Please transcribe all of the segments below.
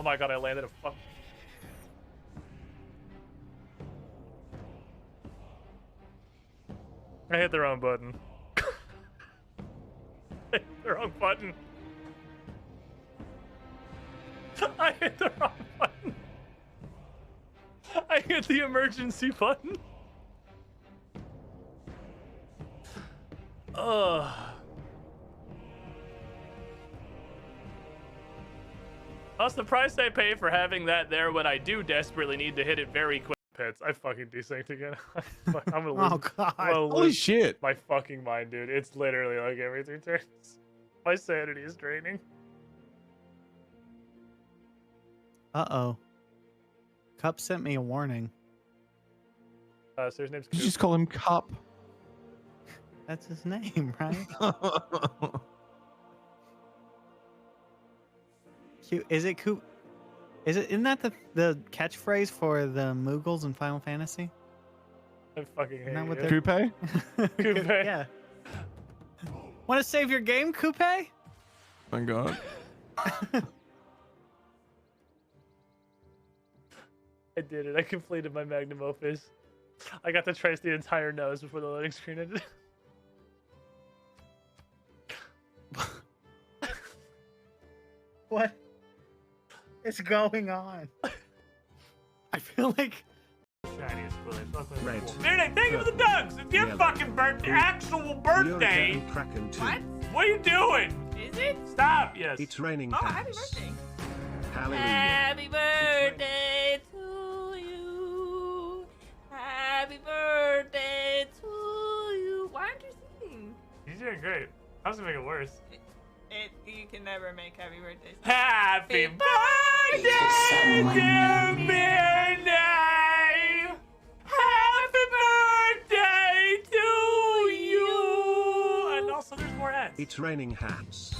my god, I landed a fuck. I hit the wrong button. I hit the wrong button. I hit the wrong button. I hit the emergency button. Ugh. That's the price I pay for having that there when I do desperately need to hit it very quick. Pets, I fucking desynced again. I'm gonna lose. Oh god! Holy shit! My fucking mind, dude. It's literally like every 3 turns. My sanity is draining. Uh-oh. Cup sent me a warning. So his name's You Coop. just call him Cup. That's his name, right? Is it Coop? Isn't that the catchphrase for the Moogles in Final Fantasy? I fucking hate Not what you. they're- Coupe? Coupe. Yeah. Want to save your game, Coupe? My god. I did it. I completed my magnum opus. I got to trace the entire nose before the loading screen ended. What is going on? I feel like Chinese bully. Fuck with Red. cool. Dude, thank you for the dogs. It's your Yellow. fucking birthday. Actual birthday. You're Kraken too. What? What are you doing? Is it? Stop. Yes. It's raining Oh, happy hats. birthday. Hallelujah. Happy birthday to you. Happy birthday to you. Why aren't you singing? You're doing great. I was gonna make it worse. You can never make happy birthdays. Happy Happy birthday, dear Minnie. Happy birthday to you. And also, there's more ads. It's raining hats.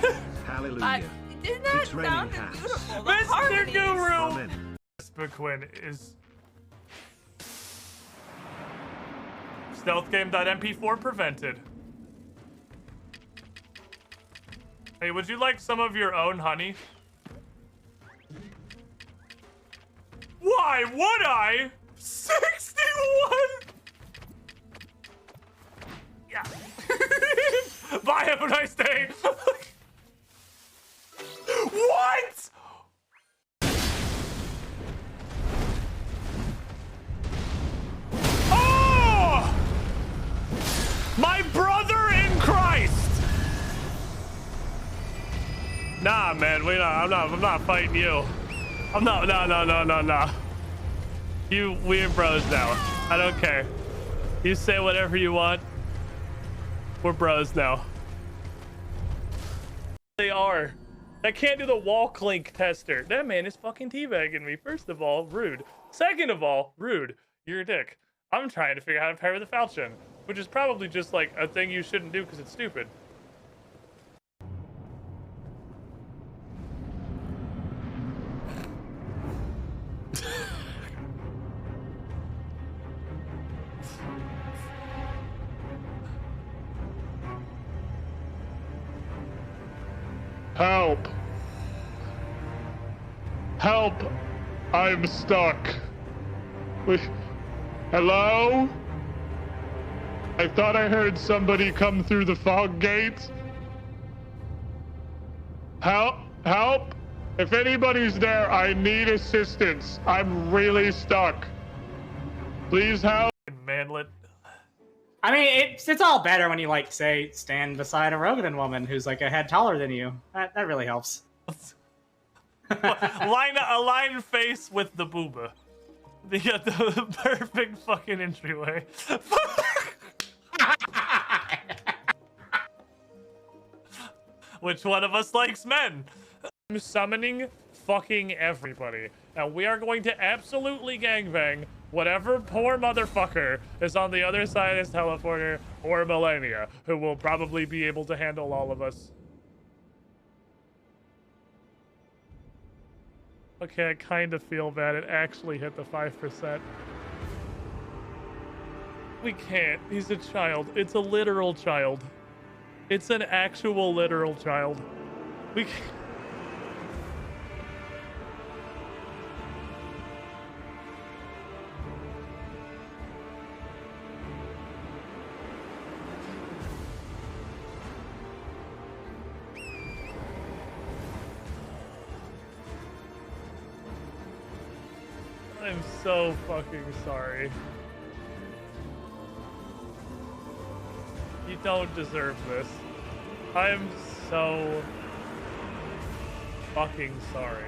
But Hallelujah. isn't that It's raining sound hats. beautiful? The Mr. harmonies. Guru. Amen. McQuinn is stealthgame.mp4 prevented. Hey, would you like some of your own honey? Why would I? 61! Yeah. Bye, have a nice day. What? Oh! My brother in Christ! Nah, man, I'm not fighting you. No. We're bros now. I don't care. You say whatever you want. We're bros now. They are. I can't do the wall clink tester. That man is fucking teabagging me. First of all, rude. Second of all, rude. You're a dick. I'm trying to figure out how to parry the falchion, which is probably just like a thing you shouldn't do because it's stupid. Help! Help! I'm stuck. Hello? I thought I heard somebody come through the fog gate. Help! Help! If anybody's there, I need assistance. I'm really stuck. Please help. Manlet. I mean, it's all better when you, like, say, stand beside a Rogan woman who's, like, a head taller than you. That really helps. Align face with the booba. The perfect fucking entryway. Which one of us likes men? I'm summoning fucking everybody. And we are going to absolutely gangbang whatever poor motherfucker is on the other side of this teleporter or Millennia, who will probably be able to handle all of us. Okay, I kind of feel bad. It actually hit the 5%. We can't. He's a child. It's a literal child. It's an actual literal child. We can't. I'm so fucking sorry. You don't deserve this. I'm so fucking sorry.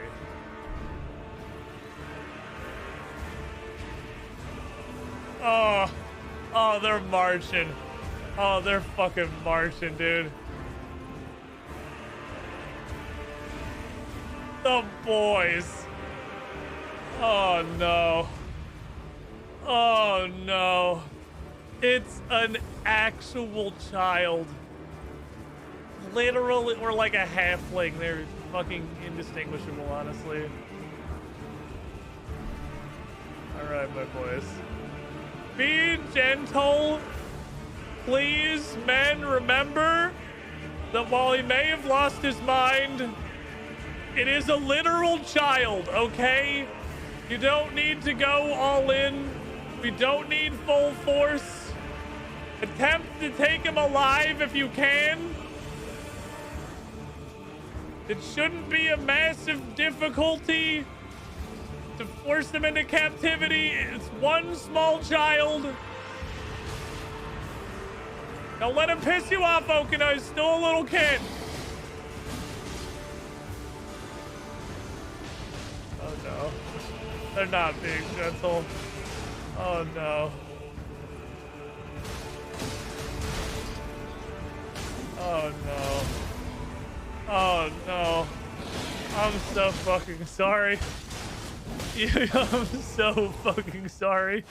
Oh, they're marching. Oh, they're fucking marching, dude. The boys. Oh no. Oh no. It's an actual child. Literally, or like a halfling. They're fucking indistinguishable, honestly. Alright, my boys. Be gentle. Please, men, remember that while he may have lost his mind, it is a literal child, okay? You don't need to go all in. We don't need full force. Attempt to take him alive if you can. It shouldn't be a massive difficulty to force him into captivity. It's one small child. Don't let him piss you off, Okina. He's still a little kid. Oh no. They're not being gentle. Oh no. Oh no. Oh no. I'm so fucking sorry. I'm so fucking sorry.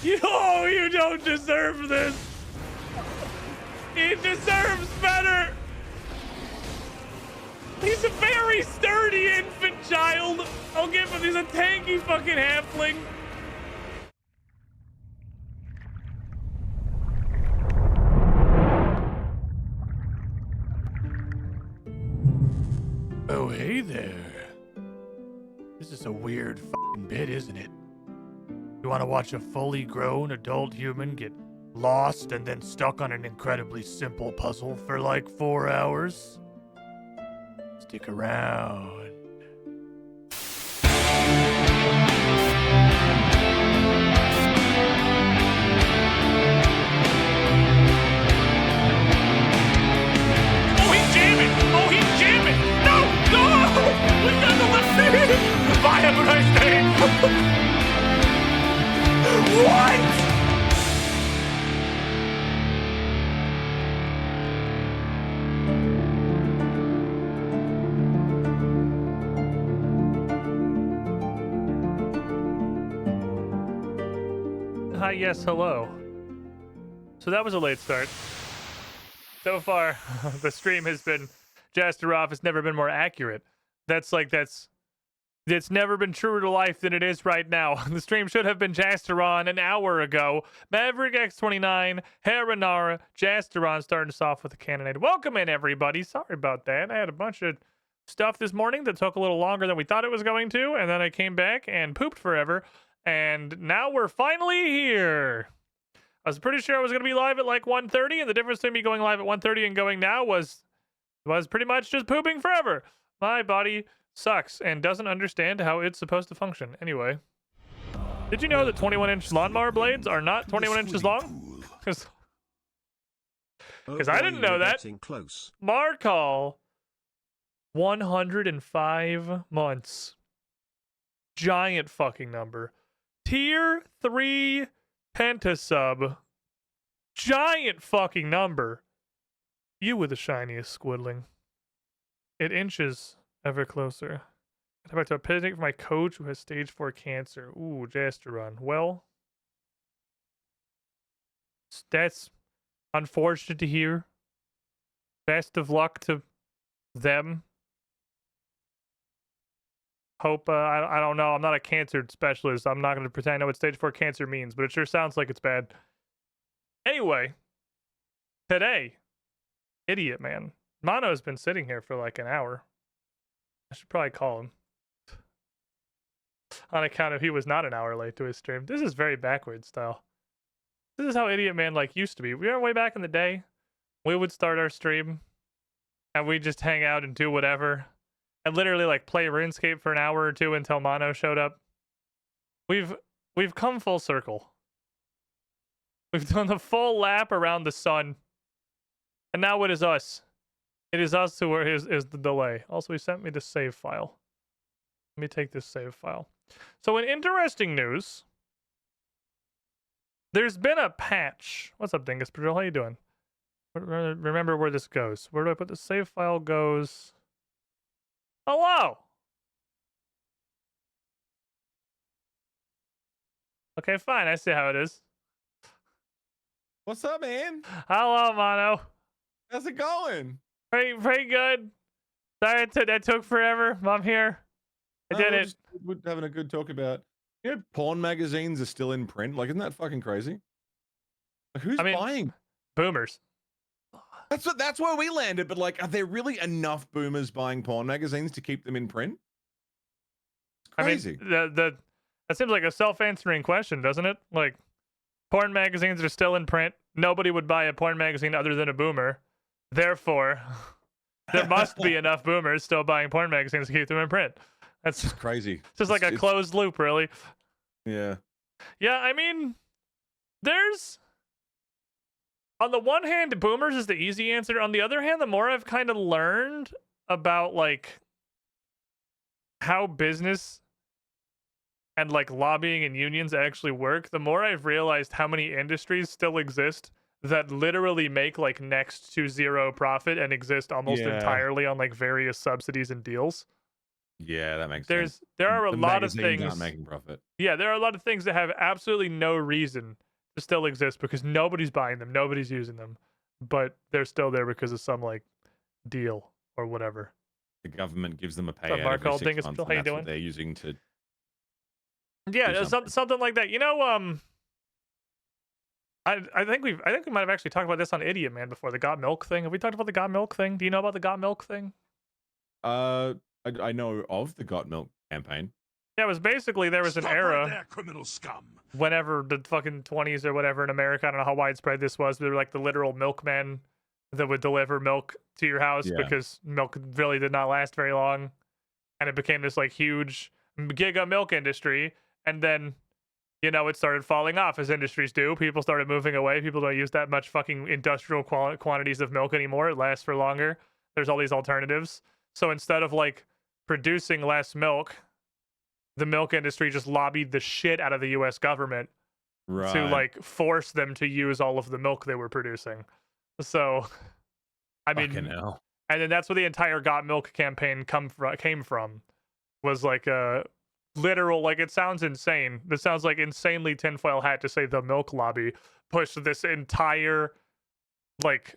You don't deserve this. He deserves better. He's a very sturdy infant child. I'll give him. He's a tanky fucking halfling. Oh, hey there. This is a weird fucking bit, isn't it? You want to watch a fully grown adult human get lost and then stuck on an incredibly simple puzzle for like 4 hours? Stick around. Oh, he's jamming! Oh, he's jamming! No! No! We got the left hand! Bye, have a nice day! What? Hi, yes, hello. So that was a late start. So far, the stream has been Jasteroff has never been more accurate. It's never been truer to life than it is right now. The stream should have been Jasteron an hour ago. Maverick X29, Haranara, Jasteron starting us off with a cannonade. Welcome in, everybody. Sorry about that. I had a bunch of stuff this morning that took a little longer than we thought it was going to, and then I came back and pooped forever. And now we're finally here. I was pretty sure I was going to be live at like 1:30, and the difference between me going live at 1:30 and going now was pretty much just pooping forever. My body sucks and doesn't understand how it's supposed to function. Anyway, did you know that 21-inch lawnmower blades are not 21 inches long? Because I didn't know that. Markall, 105 months. Giant fucking number. Tier 3 pentasub. Giant fucking number. You were the shiniest squiddling. It inches ever closer. I'm about to picnic for my coach who has stage 4 cancer. Ooh, Jasteron. Well, that's unfortunate to hear. Best of luck to them. Hope, I don't know. I'm not a cancer specialist. I'm not going to pretend I know what stage 4 cancer means, but it sure sounds like it's bad. Anyway, today, idiot man. Mono's been sitting here for like an hour. I should probably call him. On account of he was not an hour late to his stream. This is very backwards style. This is how idiot man like used to be. We were way back in the day. We would start our stream and we'd just hang out and do whatever. And literally like play RuneScape for an hour or two until Mono showed up. We've come full circle. We've done the full lap around the sun. And now it is us. It is us who is the delay. Also, he sent me the save file. Let me take this save file. So in interesting news, there's been a patch. What's up, Dingus Patrol? How you doing? Remember where this goes. Where do I put the save file goes? Hello! Okay, fine. I see how it is. What's up, man? Hello, Mono. How's it going? Pretty good. Sorry that took forever. I'm here. I did it. We're having a good talk about, porn magazines are still in print. Like, isn't that fucking crazy? Like, who's buying? Boomers. That's where we landed. But like, are there really enough boomers buying porn magazines to keep them in print? It's crazy. I mean, that seems like a self-answering question, doesn't it? Like, porn magazines are still in print. Nobody would buy a porn magazine other than a boomer. Therefore, there must be enough boomers still buying porn magazines to keep them in print. That's just crazy. It's just like a closed loop, really. Yeah. Yeah, I mean, there's... On the one hand, boomers is the easy answer. On the other hand, the more I've kind of learned about, like, how business and, like, lobbying and unions actually work, the more I've realized how many industries still exist that literally make, like, next to zero profit and exist almost entirely on, like, various subsidies and deals. Yeah, that makes sense. There are a lot of things aren't making profit. Yeah, there are a lot of things that have absolutely no reason to still exist because nobody's buying them, nobody's using them, but they're still there because of some like deal or whatever. The government gives them a What's up, payout Mark? every 6 Dingus, months, how and you that's doing? what they're using to. Yeah, something like that. You know, I think we might have actually talked about this on Idiot Man before, the Got Milk thing. Have we talked about the Got Milk thing? Do you know about the Got Milk thing? I know of the Got Milk campaign. Yeah, it was basically there was an era there, criminal scum. Whenever the fucking 20s or whatever in America, I don't know how widespread this was, but they were like the literal milkmen that would deliver milk to your house because milk really did not last very long. And it became this like huge giga milk industry. And then, you know, it started falling off as industries do. People started moving away. People don't use that much fucking industrial quantities of milk anymore. It lasts for longer. There's all these alternatives. So instead of like producing less milk, the milk industry just lobbied the shit out of the US government to like force them to use all of the milk they were producing. So, I mean, and then that's where the entire Got Milk campaign came from, was like a literal, like, it sounds insane. This sounds like insanely tinfoil hat to say the milk lobby pushed this entire like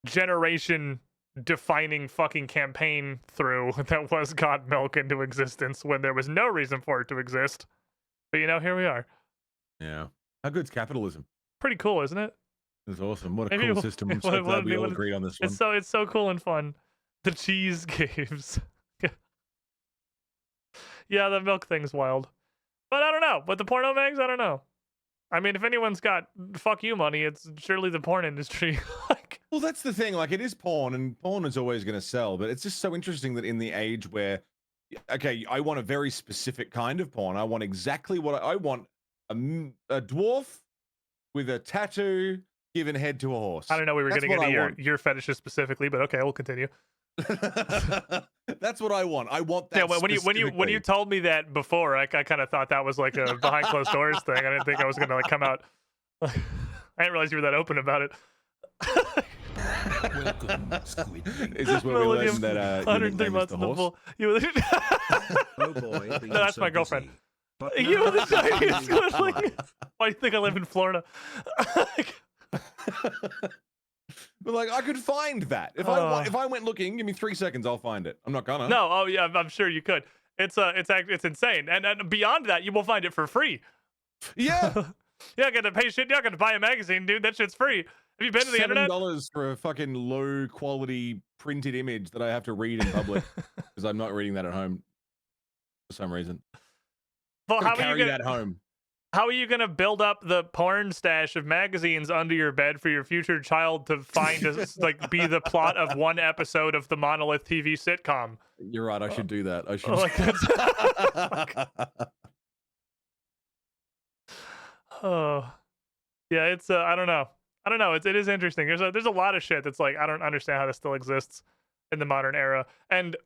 generation defining fucking campaign through that was Got Milk into existence when there was no reason for it to exist. But you know, here we are. Yeah. How good's capitalism? Pretty cool, isn't it? It's awesome. What a cool system. I'm so glad we all agreed on this one. It's so cool and fun. The cheese games. Yeah, the milk thing's wild. But I don't know. But the porno mags, I don't know. I mean, if anyone's got fuck you money, it's surely the porn industry. Well, that's the thing. Like, it is porn, and porn is always going to sell. But it's just so interesting that in the age where, okay, I want a very specific kind of porn. I want exactly what I want. A dwarf with a tattoo giving head to a horse. I don't know. We were getting into your fetishes specifically, but okay, we'll continue. That's what I want. I want that. Yeah, when you told me that before, I kind of thought that was like a behind closed doors thing. I didn't think I was gonna like come out. I didn't realize you were that open about it. Welcome, Squid. Is this where we learned that 103 months in the pool? Oh boy, No, that's my girlfriend. You were the tiniest squidling. Why do you think I live in Florida? But like, I could find that if I went looking. Give me 3 seconons, I'll find it. I'm not gonna. No, oh yeah, I'm sure you could. It's insane, and beyond that, you will find it for free. Yeah, you're not gonna pay shit. You're not gonna buy a magazine, dude. That shit's free. Have you been to the internet? $7 for a fucking low quality printed image that I have to read in public because I'm not reading that at home for some reason. Well, how are you that home? How are you gonna build up the porn stash of magazines under your bed for your future child to find like be the plot of one episode of the Monolith TV sitcom? You're right. I should do that. I should. Like, Oh, yeah. It's I don't know. I don't know. It is interesting. There's a lot of shit that's like I don't understand how this still exists in the modern era, and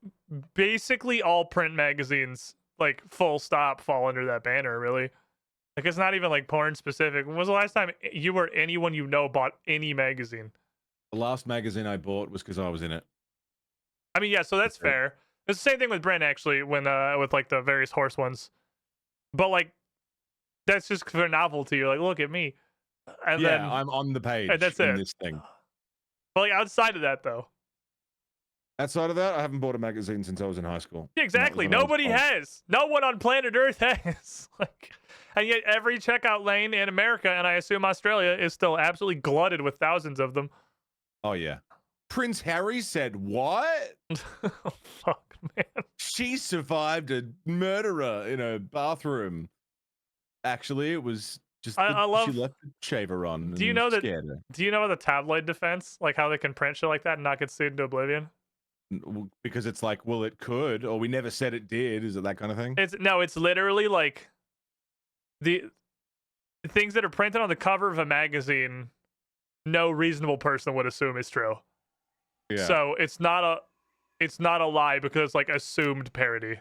basically all print magazines, like full stop, fall under that banner. Really, like it's not even like porn specific. When was the last time you or anyone you know bought any magazine? The last magazine I bought was because I was in it. I mean, yeah, so that's fair. It's the same thing with Brent actually, when with like the various horse ones, but like that's just for novelty. You're like, look at me, and Yeah, then I'm on the page and that's in it. this thing. But like outside of that, though, Outside of that, I haven't bought a magazine since I was in high school. yeah, exactly. Nobody has. No one on planet Earth has. Like, and yet every checkout lane in America, and I assume Australia, is still absolutely glutted with thousands of them. Oh yeah. Prince Harry said what? Oh, fuck, man. She survived a murderer in a bathroom. Actually, it was just I love. she left the shaver on. Do you and know that? scared her. Do you know the tabloid defense, like how they can print shit like that and not get sued into oblivion? Because it's like, well, it could, or we never said it did. Is it that kind of thing? It's literally like the things that are printed on the cover of a magazine. No reasonable person would assume is true. Yeah. So it's not a lie because it's like assumed parody.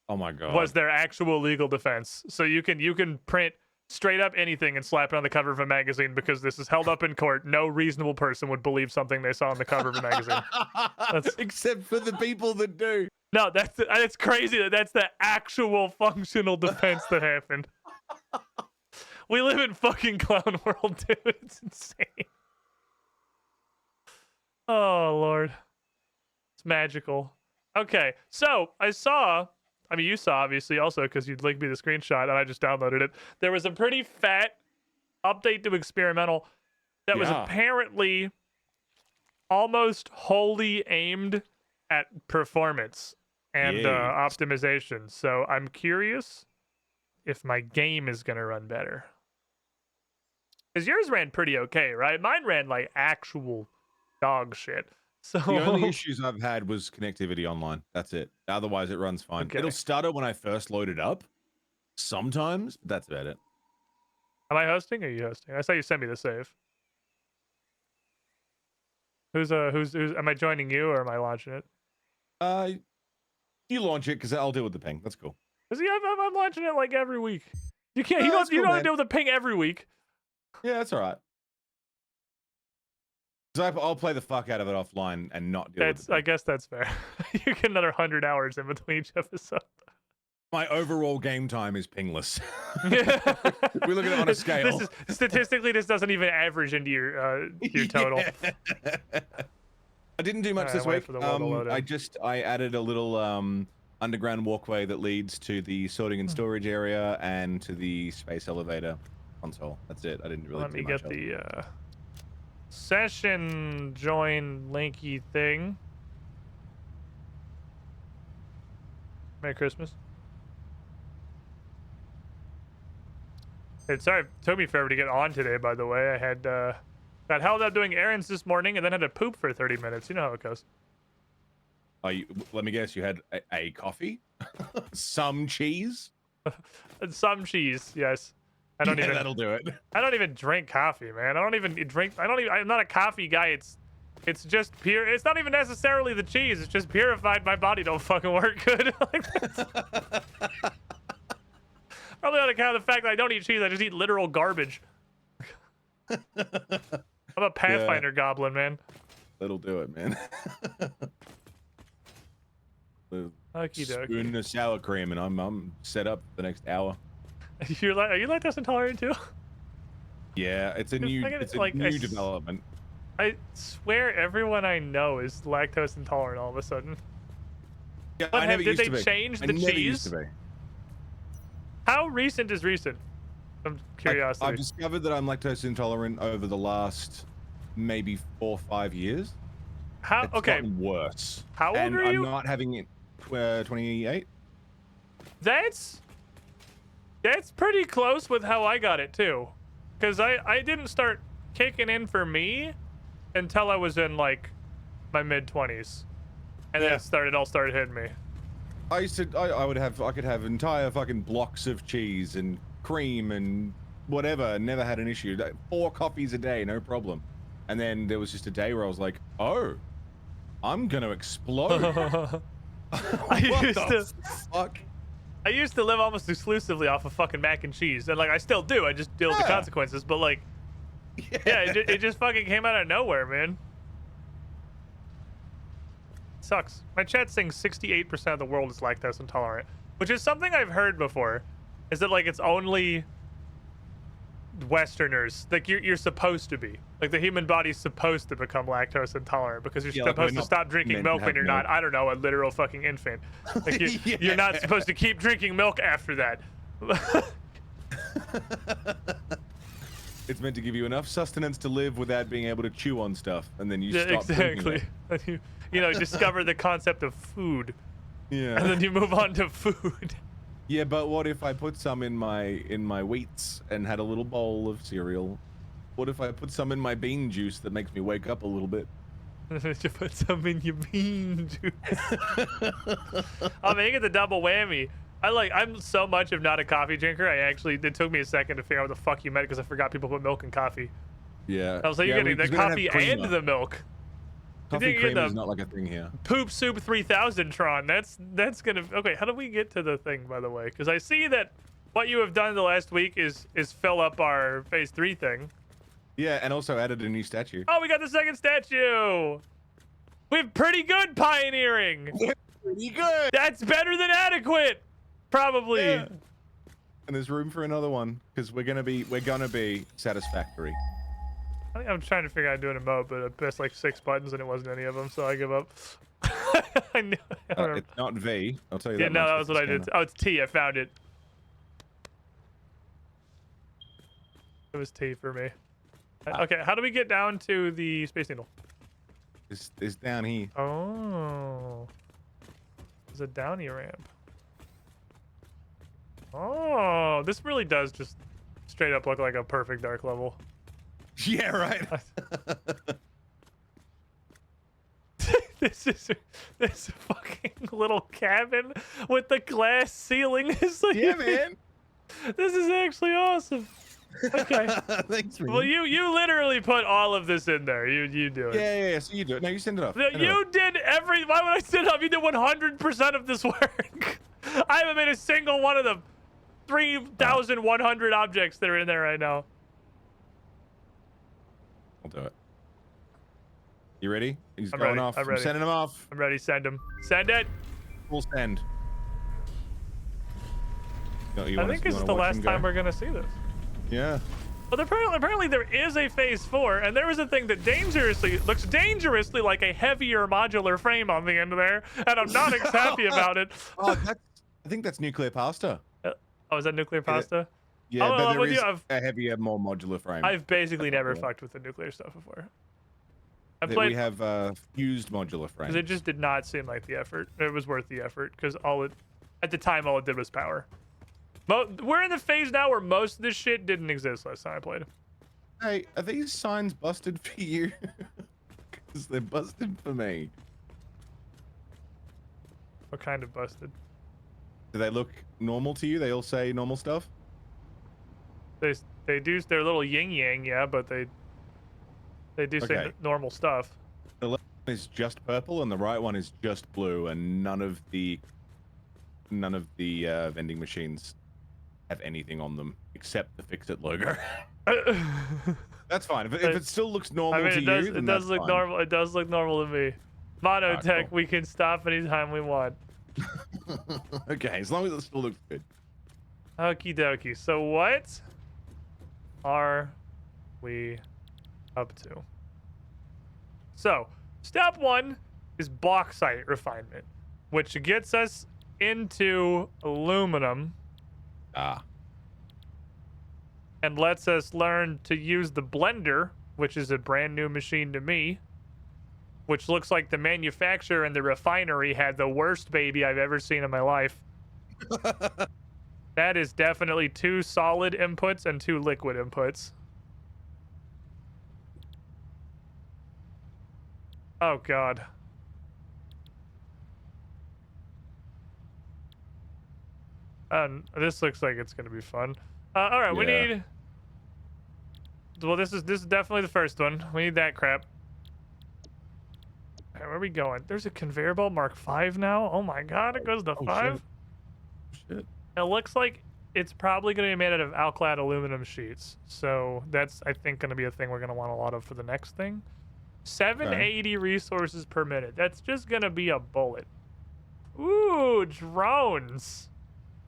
Oh my god. Was their actual legal defense. So you can print straight up anything and slap it on the cover of a magazine because this is held up in court. No reasonable person would believe something they saw on the cover of a magazine. Except for the people that do. No, it's crazy that's the actual functional defense that happened. We live in fucking clown world, dude. It's insane. Oh, Lord. It's magical. Okay, so you saw, obviously, also, because you'd linked me the screenshot, and I just downloaded it. There was a pretty fat update to Experimental that was apparently almost wholly aimed at performance and optimization. So I'm curious if my game is going to run better. Because yours ran pretty okay, right? Mine ran like actual dog shit. So the only issues I've had was connectivity online. That's it. Otherwise, it runs fine. Okay. It'll stutter when I first load it up. Sometimes, but that's about it. Am I hosting or are you hosting? I saw you sent me the save. Who's am I joining you or am I launching it? You launch it because I'll deal with the ping. That's cool. I'm launching it like every week. You can't. No, you don't man. deal with the ping every week. Yeah, that's all right. I'll play the fuck out of it offline and not deal with it. I guess that's fair. You get another 100 hours in between each episode. My overall game time is pingless. We look at it on a scale. Statistically, this doesn't even average into your total. Yeah. I didn't do much this week. I added a little underground walkway that leads to the sorting and storage area and to the space elevator console. That's it. I didn't really do much. Let me get the session join linky thing. Merry Christmas. It took me forever to get on today, by the way. I had got held up doing errands this morning and then had to poop for 30 minutes. You know how it goes. Let me guess, you had a coffee? Some cheese? Some cheese, yes. That'll do it. I don't even drink coffee, man. I'm not a coffee guy. It's just pure. It's not even necessarily the cheese. It's just purified. My body don't fucking work good. Probably on account of the fact that I don't eat cheese. I just eat literal garbage. I'm a Pathfinder goblin, man. That'll do it, man. Spoon of sour cream, and I'm set up for the next hour. Are you lactose intolerant too? Yeah, it's a new development. I swear everyone I know is lactose intolerant all of a sudden. Yeah, I never used to be. Did they change the never cheese? Used to be. How recent is recent? From curiosity. I've discovered that I'm lactose intolerant over the last maybe 4 or 5 years. It's gotten worse. How old are you? I'm not having it 28. That's pretty close with how I got it too, because I didn't start kicking in for me until I was in like my mid-20s, and then it all started hitting me. I could have entire fucking blocks of cheese and cream and whatever, never had an issue. Like, 4 coffees a day, no problem. And then there was just a day where I was like, oh, I'm gonna explode. Fuck? I used to live almost exclusively off of fucking mac and cheese, and like I still do. I just deal with the consequences. But like, yeah, it just fucking came out of nowhere, man. Sucks. My chat's saying 68% of the world is lactose intolerant, which is something I've heard before. Is that like it's only Westerners? Like you're supposed to be. Like the human body's supposed to become lactose intolerant because you're supposed to stop drinking milk when you're not, I don't know, a literal fucking infant. Like you're not supposed to keep drinking milk after that. It's meant to give you enough sustenance to live without being able to chew on stuff, and then you stop drinking it. You know, discover the concept of food. Yeah. And then you move on to food. Yeah, but what if I put some in my wheats and had a little bowl of cereal? What if I put some in my bean juice that makes me wake up a little bit? You put some in your bean juice. Oh man, you get the double whammy. I'm so much of not a coffee drinker. It took me a second to figure out what the fuck you meant because I forgot people put milk in coffee. Yeah. I was like, you're getting the coffee and the milk. Coffee creamer is not like a thing here. Poop soup 3000 Tron. That's gonna. Okay, how do we get to the thing, by the way? Because I see that what you have done the last week is fill up our phase 3 thing. Yeah, and also added a new statue. Oh, we got the second statue. We have pretty good pioneering. Pretty good. That's better than adequate, probably. Yeah. And there's room for another one because we're gonna be satisfactory. I think I'm trying to figure out how to do an emote, but I pressed like 6 buttons and it wasn't any of them, so I give up. I knew. It's not V. I'll tell you that. Yeah, no, much. that was what I did. Oh, it's T. I found it. It was T for me. Okay, how do we get down to the Space Needle? It's down here. Oh. There's a downy ramp. Oh, this really does just straight up look like a perfect dark level. Yeah, right. This fucking little cabin with the glass ceiling. Is like, yeah, man. This is actually awesome. Okay. Thanks, man. Well, you literally put all of this in there. You do it. Yeah. So you do it. No, you send it off. Why would I send it off? You did 100% of this work. I haven't made a single one of the 3,100 objects that are in there right now. I'll do it. You ready? He's I'm going ready. off. I'm ready. Sending him off. I'm ready. Send him. Send it. Full send. I think this is the last time we're gonna see this. Yeah. But apparently there is a phase 4, and there is a thing that looks dangerously like a heavier modular frame on the end of there, and I'm not happy about it. Oh, I think that's nuclear pasta. Oh, is that nuclear pasta? Yeah, Oh, but there with is you, a heavier, more modular frame. I've basically never fucked with the nuclear stuff before. We have fused modular frames. Because it just did not seem like the effort. It was worth the effort because at the time, all it did was power. We're in the phase now where most of this shit didn't exist last time I played. Hey, are these signs busted for you? Because they're busted for me. What kind of busted? Do they look normal to you? They all say normal stuff? They do. They're a little yin yang, yeah, but they do say normal stuff. The left one is just purple and the right one is just blue, and none of the vending machines have anything on them except the Fix-It logo. That's fine. If it still looks normal to you, then it does look fine. normal. It does look normal to me. Monotech, cool. we can stop anytime we want. Okay, as long as it still looks good. Okie dokie. So what are we up to? So step 1 is bauxite refinement, which gets us into aluminum. And lets us learn to use the blender, which is a brand new machine to me, which looks like the manufacturer and the refinery had the worst baby I've ever seen in my life. That is definitely 2 solid inputs and 2 liquid inputs. Oh god. This looks like it's gonna be fun. All right, we need well, this is definitely the first one. We need that crap. All right, where are we going? There's a conveyor belt Mark 5 now. Oh my god, it goes to 5. Shit. It looks like it's probably going to be made out of alclad aluminum sheets. So that's, I think, going to be a thing we're going to want a lot of for the next thing. 780 resources per minute. That's just going to be a bullet. Ooh, drones.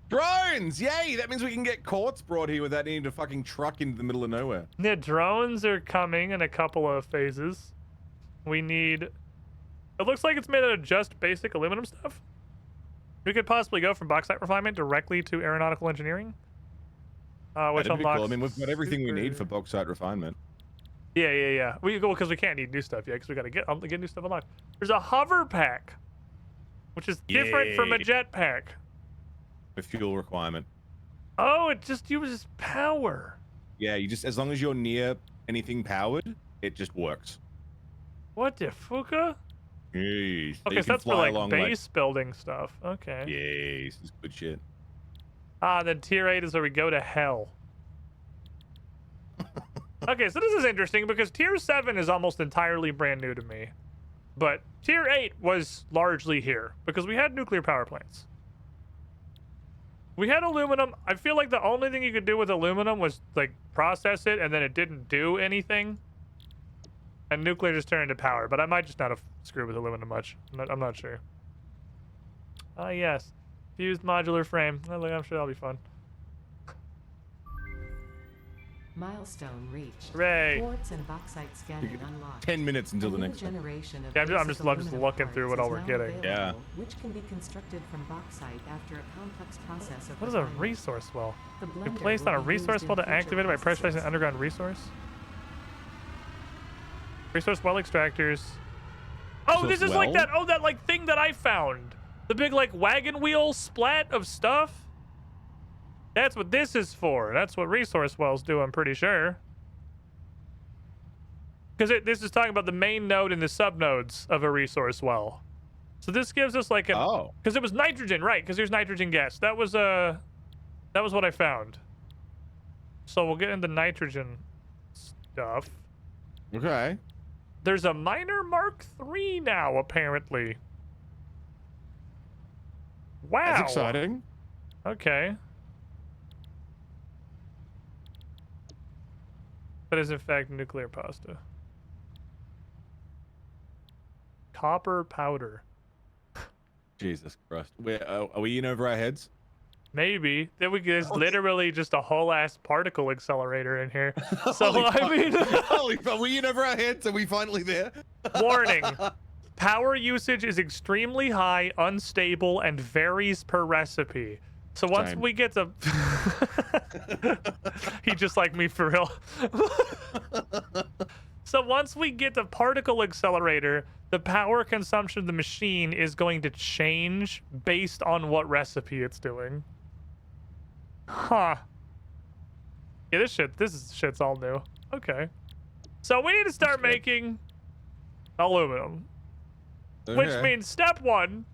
Drones! Yay! That means we can get quartz brought here without needing to fucking truck into the middle of nowhere. Yeah, drones are coming in a couple of phases. We need... It looks like it's made out of just basic aluminum stuff. We could possibly go from bauxite refinement directly to aeronautical engineering. Which That'd be unlocks... cool. I mean, we've got everything we need for bauxite refinement. Yeah. We go because we can't need new stuff yet because we got to get new stuff unlocked. There's a hover pack, which is different from a jetpack. A fuel requirement. Oh, it just uses power. Yeah, you just, as long as you're near anything powered, it just works. What the fuka? Yes. Okay, so that's for like base building stuff. Okay. Yes, this is good shit. Then tier 8 is where we go to hell. Okay, so this is interesting because tier 7 is almost entirely brand new to me. But tier 8 was largely here because we had nuclear power plants. We had aluminum. I feel like the only thing you could do with aluminum was like process it and then it didn't do anything. And nuclear just turned into power, but I might just not have screwed with aluminum much. I'm not sure. Yes. Fused modular frame. I'm sure that'll be fun. Milestone reached. Hooray. Quartz and bauxite scanning unlocked. 10 minutes until the A new next one. generation of Yeah, I'm basic just aluminum looking through what parts all we're is now getting. Yeah. available, which can be constructed from bauxite after a complex process of What is a refinement. resource well? The Be blender placed will on a be resource used well in to activate it by future pressurizing an processes. underground resource. Resource well extractors. Oh, So this it's is like well? that. Oh, that like thing that I found. The big like wagon wheel splat of stuff. That's what this is for. That's what resource wells do, I'm pretty sure. Because this is talking about the main node and the subnodes of a resource well. So this gives us like an... Oh. Because it was nitrogen, right? Because there's nitrogen gas. That was what I found. So we'll get into nitrogen stuff. Okay. There's a miner Mark III now, apparently. Wow. That's exciting. Okay. That is in fact nuclear pasta. Copper powder. Jesus Christ. Are we in over our heads? Maybe. There's literally just a whole ass particle accelerator in here. So Holy I fuck. mean Holy fuck, are we in over our heads? Are we finally there? warning. Power usage is extremely high, unstable, and varies per recipe. So once Same. we get to he just like me for real. So once we get to particle accelerator, the power consumption of the machine is going to change based on what recipe it's doing. Huh. Yeah, this shit's all new. Okay. So we need to start making aluminum. Which Okay. means step 1,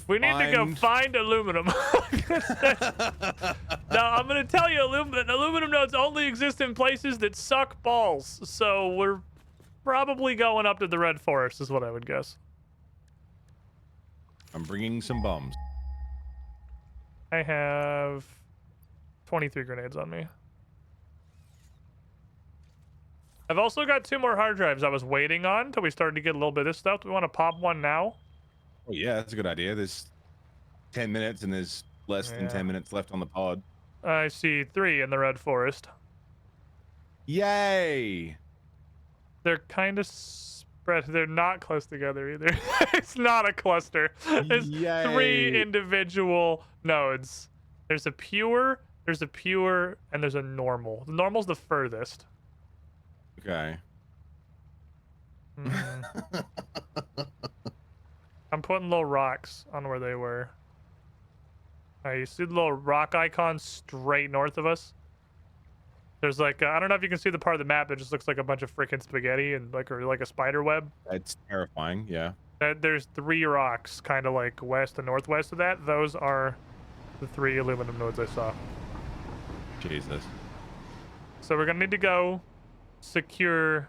we need to go find aluminum. Now, I'm going to tell you, aluminum nodes only exist in places that suck balls. So we're probably going up to the Red Forest is what I would guess. I'm bringing some bombs. I have 23 grenades on me. I've also got 2 more hard drives I was waiting on until we started to get a little bit of this stuff. Do we want to pop one now? Oh yeah, that's a good idea. There's 10 minutes and there's less than 10 minutes left on the pod. I see 3 in the Red Forest. Yay! They're kind of spread. They're not close together either. It's not a cluster. It's 3 Yay. individual nodes. There's a pure, and there's a normal. The normal's the furthest. Okay. I'm putting little rocks on where they were. Alright, you see the little rock icon straight north of us? There's like, I don't know if you can see the part of the map that just looks like a bunch of freaking spaghetti and like, or like a spider web. That's terrifying, yeah. There's 3 rocks kind of like west and northwest of that. Those are the 3 aluminum nodes I saw. Jesus. So So we're gonna need to go secure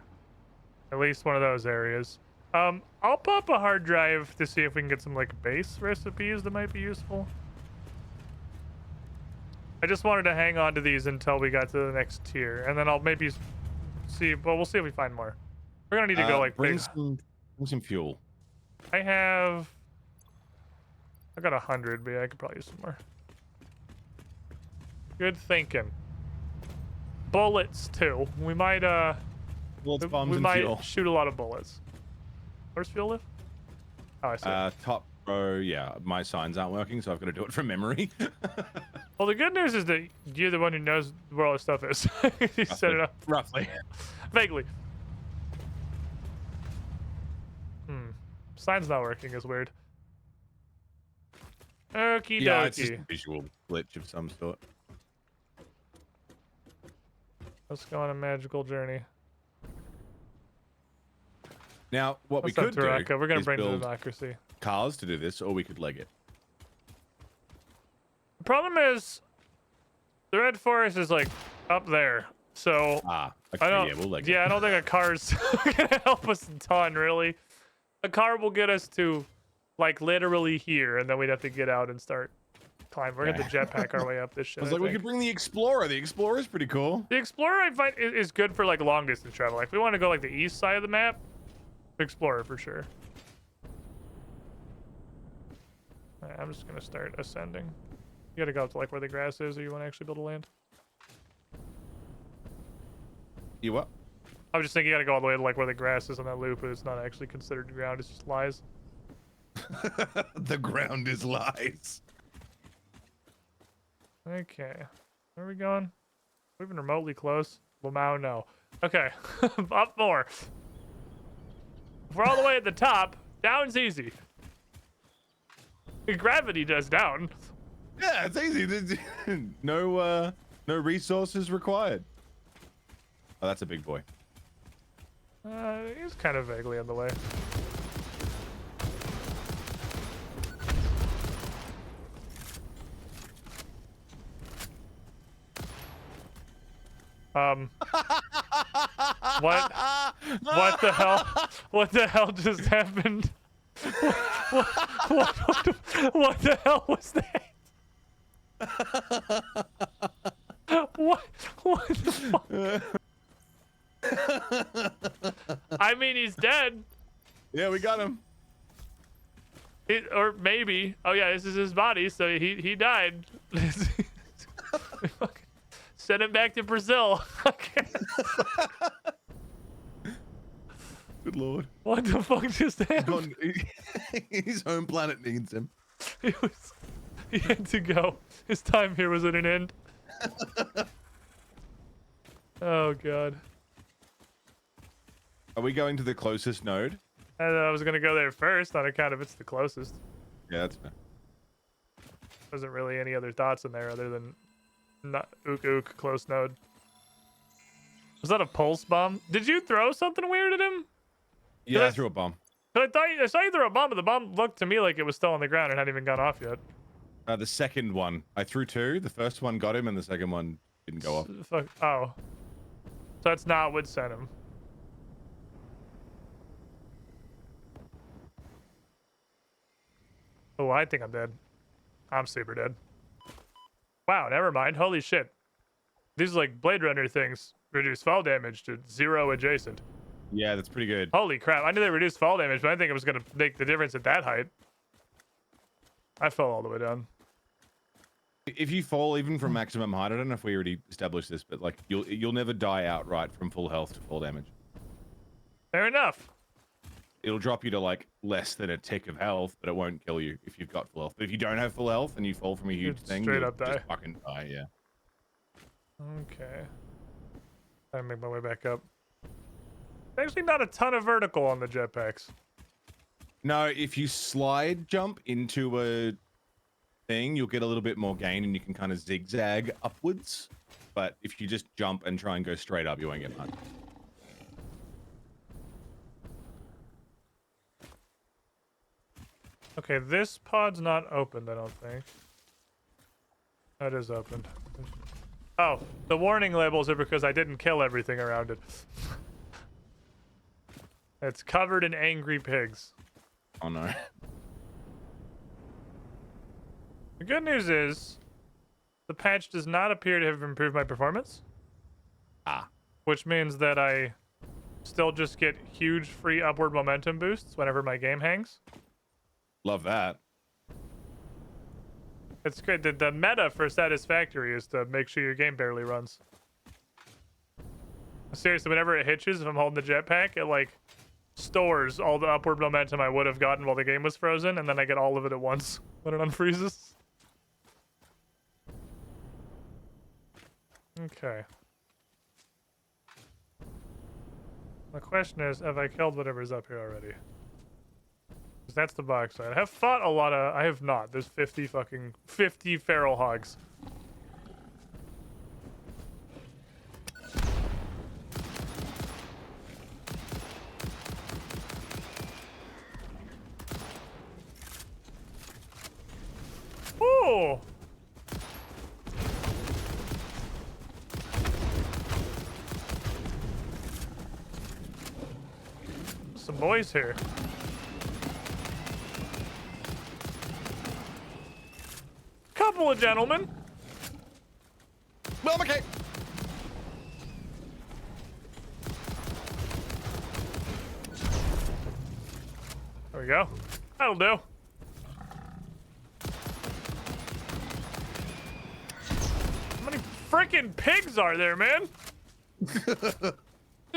at least one of those areas. I'll pop a hard drive to see if we can get some like base recipes that might be useful. I just wanted to hang on to these until we got to the next tier, and then I'll maybe see. Well, we'll see if we find more. We're gonna need to go like bring some fuel. I got 100, but yeah, I could probably use some more. Good thinking. Bullets too. We might Bullets, bombs, we and might fuel. shoot a lot of bullets. Where's fuel live? Oh, I see. Top row. Yeah, my signs aren't working, so I've got to do it from memory. Well, the good news is that you're the one who knows where all this stuff is. You set it up Roughly. vaguely. Sign's not working is weird. Okie Yeah, it's dokie. just a visual glitch of some sort. Let's go on a magical journey. Now, what What's we up, could do Taraka? We're gonna is bring build democracy. cars to do this, or we could leg it. The problem is, the Red Forest is like up there, so Okay, I don't. yeah, we'll leg Yeah, it. I don't think a car's gonna help us a ton, really. A car will get us to, like, literally here, and then we'd have to get out and start climbing. We're gonna have to jetpack our way up this shit. I was like, we could bring the Explorer. The Explorer's pretty cool. The Explorer, I find, is good for like long distance travel. Like, if we want to go like the east side of the map, Explorer for sure. Alright, I'm just gonna start ascending. You gotta go up to like where the grass is, or you want to actually build a land. You what? I was just thinking you gotta go all the way to like where the grass is on that loop, but it's not actually considered ground, it's just lies. The ground is lies. Okay. Where are we going? We're even remotely close. Lamau, no. Okay. Up more. If we're all the way at the top, down's easy. Gravity does down. Yeah, it's easy. No resources required. Oh, that's a big boy. He's kind of vaguely on the way. What? What the hell? What the hell just happened? What the hell was that? What the fuck? I mean, he's dead. Yeah, we got him. Or maybe. Oh yeah, this is his body, so he died. Send him back to Brazil. Okay. Good lord. What the fuck just happened? His home planet needs him. He had to go. His time here was at an end. Oh god. Are we going to the closest node? I was gonna go there first on account of it's the closest. Yeah, that's fair. Wasn't really any other thoughts in there other than not ook close node. Was that a pulse bomb? Did you throw something weird at him? Yeah, I threw a bomb. I saw you throw a bomb, but the bomb looked to me like it was still on the ground and hadn't even gone off yet. The second one. I threw two. The first one got him, and the second one didn't go off. Fuck. Oh. So that's not what sent him. Oh, I think I'm dead. I'm super dead. Wow, never mind. Holy shit. These like Blade Runner things reduce fall damage to 0 adjacent. Yeah, that's pretty good. Holy crap. I knew they reduced fall damage, but I didn't think it was going to make the difference at that height. I fell all the way down. If you fall even from maximum height, I don't know if we already established this, but like you'll never die outright from full health to full damage. Fair enough. It'll drop you to like less than a tick of health, but it won't kill you if you've got full health. But if you don't have full health and you fall from a huge You'd thing, straight you'll up die. just fucking die. Yeah. Okay. I make my way back up. Actually, not a ton of vertical on the jetpacks. No, if you slide jump into a thing, you'll get a little bit more gain, and you can kind of zigzag upwards. But if you just jump and try and go straight up, you won't get much. Okay, this pod's not opened, I don't think. That is opened. Oh, the warning labels are because I didn't kill everything around it. It's covered in angry pigs. Oh no. The good news is, the patch does not appear to have improved my performance. Ah. Which means that I still just get huge free upward momentum boosts whenever my game hangs. Love that. It's good. The meta for Satisfactory is to make sure your game barely runs. Seriously, whenever it hitches, if I'm holding the jetpack, it like stores all the upward momentum I would have gotten while the game was frozen, and then I get all of it at once when it unfreezes. Okay. The question is, have I killed whatever's up here already? Because that's the box side. I have fought a lot of... I have not. There's 50 feral hogs. Ooh! Some boys here. Couple of gentlemen. Well, okay. There we go. That'll do. How many freaking pigs are there, man? Just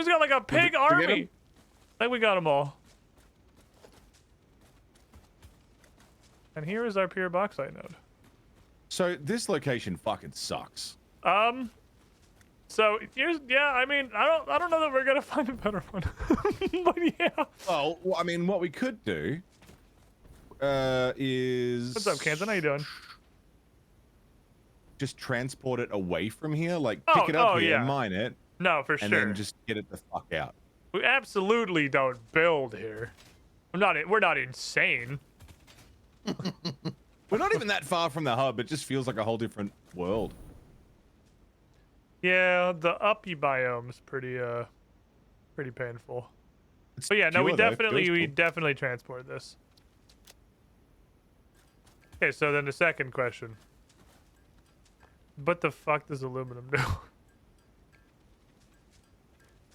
got like a pig army. I think we got them all. And here is our pure bauxite node. So this location fucking sucks. So here's I mean I don't know that we're gonna find a better one. But yeah. Well, I mean, what we could do is What's up, Canton? How you doing? just transport it away from here, like pick it up here, yeah. mine it, No, for and sure. then just get it the fuck out. We absolutely don't build here. We're not insane. We're not even that far from the hub. It just feels like a whole different world. Yeah, the uppy biome's pretty painful. It's But yeah, no, we pure, though. definitely Feels cool. transport this. Okay, so then the second question. What the fuck does aluminum do?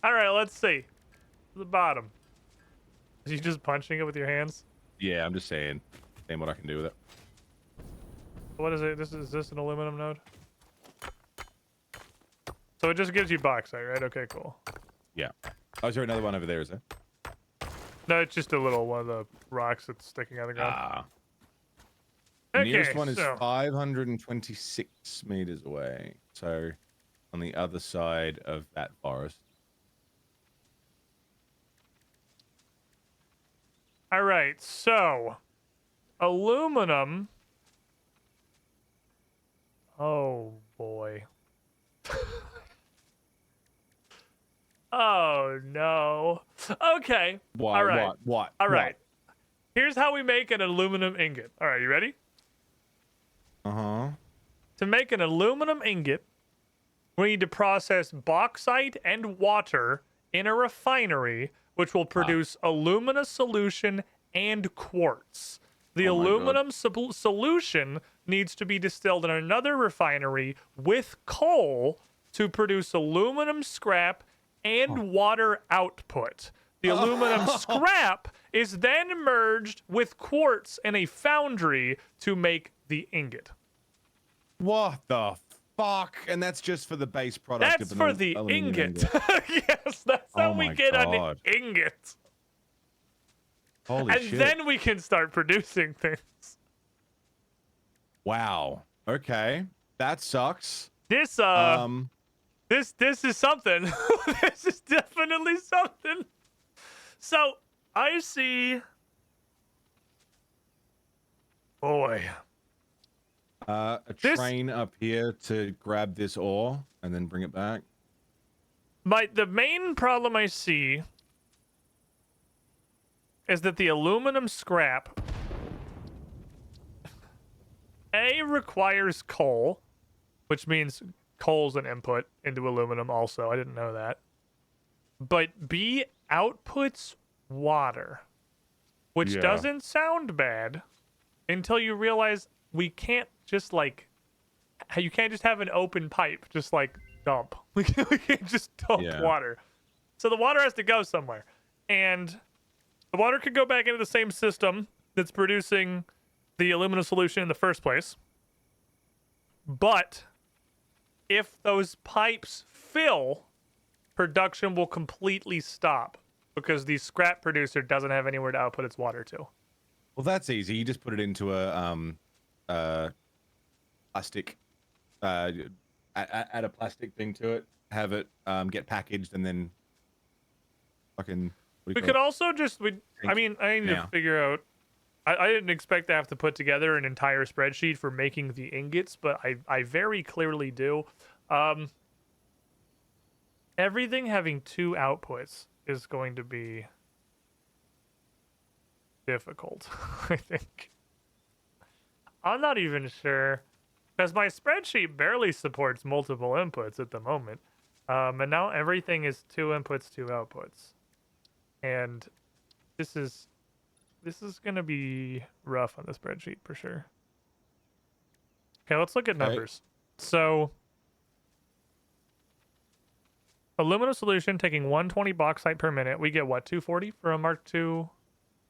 Alright, let's see. The bottom. Are you just punching it with your hands? Yeah, I'm just saying what I can do with it. What is it? Is this an aluminum node? So it just gives you bauxite, right? Okay, cool. Yeah. Oh, is there another one over there? Is there? No, it's just a little one of the rocks that's sticking out of the ground. Ah. Okay, The nearest one is so 526 meters away. So on the other side of that forest. all right, so aluminum. Oh boy. Oh no. Okay. Why? All right. What? All right. Here's how we make an aluminum ingot. All right, you ready? Uh-huh. To make an aluminum ingot, we need to process bauxite and water in a refinery, which will produce alumina solution and quartz. The Oh my God. aluminum solution needs to be distilled in another refinery with coal to produce aluminum scrap and water output. The aluminum scrap is then merged with quartz in a foundry to make the ingot. What the fuck? And that's just for the base product. That's of for an the aluminum ingot. Yes, that's how Oh we my get God. an ingot. Holy And shit. then we can start producing things. Wow. Okay. That sucks. This this is something. This is definitely something. So I see. Boy. A train up here to grab this ore and then bring it back. The main problem I see is that the aluminum scrap requires coal, which means coal's an input into aluminum also. I didn't know that. But B outputs water, which doesn't sound bad until you realize we can't just like, you can't just have an open pipe, just like dump. We can't just dump water. So the water has to go somewhere. And the water could go back into the same system that's producing the aluminum solution in the first place. But if those pipes fill, production will completely stop because the scrap producer doesn't have anywhere to output its water to. Well, that's easy. You just put it into a plastic, add a plastic thing to it, have it get packaged, and then fucking. We could also just, I mean, I need to figure out. I didn't expect to have to put together an entire spreadsheet for making the ingots, but I very clearly do. Everything having 2 outputs is going to be difficult, I think. I'm not even sure, because my spreadsheet barely supports multiple inputs at the moment. And now everything is 2 inputs, 2 outputs. And this is going to be rough on the spreadsheet for sure. Okay, let's look at numbers. So, aluminum solution taking 120 bauxite per minute. We get what, 240 for a Mark II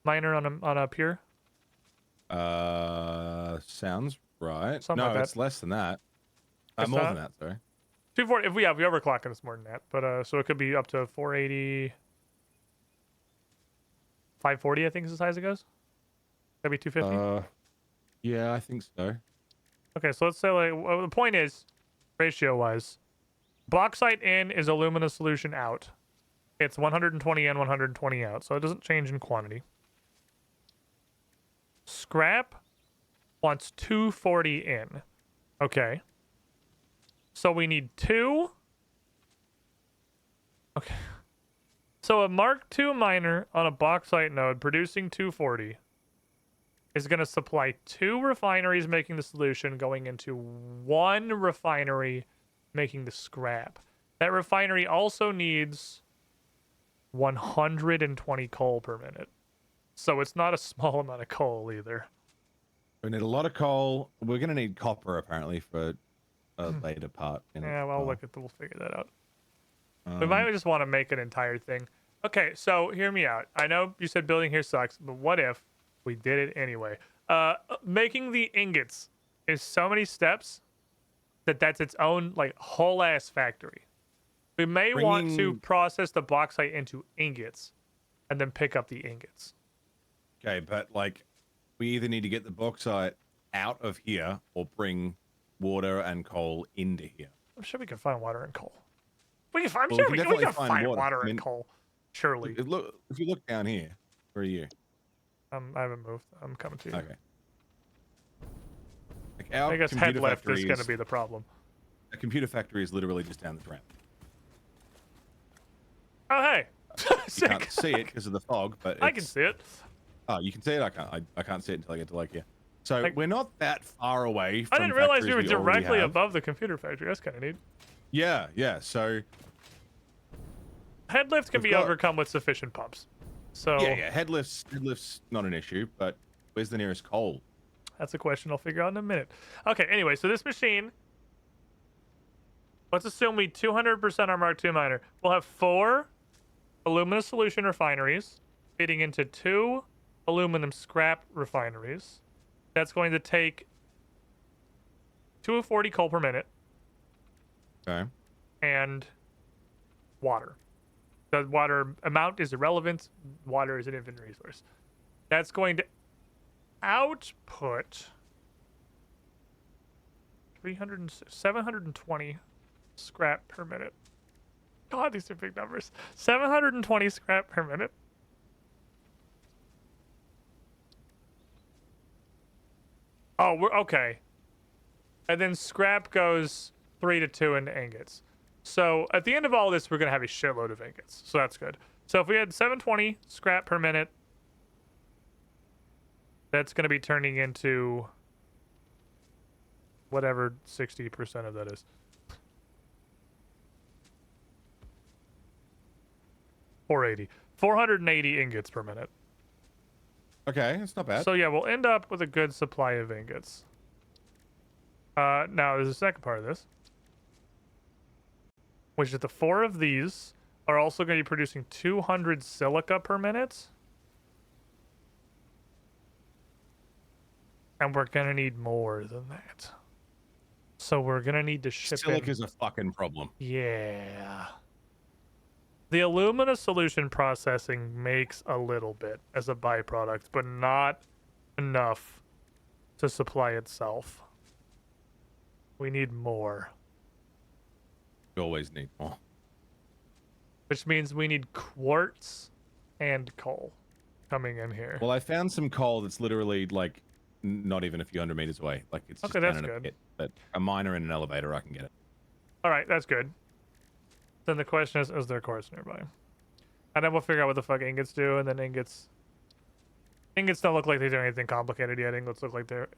miner on a pure? Sounds right. Something like it's less than that. It's more not? than that, sorry. 240. If we overclock it, it's more than that. But so it could be up to 480. 540, I think is as high as it goes. That'd be 250. Yeah, I think so. Okay, so let's say the point is, ratio wise, bauxite in is aluminum solution out. It's 120 in, 120 out, so it doesn't change in quantity. Scrap wants 240 in. Okay. So we need 2. Okay. So a Mark II miner on a bauxite node producing 240 is going to supply 2 refineries making the solution going into 1 refinery making the scrap. That refinery also needs 120 coal per minute. So it's not a small amount of coal either. We need a lot of coal. We're going to need copper apparently for a later part. Yeah, well, we'll figure that out. We might just want to make an entire thing. Okay, so hear me out. I know you said building here sucks, but what if we did it anyway? Making the ingots is so many steps that's its own like whole ass factory. We may want to process the bauxite into ingots and then pick up the ingots. Okay, but like we either need to get the bauxite out of here or bring water and coal into here. I'm sure we can find water and coal. I'm Well, sure we we can can find water. water I mean, and coal. Surely. Look, if you look down here, where are you? I haven't moved. I'm coming to you. Okay. Like our I guess head computer left is factory going to be the problem. A computer factory is literally just down the ramp. Oh, hey. You can't see it because of the fog, but I can see it. Oh, you can see it? I can't see it until I get to like here. So we're not that far away from I didn't realize we were factories already directly have. above the computer factory. That's kind of neat. Yeah, yeah. So head lift can be overcome with sufficient pumps. So yeah. Headlift's not an issue, but where's the nearest coal? That's a question I'll figure out in a minute. Okay, anyway, so this machine, let's assume we 200% our Mark II miner. We'll have 4 aluminum solution refineries feeding into 2 aluminum scrap refineries. That's going to take 240 coal per minute. Okay. And water. The water amount is irrelevant. Water is an infinite resource. That's going to output 720 scrap per minute. God, these are big numbers. 720 scrap per minute. Oh, we're okay. And then scrap goes 3 to 2 into ingots. So at the end of all this, we're going to have a shitload of ingots. So that's good. So if we had 720 scrap per minute, that's going to be turning into whatever 60% of that is. 480. 480 ingots per minute. Okay, it's not bad. So yeah, we'll end up with a good supply of ingots. Now there's a second part of this, which is the 4 of these are also going to be producing 200 silica per minute. And we're going to need more than that. So we're going to need to ship Silica's a fucking problem. Yeah. The alumina solution processing makes a little bit as a byproduct, but not enough to supply itself. We need more. You always need more. Which means we need quartz and coal coming in here. Well, I found some coal that's literally like not even a few hundred meters away. Like it's just Okay, down that's in a good. pit. But a miner in an elevator, I can get it. All right, that's good. Then the question is there quartz nearby? And then we'll figure out what the fuck ingots do, and then ingots don't look like they do anything complicated yet. Ingots look like they're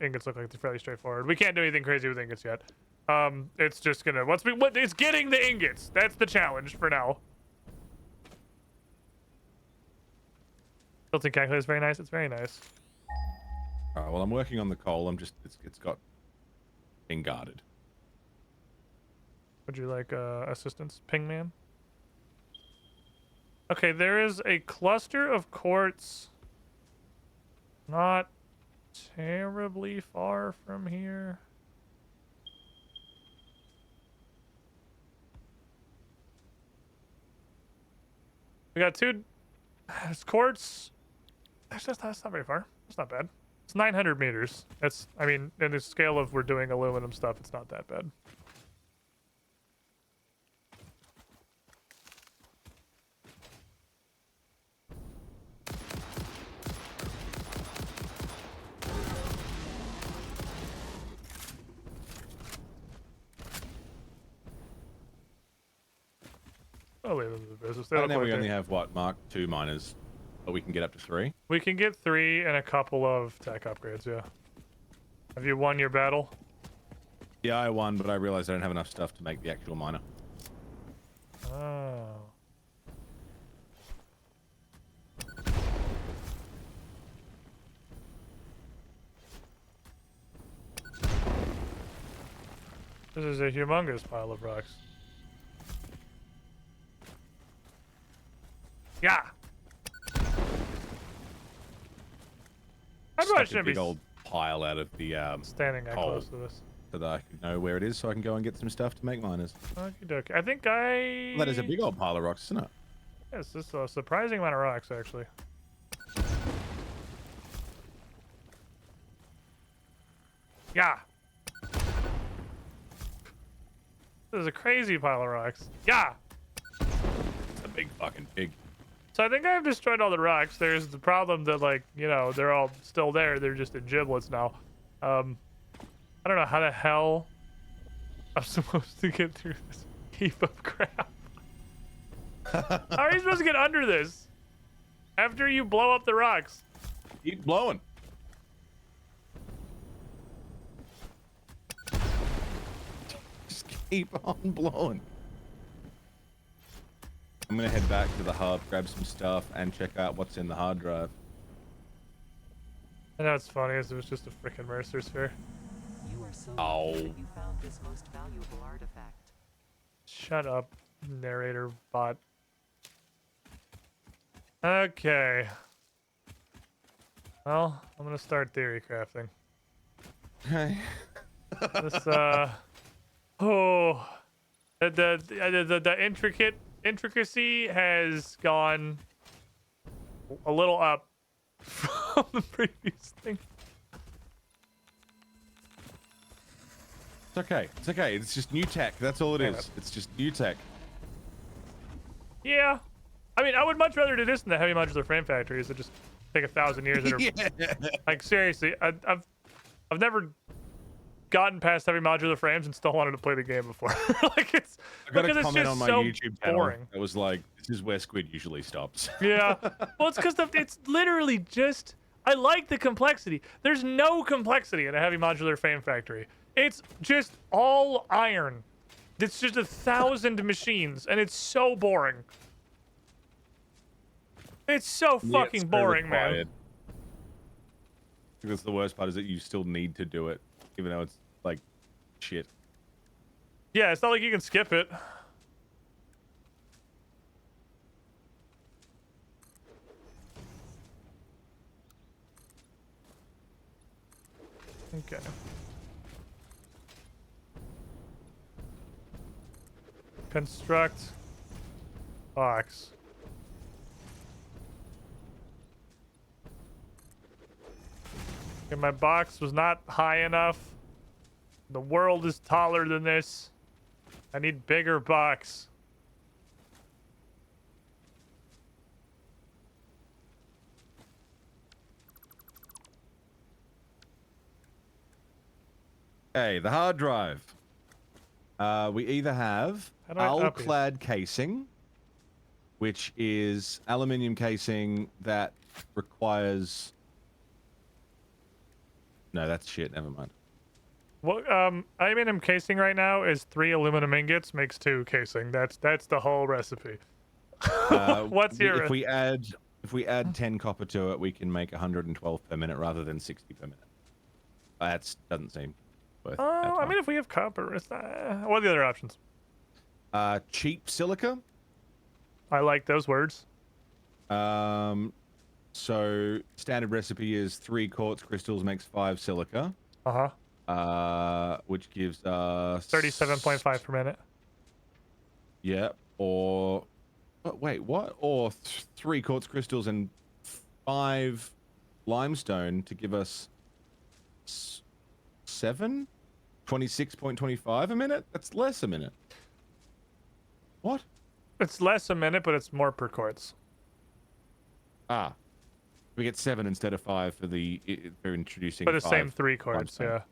fairly straightforward. We can't do anything crazy with ingots yet. It's just gonna it's getting the ingots. That's the challenge for now. Built-in calculator is very nice. It's very nice. All right. Well, I'm working on the coal. It's got being guarded. Would you like assistance, Pingman? Okay, there is a cluster of quartz not terribly far from here. We got 2. It's quartz. That's not very far. It's not bad. It's 900 meters. That's, I mean, in the scale of we're doing aluminum stuff, it's not that bad. Oh, wait, this is business. They I look know like we they- only have what Mark II miners, but we can get up to 3. We can get 3 and a couple of tech upgrades, yeah. Have you won your battle? Yeah, I won, but I realized I don't have enough stuff to make the actual miner. Oh. This is a humongous pile of rocks. Yeah. I Stuck probably a shouldn't big be old pile out of the standing that coal. close to this. so that I can know where it is, so I can go and get some stuff to make miners. Okie dokie. I think I... Well, that is a big old pile of rocks, isn't it? Yes, this is a surprising amount of rocks, actually. Yeah. This is a crazy pile of rocks. Yeah. It's a big fucking pig. So I think I've destroyed all the rocks. There's the problem that, like, you know, they're all still there. They're just in giblets now. I don't know how the hell I'm supposed to get through this heap of crap. How are you supposed to get under this after you blow up the rocks? Keep blowing. Just keep on blowing. I'm gonna head back to the hub, grab some stuff, and check out what's in the hard drive. I know it's funny as it was just a freaking Mercer sphere. You are so Oh. lucky that you found this most valuable artifact. Shut up, narrator bot. Okay. Well, I'm gonna start theory crafting. Okay. This the intricacy has gone a little up from the previous thing. It's okay. It's okay. It's just new tech. That's all it Damn is. it. It's just new tech. Yeah, I mean, I would much rather do this than the heavy modular frame factories that just take 1,000 years. That are, Yeah. like, seriously, I've never gotten past heavy modular frames and still wanted to play the game before. Like, it's I got because a it's comment just on my so YouTube channel boring. that was like, "This is where Squid usually stops." Yeah. Well, it's because it's literally just. I like the complexity. There's no complexity in a heavy modular frame factory. It's just all iron. It's just 1,000 machines, and it's so boring. It's so Yet fucking so boring, man. required. I think that's the worst part is that you still need to do it, even though it's like shit. Yeah, it's not like you can skip it. Okay. Construct box. Okay, my box was not high enough. The world is taller than this. I need bigger box. Hey, the hard drive. We either have How do I up it? clad casing, which is aluminium casing that requires. No, that's shit. Never mind. What aluminum casing right now is 3 aluminum ingots makes 2 casing. That's the whole recipe. What's your If we add 10 copper to it, we can make 112 per minute rather than 60 per minute. That doesn't seem worth. Oh, I mean, if we have copper, what are the other options? Cheap silica. I like those words. So standard recipe is 3 quartz crystals makes 5 silica. Which gives us 37.5 per minute. Yeah, or wait, what? Or 3 quartz crystals and 5 limestone to give us 7? 26.25 a minute? That's less a minute. What? It's less a minute, but it's more per quartz. Ah. We get 7 instead of 5 for introducing. For the 5 same 3 quartz, limestone. yeah.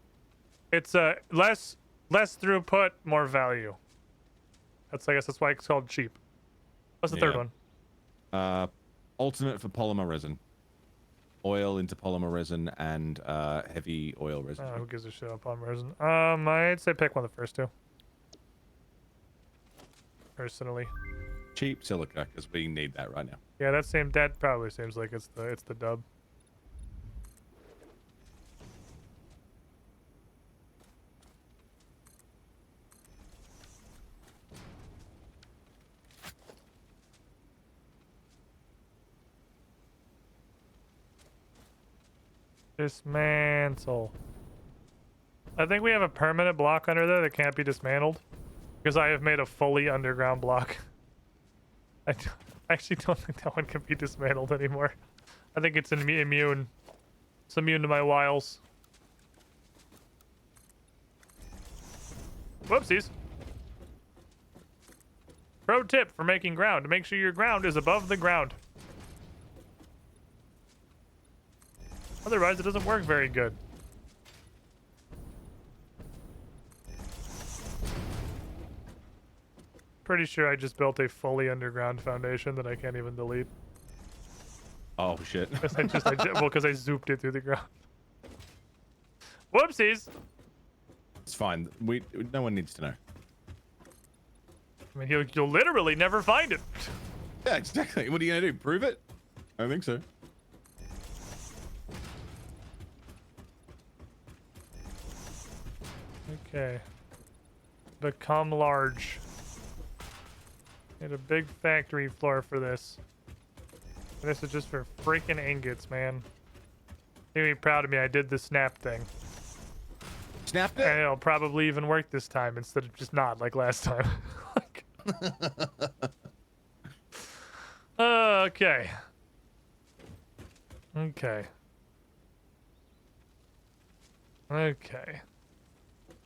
It's less throughput, more value. I guess that's why it's called cheap. What's the third one? Ultimate for polymer resin. Oil into polymer resin and heavy oil resin. Who gives a shit on polymer resin? I'd say pick one of the first 2. Personally. Cheap silica, because we need that right now. Yeah, that probably seems like it's the dub. Dismantle. I think we have a permanent block under there that can't be dismantled because I have made a fully underground block. I actually don't think that one can be dismantled anymore. I think it's immune. It's immune to my wiles. Whoopsies. Pro tip for making ground. Make sure your ground is above the ground. Otherwise, it doesn't work very good. Pretty sure I just built a fully underground foundation that I can't even delete. Oh shit. Because I zooped it through the ground. Whoopsies. It's fine. No one needs to know. I mean, you'll literally never find it. Yeah, exactly. What are you gonna do? Prove it? I don't think so. Okay. Become large. Need a big factory floor for this. And this is just for freaking ingots, man. You'll be proud of me. I did the snap thing. Snapped it? And it'll probably even work this time instead of just not like last time. Okay. Okay. Okay.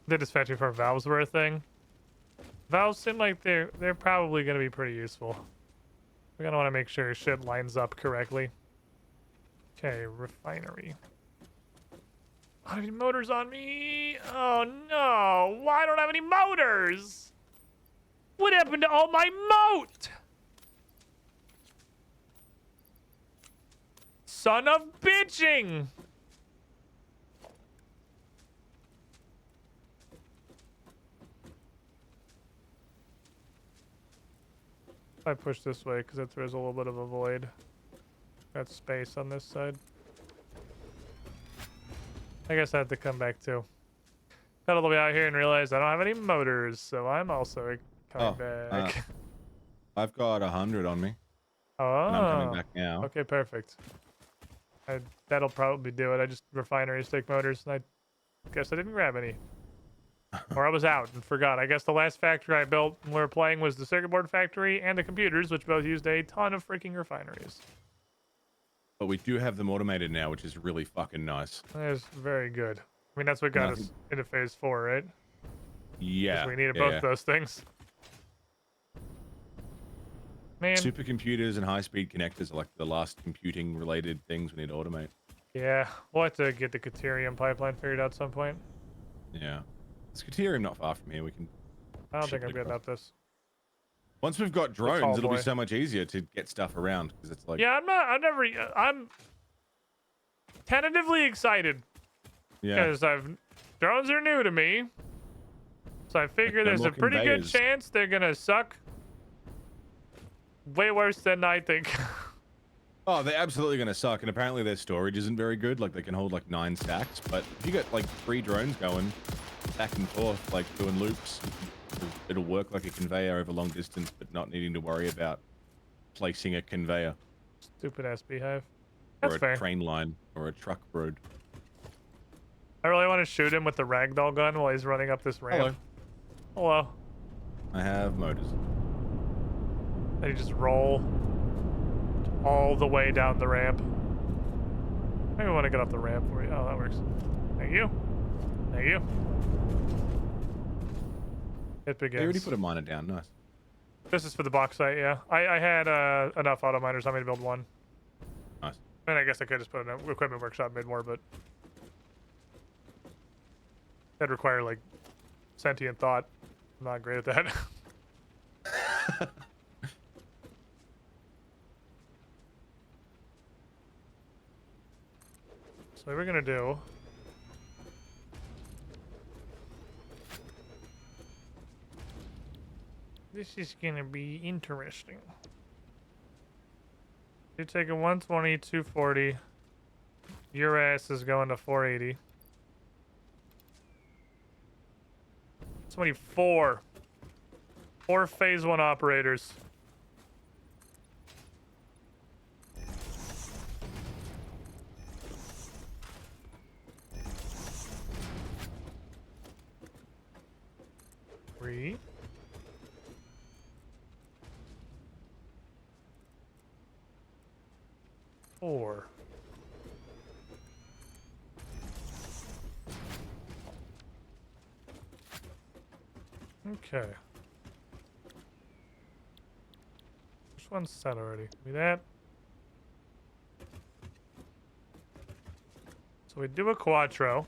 Did this factory for valves were a thing? Valves seem like they're probably gonna be pretty useful. We're gonna want to make sure shit lines up correctly. Okay, refinery. I don't have any motors on me. Oh no! Why don't I have any motors? What happened to all my moat? Son of bitching! I push this way because it throws a little bit of a void. Got space on this side. I guess I have to come back too. Got all the way out here and realized I don't have any motors, so I'm also coming back. I've got 100 on me. Oh. And I'm coming back now. Okay, perfect. That'll probably do it. I just refinery stick motors, and I guess I didn't grab any. Or I was out and forgot. I guess the last factory I built when we were playing was the circuit board factory and the computers, which both used a ton of freaking refineries. But we do have them automated now, which is really fucking nice. That is very good. I mean, that's what got us into phase 4, right? Yeah. 'Cause we needed both those things. Man. Supercomputers and high-speed connectors are like the last computing-related things we need to automate. Yeah, we'll have to get the Caterium pipeline figured out at some point. Yeah. It's Caterium not far from here. We can. I don't think I'm good about this. Once we've got drones, it'll be boy. so much easier to get stuff around because it's like. Yeah, I'm tentatively excited. Yeah. Because drones are new to me. So I figure there's a pretty good conveyors. chance they're gonna suck way worse than I think. Oh, they're absolutely going to suck, and apparently their storage isn't very good. Like, they can hold, like, 9 stacks, but if you get, like, 3 drones going back and forth, like, doing loops, it'll work like a conveyor over long distance, but not needing to worry about placing a conveyor. Stupid-ass beehive. That's or a fair. train line, or a truck road. I really want to shoot him with the ragdoll gun while he's running up this ramp. Hello. I have motors. And you just roll all the way down the ramp. Maybe I want to get off the ramp for you. Oh, that works. Thank you. Thank you. It begins. They already put a miner down. Nice. This is for the bauxite, yeah. I had enough auto miners on me to build one. Nice. And I guess I could just put an equipment workshop made more, but that'd require like sentient thought. I'm not great at that. So what we're gonna do. This is gonna be interesting. You take a 120, 240. Your ass is going to 480. 24. 4 phase 1 operators. Three. Four. Okay. Which one's set already? Give me that. So we do a quattro.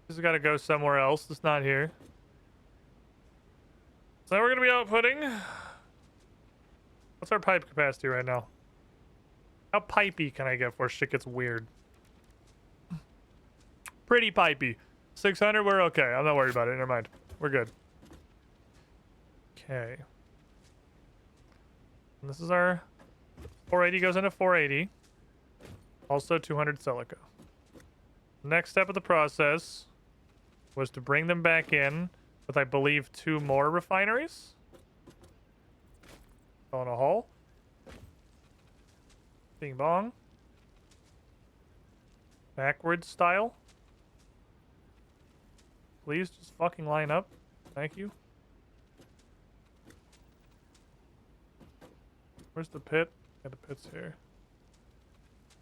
This has got to go somewhere else. It's not here. So now we're going to be outputting. What's our pipe capacity right now? How pipey can I get before shit gets weird? Pretty pipey. 600, we're okay. I'm not worried about it. Never mind. We're good. Okay. And this is our 480 goes into 480. Also 200 silica. Next step of the process was to bring them back in with, I believe, 2 more refineries. On a hole. Bing bong. Backwards style. Please just fucking line up. Thank you. Where's the pit? Yeah, the pit's here.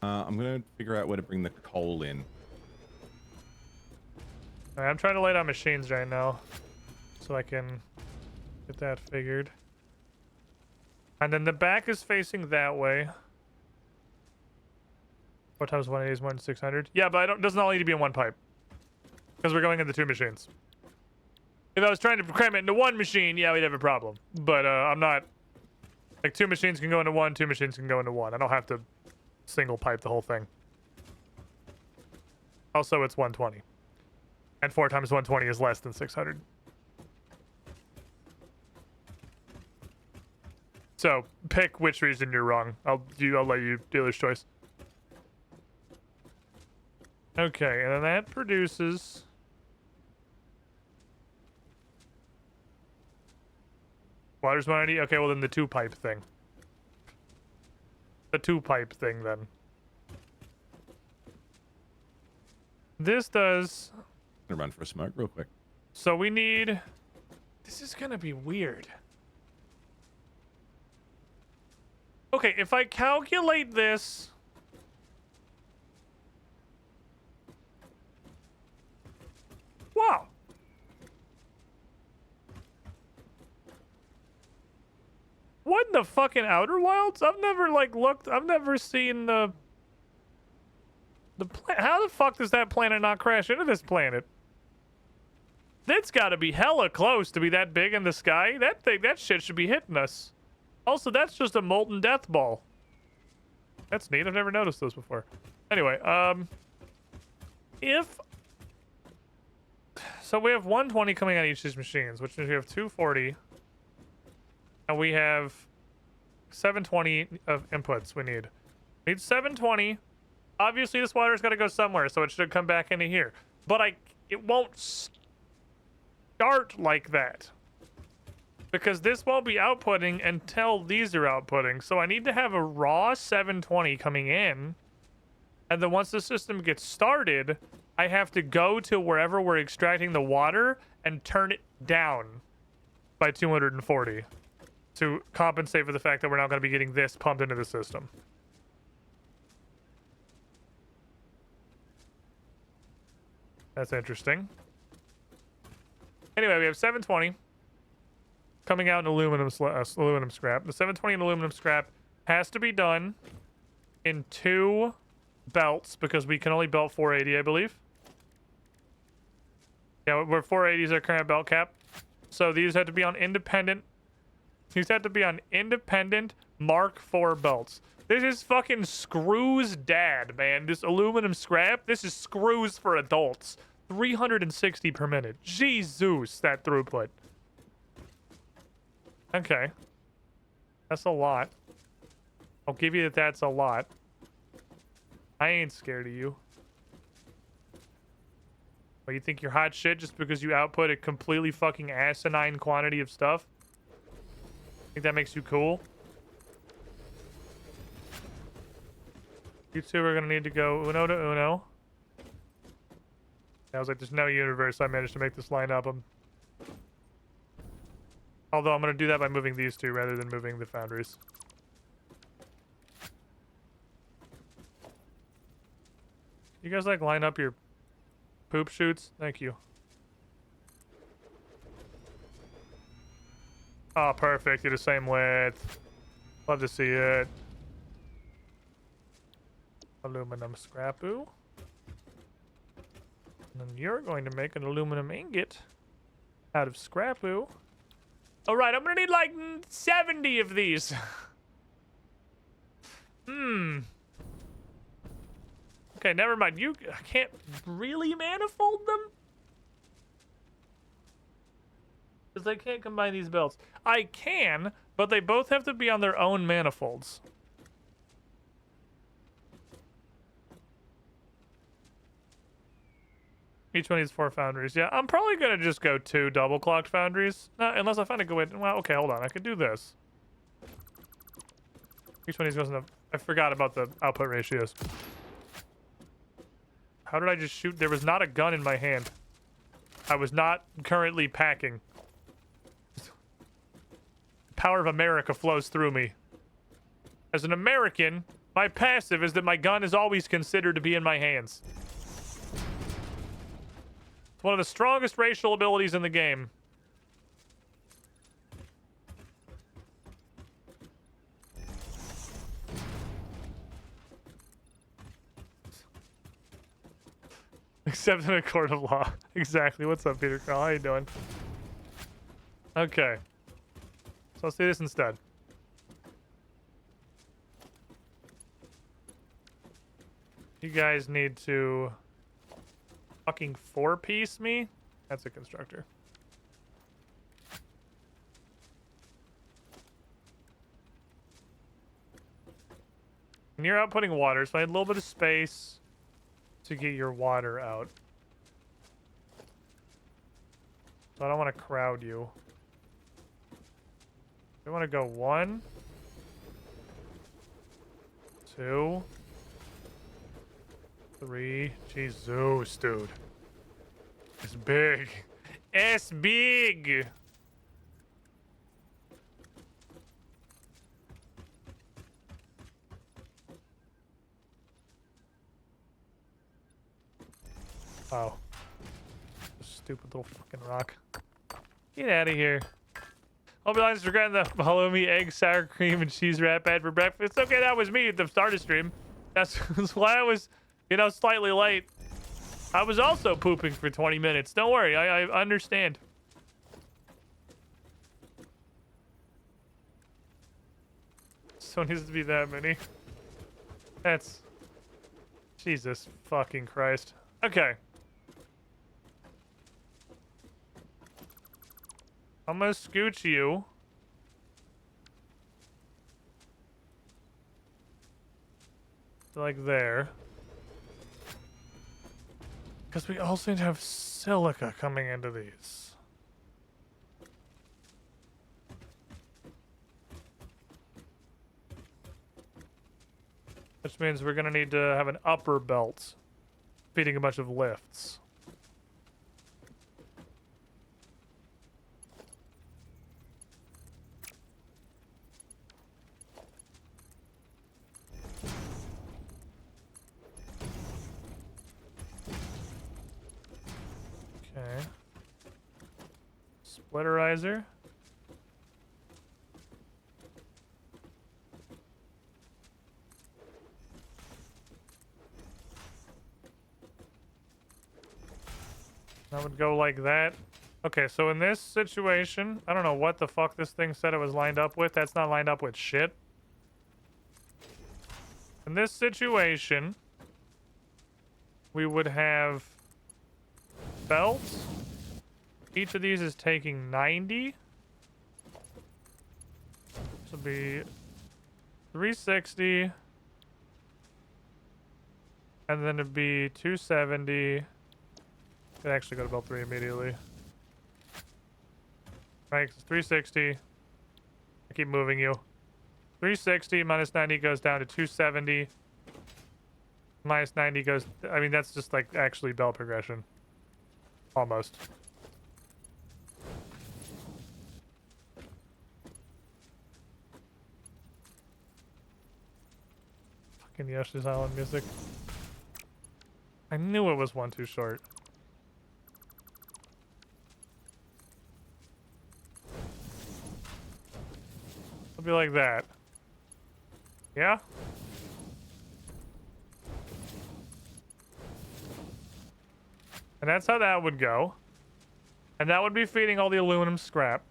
I'm gonna figure out where to bring the coal in. Alright, I'm trying to lay down machines right now so I can get that figured. And then the back is facing that way. 4 times 180 is more than 600. Yeah, but it doesn't all need to be in one pipe. Because we're going into 2 machines. If I was trying to cram it into 1 machine, yeah, we'd have a problem. But I'm not... Like, 2 machines can go into 1, 2 machines can go into 1. I don't have to single pipe the whole thing. Also, it's 120. And 4 times 120 is less than 600. So pick which reason you're wrong. I'll let you dealer's choice. Okay, and then that produces water's 190. Okay, well then the 2-pipe thing. The 2-pipe thing then. This does. I'm gonna run for a smoke real quick. So we need. This is gonna be weird. Okay, if I calculate this. Wow. What in the fucking Outer Wilds? I've never like looked. I've never seen the how the fuck does that planet not crash into this planet? That's got to be hella close to be that big in the sky. That shit should be hitting us. Also, that's just a molten death ball. That's neat. I've never noticed those before. Anyway, so we have 120 coming out of each of these machines, which means we have 240, and we have 720 of inputs we need. We need 720. Obviously, this water's got to go somewhere, so it should come back into here. But it won't start like that. Because this won't be outputting until these are outputting. So I need to have a raw 720 coming in. And then once the system gets started, I have to go to wherever we're extracting the water and turn it down by 240 to compensate for the fact that we're not going to be getting this pumped into the system. That's interesting. Anyway, we have 720 coming out in aluminum scrap. The 720 in aluminum scrap has to be done in 2 belts because we can only belt 480, I believe. Yeah, we're 480 is our current belt cap. So these have to be on independent. These have to be on independent Mark IV belts. This is fucking Screws dad, man. This aluminum scrap, this is Screws for adults. 360 per minute. Jesus, that throughput. Okay. That's a lot. I'll give you that that's a lot. I ain't scared of you. Well, you think you're hot shit just because you output a completely fucking asinine quantity of stuff? Think that makes you cool? You two are gonna need to go uno to uno. I was like, there's no universe I managed to make this line up. Although I'm gonna do that by moving these two rather than moving the foundries. You guys like line up your poop chutes? Thank you. Oh, perfect. You're the same width. Love to see it. Aluminum scrapoo. And then you're going to make an aluminum ingot out of scrapoo. All right, I'm gonna need like 70 of these. Okay, never mind. I can't really manifold them? Because I can't combine these belts. I can, but they both have to be on their own manifolds. Each one needs 4 foundries. Yeah, I'm probably going to just go 2 double-clocked foundries. Unless I find a good way. Well, okay, hold on. I could do this. Each one needs enough. I forgot about the output ratios. How did I just shoot? There was not a gun in my hand. I was not currently packing. The power of America flows through me. As an American, my passive is that my gun is always considered to be in my hands. It's one of the strongest racial abilities in the game. Except in a court of law. Exactly. What's up, Peter Carl? How you doing? Okay. So let's do this instead. You guys need to fucking 4-piece me? That's a constructor. And you're outputting water, so I need a little bit of space to get your water out. So I don't want to crowd you. I want to go 1, 2, 3. Jesus, dude. It's big. It's big. Oh. Stupid little fucking rock. Get out of here. I'll be honest, regretting the halloumi, egg, sour cream, and cheese wrap I had for breakfast. It's okay, that was me at the start of stream. That's why I was, you know, slightly late. I was also pooping for 20 minutes. Don't worry, I understand. So it needs to be that many. That's... Jesus fucking Christ. Okay. I'm gonna scooch you. Like there. Because we also need to have silica coming into these. Which means we're gonna need to have an upper belt feeding a bunch of lifts. Okay. Splitterizer. That would go like that. Okay, so in this situation, I don't know what the fuck this thing said it was lined up with. That's not lined up with shit. In this situation, we would have belts. Each of these is taking 90. This would be 360. And then it'd be 270. Could actually go to belt 3 immediately. Right, 'cause 360. I keep moving you. 360 minus 90 goes down to 270. Minus 90 goes... I mean, that's just like actually belt progression. Almost. Fucking Yoshi's Island music. I knew it was one too short. It'll be like that. Yeah? And that's how that would go. And that would be feeding all the aluminum scrap.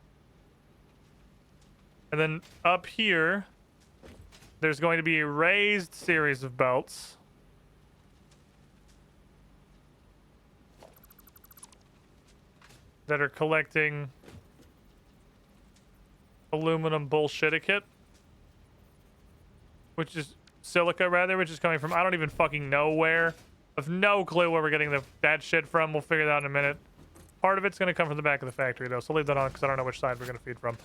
And then up here, there's going to be a raised series of belts. That are collecting aluminum bullshiticate. Which is silica, rather, which is coming from I don't even fucking know where. I have no clue where we're getting that shit from. We'll figure that out in a minute. Part of it's going to come from the back of the factory, though, so leave that on because I don't know which side we're going to feed from.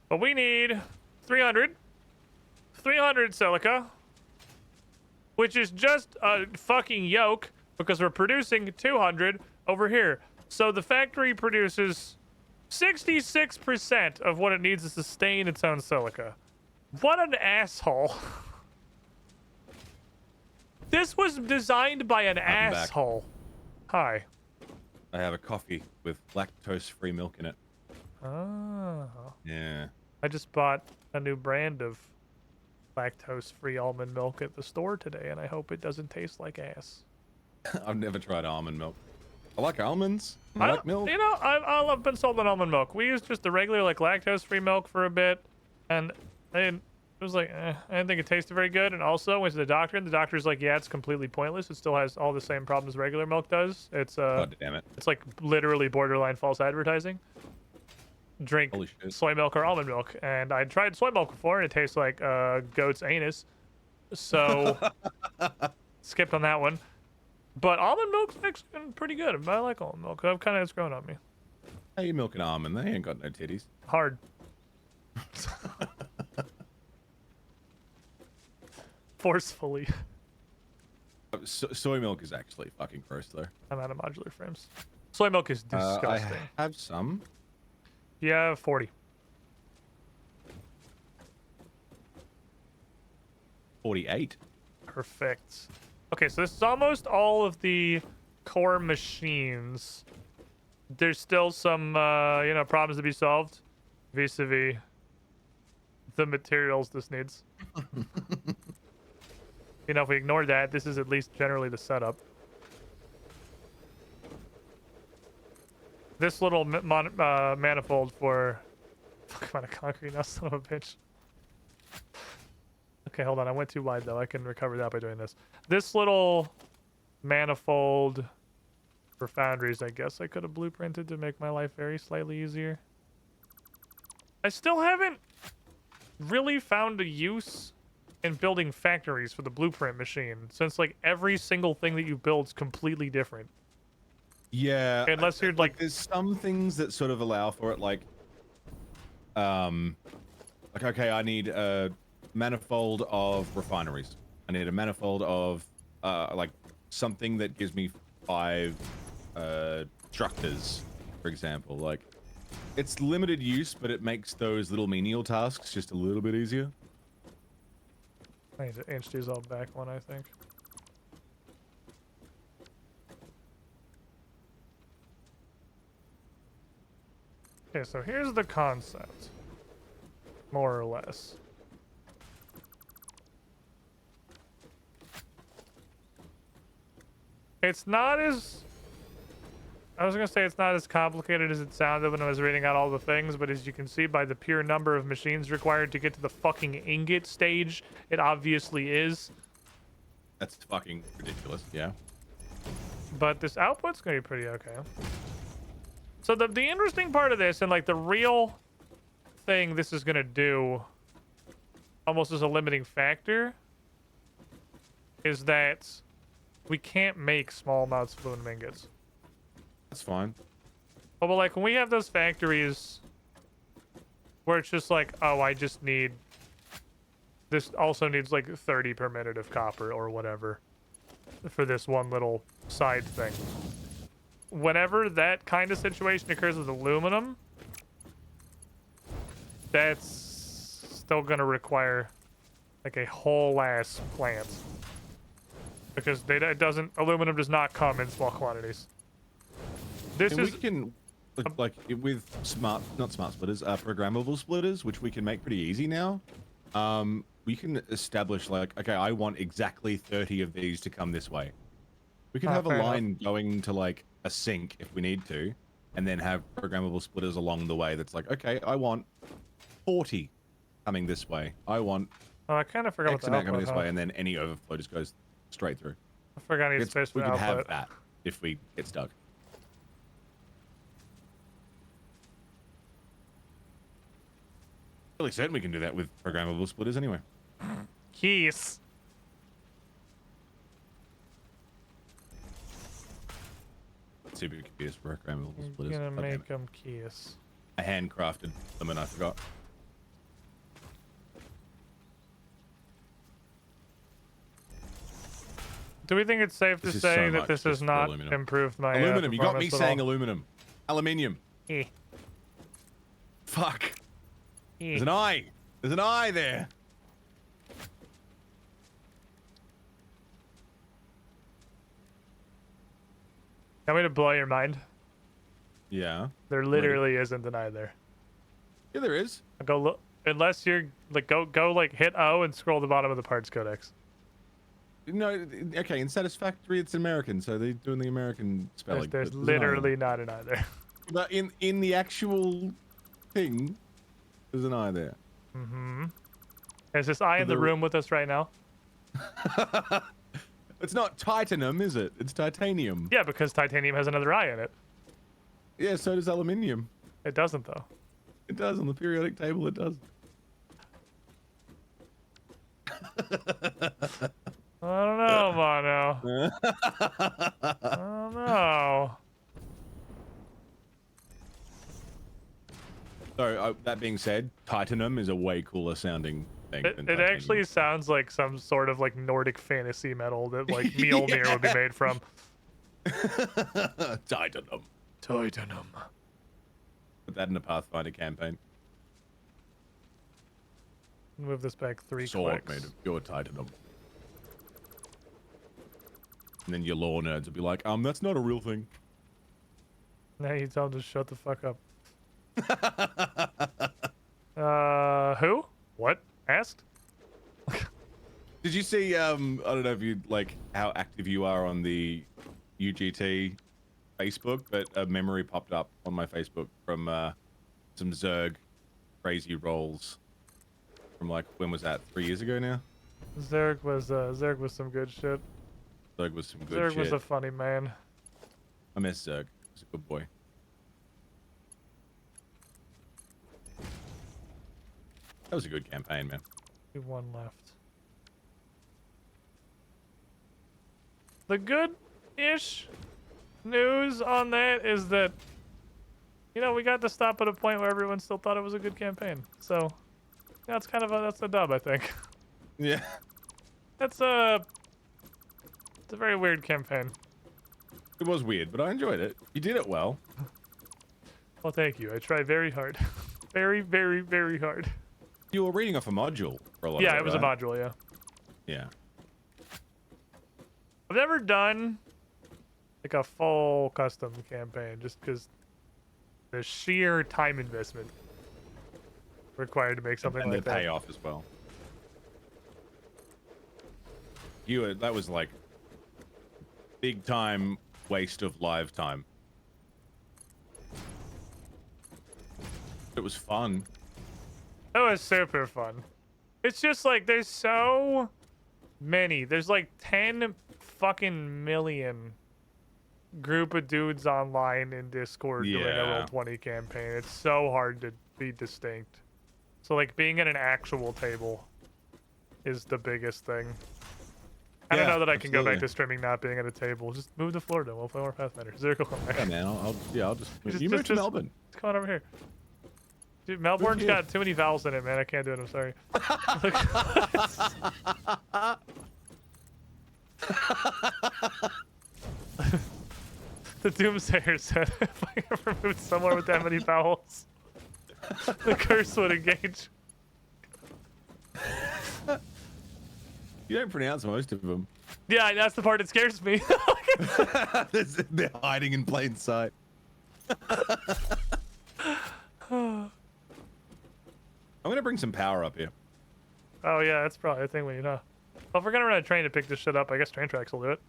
But we need 300. 300 silica. Which is just a fucking yoke because we're producing 200 over here. So the factory produces 66% of what it needs to sustain its own silica. What an asshole. This was designed by an asshole. Hi. I have a coffee with lactose-free milk in it. Oh. Yeah. I just bought a new brand of lactose-free almond milk at the store today, and I hope it doesn't taste like ass. I've never tried almond milk. I like almonds. I like milk. You know, I've been sold on almond milk. We used just the regular, like, lactose-free milk for a bit, and it was like, I didn't think it tasted very good. And also went to the doctor, and the doctor's like, yeah, it's completely pointless. It still has all the same problems regular milk does. It's God damn it. It's like literally borderline false advertising. Drink soy milk or almond milk. And I tried soy milk before, and it tastes like goat's anus. So skipped on that one. But almond milk's actually been pretty good. I like almond milk. I've kind of, it's grown on me. How you milking almond? They ain't got no titties. Hard. Forcefully. Soy milk is actually fucking gross though. I'm out of modular frames. Soy milk is disgusting. I have some. Yeah, 40. 48. Perfect. Okay, so this is almost all of the core machines. There's still some, you know, problems to be solved vis-a-vis the materials this needs. You know, if we ignore that, this is at least generally the setup. This little manifold for... Fuck, I'm out of concrete now, son of a bitch. Okay, hold on. I went too wide, though. I can recover that by doing this. This little manifold for foundries, I guess I could have blueprinted to make my life very slightly easier. I still haven't really found a use in building factories for the blueprint machine, since, like, every single thing that you build is completely different. Yeah. Unless you're, like... There's some things that sort of allow for it, like, okay, I need a manifold of refineries. I need a manifold of, like, something that gives me 5 structures, for example. Like, it's limited use, but it makes those little menial tasks just a little bit easier. I need to inch these all back one, I think. Okay, so here's the concept. More or less. It's not as... I was gonna say it's not as complicated as it sounded when I was reading out all the things, but as you can see by the pure number of machines required to get to the fucking ingot stage, it obviously is. That's fucking ridiculous, yeah. But this output's gonna be pretty okay. So the interesting part of this, and like the real thing this is gonna do, almost as a limiting factor, is that we can't make small amounts of aluminum ingots. That's fine. Oh, but like when we have those factories where it's just like, oh, I just need... This also needs like 30 per minute of copper or whatever for this one little side thing. Whenever that kind of situation occurs with aluminum, that's still going to require like a whole ass plant. Because aluminum does not come in small quantities. This and is... we can, like, with not smart splitters, programmable splitters, which we can make pretty easy now. We can establish, like, okay, I want exactly 30 of these to come this way. We can have a line going to, like, a sink if we need to, and then have programmable splitters along the way that's like, okay, I want 40 coming this way. I want I kind of forgot X amount coming this way, and then any overflow just goes straight through. I forgot I need space for we could output. have that if we get stuck. Really certain we can do that with programmable splitters anyway. Keys. Supercomputers for programmable I'm splitters. gonna God damn make it. them keys. I handcrafted them and I forgot. Do we think it's safe to This is say so that much this just has for not aluminum. improved my Aluminum. You got me performance at saying all? aluminum. Aluminium. Eh. Fuck. Eh. There's an eye. There's an eye there. Want me to blow your mind? Yeah. There literally isn't an eye there. Yeah, there is. Go look. Unless you're like go like hit O and scroll to the bottom of the parts codex. No, okay, in Satisfactory it's American, so they're doing the American spelling. There's but there's an eye literally there. not an eye there. But in the actual thing, there's an eye there. Mm-hmm. Is this eye in the room with us right now? It's not titanium, is it? It's titanium. Yeah, because titanium has another eye in it. Yeah, so does aluminium. It doesn't though. It does on the periodic table. It does. I don't know, Mono. I don't know. So that being said, titanium is a way cooler sounding thing than It actually titanium. sounds like some sort of like Nordic fantasy metal that like Mjolnir would be made from. Titanium. Titanium. Put that in a Pathfinder campaign. Move this back 3 Sword clicks. made of pure titanium. And then your lore nerds will be like, that's not a real thing. Now you tell them to shut the fuck up. Who? What? Asked? Did you see, I don't know if you like how active you are on the UGT Facebook, but a memory popped up on my Facebook from some Zerg crazy rolls from like, when was that? 3 years ago now? Zerg was some good shit. Zerg was some good Zerg shit. was a funny man. I miss Zerg. He's a good boy. That was a good campaign, man. 1 left. The good-ish news on that is that, you know, we got to stop at a point where everyone still thought it was a good campaign. So, that's kind of that's a dub, I think. Yeah. It's a very weird campaign. It was weird, but I enjoyed it. You did it well. Well, thank you. I tried very hard. Very, very, very hard. You were reading off a module for a lot of Yeah, it, it was right? a module, yeah. Yeah. I've never done like a full custom campaign just because the sheer time investment required to make something And like the that. payoff as well. That was like big time waste of live time. It was fun. It was super fun. It's just like there's so many. There's like 10 fucking million group of dudes online in Discord doing a Yeah. Roll20 campaign. It's so hard to be distinct. So like being at an actual table is the biggest thing. I don't Yeah, know that I can go back absolutely. to streaming not being at a table. Just move to Florida. We'll play more Pathfinder. Zero, come back. Yeah, man. I'll just you move to just- Melbourne. Come on over here. Dude, Melbourne's here. got too many vowels in it, man. I can't do it. I'm sorry. The Doomsayer said if I ever moved somewhere with that many vowels, the curse would engage. You don't pronounce most of them. Yeah, that's the part that scares me. They're hiding in plain sight. I'm gonna bring some power up here. Oh yeah, that's probably a thing we need, huh? Well, if we're gonna run a train to pick this shit up, I guess train tracks will do it.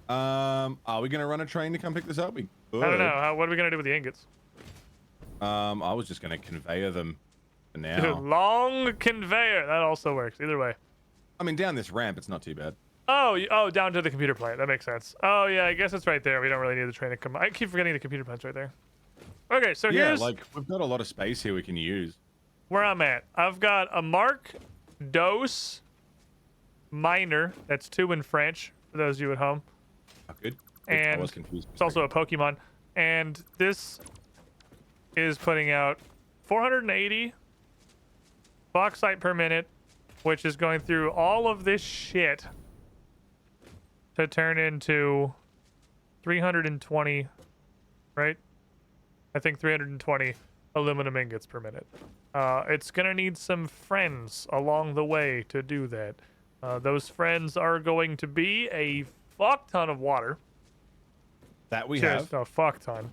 Are we gonna run a train to come pick this up? We could. I don't know. What are we gonna do with the ingots? I was just gonna conveyor them for now. Dude, long conveyor. That also works. Either way. I mean, down this ramp, it's not too bad. Oh, down to the computer plant. That makes sense. Oh yeah, I guess it's right there. We don't really need the train to come. I keep forgetting the computer plant's right there. Okay, so Yeah, here's like we've got a lot of space here we can use. where I'm at. I've got a Mark Dos Minor. That's 2 in French for those of you at home. Oh, good. I And was confused. it's also a Pokemon. And this is putting out 480 bauxite per minute, which is going through all of this shit to turn into 320, right? I think 320 aluminum ingots per minute. It's gonna need some friends along the way to do that. Those friends are going to be a fuck ton of water. That we Just have. a fuck ton.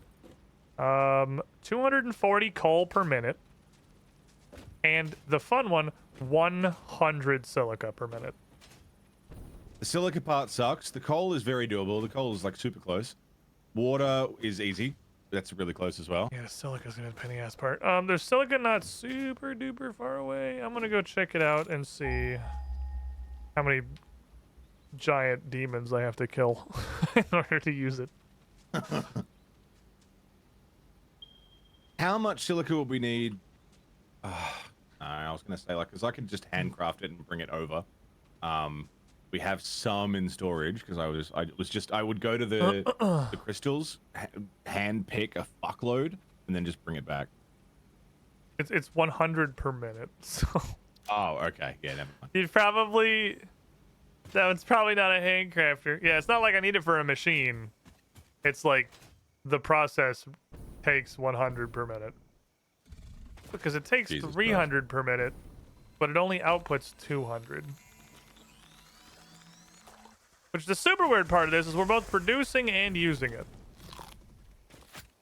240 coal per minute. And the fun one, 100 silica per minute. The silica part sucks. The coal is very doable. The coal is like super close. Water is easy. That's really close as well. Yeah, silica's gonna be the penny ass part. There's silica not super duper far away. I'm gonna go check it out and see how many giant demons I have to kill in order to use it. How much silica would we need? I'll was gonna say, like, because I could just handcraft it and bring it over. We have some in storage because I would go to the crystals, hand pick a fuckload, and then just bring it back. It's 100 per minute. So Oh, okay. Yeah, never mind. you'd probably that one's probably not a handcrafter. Yeah, it's not like I need it for a machine. It's like the process takes 100 per minute because it takes Jesus 300 per minute, but it only outputs 200. Which the super weird part of this is we're both producing and using it.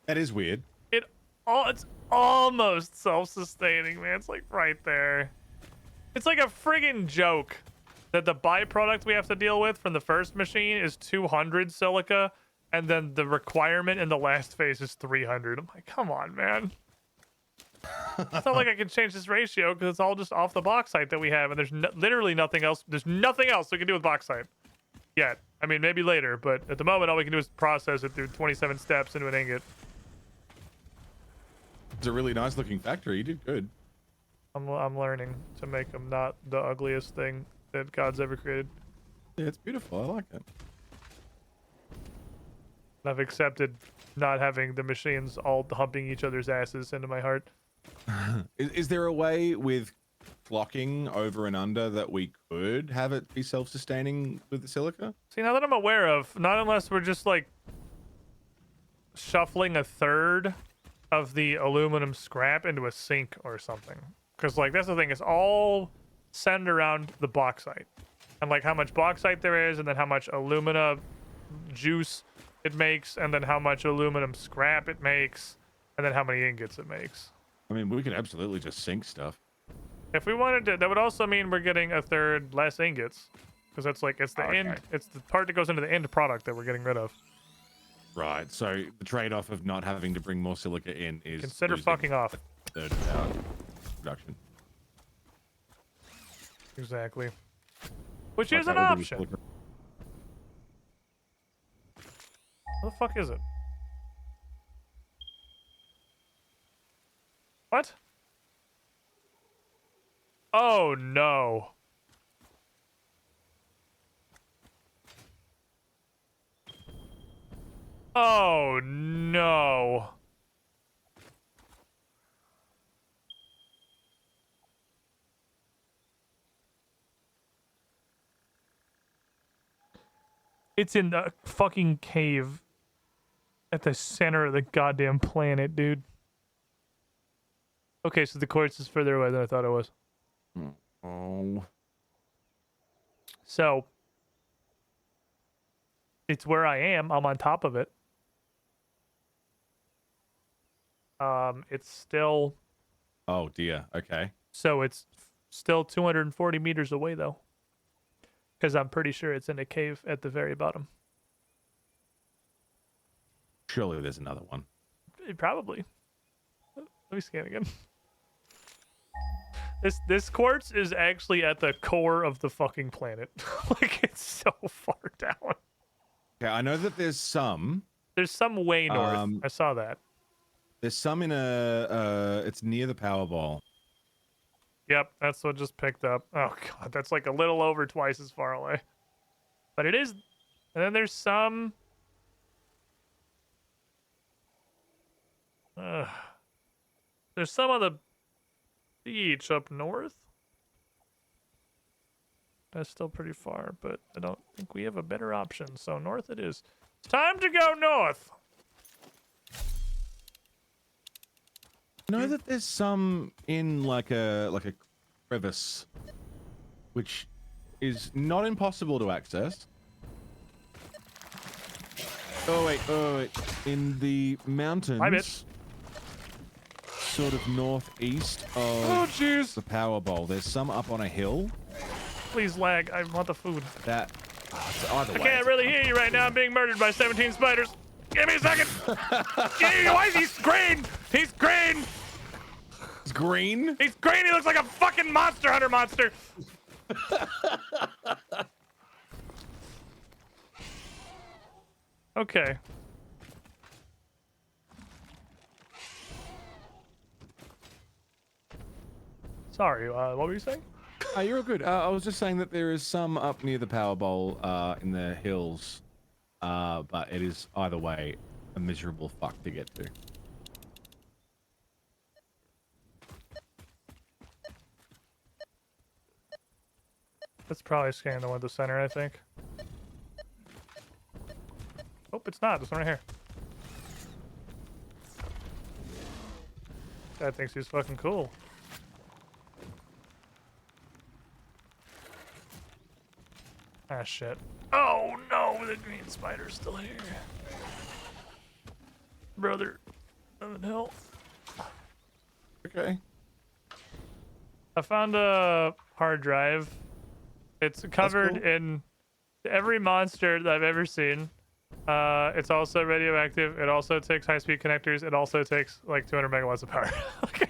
That is weird. It's almost self-sustaining, man. It's like right there. It's like a friggin' joke that the byproduct we have to deal with from the first machine is 200 silica, and then the requirement in the last phase is 300. I'm like, come on, man. It's not like I can change this ratio because it's all just off the bauxite that we have, and there's literally nothing else. There's nothing else we can do with bauxite yet. I mean, maybe later, but at the moment, all we can do is process it through 27 steps into an ingot. It's a really nice looking factory. You did good. I'm learning to make them not the ugliest thing that God's ever created. Yeah, it's beautiful. I like it. I've accepted not having the machines all humping each other's asses into my heart. Is there a way with clocking over and under that we could have it be self-sustaining with the silica? See, now that I'm aware of, not unless we're just like shuffling a third of the aluminum scrap into a sink or something. Because like that's the thing, it's all centered around the bauxite. And like how much bauxite there is, and then how much alumina juice it makes, and then how much aluminum scrap it makes, and then how many ingots it makes. I mean, we could absolutely just sink stuff. If we wanted to, that would also mean we're getting a third less ingots. Because that's like, it's the end, it's the part that goes into the end product that we're getting rid of. Right, so the trade-off of not having to bring more silica in is Consider losing fucking off. a third of our production. Exactly. Which Like is an that will be option. silica. What the fuck is it? What? Oh no. Oh no. It's in the fucking cave at the center of the goddamn planet, dude. Okay, so the quartz is further away than I thought it was. Oh. So it's where I am. I'm on top of it. It's still. Oh dear. Okay. So it's still 240 meters away though, because I'm pretty sure it's in a cave at the very bottom. Surely there's another one. Probably. Let me scan again. This quartz is actually at the core of the fucking planet. Like it's so far down. Okay, I know that there's some. There's some way north. I saw that. There's some in a. It's near the Powerball. Yep, that's what just picked up. Oh god, that's like a little over twice as far away. But it is. And then there's some. There's some on the beach up north. That's still pretty far, but I don't think we have a better option. So north it is. It's time to go north. I know that there's some in like a crevice, which is not impossible to access. Oh wait. In the mountains. Hi, bitch. Sort of northeast of Oh jeez. the Powerball. There's some up on a hill. Please lag. I want the food. That. It's either I way, can't it's really hear you right now. I'm being murdered by 17 spiders. Give me a second. Why is he green? He's green. It's green. He's green. He looks like a fucking monster hunter monster. Okay. Sorry, what were you saying? You're all good. I was just saying that there is some up near the power bowl in the hills, but it is either way a miserable fuck to get to. That's probably scanning the one at the center, I think. Oh, it's not. This one right here. Dad thinks he's fucking cool. Ah, shit. Oh, no, the green spider's still here. Brother, I'm in hell. Okay. I found a hard drive. It's covered cool. in every monster that I've ever seen. It's also radioactive. It also takes high-speed connectors. It also takes like 200 megawatts of power. Okay.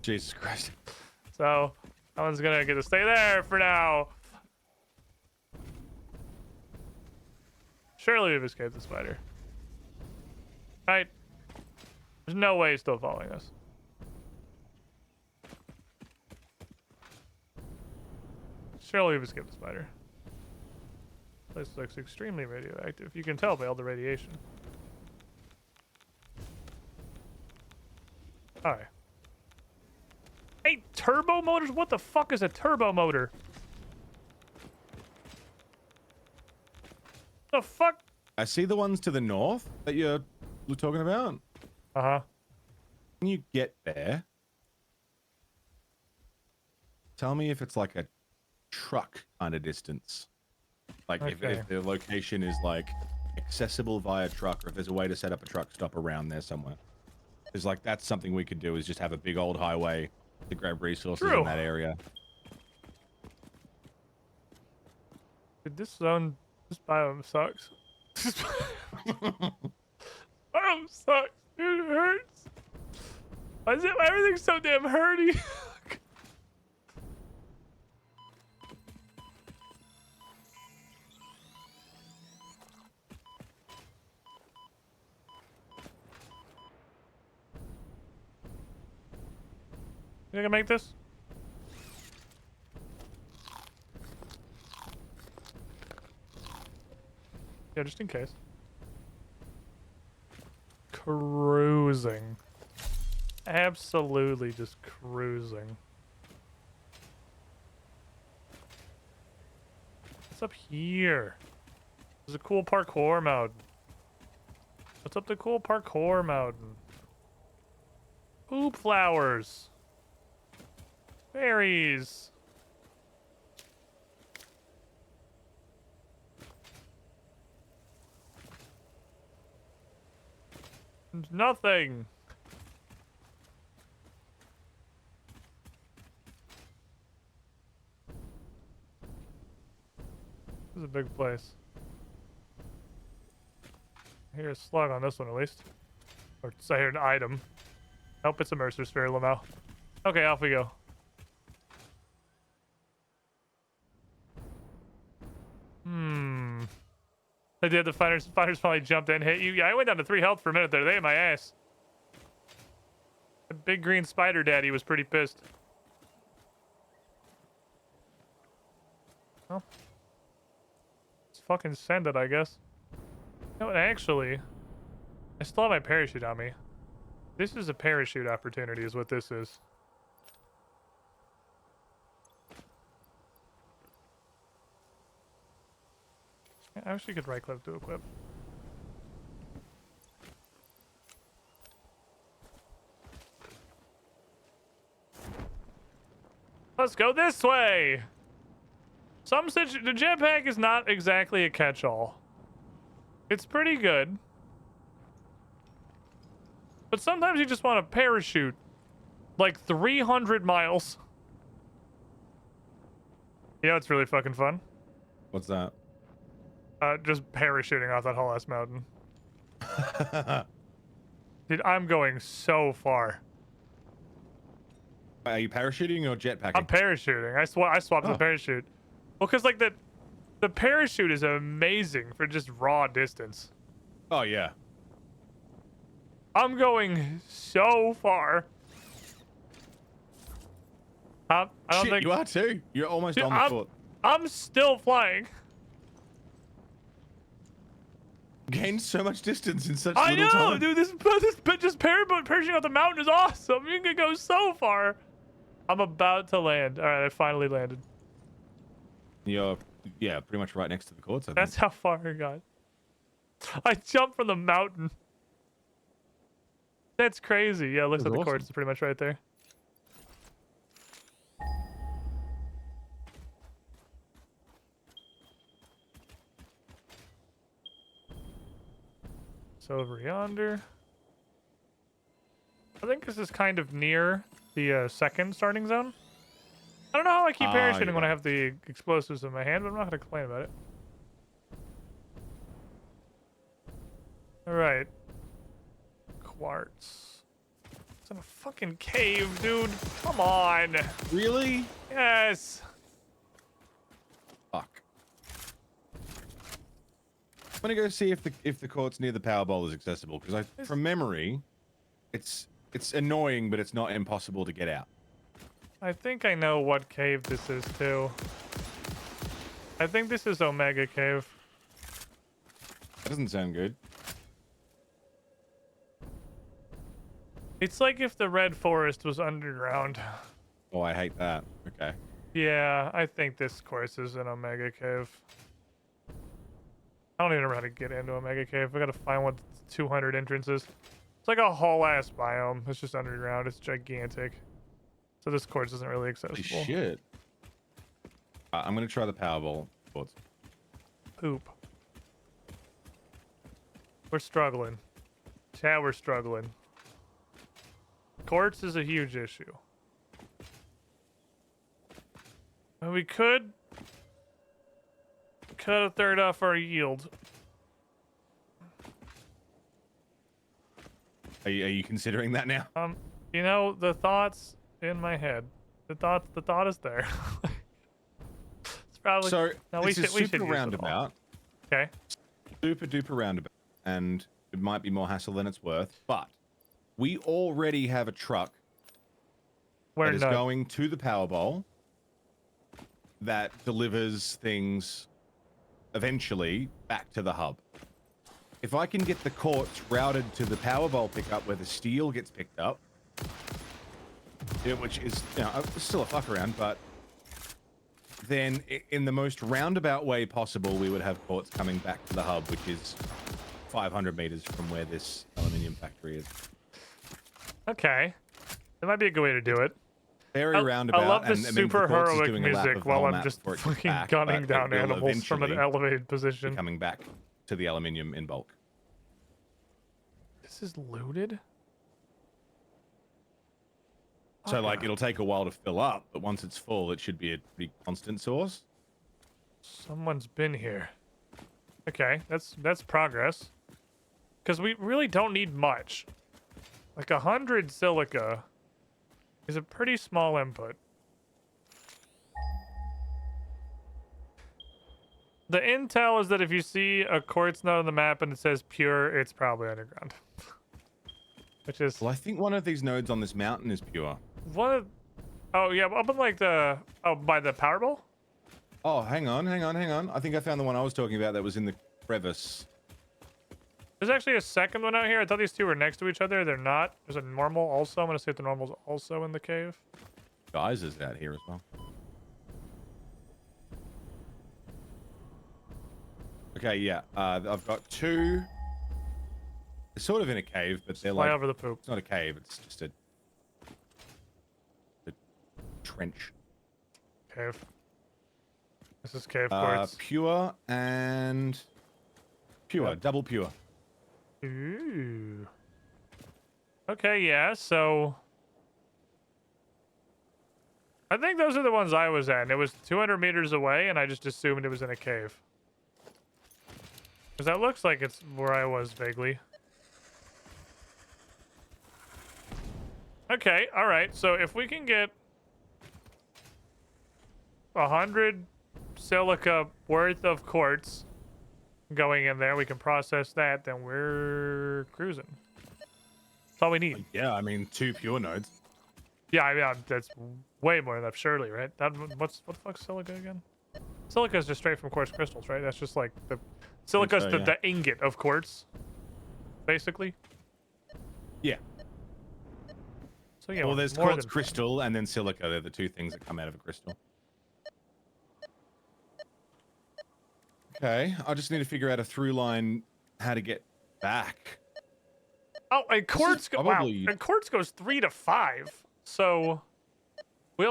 Jesus Christ. So that one's gonna get to stay there for now. Surely we've escaped the spider. Right? There's no way he's still following us. Surely we've escaped the spider. This looks extremely radioactive. You can tell by all the radiation. Alright. Hey, turbo motors? What the fuck is a turbo motor? The fuck? I see the ones to the north that you're talking about. Uh-huh. When you get there, tell me if it's like a truck kind of distance. Like if the location is like accessible via truck, or if there's a way to set up a truck stop around there somewhere. Because like that's something we could do, is just have a big old highway to grab resources in that area. Dude, this biome sucks. Biome sucks. Dude, it hurts. Why is everything's so damn hurty? You think I can make this? Yeah, just in case. Cruising. Absolutely just cruising. What's up here? There's a cool parkour mountain. What's up the cool parkour mountain? Poop flowers. Berries. There's nothing. This is a big place. I hear a slug on this one at least. Or I hear an item. Nope, it's a Mercer Sphere, Lamau. Okay, off we go. They did. The fighters probably jumped in, hit you. Yeah, I went down to 3 health for a minute there. They hit my ass. The big green spider daddy was pretty pissed. Well, let's fucking send it, I guess. No, actually, I still have my parachute on me. This is a parachute opportunity, is what this is. I actually could right click to equip. Let's go this way. The jetpack is not exactly a catch-all. It's pretty good. But sometimes you just want to parachute like 300 miles. You know, it's really fucking fun. What's that? Just parachuting off that whole ass mountain. Dude, I'm going so far. Are you parachuting or jetpacking? I'm parachuting. I swapped the parachute. Well, because like the parachute is amazing for just raw distance. Oh yeah. I'm going so far. I don't Shit, think you are too. You're almost Dude, on the foot. I'm still flying. Gained so much distance in such I little know, time. dude. This just parachuting off the mountain is awesome. You can go so far. I'm about to land. All right, I finally landed. You're, yeah, pretty much right next to the courts. I think. That's how far I got. I jumped from the mountain. That's crazy. Yeah, it looks like That's the courts awesome. is pretty much right there. So over yonder. I think this is kind of near the second starting zone. I don't know how I keep parachuting you're when I right. have the explosives in my hand, but I'm not going to complain about it. All right. Quartz. It's in a fucking cave, dude. Come on. Really? Yes. Fuck. I'm gonna go see if the courts near the power bowl is accessible because from memory, it's annoying, but it's not impossible to get out. I think I know what cave this is, too. I think this is Omega Cave. That doesn't sound good. It's like if the Red Forest was underground. Oh, I hate that. Okay. Yeah, I think this course is an Omega Cave. I don't even know how to get into Omega Cave. I gotta find one with 200 entrances. It's like a whole ass biome. It's just underground. It's gigantic. So this course isn't really accessible. Holy shit. I'm gonna try the Powerball courts. Poop. We're struggling. Chat, we're struggling. Quartz is a huge issue. We could cut a third off our yield. Are you considering that now? You know, the thoughts in my head. The thought is there. It's probably So no, this is we should super use it all. roundabout. Okay. Super duper roundabout, and it might be more hassle than it's worth. But we already have a truck We're that is not. going to the Powerball that delivers things eventually back to the hub. If I can get the courts routed to the Powerball pickup where the steel gets picked up, yeah, which is, you know, still a fuck around, but then in the most roundabout way possible, we would have courts coming back to the hub, which is 500 meters from where this aluminium factory is. Okay. That might be a good way to do it. Very roundabout. I love the and it means super the courts is heroic doing a lap music of while whole I'm map just before it gets fucking back, gunning but down it will animals from an eventually elevated be position. coming back to the aluminium in bulk. This is looted? So, Okay. like, it'll take a while to fill up, but once it's full, it should be a pretty constant source. Someone's been here. Okay, that's progress. Because we really don't need much. Like 100 silica is a pretty small input. The intel is that if you see a quartz node on the map and it says pure, it's probably underground. Which is Well, I think one of these nodes on this mountain is pure. one of... Oh, yeah, up in like the... Oh, by the Powerball? Oh, hang on. I think I found the one I was talking about that was in the crevice. There's actually a second one out here. I thought these two were next to each other. They're not. There's a normal also. I'm going to see if the normal's also in the cave. Geysers out here as well. Okay, yeah. I've got two. They're sort of in a cave, but they're Fly like... over the poop. It's not a cave. It's just a trench. Cave. This is cave quartz. Pure and... Pure. Yep. Double pure. Ooh. Okay, yeah, so... I think those are the ones I was at, and it was 200 meters away, and I just assumed it was in a cave. Because that looks like it's where I was, vaguely. Okay, alright, so if we can get 100 silica worth of quartz going in there, we can process that, then we're cruising. That's all we need. Yeah, I mean, two pure nodes. Yeah, I mean, that's way more than enough, surely, right? What the fuck's silica again? Silica is just straight from quartz crystals, right? That's just like the silica's so, the, yeah. the ingot of quartz, basically. Yeah. So yeah, Well, there's more quartz than crystal and then silica. They're the two things that come out of a crystal. Okay, I just need to figure out a through line how to get back. Oh, and quartz. Wow, probably- and quartz goes 3 to 5. So we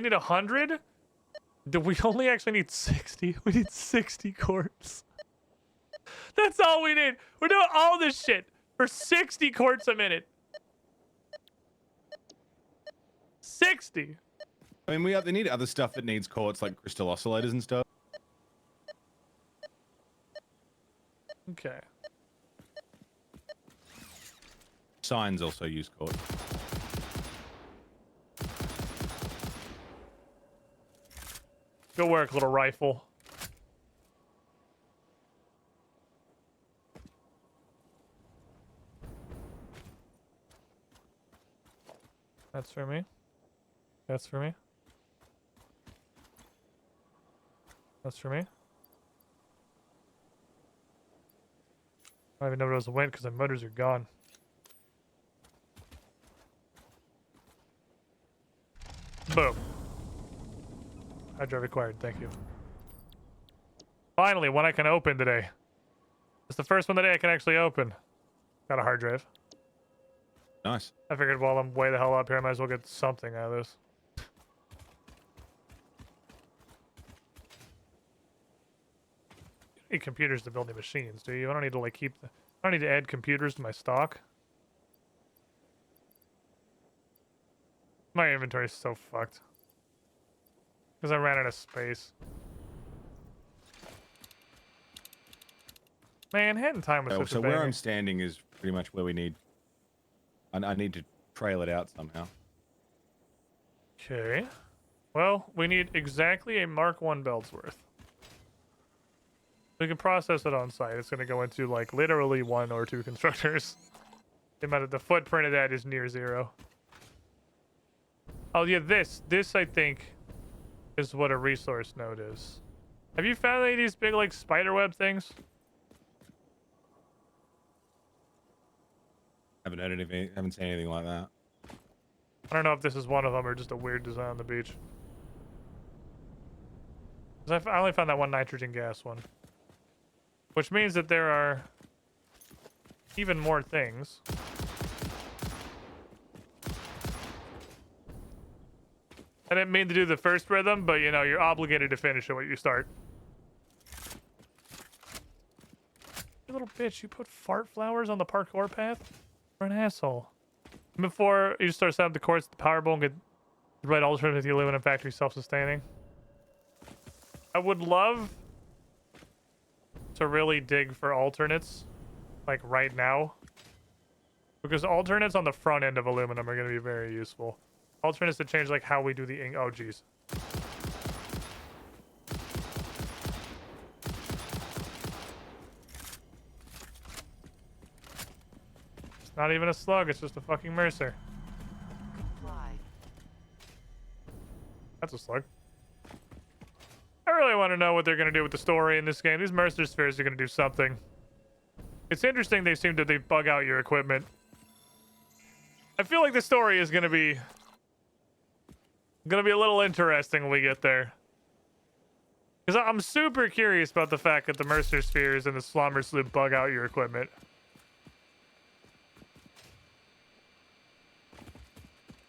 need 100. Do we only actually need 60? We need 60 quartz. That's all we need. We're doing all this shit for 60 quartz a minute. 60. I mean, they need other stuff that needs quartz, like crystal oscillators and stuff. Okay. Signs also use quartz. Good work, little rifle. That's for me. That's for me. That's for me. I don't even know what it was a win because the motors are gone. Boom. Hydro required, thank you. Finally, one I can open today. It's the first one today I can actually open. Got a hard drive. Nice. I figured while I'm way the hell up here, I might as well get something out of this. You need computers to build the machines, do you? I don't need to like I don't need to add computers to my stock. My inventory is so fucked. Because I ran out of space. Man, Hat in Time was such So a where banger. I'm standing is pretty much where we need. I need to trail it out somehow. Okay. Well, we need exactly a Mark 1 belt's worth. We can process it on site. It's going to go into like literally 1 or 2 constructors. The amount of the footprint of that is near 0. Oh yeah, this I think is what a resource node is. Have you found any of these big like spiderweb things? Haven't heard anything. Haven't seen anything like that. I don't know if this is one of them or just a weird design on the beach. 'Cause I only found that one nitrogen gas one. Which means that there are even more things. I didn't mean to do the first rhythm, but you know, you're obligated to finish it when you start. You little bitch, you put fart flowers on the parkour path? You're an asshole. Before you start setting up the course, the power bowl and get the right alternate with the aluminum factory self-sustaining. I would love to really dig for alternates, like right now. Because alternates on the front end of aluminum are going to be very useful. Alternates to change like how we do the ink. Oh, jeez. It's not even a slug, it's just a fucking Mercer. That's a slug. I really want to know what they're going to do with the story in this game. These Mercer spheres are going to do something. It's interesting they seem to bug out your equipment. I feel like the story is going to be a little interesting when we get there. Because I'm super curious about the fact that the Mercer spheres and the Slumber Sloop bug out your equipment.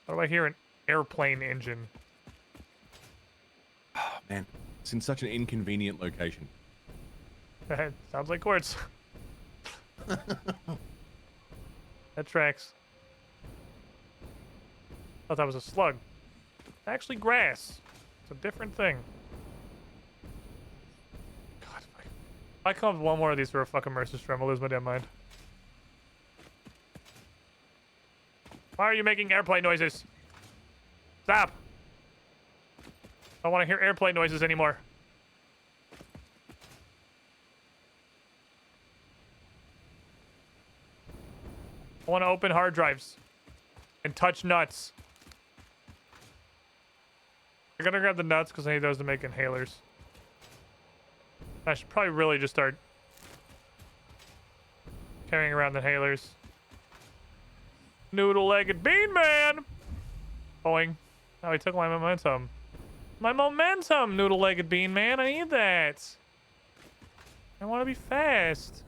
How do I hear an airplane engine? Oh man, it's in such an inconvenient location. Sounds like quartz. That tracks. Thought that was a slug. Actually, grass. It's a different thing. God, if I come up with one more of these for a fucking Mercer Strum, I'll lose my damn mind. Why are you making airplane noises? Stop! I don't want to hear airplane noises anymore. I want to open hard drives and touch nuts. gotta grab the nuts because I need those to make inhalers. I should probably really just start carrying around the inhalers. Noodle-legged bean man! Boing. Oh, he took my momentum. My momentum, noodle-legged bean man. I need that. I want to be fast.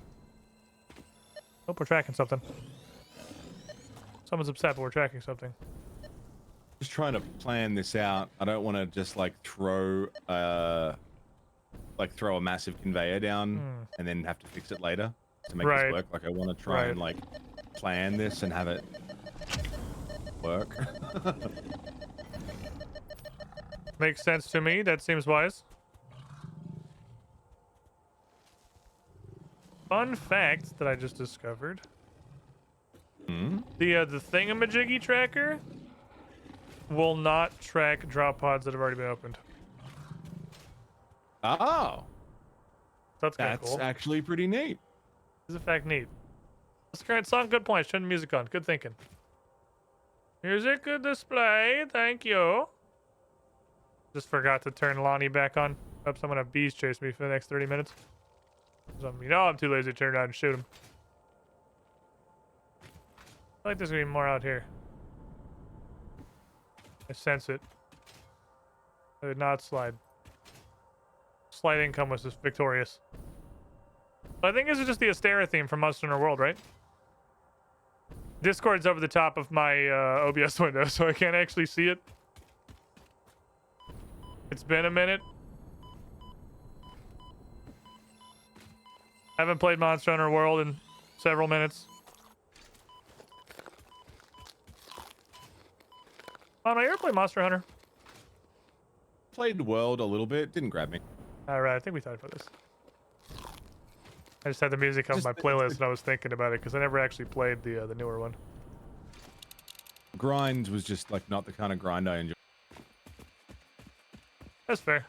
Oh, we're tracking something. Someone's upset, but we're tracking something. Just trying to plan this out. I don't want to just like throw a massive conveyor down and then have to fix it later to make this work. Like I want to try and like plan this and have it work. Makes sense to me. That seems wise. Fun fact that I just discovered. The thingamajiggy tracker will not track drop pods that have already been opened. Oh. That's kind of cool. That's actually pretty neat. Is in fact neat. That's a great song. Good points. Turn the music on. Good thinking. Music, good display. Thank you. Just forgot to turn Lonnie back on. Oops, I'm gonna have bees chase me for the next 30 minutes. So, you know I'm too lazy to turn it on and shoot them. I feel like there's gonna be more out here. I sense it. I did not slide. Slight income was just victorious. I think this is just the Astera theme from Monster Hunter World, right? Discord's over the top of my OBS window, so I can't actually see it. It's been a minute. Haven't played Monster Hunter World in several minutes. Oh, no, you ever played Monster Hunter? Played World a little bit. Didn't grab me. All right, I think we talked about this. I just had the music on my playlist and I was thinking about it because I never actually played the newer one. Grind was just like not the kind of grind I enjoy. That's fair.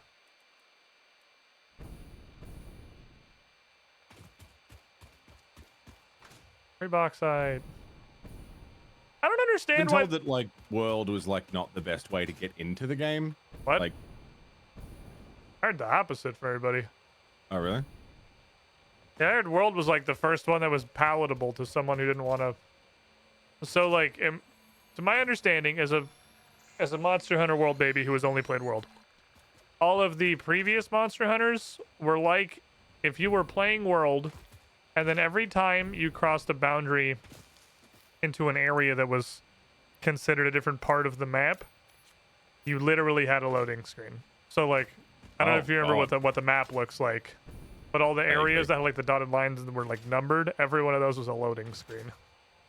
Free bauxite. I don't understand I've been why. told that like World was like not the best way to get into the game. What? Like, I heard the opposite for everybody. oh really? Yeah, I heard World was like the first one that was palatable to someone who didn't want to. So like, to my understanding, as a Monster Hunter World baby who has only played World, all of the previous Monster Hunters were like if you were playing World, and then every time you crossed a boundary into an area that was considered a different part of the map, you literally had a loading screen. So like, I don't know if you remember what the map looks like, but all the areas that had like the dotted lines were like numbered, every one of those was a loading screen.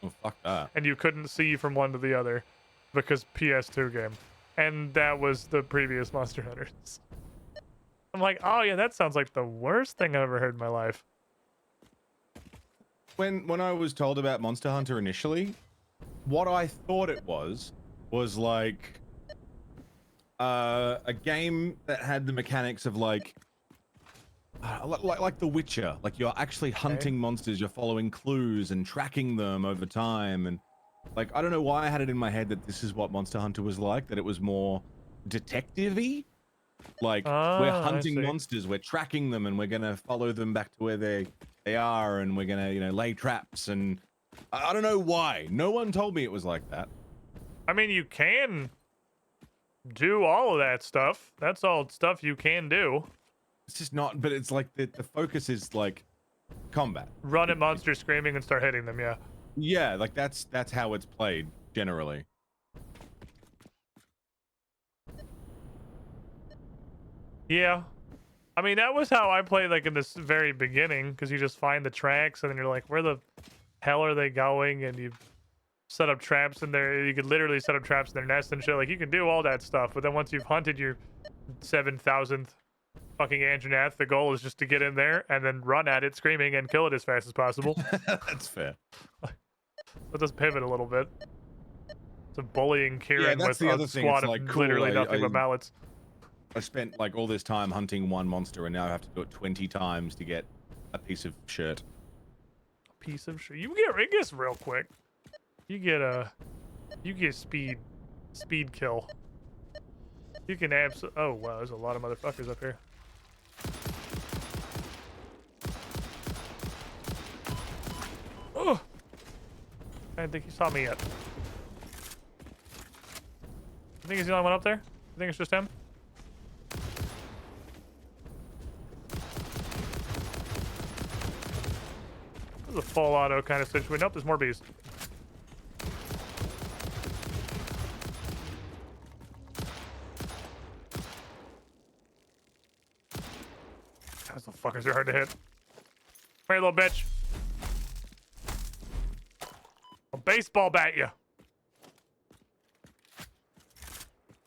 Oh fuck that. And you couldn't see from one to the other because PS2 game. And that was the previous Monster Hunters. I'm like, oh yeah, that sounds like the worst thing I've ever heard in my life. When I was told about Monster Hunter initially, what I thought it was like a game that had the mechanics of like The Witcher. Like you're actually hunting monsters, you're following clues and tracking them over time, and like I don't know why I had it in my head that this is what Monster Hunter was like, that it was more detective-y. Like we're hunting monsters, we're tracking them, and we're gonna follow them back to where they are, and we're gonna, you know, lay traps. And I don't know why. No one told me it was like that. I mean, you can do all of that stuff. That's all stuff you can do. It's just not, but it's like the focus is like combat. Run at monsters screaming and start hitting them, yeah. Yeah, like that's how it's played generally. Yeah. I mean, that was how I played like in this very beginning, because you just find the tracks and then you're like, where the hell are they going? And you set up traps in there. You could literally set up traps in their nest and shit. Like, you can do all that stuff, but then once you've hunted your 7,000th fucking Anjanath, the goal is just to get in there and then run at it screaming and kill it as fast as possible. That's fair. Let us pivot a little bit. It's a bullying Kieran with the a other thing. squad It's of like, cool, literally nothing but mallets. I spent like all this time hunting one monster, and now I have to do it 20 times to get a piece of shirt. A piece of shirt. You get, it gets real quick. You get speed kill. You can absolutely. Oh wow, there's a lot of motherfuckers up here. Oh, I don't think he saw me yet. I think he's the only one up there. I think it's just him. This is a full auto kind of situation. Nope, there's more bees. Those fuckers are hard to hit. Come here, little bitch. I'll baseball bat you.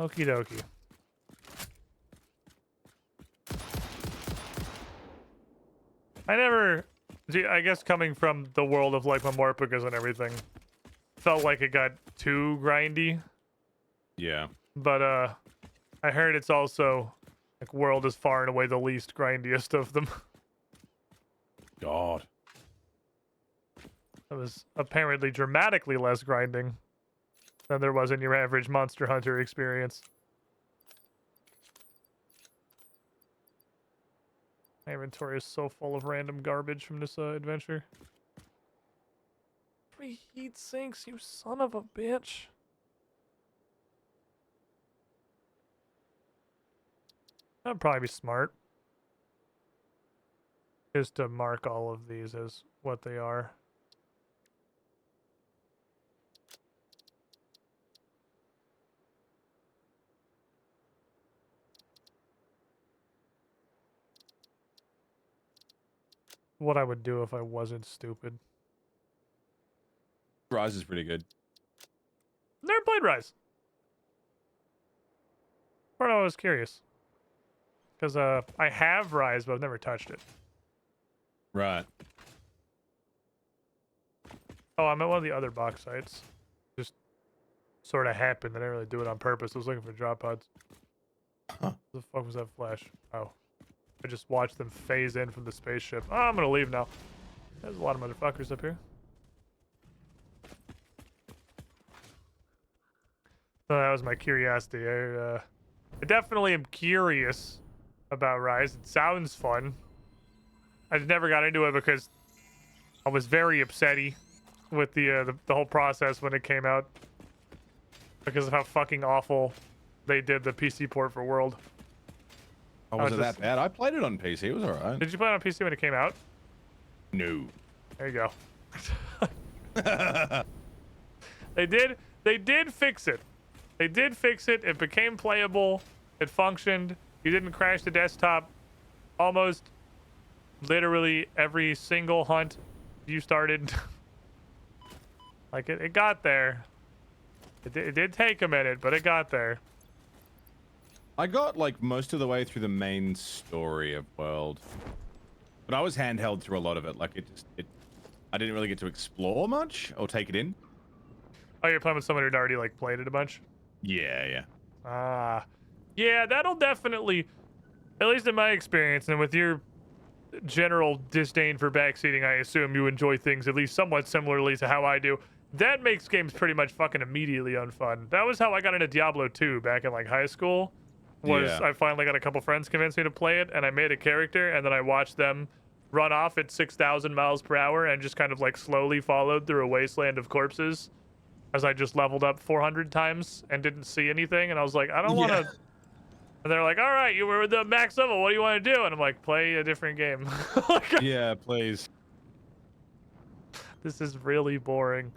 Okie dokie. I guess coming from the world of like Mamorpicas and everything, felt like it got too grindy. Yeah. But I heard it's also like world is far and away the least grindiest of them. God. It was apparently dramatically less grinding than there was in your average Monster Hunter experience. My inventory is so full of random garbage from this adventure. 3 heat sinks, you son of a bitch. That'd probably be smart. Is to mark all of these as what they are. What I would do if I wasn't stupid. Rise is pretty good. Never played Rise. But I was curious. Because I have Rise, but I've never touched it. Right. Oh, I'm at one of the other box sites. Just sort of happened. I didn't really do it on purpose. I was looking for drop pods. Huh. What the fuck was that flash? Oh. I just watched them phase in from the spaceship. Oh, I'm gonna leave now. There's a lot of motherfuckers up here. So that was my curiosity. I definitely am curious about Rise. It sounds fun. I just never got into it because I was very upsetty with the whole process when it came out because of how fucking awful they did the PC port for World. Oh, was it that bad? I played it on PC. It was alright. Did you play it on PC when it came out? No. There you go. They did fix it. They did fix it. It became playable. It functioned. You didn't crash the desktop almost literally every single hunt you started. Like it got there. It did take a minute, but it got there. I got like most of the way through the main story of World, but I was handheld through a lot of it. Like I didn't really get to explore much or take it in. Oh, you're playing with someone who'd already like played it a bunch? Yeah, yeah. Ah, yeah, that'll definitely, at least in my experience, and with your general disdain for backseating, I assume you enjoy things at least somewhat similarly to how I do. That makes games pretty much fucking immediately unfun. That was how I got into Diablo 2 back in like high school. Yeah. I finally got a couple friends convinced me to play it, and I made a character, and then I watched them run off at 6,000 miles per hour and just kind of like slowly followed through a wasteland of corpses as I just leveled up 400 times and didn't see anything. And I was like, I don't want to. And they're like, all right, you were the max level. What do you want to do? And I'm like, play a different game. Like, Yeah, please. this is really boring.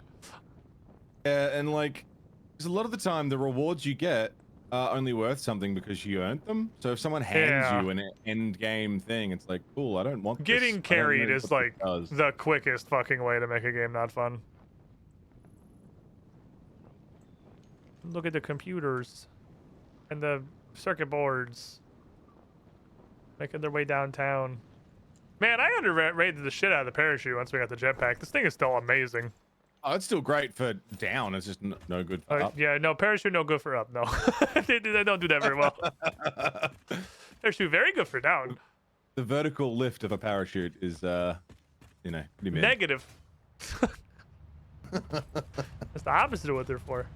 Yeah, and like, because a lot of the time the rewards you get are only worth something because you earned them. So if someone hands you an end game thing, it's like, cool, I don't want this. Getting carried is like does. the quickest fucking way to make a game not fun. Look at the computers and the circuit boards making their way downtown. Man, I underrated the shit out of the parachute once we got the jetpack. This thing is still amazing. Oh, it's still great for down. It's just no good for up. Yeah, no, parachute no good for up. No, they don't do that very well. Parachute very good for down. The vertical lift of a parachute is, you know, pretty mid. Negative. That's the opposite of what they're for.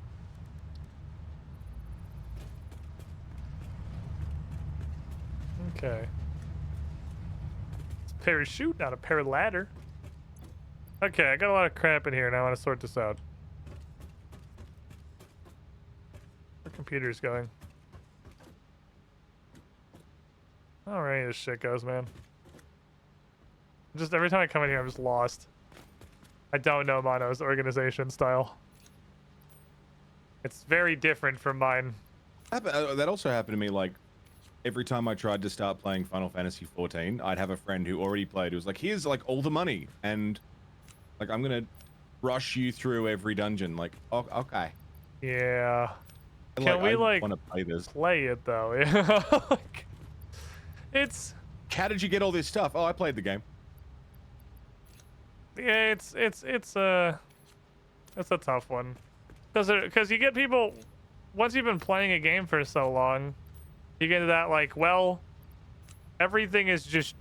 Okay. It's a parachute, not a paraladder. Okay, I got a lot of crap in here and I want to sort this out. Where computer's going? I don't know where any of this shit goes, man. Just every time I come in here, I'm just lost. I don't know Mono's organization style. It's very different from mine. That also happened to me, like, every time I tried to start playing Final Fantasy 14, I'd have a friend who already played who was like, here's, like, all the money, and, like, I'm gonna rush you through every dungeon. Like, oh, okay. Yeah. And, Can we, I like, want to play this. play it, though? Yeah. It's... How did you get all this stuff? Oh, I played the game. Yeah, it's a tough one. Because you get people, once you've been playing a game for so long, you get into that, like, well, everything is just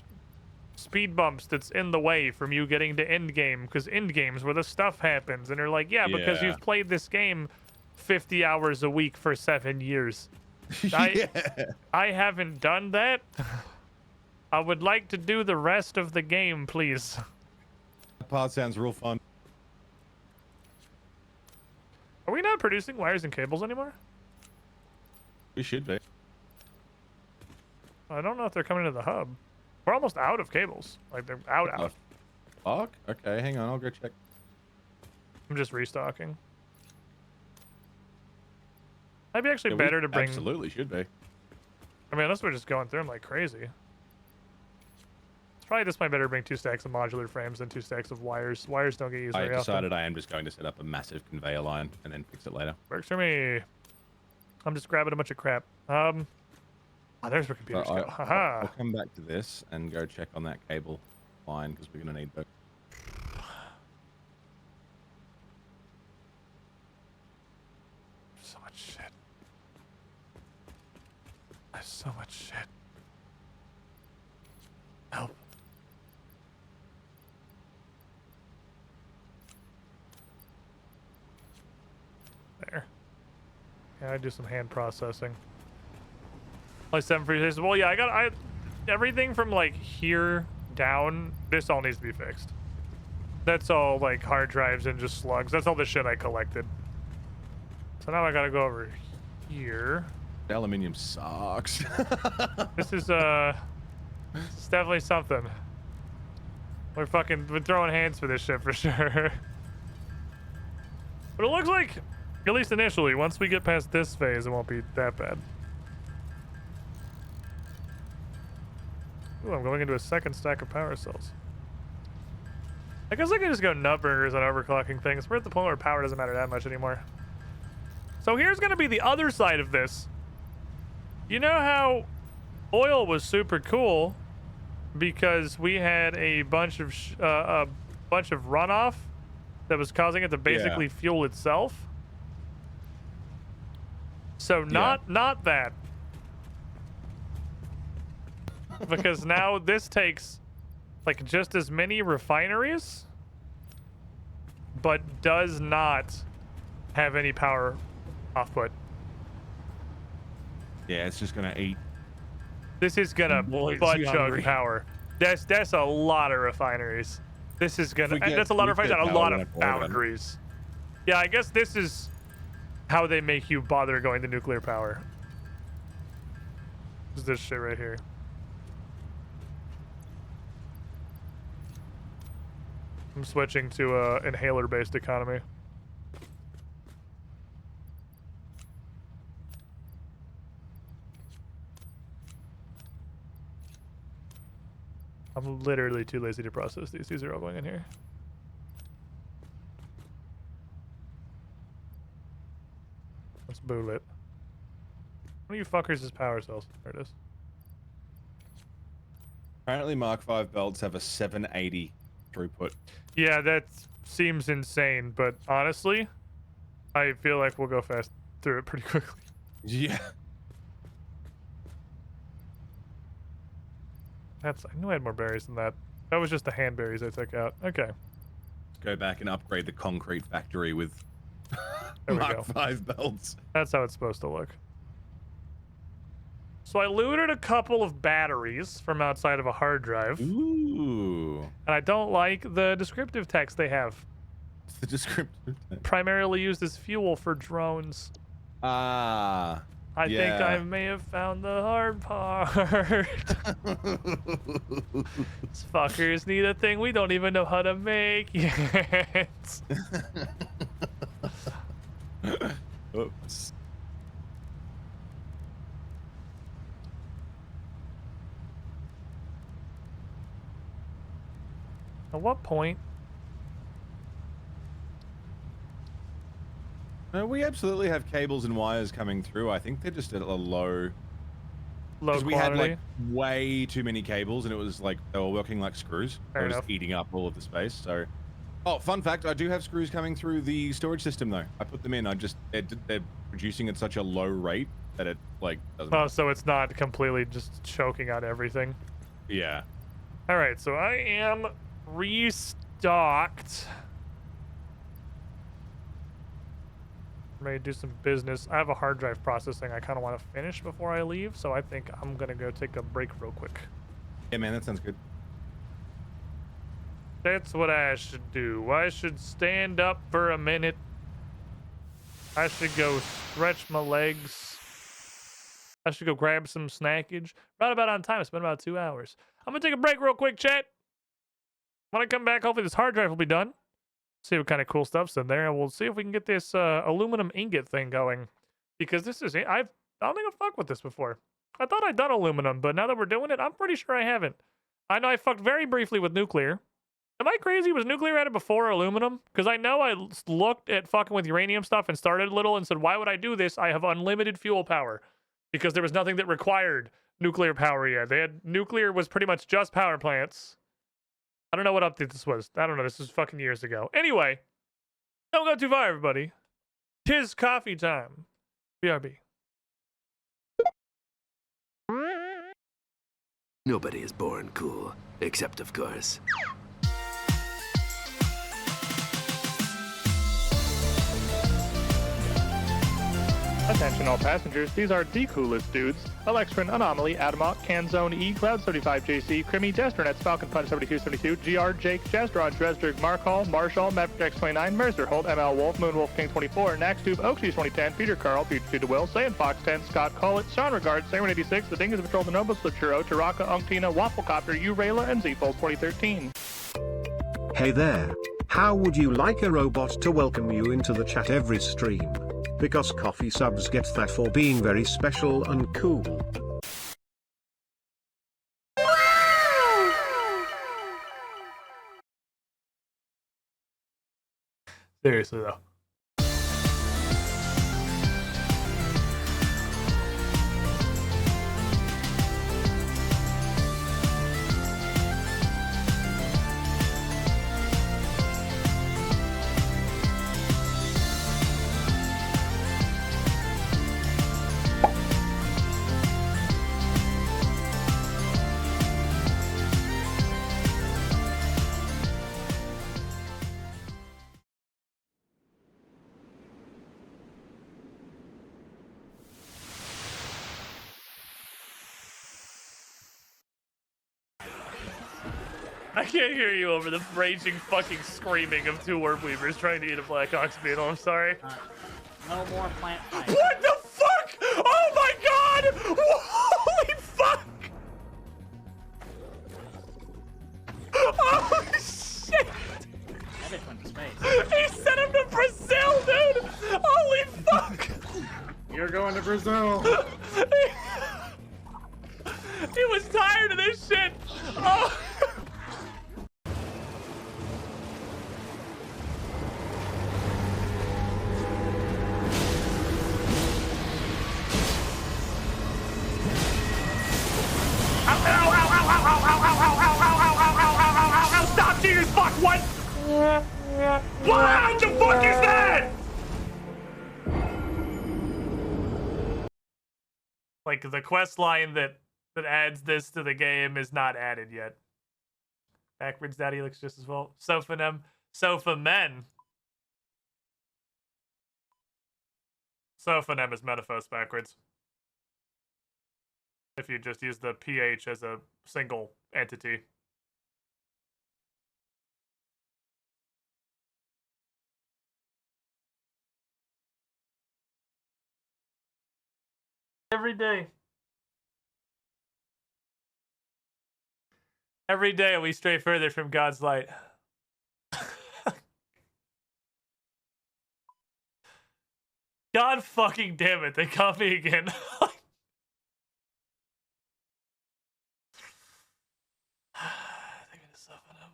speed bumps that's in the way from you getting to end game, because end game's where the stuff happens. And they're like, yeah, because you've played this game 50 hours a week for 7 years. Yeah. I haven't done that. I would like to do the rest of the game, please. That part sounds real fun. Are we not producing wires and cables anymore? We should be. I don't know if they're coming to the hub. We're almost out of cables. Like, they're out. Fuck? Okay, hang on, I'll go check. I'm just restocking. Might be actually better to bring... Absolutely should be. I mean, unless we're just going through them like crazy. It's probably just might better to bring 2 stacks of modular frames than 2 stacks of wires. Wires don't get used I very often. decided I am just going to set up a massive conveyor line and then fix it later. Works for me. I'm just grabbing a bunch of crap. Oh, there's where computers go. Haha. I'll come back to this and go check on that cable line because we're going to need both. So much shit. There's so much shit. Help. There. Yeah, I do some hand processing. Like 7 free days. Well, yeah, I everything from like here down. This all needs to be fixed. That's all like hard drives and just slugs. That's all the shit I collected. So now I gotta go over here. The aluminium sucks. This is it's definitely something. We're throwing hands for this shit for sure. But it looks like, at least initially, once we get past this phase, it won't be that bad. Ooh, I'm going into a second stack of power cells. I guess I can just go nut burgers on overclocking things. We're at the point where power doesn't matter that much anymore. So here's going to be the other side of this. You know how oil was super cool because we had a bunch of runoff that was causing it to basically fuel itself? So not that. Because now this takes like just as many refineries, but does not have any power output. Yeah, it's just gonna eat. This is gonna butt chug power. That's a lot of refineries. This is gonna, and that's a lot of refineries and a lot of foundries. Yeah, I guess this is how they make you bother going to nuclear power. Is this shit right here? I'm switching to inhaler-based economy. I'm literally too lazy to process these. These are all going in here. Let's boot it. One of you fuckers is power cells. There it is. Apparently Mark V belts have a 780 throughput. Yeah, that seems insane, but honestly, I feel like we'll go fast through it pretty quickly. Yeah. I knew I had more berries than that. That was just the hand berries I took out. Okay. Let's go back and upgrade the concrete factory with There we Mark go. V belts. That's how it's supposed to look. So I looted a couple of batteries from outside of a hard drive, and Ooh. I don't like the descriptive text they have. The descriptive. Primarily used as fuel for drones. Ah. I think I yeah. may have found the hard part. These fuckers need a thing we don't even know how to make yet. Oops. At what point? No, we absolutely have cables and wires coming through. I think they're just at a low Low we had quality. like way too many cables, and it was like they were working like screws. They Fair were enough. just eating up all of the space. So, oh, fun fact: I do have screws coming through the storage system though. I put them in. They're producing at such a low rate that it like doesn't. Oh, so it's not completely just choking out everything. Yeah. All right, so I am restocked. I'm ready to do some business. I have a hard drive processing I kind of want to finish before I leave, so I think I'm gonna go take a break real quick. Yeah, man, that sounds good. That's what I should do. I should stand up for a minute. I should go stretch my legs. I should go grab some snackage. Right about on time. It's been about 2 hours. I'm gonna take a break real quick, chat. When I come back, hopefully this hard drive will be done. See what kind of cool stuff's in there, and we'll see if we can get this aluminum ingot thing going. Because this is, I don't think I've fucked with this before. I thought I'd done aluminum, but now that we're doing it, I'm pretty sure I haven't. I know I fucked very briefly with nuclear. Am I crazy? Was nuclear added before aluminum? Because I know I looked at fucking with uranium stuff and started a little and said, why would I do this? I have unlimited fuel power. Because there was nothing that required nuclear power yet. They had, nuclear was pretty much just power plants. I don't know what update this was. I don't know. This was fucking years ago. Anyway, don't go too far, everybody. 'Tis coffee time. BRB. Nobody is born cool, except of course. Attention all passengers, these are the coolest dudes. Alextrin, Anomaly, Adamok, Canzone, E, Cloud 75, JC, Crimmy, Destronets, Falcon Punch 7272, GR, Jake, Jazdron, Dresdrig, Markall, Marshall, Maverick X29, Mercer, Holt, ML Wolf, Moonwolf King 24, Naxtube, Oakshoes 2010, Peter Carl, Peter Will, Saiyan Fox 10, Scott Collett, Sean Regard, Samuel 86, The Dingus Patrol, The Noble Slipchurro, Taraka, Unctina, Wafflecopter, Urayla, and Z-Fold 2013. Hey there. How would you like a robot to welcome you into the chat every stream? Because coffee subs get that for being very special and cool. Seriously though. I can't hear you over the raging fucking screaming of two worm weavers trying to eat a Black Ox beetle. I'm sorry. No more plant fight. What the fuck? Oh my god! Holy fuck! Oh shit! That bitch went to space. He sent him to Brazil, dude! Holy fuck! You're going to Brazil. He was tired of this shit! Oh! Stop, Jesus fuck, what? What the fuck is that? Like, the quest line that adds this to the game is not added yet. Backwards daddy looks just as well. Sofa men. Sofanem is Metaphos backwards. if you just use the pH as a single entity. Every day. Every day we stray further from God's light. God fucking damn it, they caught me again. They're gonna soften him.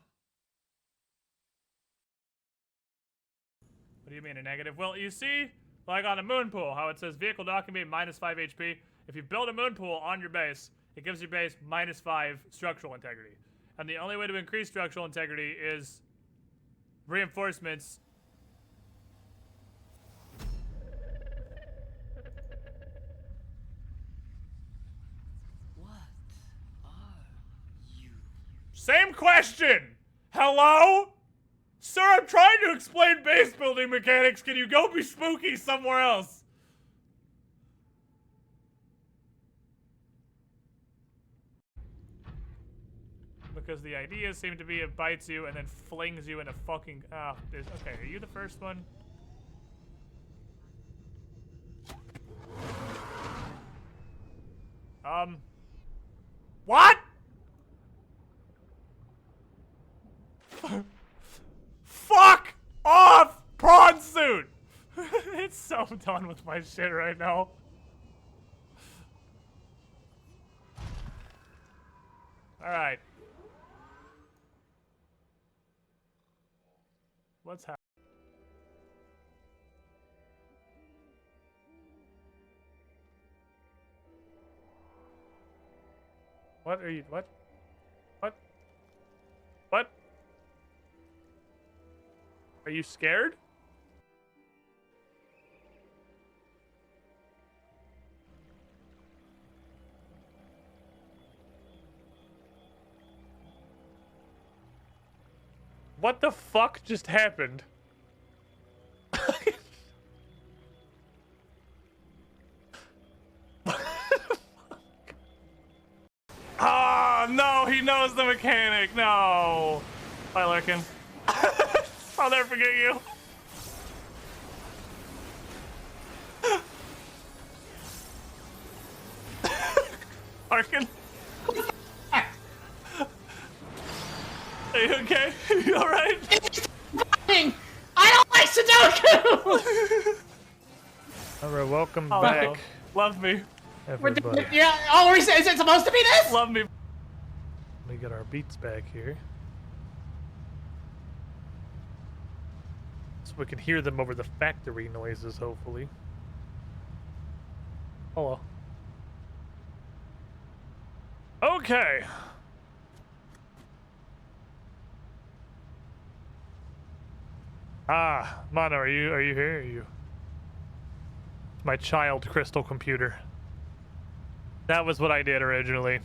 What do you mean a negative? Well, you see, like on a moon pool, how it says vehicle dock can be -5 HP. If you build a moon pool on your base, it gives your base -5 structural integrity. And the only way to increase structural integrity is reinforcements. Same question! Hello? Sir, I'm trying to explain base building mechanics. Can you go be spooky somewhere else? Because the idea seemed to be it bites you and then flings you in a fucking... okay, are you the first one? What? Fuck off, prawn suit! It's so done with my shit right now. Alright. What's happening? What are you, what? What? What? Are you scared? What the fuck just happened? Ah, no, he knows the mechanic. No. Bye, Larkin. I'll never forget you. Larkin. Are you okay? You alright? I don't like Sudoku! Alright, welcome back. Love me. Everybody. Yeah, oh, is it supposed to be this? Love me. Let me get our beats back here. So we can hear them over the factory noises, hopefully. Hello. Okay. Ah, Mono, are you here? Are you? My child crystal computer. That was what I did originally.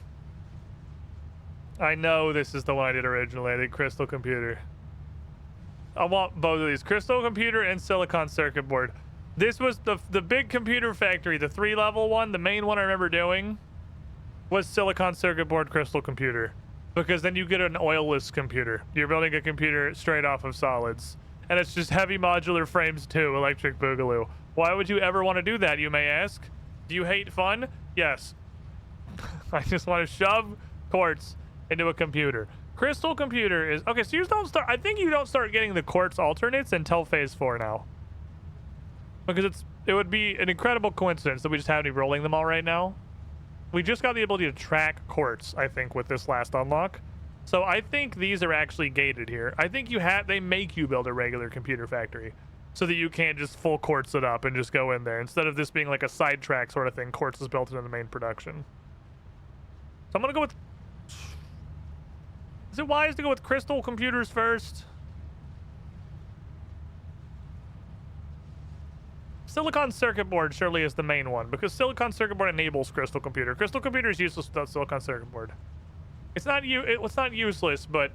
I know this is the one I did originally, the crystal computer. I want both of these, crystal computer and silicon circuit board. This was the big computer factory, the 3-level one, the main one I remember doing was silicon circuit board crystal computer. Because then you get an oilless computer. You're building a computer straight off of solids. And it's just heavy modular frames too, electric boogaloo. Why would you ever want to do that, you may ask? Do you hate fun? Yes. I just want to shove quartz into a computer. Crystal computer is... Okay, so you don't start... I think you don't start getting the quartz alternates until phase 4 now. Because it would be an incredible coincidence that we just have to be rolling them all right now. We just got the ability to track quartz, I think, with this last unlock. So I think these are actually gated here. I think they make you build a regular computer factory so that you can't just full quartz it up and just go in there. Instead of this being like a sidetrack sort of thing, quartz is built into the main production. So I'm gonna go with... Is it wise to go with crystal computers first? Silicon circuit board surely is the main one because silicon circuit board enables crystal computer. Crystal computer is useless without silicon circuit board. It's not useless, but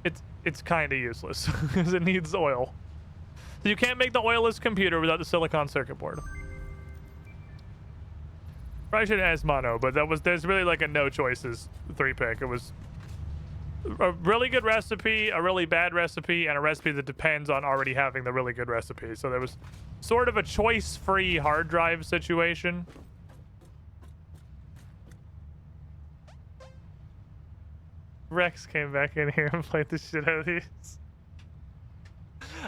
it's kind of useless because it needs oil. So you can't make the oilless computer without the silicon circuit board. Probably should ask Mono, but there's really like a no choices 3-pick. It was a really good recipe, a really bad recipe, and a recipe that depends on already having the really good recipe. So there was sort of a choice-free hard drive situation. Rex came back in here and played the shit out of these.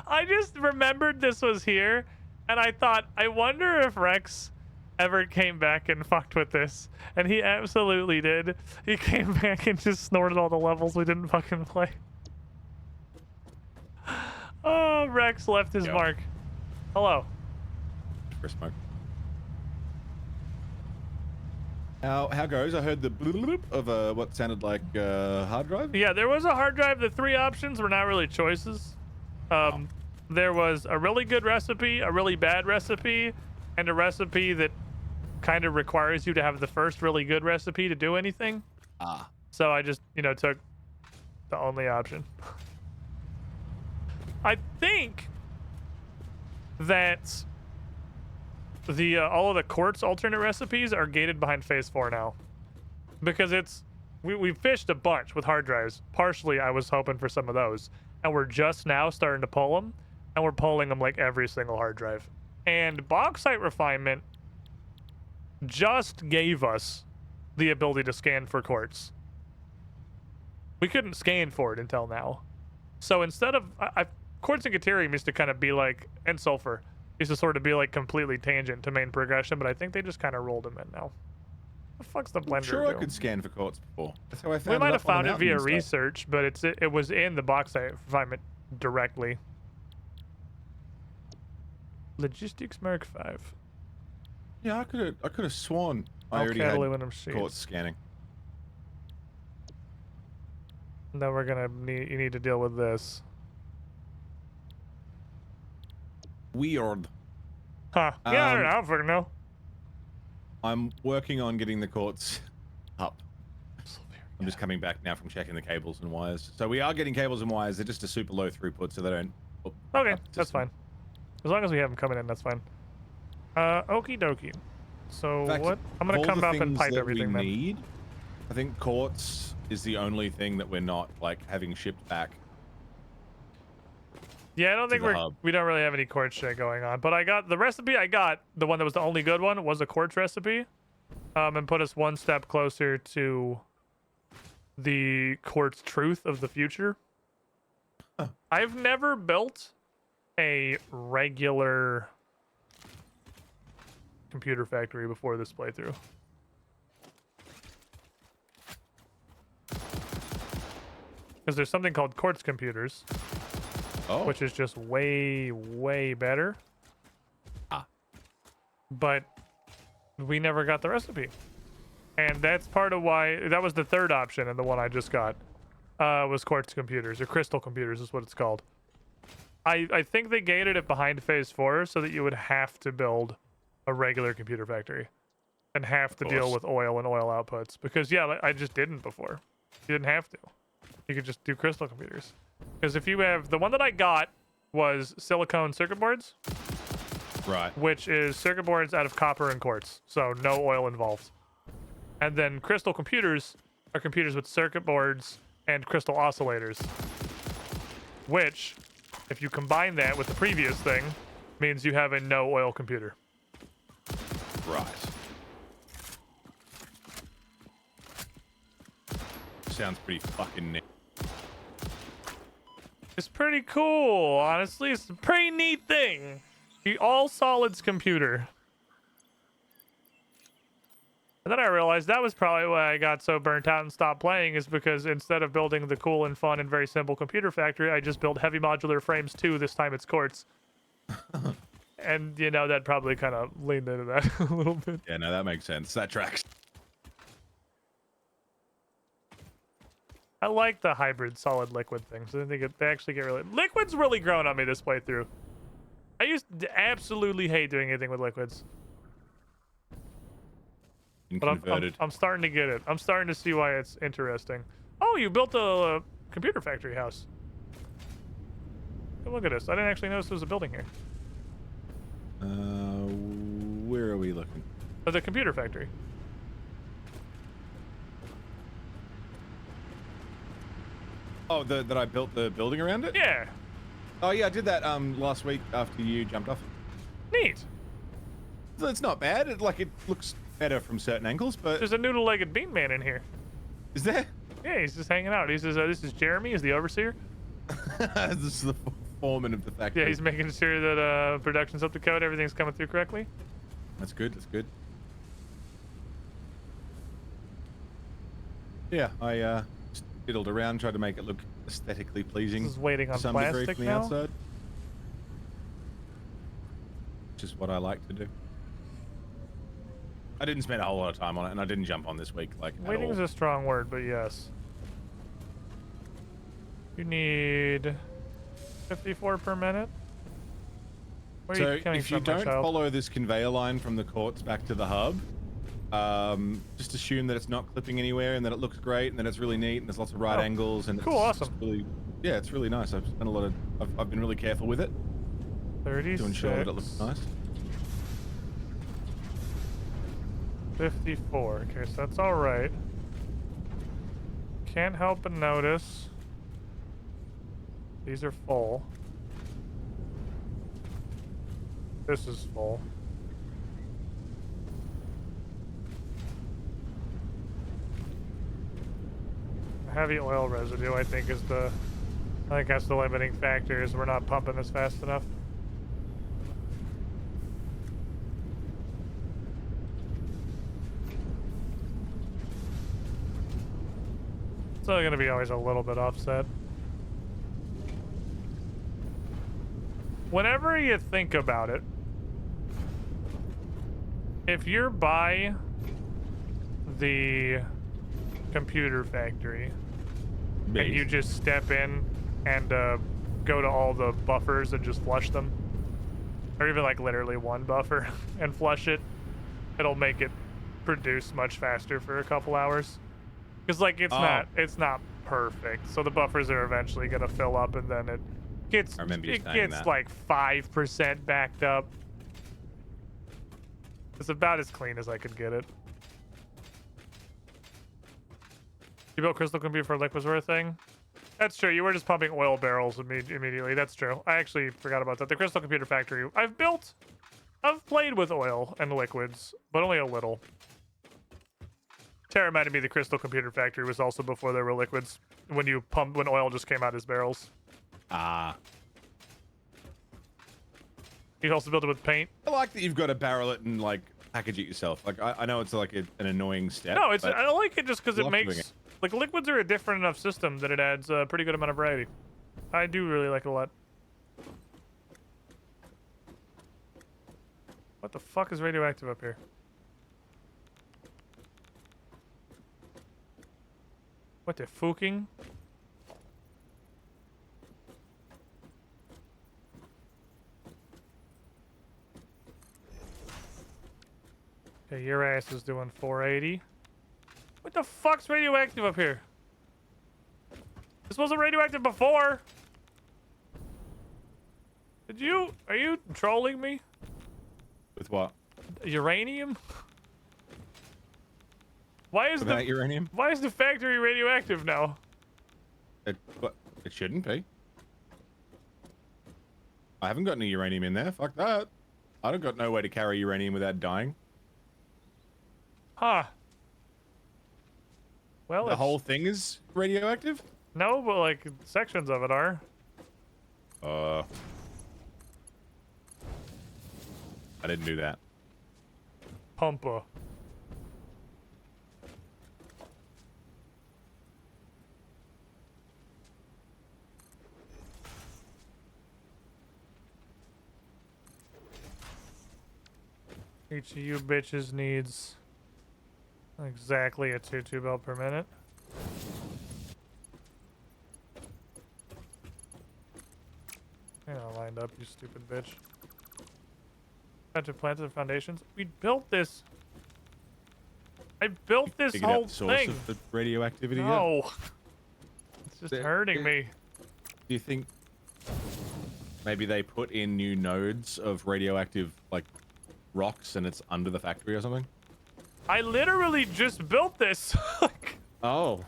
I just remembered this was here, and I thought, I wonder if Rex ever came back and fucked with this. And he absolutely did. He came back and just snorted all the levels we didn't fucking play. Oh, Rex left his mark. Hello. First mark. How goes? I heard the bloop of what sounded like hard drive. Yeah, there was a hard drive. The 3 options were not really choices. There was a really good recipe, a really bad recipe, and a recipe that kind of requires you to have the first really good recipe to do anything. So I just, took the only option. I think that the all of the quartz alternate recipes are gated behind phase 4 now, because we fished a bunch with hard drives. Partially, I was hoping for some of those, and we're just now starting to pull them, and we're pulling them like every single hard drive. And bauxite refinement just gave us the ability to scan for quartz. We couldn't scan for it until now. So instead of quartz and caterium used to kind of be like, and sulfur used to sort of be like completely tangent to main progression, but I think they just kind of rolled them in now. The fuck's the blender I'm sure I do? could scan for quartz before. That's how I found We it. might have up on found the it via mountain and stuff. research, but it was in the bauxite refinement directly. Logistics Mark 5. Yeah, I could have sworn I already had quartz scanning. Then we're gonna you need to deal with this. Weird. Huh. Yeah, I don't know. I don't fucking know. I'm working on getting the quartz up. I'm just coming back now from checking the cables and wires. So we are getting cables and wires. They're just a super low throughput, so they don't. Okay, that's fine. As long as we have them coming in, that's fine. Okie dokie. So fact, what? I'm gonna come up and pipe that everything we then. need, I think quartz is the only thing that we're not like having shipped back. Yeah, I don't think we don't really have any quartz shit going on. But I got the recipe. I got the one that was the only good one was a quartz recipe, and put us one step closer to the quartz truth of the future. Huh. I've never built a regular computer factory before this playthrough. Because there's something called quartz computers. Oh. Which is just way, way better. But we never got the recipe. And that's part of why, that was the third option, and the one I just got was quartz computers, or crystal computers is what it's called. I think they gated it behind phase 4 so that you would have to build a regular computer factory and have to deal with oil and oil outputs. Because, yeah, I just didn't before. You didn't have to. You could just do crystal computers. Because if you have, the one that I got was silicone circuit boards. Right. Which is circuit boards out of copper and quartz. So no oil involved. And then crystal computers are computers with circuit boards and crystal oscillators. Which, if you combine that with the previous thing, means you have a no oil computer. Right. Sounds pretty fucking neat. It's pretty cool, honestly. It's a pretty neat thing. The all solids computer. And then I realized that was probably why I got so burnt out and stopped playing, is because instead of building the cool and fun and very simple computer factory, I just built heavy modular frames too. This time it's quartz. And, you know, that probably kind of leaned into that a little bit. Yeah, no, that makes sense. That tracks. I like the hybrid solid liquid things. I think they actually get really... Liquid's really grown on me this playthrough. I used to absolutely hate doing anything with liquids. But I'm starting to get it. I'm starting to see why it's interesting. Oh, you built a computer factory house. Hey, look at this. I didn't actually notice there was a building here. Where are we looking? Of the computer factory. Oh, that I built the building around it? Yeah. Oh yeah, I did that last week after you jumped off. Neat. So it's not bad. It looks better from certain angles, but There's a noodle-legged bean man in here. is there? Yeah, he's just hanging out. He says, "This is Jeremy, is the overseer." This is the foreman of the factory. Yeah, he's making sure that production's up to code, everything's coming through correctly. That's good. That's good. Yeah, I just fiddled around, tried to make it look aesthetically pleasing. This is waiting to on some degree plastic from the now? outside. Which is what I like to do. I didn't spend a whole lot of time on it, and I didn't jump on this week, like, at Waiting all. is a strong word, but yes. You need 54 per minute. Where are So you coming if you from, my don't child? follow this conveyor line from the courts back to the hub, just assume that it's not clipping anywhere and that it looks great and that it's really neat and there's lots of right Oh, angles and cool, it's just awesome. really, yeah, it's really nice. I've spent a lot of, I've been really careful with it 36. to ensure that it looks nice. 54. Okay, so that's all right. Can't help but notice these are full. This is full. Heavy oil residue, I think, is the. I think that's the limiting factor. Is we're not pumping this fast enough. It's only going to be always a little bit offset. Whenever you think about it, if you're by the computer factory and you just step in and go to all the buffers and just flush them, or even like literally one buffer and flush it, it'll make it produce much faster for a couple hours. Because like it's not perfect, so the buffers are eventually gonna fill up, and then it gets like 5% backed up. It's about as clean as I could get it. You built crystal computer for liquids were a thing? That's true. You were just pumping oil barrels immediately. That's true. I actually forgot about that. The crystal computer factory. I've played with oil and liquids, but only a little. Tara reminded me the crystal computer factory was also before there were liquids. When oil just came out as barrels. Ah. You also built it with paint. I like that you've got to barrel it and like package it yourself. Like I know it's like an annoying step. No, but I like it just because it love doing makes it. like liquids are a different enough system that it adds a pretty good amount of variety. I do really like it a lot. What the fuck is radioactive up here? What the fucking? Okay, your ass is doing 480. What the fuck's radioactive up here? This wasn't radioactive before. Are you trolling me? With what? Uranium? Why is About uranium? Why is the factory radioactive now? It shouldn't be. I haven't got any uranium in there. Fuck that. I don't got no way to carry uranium without dying. Huh. Well, The whole thing is radioactive? No, but like sections of it are. I didn't do that. Pumpa. Each of you bitches needs exactly a 2 belt per minute. You're not lined up, you stupid bitch. Had to plant the foundations. We built this. I built this Figured out whole the source thing. of the radioactivity yet? No. It's just hurting me. Do you think maybe they put in new nodes of radioactive like rocks and it's under the factory or something? I literally just built this. Oh.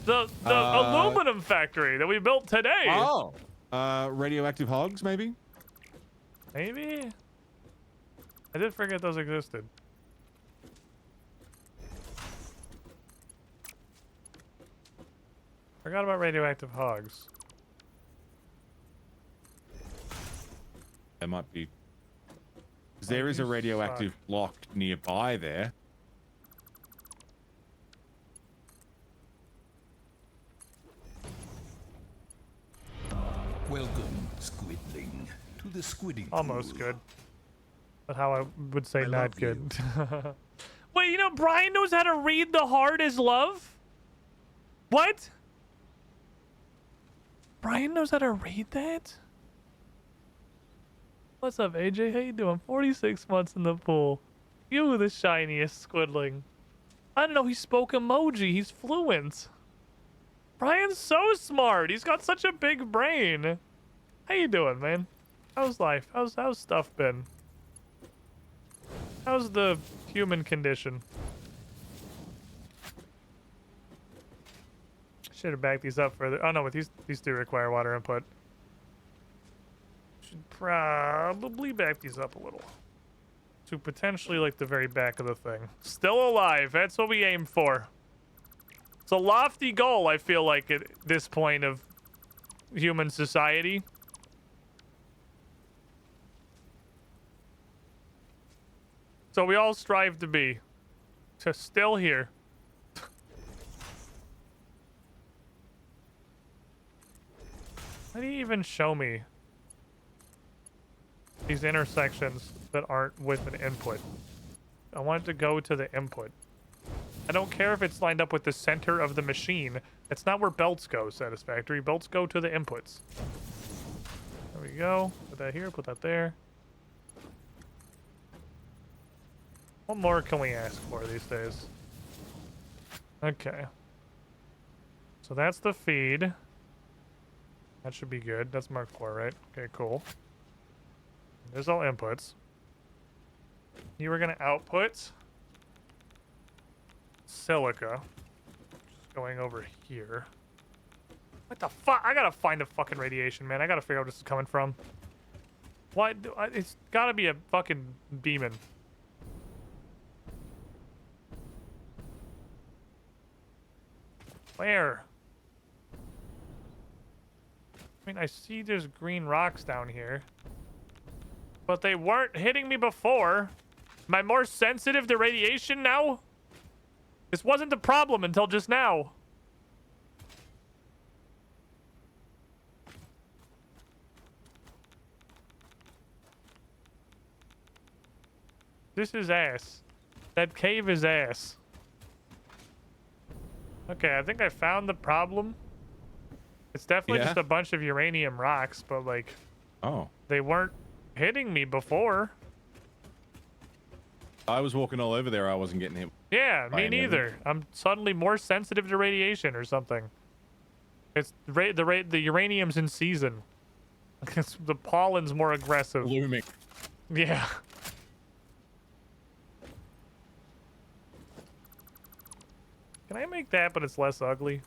The aluminum factory that we built today. Oh. Radioactive hogs, maybe? Maybe? I did forget those existed. Forgot about radioactive hogs. There might be. There is a radioactive block nearby there. Welcome, squidling, to the squidding Almost pool. good. But how I would say I not love good. Wait, you know Brian knows how to read the heart is love? What? Brian knows how to read that? What's up, AJ? How you doing? 46 months in the pool. You the shiniest squidling. I don't know, he spoke emoji. He's fluent. Brian's so smart. He's got such a big brain. How you doing, man? How's life? How's stuff been? How's the human condition? Should have backed these up further. Oh no, with these do require water input. Should probably back these up a little. To potentially like the very back of the thing. Still alive. That's what we aim for. It's a lofty goal, I feel like, at this point of human society. So we all strive to be. To still here. Why do you even show me these intersections that aren't with an input? I want it to go to the input. I don't care if it's lined up with the center of the machine. It's not where belts go, Satisfactory. Belts go to the inputs. There we go. Put that here, put that there. What more can we ask for these days? Okay. So that's the feed. That should be good. That's Mark 4, right? Okay, cool. There's all inputs. You were going to output silica. Just going over here. What the fuck? I gotta find the fucking radiation, man. I gotta figure out where this is coming from. What? It's gotta be a fucking demon. Where? I mean, I see there's green rocks down here. But they weren't hitting me before. Am I more sensitive to radiation now? This wasn't the problem until just now. This is ass. That cave is ass. Okay, I think I found the problem. It's definitely just a bunch of uranium rocks, but like... Oh. They weren't hitting me before. I was walking all over there. I wasn't getting hit. Yeah, me neither. I'm suddenly more sensitive to radiation or something. It's the uranium's in season. The pollen's more aggressive. Blooming. Yeah. Can I make that, but it's less ugly?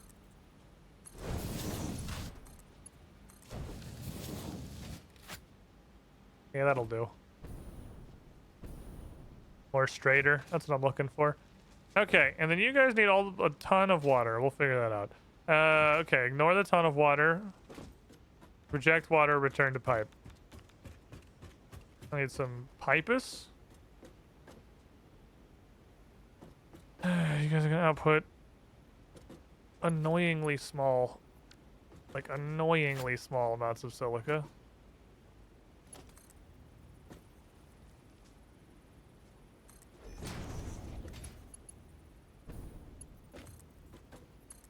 Yeah, that'll do. More straighter. That's what I'm looking for. Okay, and then you guys need a ton of water. We'll figure that out. Okay, ignore the ton of water. Reject water, return to pipe. I need some pipus. You guys are gonna output annoyingly small, like annoyingly small amounts of silica.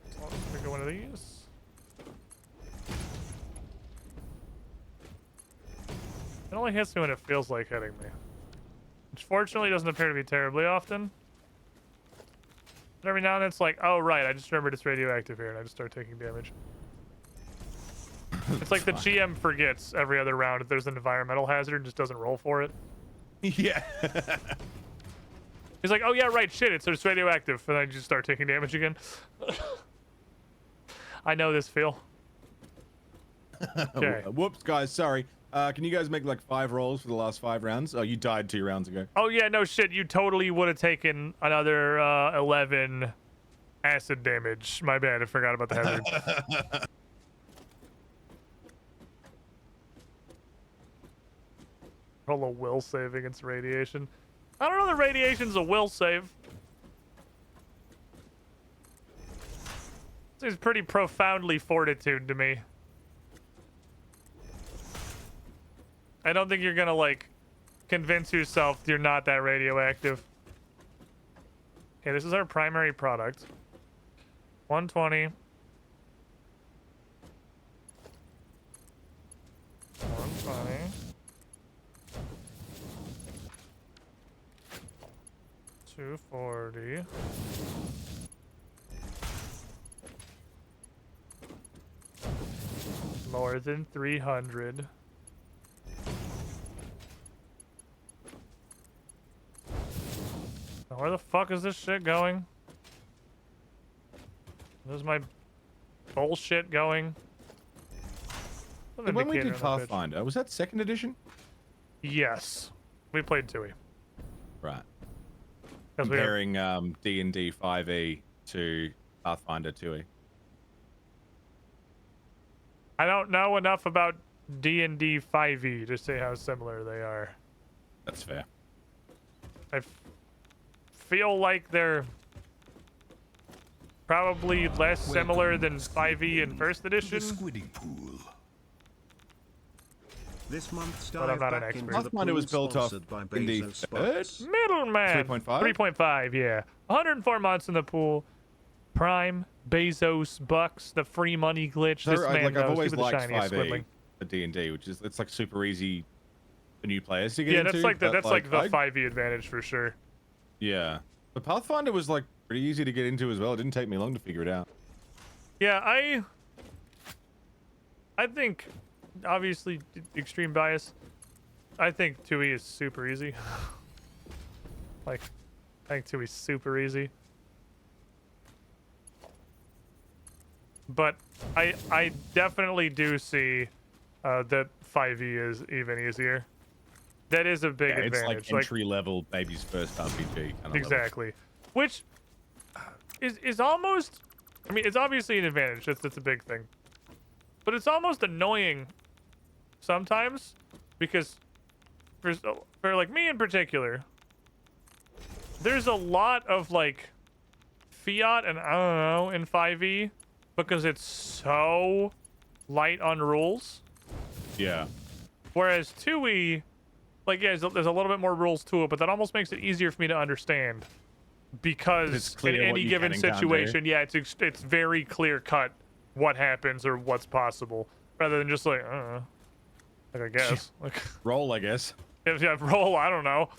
So I'm gonna go into these. It only hits me when it feels like hitting me, which fortunately doesn't appear to be terribly often. But every now and then it's like, oh right, I just remembered it's radioactive here, and I just start taking damage. It's like the GM forgets every other round if there's an environmental hazard and just doesn't roll for it. Yeah. He's like, oh yeah, right, shit, it's radioactive, and I just start taking damage again. I know this feel. Okay. Whoops, guys, sorry. Can you guys make like 5 rolls for the last 5 rounds? Oh, you died 2 rounds ago. Oh yeah, no shit, you totally would have taken another 11 acid damage. My bad, I forgot about the hazard. Roll a will save against radiation. I don't know that radiation's a will save. Seems pretty profoundly fortitude to me. I don't think you're gonna, like, convince yourself you're not that radioactive. Okay, this is our primary product. 120. 120. 240. More than 300. Now, where the fuck is this shit going? Where's my bullshit going? When we did Pathfinder, was that 2nd edition? Yes. We played 2e. Right. Because Comparing D&D 5e to Pathfinder 2e. I don't know enough about D&D 5e to say how similar they are. That's fair. I feel like they're probably less similar than 5e in 1st edition. This month's But I'm dive not an back expert. into the Pathfinder was pool built off sponsored by in the Bezos 3rd? Spots. Middleman. 3.5? 3.5, yeah. 104 months in the pool. Prime, Bezos, Bucks, the free money glitch. This man I've knows. always Give me the liked shiniest 5e squiddling. for D&D, which is it's like super easy for new players to get Yeah, into. that's like the but, that's like the I- 5e advantage for sure. Yeah. But Pathfinder was like pretty easy to get into as well. It didn't take me long to figure it out. Yeah, I think, obviously, extreme bias. I think 2e is super easy. Like, I think 2e is super easy. But I definitely do see that 5e is even easier. That is a big Yeah, it's advantage. like entry level baby's first RPG kind of Exactly. Which is almost, I mean, it's obviously an advantage. That's a big thing. But it's almost annoying sometimes because for like me in particular, there's a lot of like fiat and I don't know in 5e because it's so light on rules. Yeah. Whereas 2e, like, yeah, there's a little bit more rules to it, but that almost makes it easier for me to understand because It's in clear what any you given can and can't do. situation, yeah, it's very clear cut what happens or what's possible rather than just like, I don't know, like I guess, like Roll, I guess. yeah, roll, I don't know.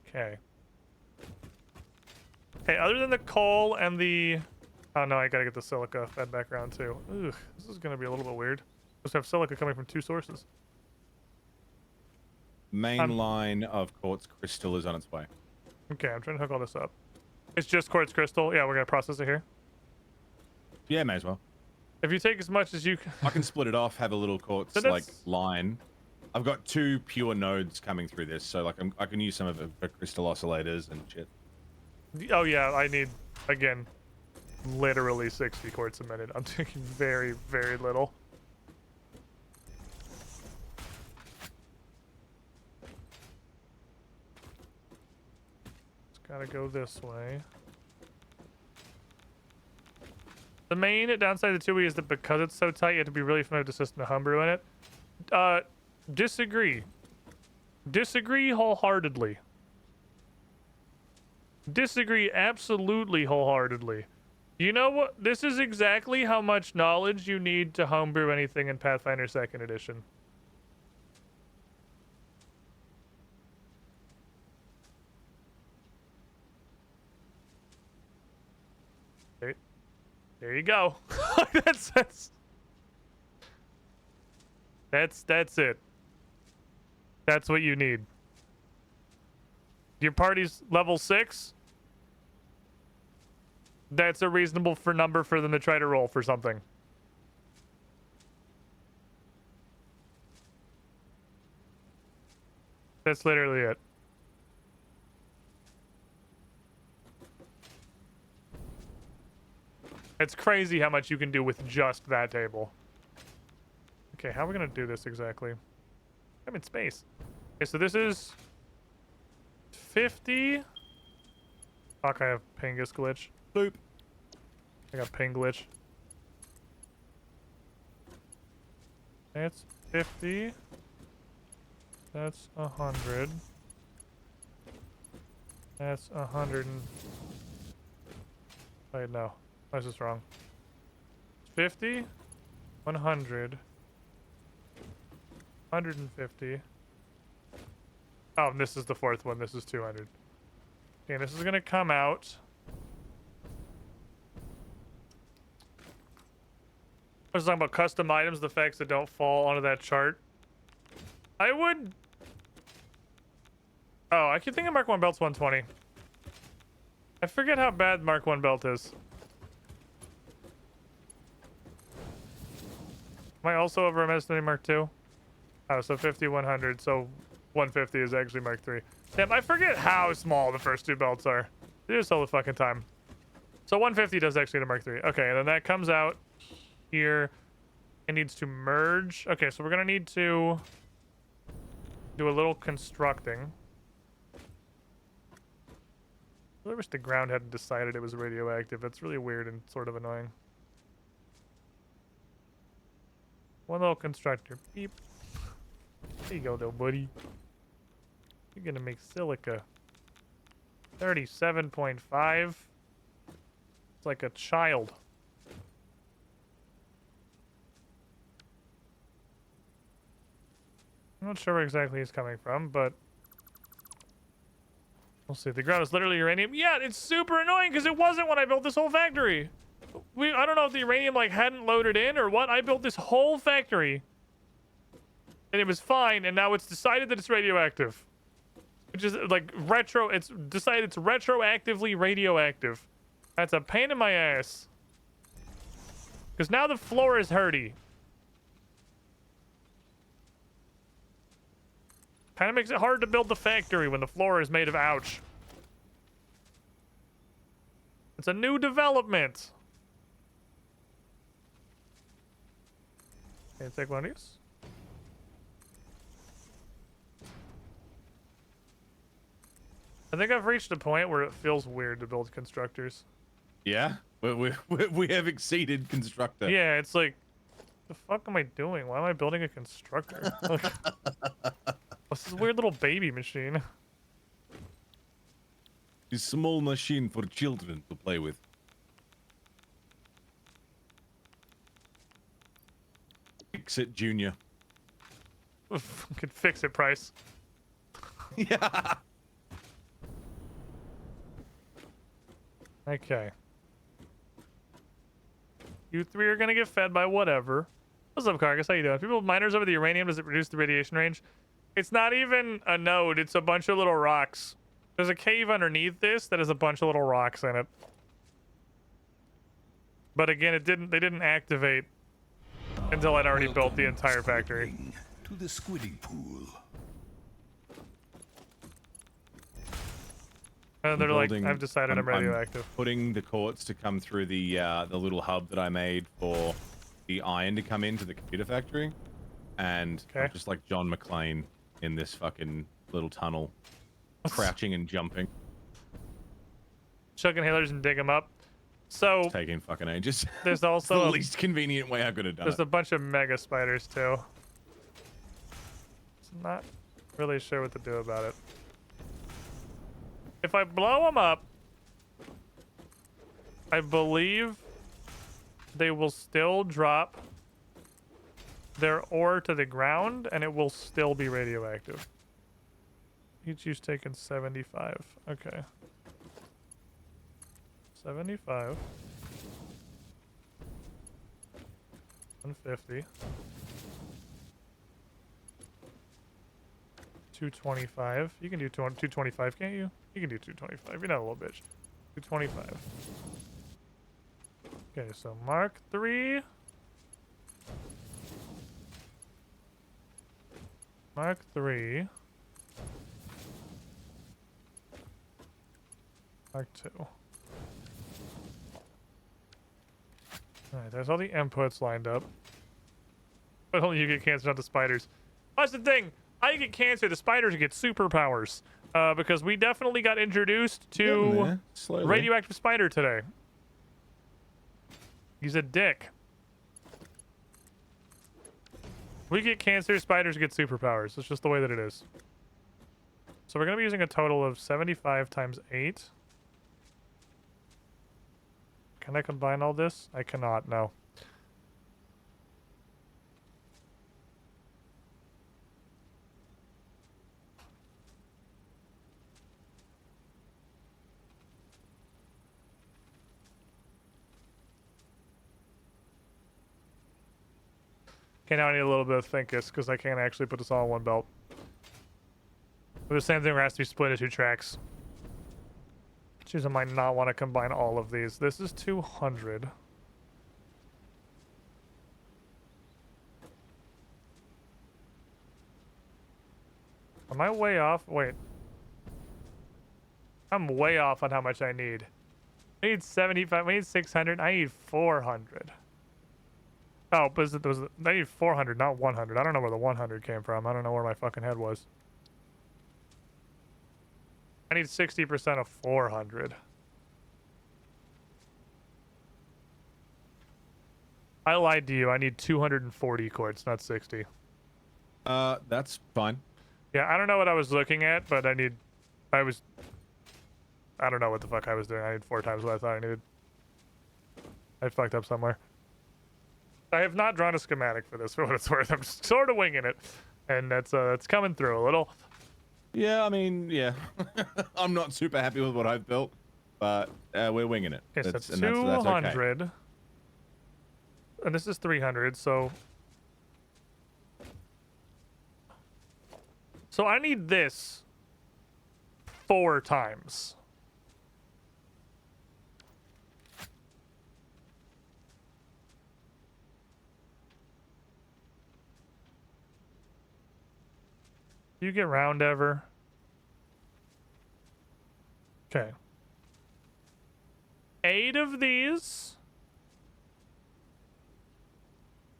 Okay. Hey, other than the coal and the, oh no, I gotta get the silica fed back around too. Ugh, this is gonna be a little bit weird. Just have silica coming from 2 sources. Main line of quartz crystal is on its way. Okay, I'm trying to hook all this up. It's just quartz crystal. Yeah, we're gonna process it here. Yeah, may as well. If you take as much as you I can split it off, have a little quartz So like that's- line. I've got 2 pure nodes coming through this, so like I can use some of it for crystal oscillators and shit. Oh yeah, I need, again, literally 60 quartz a minute. I'm taking very, very little. It's gotta go this way. The main downside of the 2e is that because it's so tight, you have to be really familiar with the system to homebrew in it. Disagree. Disagree wholeheartedly. Disagree absolutely wholeheartedly. You know what? This is exactly how much knowledge you need to homebrew anything in Pathfinder 2nd Edition. There you go. that's it. That's what you need. Your party's level 6? That's a reasonable number for them to try to roll for something. That's literally it. It's crazy how much you can do with just that table. Okay, how are we gonna do this exactly? I'm in space. Okay, so this is 50. Fuck, I have Pingus glitch. Boop. I got ping glitch. That's 50. That's 100. That's 100 and... Wait, no. I was just wrong. 50, 100, 150. Oh, and this is the fourth one. This is 200. Okay, this is gonna come out. I was talking about custom items, the facts that don't fall onto that chart. I would... Oh, I keep thinking Mark 1 belt's 120. I forget how bad Mark 1 belt is. Am I also overestimating Mark 2? Oh, so 50, 100, so 150 is actually Mark 3. Damn, I forget how small the first two belts are. They just all the fucking time. So 150 does actually to Mark 3. Okay, and then that comes out here. It needs to merge. Okay, so we're gonna need to do a little constructing. I wish the ground hadn't decided it was radioactive. That's really weird and sort of annoying. One little constructor. Beep. There you go, though, buddy. You're gonna make silica. 37.5. It's like a child. I'm not sure where exactly he's coming from, but we'll see. The ground is literally uranium. Yeah, it's super annoying because it wasn't when I built this whole factory. I don't know if the uranium like hadn't loaded in or what. I built this whole factory and it was fine, and now it's decided that it's radioactive, which is like retro. It's decided it's retroactively radioactive. That's a pain in my ass because now the floor is hurty. Kind of makes it hard to build the factory when the floor is made of ouch. It's a new development. Okay, take one of these. I think I've reached a point where it feels weird to build constructors. Yeah? We have exceeded constructor. Yeah, it's like, the fuck am I doing? Why am I building a constructor? What's this weird little baby machine? A small machine for children to play with. Fix it, Junior. Could fix it, Price. Yeah. Okay. You three are gonna get fed by whatever. What's up, Cargus? How you doing? People miners over the uranium, does it reduce the radiation range? It's not even a node, it's a bunch of little rocks. There's a cave underneath this that has a bunch of little rocks in it. But again, they didn't activate until I'd already built the entire factory. To the squidding pool. And they're like, I've decided I'm radioactive. I'm putting the quartz to come through the little hub that I made for the iron to come into the computer factory. And I'm just like John McClane in this fucking little tunnel, crouching and jumping. Chuck inhalers and dig them up. So it's taking fucking ages. There's also the least convenient way I could have done There's a bunch of mega spiders too. So not really sure what to do about it. If I blow them up, I believe they will still drop their ore to the ground and it will still be radioactive. Each use taken 75. Okay. 75. 150. 225. You can do 225, can't you? You can do 225. You're not a little bitch. 225. Okay, so Mark 3. Mark 3. Mark 2. Alright, there's all the inputs lined up. But only you get cancer, not the spiders. That's the thing. I get cancer, the spiders get superpowers. Because we definitely got introduced to radioactive spider today. He's a dick. We get cancer, spiders get superpowers. It's just the way that it is. So we're going to be using a total of 75 times 8. Can I combine all this? I cannot, no. Okay, now I need a little bit of Thinkus, because I can't actually put this all in one belt. But the same thing where it has to be split into 2 tracks. Which I might not want to combine all of these. This is 200. Am I way off? Wait. I'm way off on how much I need. I need 75. I need 600. I need 400. Oh, but I need 400, not 100. I don't know where the 100 came from. I don't know where my fucking head was. I need 60% of 400. I lied to you. I need 240 quartz, not 60. That's fine. Yeah, I don't know what I was looking at, but I don't know what the fuck I was doing. I need 4 times what I thought I needed. I fucked up somewhere. I have not drawn a schematic for this, for what it's worth. I'm just sort of winging it, and that's coming through a little. Yeah, I mean, yeah. I'm not super happy with what I've built, but we're winging it. Okay, so that's 200. Okay. And this is 300, so... So I need this 4 times. Do you get round ever? Okay. 8 of these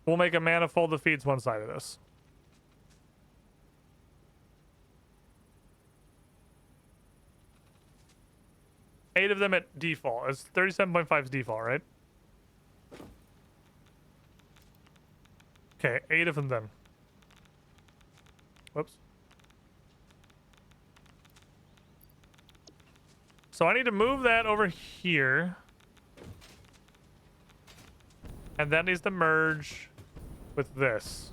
will make a manifold that feeds one side of this. Eight of them at default. It's 37.5's default, right? Okay, 8 of them then. Whoops. So I need to move that over here. And that needs to merge with this.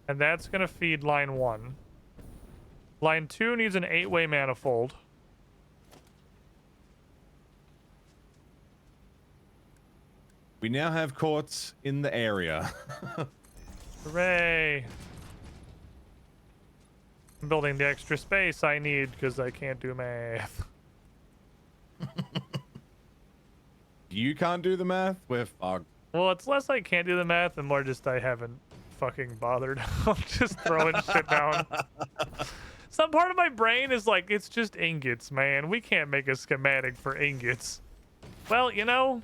And that's going to feed line 1. Line 2 needs an 8-way manifold. We now have quartz in the area. Hooray! I'm building the extra space I need because I can't do math. You can't do the math? We're fucked. Well, it's less I can't do the math and more just I haven't fucking bothered. I'm just throwing shit down. Some part of my brain is like, it's just ingots, man. We can't make a schematic for ingots. Well, you know.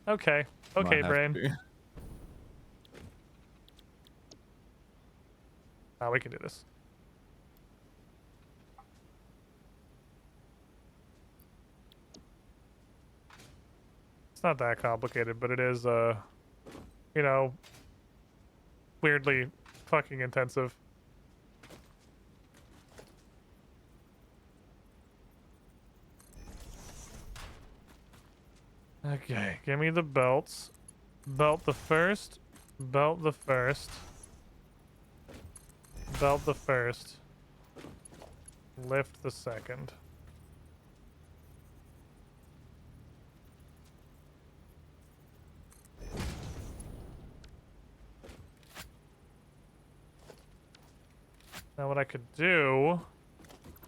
Okay. Okay, brain. We can do this. It's not that complicated, but it is, you know, weirdly fucking intensive. Okay, give me the belts. Belt the first. Belt the first. Belt the first. Lift the second. Now what I could do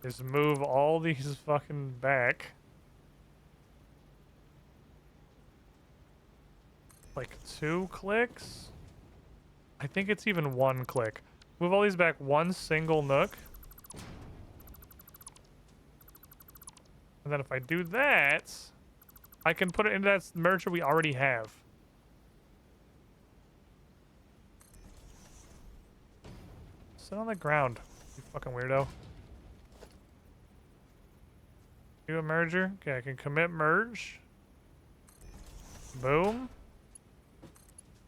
is move all these fucking back. Like 2 clicks? I think it's even 1 click. Move all these back 1 single nook. And then if I do that, I can put it into that merger we already have. Sit on the ground, you fucking weirdo. Do a merger. Okay, I can commit merge. Boom.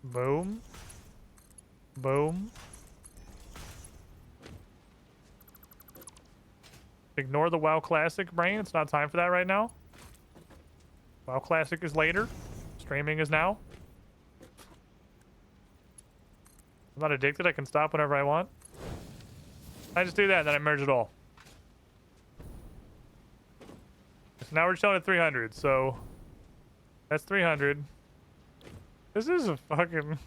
Boom. Boom. Ignore the WoW Classic brain. It's not time for that right now. WoW Classic is later. Streaming is now. I'm not addicted. I can stop whenever I want. I just do that, and then I merge it all. So now we're showing at 300, so that's 300. This is a fucking...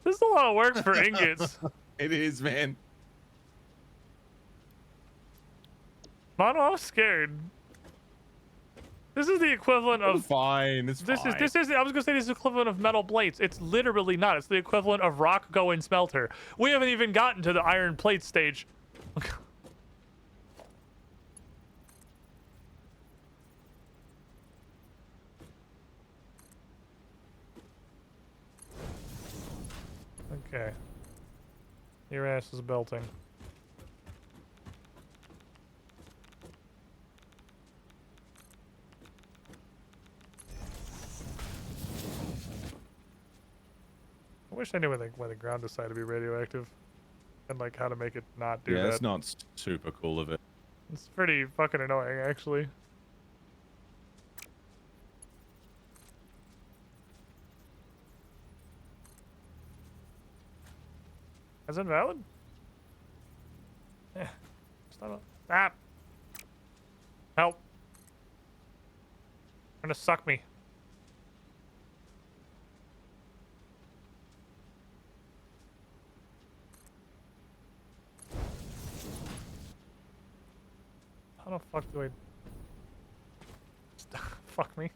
This is a lot of work for ingots. It is, man. Mono, I'm scared. This is the equivalent of... Fine, it's fine. This is, I was gonna say this is the equivalent of metal plates. It's literally not. It's the equivalent of rock going smelter. We haven't even gotten to the iron plate stage. Okay. Your ass is belting. I wish I knew when the ground decided to be radioactive. And like how to make it not do that. Yeah, that's not super cool of it. It's pretty fucking annoying, actually. Is it valid? Yeah. Stop. Help. Trying to suck me. How the fuck do I... Fuck me.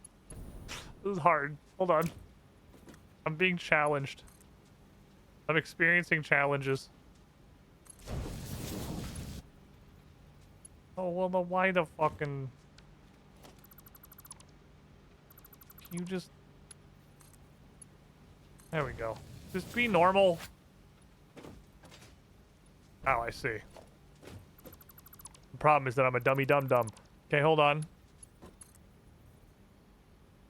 This is hard. Hold on. I'm being challenged. I'm experiencing challenges. Oh, well, then why the fucking... Can you just... There we go. Just be normal. Oh, I see. The problem is that I'm a dummy dum-dum. Okay, hold on.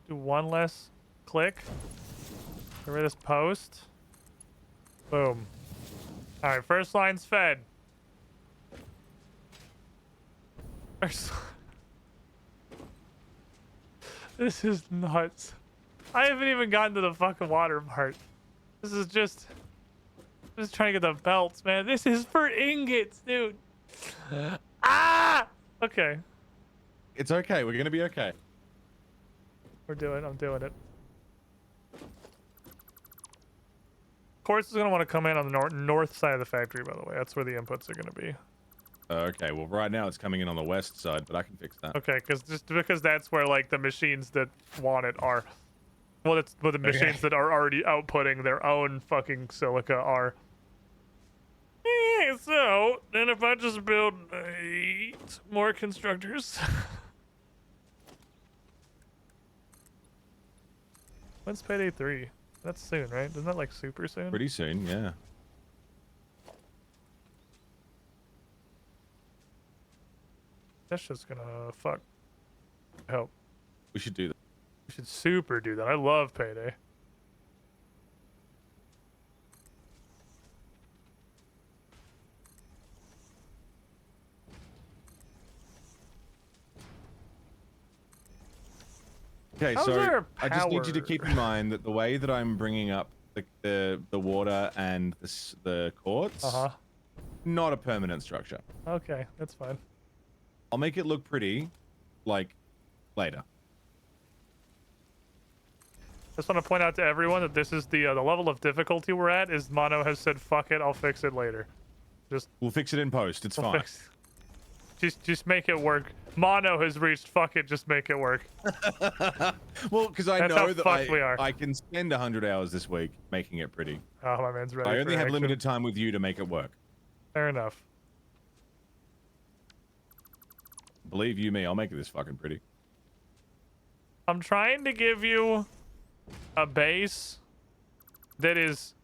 Do one less click. Get rid of this post. Boom. Alright, first line's fed. This is nuts. I haven't even gotten to the fucking water part. This is just trying to get the belts, man. This is for ingots, dude. Ah! Okay. It's okay. We're gonna be okay. I'm doing it. Quartz is gonna want to come in on the north side of the factory, by the way. That's where the inputs are gonna be. Okay, well right now it's coming in on the west side, but I can fix that. Okay, because that's where like the machines that want it are. Well, that's where the machines that are already outputting their own fucking silica are. So then if I just build 8 more constructors. When's payday 3? That's soon, right? Isn't that like super soon? Pretty soon, yeah. That's just gonna fuck help. We should do that. We should super do that. I love payday. Okay, How's so our I just need you to power? keep in mind that the way that I'm bringing up the water and the quartz, not a permanent structure. Okay, that's fine. I'll make it look pretty, like, later. Just want to point out to everyone that this is the level of difficulty we're at. Is Mono has said, "Fuck it, I'll fix it later." We'll fix it in post. It's we'll fine. Just make it work. Mono has reached. Fuck it, just make it work. Well, because I That's know how that fucked we are. I can spend 100 hours this week making it pretty. Oh, my man's ready. I for only have action. limited time with you to make it work. Fair enough. Believe you me, I'll make it this fucking pretty. I'm trying to give you a base that is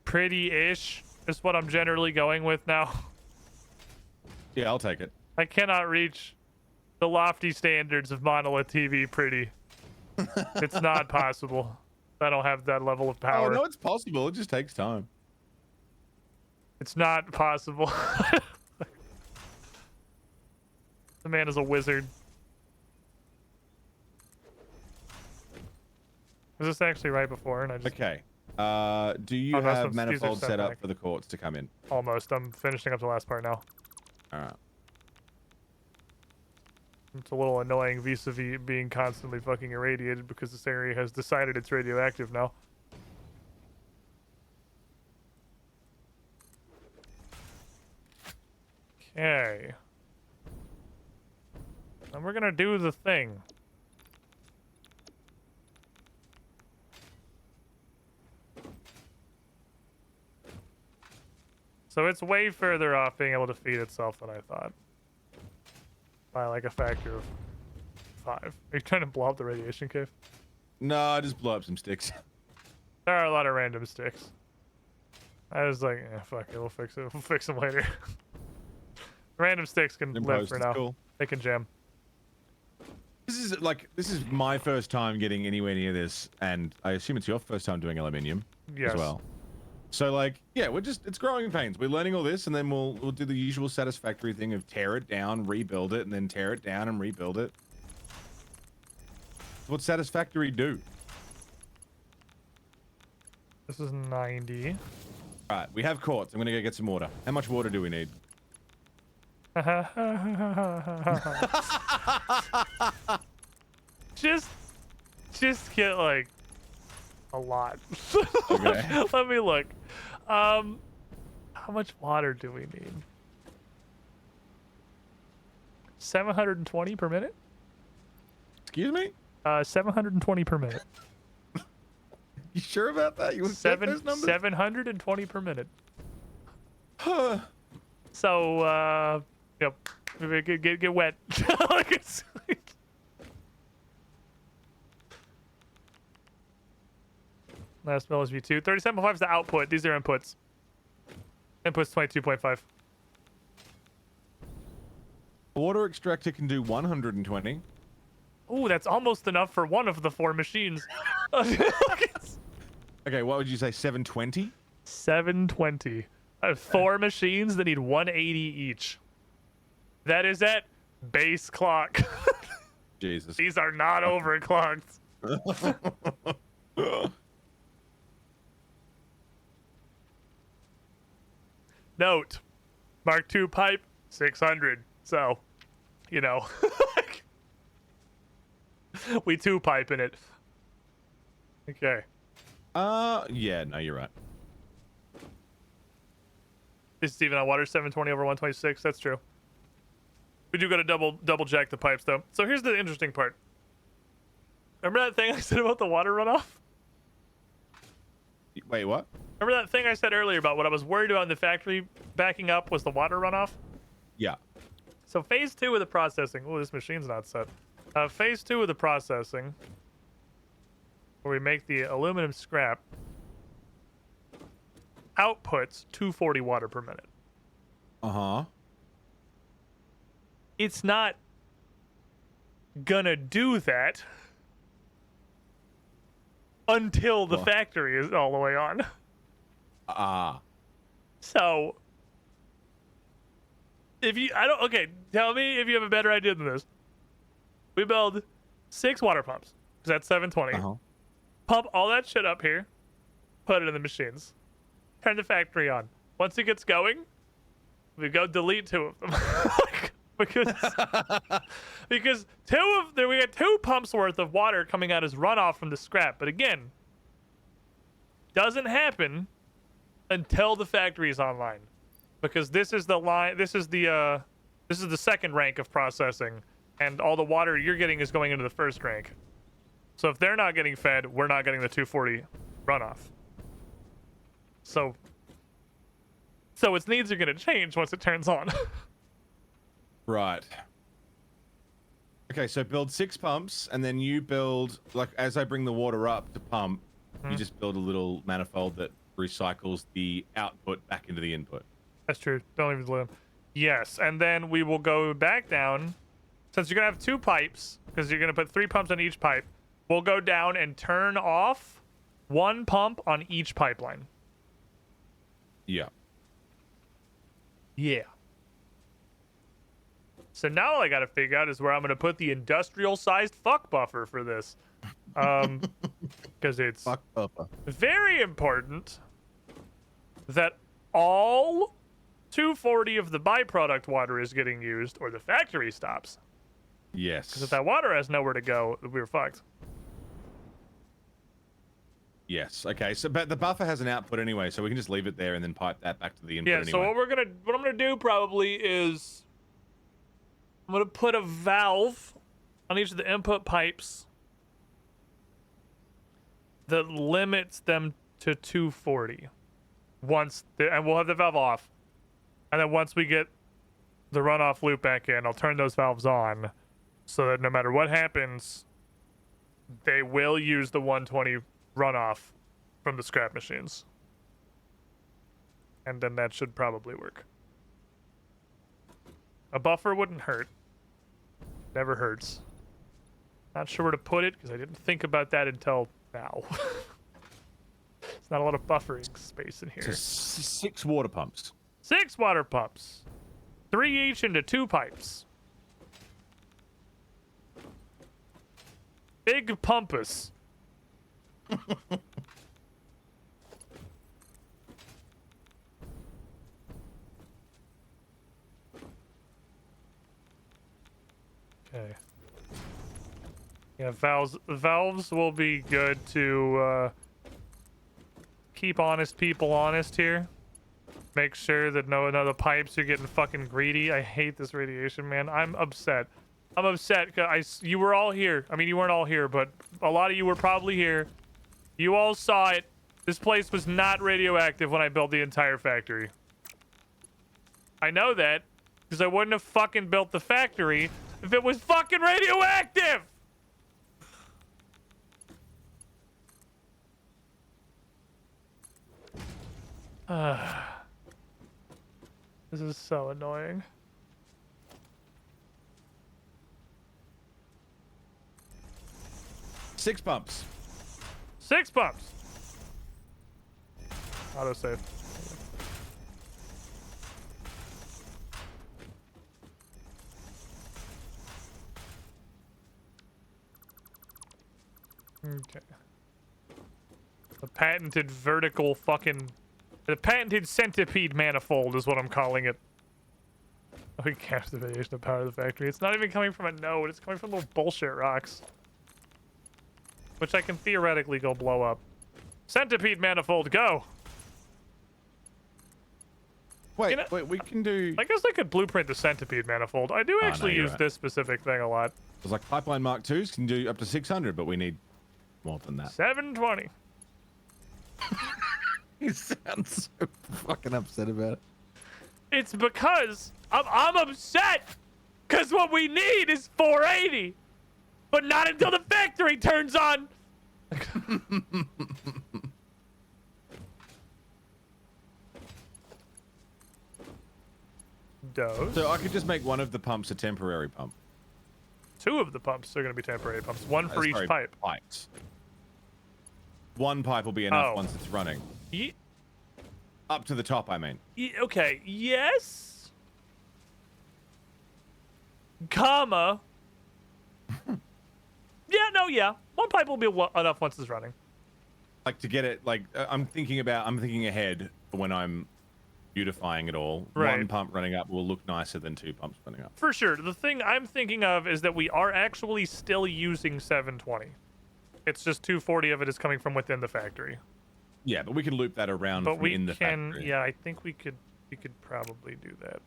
pretty-ish. Is what I'm generally going with now. Yeah, I'll take it. I cannot reach the lofty standards of Monolith TV pretty. It's not possible. I don't have that level of power. Oh, no, it's possible. It just takes time. It's not possible. The man is a wizard. Was this actually right before? And I just Okay. Do you Oh, no, have these are manifold set up back. for the courts to come in? almost. I'm finishing up the last part now. Alright. It's a little annoying vis-a-vis being constantly fucking irradiated because this area has decided it's radioactive now. Okay. And we're gonna do the thing. So it's way further off being able to feed itself than I thought. By like a factor of 5. Are you trying to blow up the radiation cave? No, I just blow up some sticks. There are a lot of random sticks. I was like, eh, fuck it, we'll fix it. We'll fix them later. Random sticks can In live post, for it's now. cool. They can jam. This is my first time getting anywhere near this, and I assume it's your first time doing aluminium Yes. as well. So like, yeah, it's growing pains. We're learning all this, and then we'll do the usual Satisfactory thing of tear it down, rebuild it, and then tear it down and rebuild it. What Satisfactory do? This is 90. All right, we have quartz. I'm gonna go get some water. How much water do we need? just get like a lot. Okay. Let me look. How much water do we need? 720 per minute? Excuse me? 720 per minute. You sure about that? You want to check those numbers? 720 per minute. So, yep. Get wet. Last spell is V2. 37.5 is the output. These are inputs. Inputs 22.5. Water extractor can do 120. Ooh, that's almost enough for one of the 4 machines. Okay, what would you say? 720? 720. I have 4 machines that need 180 each. That is at base clock. Jesus. These are not overclocked. Note, Mark II pipe, 600. So, you know, we 2 pipe in it. Okay. Yeah, no, you're right. This is even on water, 720 over 126. That's true. We do got to double check the pipes though. So here's the interesting part. Remember that thing I said about the water runoff? Wait, what? Remember that thing I said earlier about what I was worried about in the factory backing up was the water runoff? Yeah. So phase 2 of the processing. Oh, this machine's not set. Phase 2 of the processing, where we make the aluminum scrap, outputs 240 water per minute. Uh-huh. It's not gonna do that until the factory is all the way on. So if you tell me if you have a better idea than this. We build 6 water pumps. That's 720. Uh-huh. Pump all that shit up here, put it in the machines, turn the factory on. Once it gets going, we go delete 2 of them. because we had 2 pumps worth of water coming out as runoff from the scrap. But again, doesn't happen until the factory is online. because this is the line. This is the second rank of processing, and all the water you're getting is going into the first rank. So if they're not getting fed, we're not getting the 240 runoff. So its needs are going to change once it turns on. Right. Okay, so build 6 pumps, and then you build, like, as I bring the water up to pump, you just build a little manifold that recycles the output back into the input. That's true. Don't even let them. Yes, and then we will go back down. Since you're going to have 2 pipes, because you're going to put 3 pumps on each pipe, we'll go down and turn off 1 pump on each pipeline. Yeah. Yeah. So now all I gotta figure out is where I'm gonna put the industrial-sized fuck buffer for this. Because it's Fuck buffer. very important that all 240 of the byproduct water is getting used, or the factory stops. Yes. Because if that water has nowhere to go, we're fucked. Yes. Okay. So, but the buffer has an output anyway, so we can just leave it there and then pipe that back to the input. Yeah. Anyway. So what I'm gonna do probably is I'm gonna put a valve on each of the input pipes that limits them to 240. And we'll have the valve off, and then once we get the runoff loop back in, I'll turn those valves on, so that no matter what happens, they will use the 120 runoff from the scrap machines. And then that should probably work. A buffer wouldn't hurt. Never hurts. Not sure where to put it, because I didn't think about that until now. There's not a lot of buffering space in here. So 6 water pumps. 6 water pumps. 3 each into 2 pipes. Big pumpus. Okay. Yeah, valves will be good to keep honest people honest here. Make sure that none of the pipes are getting fucking greedy. I hate this radiation, man. I'm upset. I'm upset because you were all here. I mean, you weren't all here, but a lot of you were probably here. You all saw it. This place was not radioactive when I built the entire factory. I know that because I wouldn't have fucking built the factory if it was fucking radioactive. This is so annoying. Six pumps. 6 pumps. Autosave. Okay. The patented vertical fucking... The patented centipede manifold is what I'm calling it. Oh, we capture the radiation of power of the factory. It's not even coming from a node. It's coming from little bullshit rocks. Which I can theoretically go blow up. Centipede manifold, go! Wait, wait, we can do... I guess I could blueprint the centipede manifold. I do actually use this specific thing a lot. It's like Pipeline Mark IIs can do up to 600, but we need more than that. 720. You sound so fucking upset about it. It's because I'm upset because what we need is 480, but not until the factory turns on. Dose. So I could just make one of the pumps a temporary pump. 2 of the pumps are going to be temporary pumps. 1 for each pipe. Pipes. 1 pipe will be enough once it's running. Up to the top, I mean. Okay, yes. Comma. Yeah. 1 pipe will be enough once it's running. Like to get it, like I'm thinking ahead for when I'm beautifying it all. Right. 1 pump running up will look nicer than 2 pumps running up. For sure. The thing I'm thinking of is that we are actually still using 720. It's just 240 of it is coming from within the factory. Yeah, but we can loop that around from in the factory. Yeah, I think we could You could probably do that.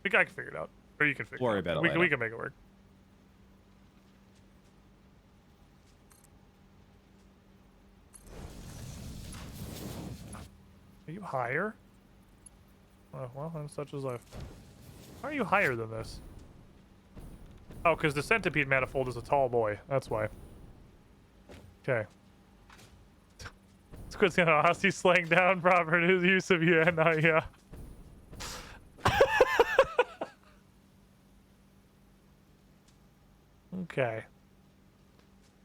I can figure it out. Or you can figure Worry it out. about it We later. can make it work. Are you higher? Oh, well, then such is life. Why are you higher than this? Oh, because the centipede manifold is a tall boy. That's why. Okay. It's good to know Aussie slang down proper his use of yeah, no, yeah. Okay.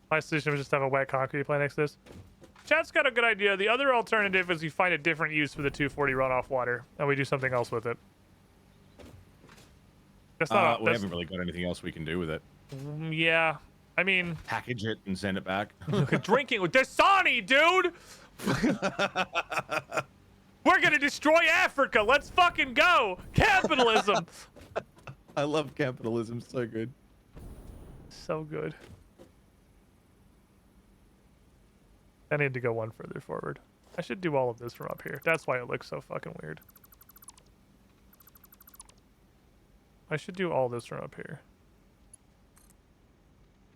My solution was just have a wet concrete plant next to this. Chat's got a good idea. The other alternative is we find a different use for the 240 runoff water, and we do something else with it. That's not. We haven't really got anything else we can do with it. Yeah, I mean, package it and send it back. Drinking with Dasani, dude. We're gonna destroy Africa. Let's fucking go. Capitalism. I love capitalism. So good. So good. I need to go one further forward. I should do all of this from up here. That's why it looks so fucking weird. I should do all this from up here.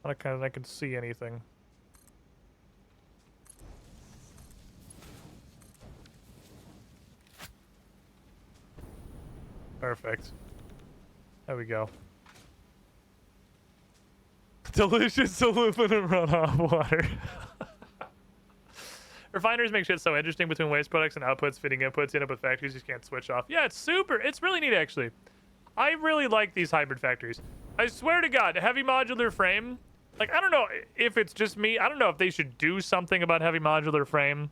I can see anything. Perfect. There we go. Delicious aluminum runoff water. Refiners make shit so interesting between waste products and outputs, fitting inputs, end up with factories you can't switch off. Yeah, it's super. It's really neat, actually. I really like these hybrid factories. I swear to God, heavy modular frame. Like, I don't know if it's just me. I don't know if they should do something about heavy modular frame.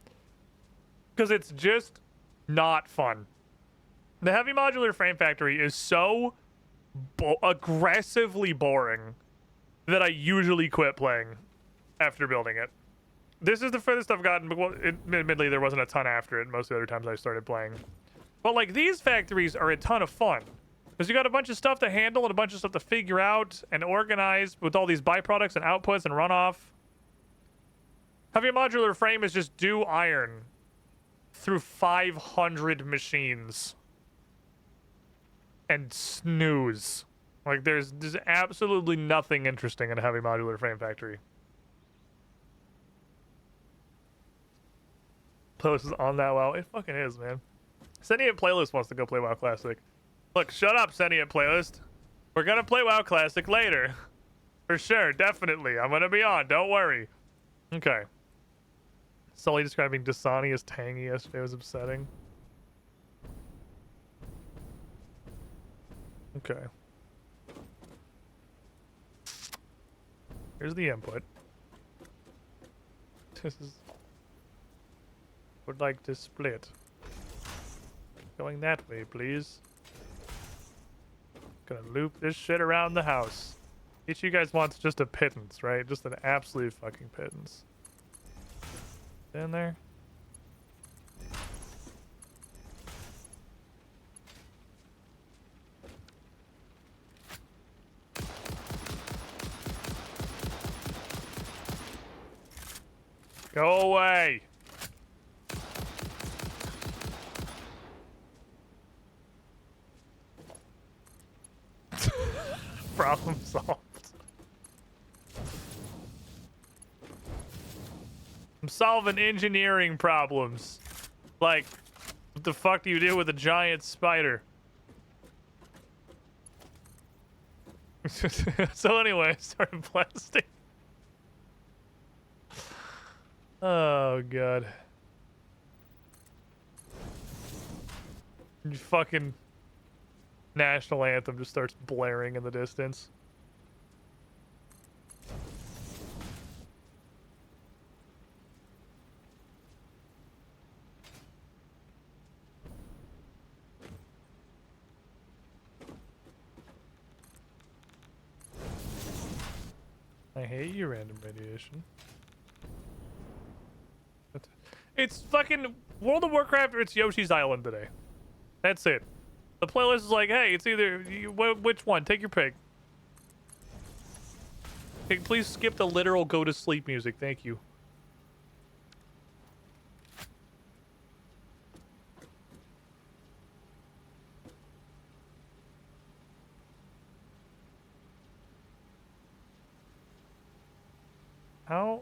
Because it's just not fun. The heavy modular frame factory is so aggressively boring that I usually quit playing after building it. This is the furthest I've gotten, but well, admittedly there wasn't a ton after it most of the other times I started playing. But like these factories are a ton of fun. Because you got a bunch of stuff to handle and a bunch of stuff to figure out and organize with all these byproducts and outputs and runoff. Heavy modular frame is just do iron through 500 machines. And snooze. Like there's absolutely nothing interesting in a heavy modular frame factory. Playlist is on that WoW. It fucking is, man. Sentient Playlist wants to go play WoW Classic. Look, shut up, Sentient Playlist. We're gonna play WoW Classic later. For sure, definitely. I'm gonna be on, don't worry. Okay. Sully describing Dasani as tangy yesterday was upsetting. Okay. Here's the input. This is... Would like to split. Going that way, please. Gonna loop this shit around the house. Each of you guys wants just a pittance, right? Just an absolute fucking pittance. In there. Go away! Problem solved. I'm solving engineering problems. Like, what the fuck do you do with a giant spider? So anyway, I started blasting. Oh god. You fucking national anthem just starts blaring in the distance. I hate you, random radiation. It's fucking World of Warcraft or it's Yoshi's Island today. That's it. The playlist is like, hey, it's either which one? Take your pick. Hey, please skip the literal go to sleep music. Thank you. How?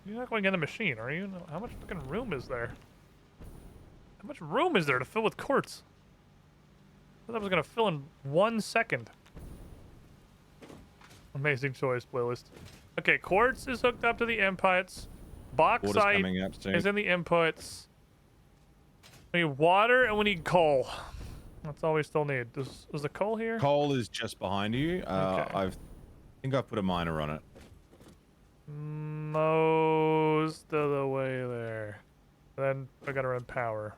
You're not going in the machine, are you? How much fucking room is there? How much room is there to fill with quartz? I thought that was gonna fill in 1 second. Amazing choice, playlist. Okay, quartz is hooked up to the inputs. Water's Bauxite coming up soon. is in the inputs. We need water and we need coal. That's all we still need. Is the coal here? Coal is just behind you. Okay. I think I've put a miner on it. Most of the way there. Then I gotta run power.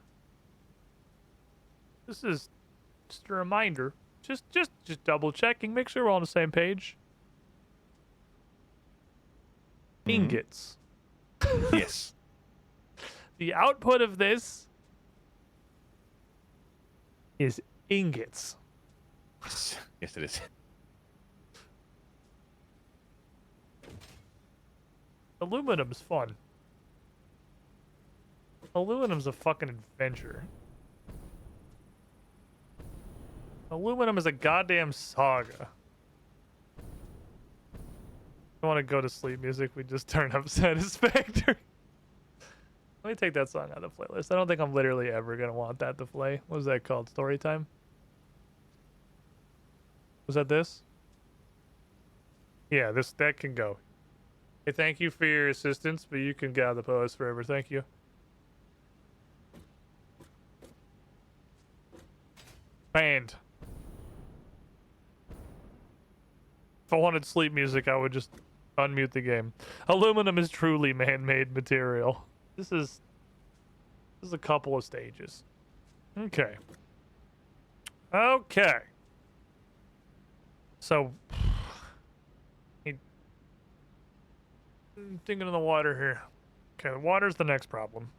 This is just a reminder. Just double checking. Make sure we're all on the same page. Ingots. Yes. The output of this is ingots. Yes, it is. Aluminum's fun. Aluminum's a fucking adventure. Aluminum is a goddamn saga. I want to go to sleep music. We just turn up Satisfactory. Let me take that song out of the playlist. I don't think I'm literally ever gonna want that to play. What was that called? Story time? Was that this? Yeah, that can go. Hey, thank you for your assistance, but you can get out of the playlist forever. Thank you. Banned. If I wanted sleep music, I would just unmute the game. Aluminum is truly man-made material. This is a couple of stages. Okay. Okay. So, I'm thinking of the water here. Okay, the water's the next problem.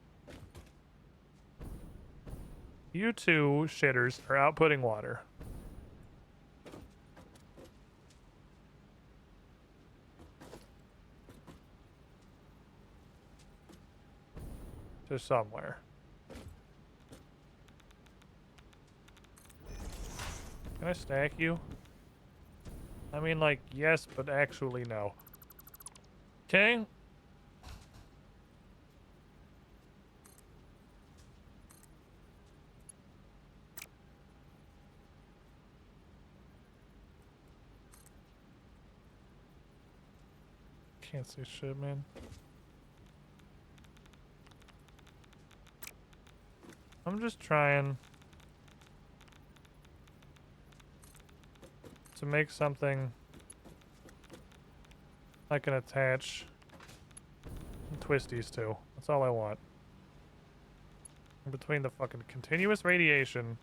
You two shitters are outputting water. To somewhere. Can I stack you? I mean, like, yes, but actually no. Okay. Can't say shit, man. I'm just trying to make something I can attach twisties to. That's all I want. In between the fucking continuous radiation,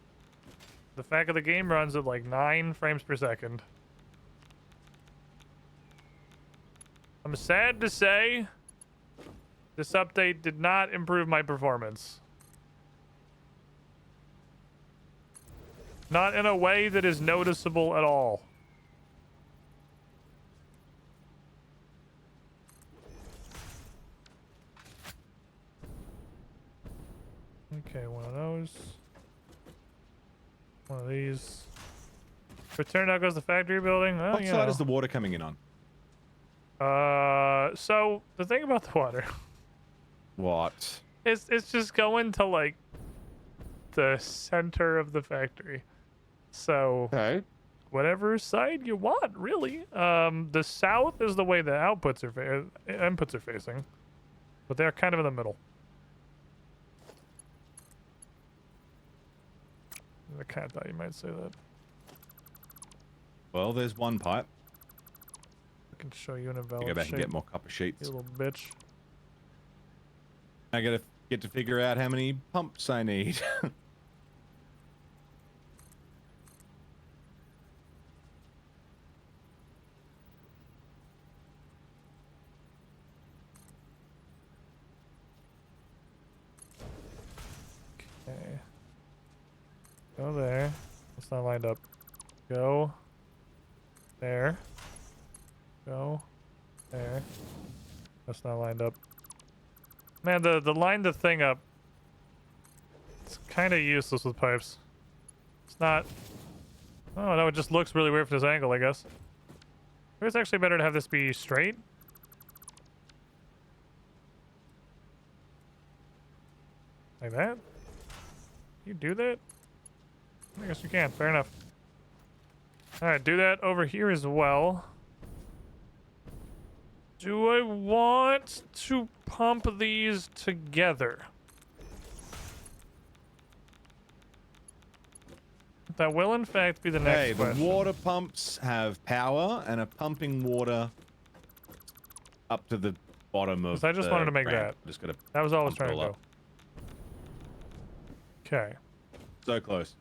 the fact that the game runs at like 9 frames per second. I'm sad to say this update did not improve my performance. Not in a way that is noticeable at all. Okay, one of those. One of these. Return out goes the factory building. Well, What side is the water coming in on? So the thing about the water. What? It's just going to like the center of the factory. So Okay. whatever side you want, really. The south is the way the outputs are inputs are facing, but they're kind of in the middle. I kind of thought you might say that. Well, there's one pipe. I can show you in a valid Go back shape, and get more copper sheets. you little bitch. I gotta get to figure out how many pumps I need. Okay. Go there. It's not lined up. Go there. Go there. That's not lined up. Man, the line the thing up. It's kind of useless with pipes. It's not. Oh no, it just looks really weird from this angle, I guess. Maybe it's actually better to have this be straight. Like that? You do that? I guess you can. Fair enough. Alright, do that over here as well. Do I want to pump these together? That will in fact be the next Hey, the question. water pumps have power and are pumping water up to the bottom of. 'Cause I just wanted to make ramp. that. Just gotta. That was all I was pump it trying to all do. up. Okay. So close.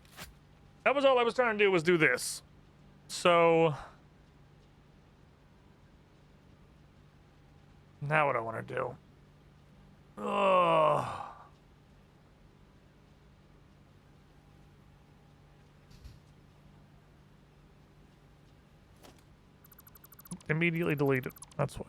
That was all I was trying to do, was do this. So now what I want to do. Ugh. Immediately delete it. That's what.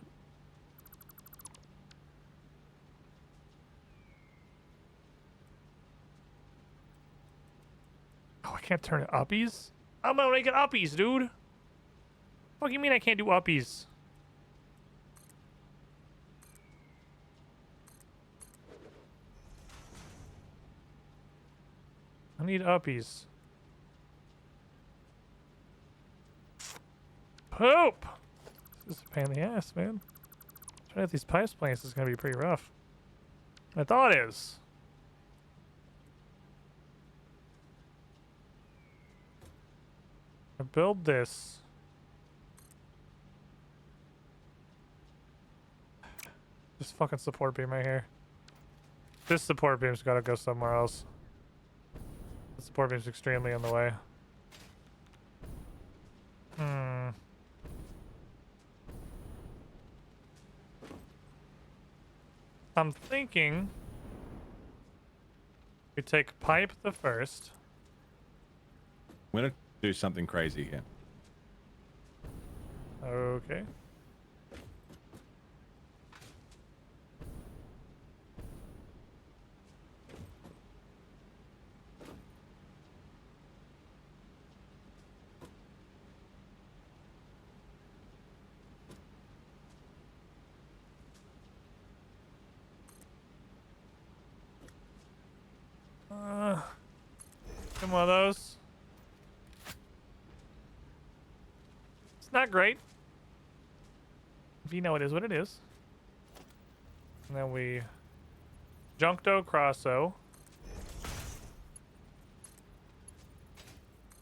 Oh, I can't turn it uppies? I'm gonna make it uppies, dude. What do you mean I can't do uppies? I need uppies. Poop! This is a pain in the ass, man. Trying to get these pipes placed is gonna be pretty rough. I thought it is. I build this. This fucking support beam right here. This support beam's gotta go somewhere else. The support beam's extremely in the way. I'm thinking we take pipe the first. I'm gonna do something crazy here. Okay. Some of those. It's not great. If you know, it is what it is. And then we Juncto Crosso.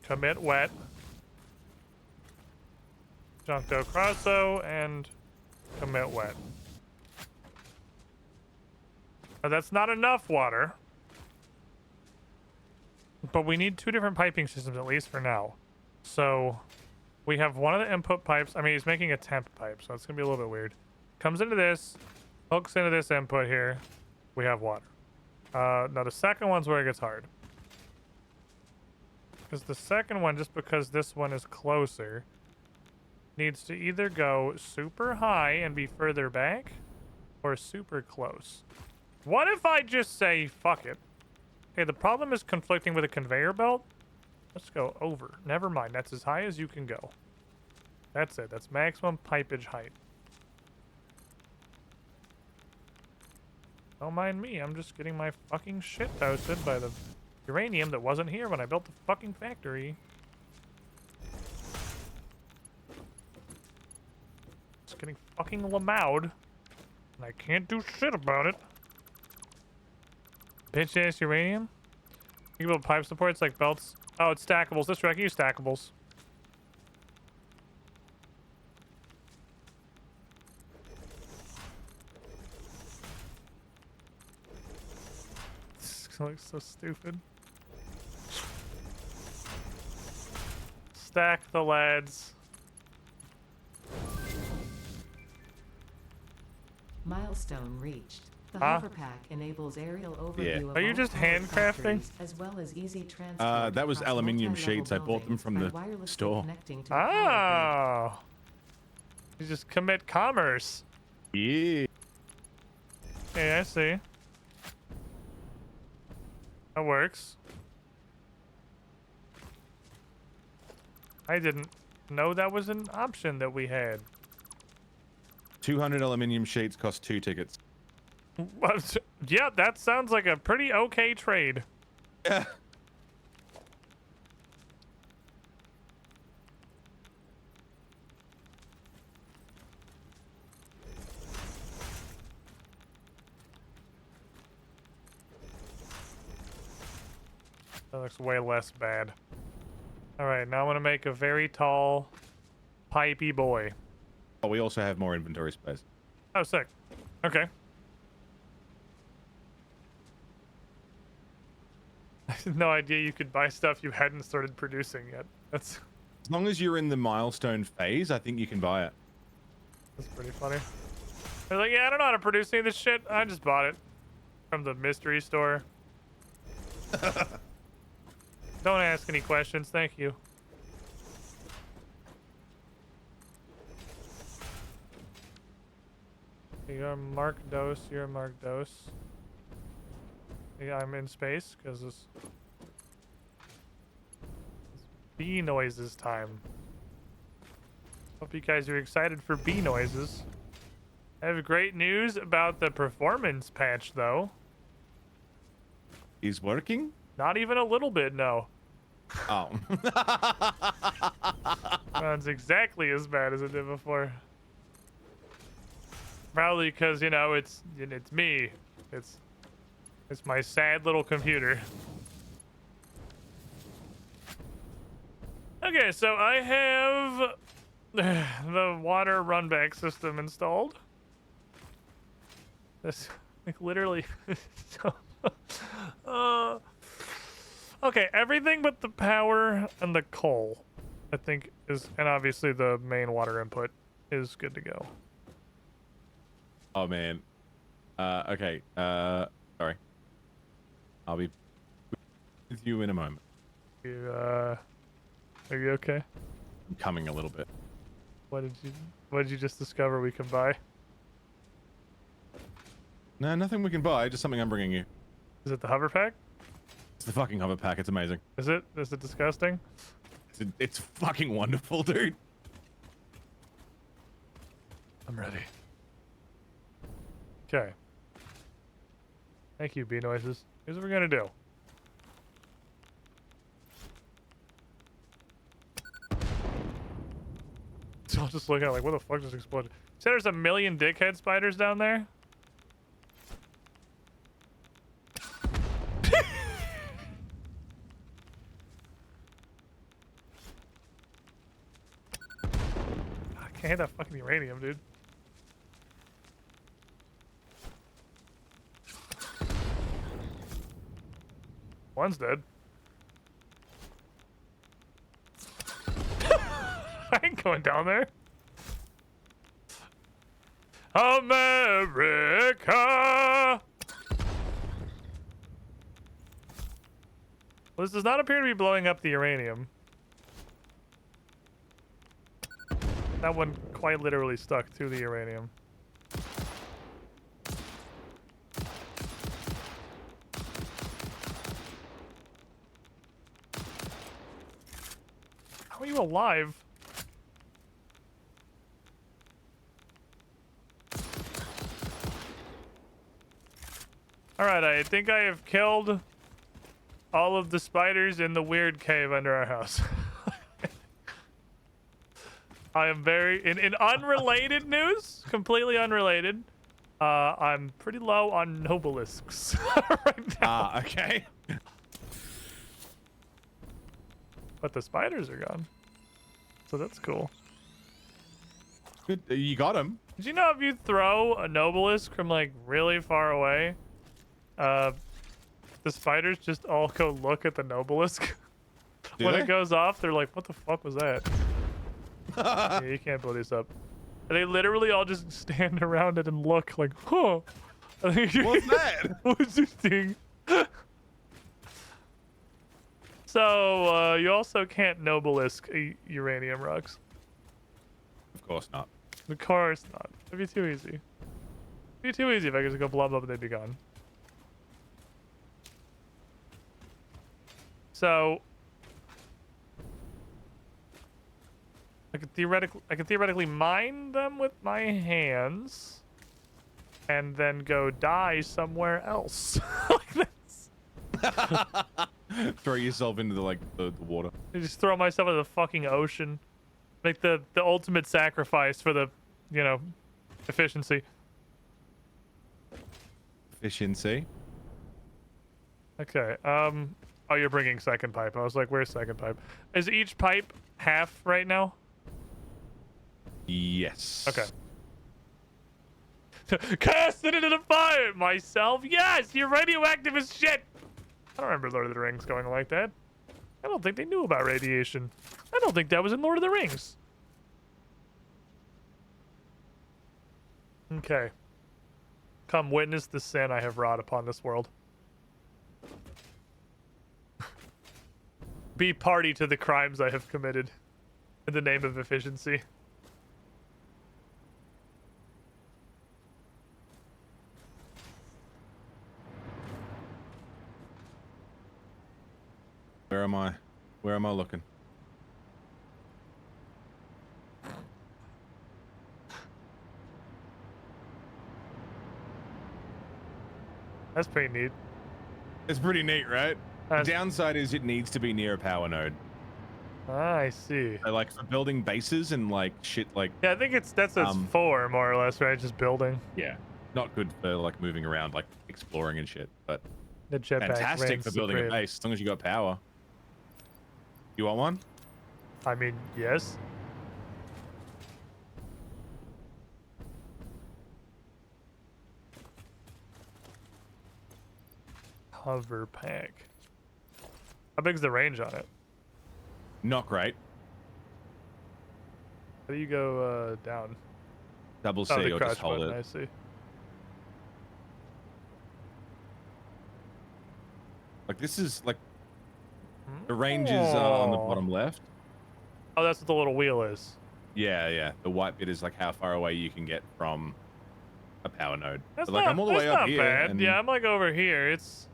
Commit wet. Juncto Crosso and commit wet. Now, that's not enough water. But we need two different piping systems, at least for now. So we have one of the input pipes. I mean, he's making a temp pipe, so it's going to be a little bit weird. Comes into this, hooks into this input here. We have water. Now, the second one's where it gets hard. Because the second one, just because this one is closer, needs to either go super high and be further back, or super close. What if I just say, fuck it? Okay, the problem is conflicting with a conveyor belt. Let's go over. Never mind. That's as high as you can go. That's it. That's maximum pipage height. Don't mind me. I'm just getting my fucking shit toasted by the uranium that wasn't here when I built the fucking factory. Just getting fucking lamowed. And I can't do shit about it. Bitch ass uranium? You can build pipe supports like belts. Oh, it's stackables. That's right. I can use stackables. This looks so stupid. Stack the lads. Milestone reached. The Huh? hover pack enables aerial overview Yeah. of Are you all just powered handcrafting? factories, as well as easy transport That was across aluminium multi-level sheets. I bought them buildings from by the wirelessly store. connecting to the power Oh. You just commit commerce. Yeah. Okay, I see. That works. I didn't know that was an option that we had. 200 aluminium sheets cost 2 tickets. Yeah, that sounds like a pretty okay trade. Yeah. That looks way less bad. All right, now I'm gonna make a very tall, pipey boy. Oh, we also have more inventory space. Oh, sick. Okay. I had no idea you could buy stuff you hadn't started producing yet. That's As long as you're in the milestone phase, I think you can buy it. pretty funny. They're like, yeah, I don't know how to produce any of this shit. I just bought it from the mystery store. Don't ask any questions, thank you. You're Mark Dose, you're Mark Dose. Yeah, I'm in space because this bee noises time. Hope you guys are excited for bee noises. I have great news about the performance patch though. He's working? Not even a little bit, no. Oh. Runs exactly as bad as it did before. Probably because, you know, it's me. It's my sad little computer. Okay, so I have the water runback system installed. This, like, literally. Okay, everything but the power and the coal, I think is, and obviously the main water input is good to go. Oh man. Okay. Sorry. I'll be with you in a moment. Are you okay? I'm coming a little bit. What did you just discover we can buy? No, nothing we can buy. Just something I'm bringing you. Is it the hover pack? It's the fucking hover pack. It's amazing. Is it? Is it disgusting? It's fucking wonderful, dude. I'm ready. Okay. Thank you, bee noises. Here's what we're gonna do. So I'll just look at it like, what the fuck just exploded? See, there's a million dickhead spiders down there. I can't hit that fucking uranium, dude. One's dead. I ain't going down there. America! Well, this does not appear to be blowing up the uranium. That one quite literally stuck to the uranium. How are you alive? Alright, I think I have killed all of the spiders in the weird cave under our house. I am very... In unrelated news, completely unrelated, I'm pretty low on nobelisks right now. Okay. But the spiders are gone. So that's cool. Good. You got him. Did you know if you throw a nobelisk from like really far away, the spiders just all go look at the nobelisk? When it goes off, they're like, what the fuck was that? Yeah, you can't blow this up. And they literally all just stand around it and look like, huh. What's that? What's this thing? So, you also can't nobelisk uranium rocks. Of course not. Of course not. It'd be too easy. It'd be too easy if I could just go blow them up and they'd be gone. So, I could theoretically mine them with my hands. and then go die somewhere else. Like this. Throw yourself into the water. I just throw myself into the fucking ocean. Make the ultimate sacrifice for the, you know, efficiency. Efficiency. Okay. Oh, you're bringing second pipe. I was like, where's second pipe? Is each pipe half right now? Yes. Okay. Cast it into the fire myself. Yes, you're radioactive as shit. I don't remember Lord of the Rings going like that. I don't think they knew about radiation. I don't think that was in Lord of the Rings. Okay. Come witness the sin I have wrought upon this world. Be party to the crimes I have committed in the name of efficiency. Where am I? Where am I looking? That's pretty neat. It's pretty neat, right? That's... The downside is it needs to be near a power node. Ah, I see. So, like for building bases and like shit like. Yeah, I think that's its 4 more or less, right? Just building. Yeah, not good for like moving around, like exploring and shit, but the jetpack fantastic for building a base as long as you got power. You want one? I mean, yes. Hover pack. How big's the range on it? Not great. How do you go down? Double C or just hold button, it. I see. Like this is like the range is on the bottom left. Oh, that's what the little wheel is. Yeah, yeah. The white bit is like how far away you can get from a power node. That's but, like not, I'm all the way up not here. bad. And... Yeah, I'm like over here. It's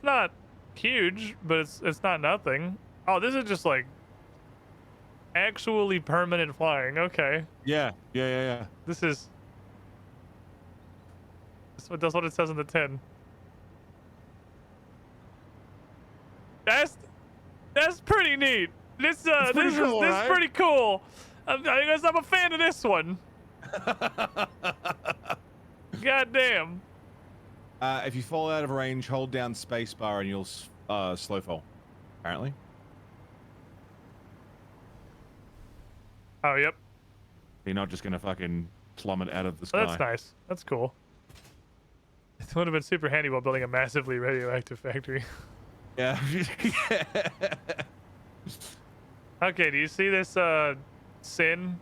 not huge, but it's not nothing. Oh, this is just like actually permanent flying. Okay. Yeah. This is that's what it says in the tin. That's pretty neat. This is pretty cool. I guess I'm a fan of this one. God damn. If you fall out of range, hold down spacebar and you'll slow fall. Apparently. Oh, yep. You're not just gonna fucking plummet out of the sky. Oh, that's nice. That's cool. It would have been super handy while building a massively radioactive factory. Yeah. Okay, do you see this sin?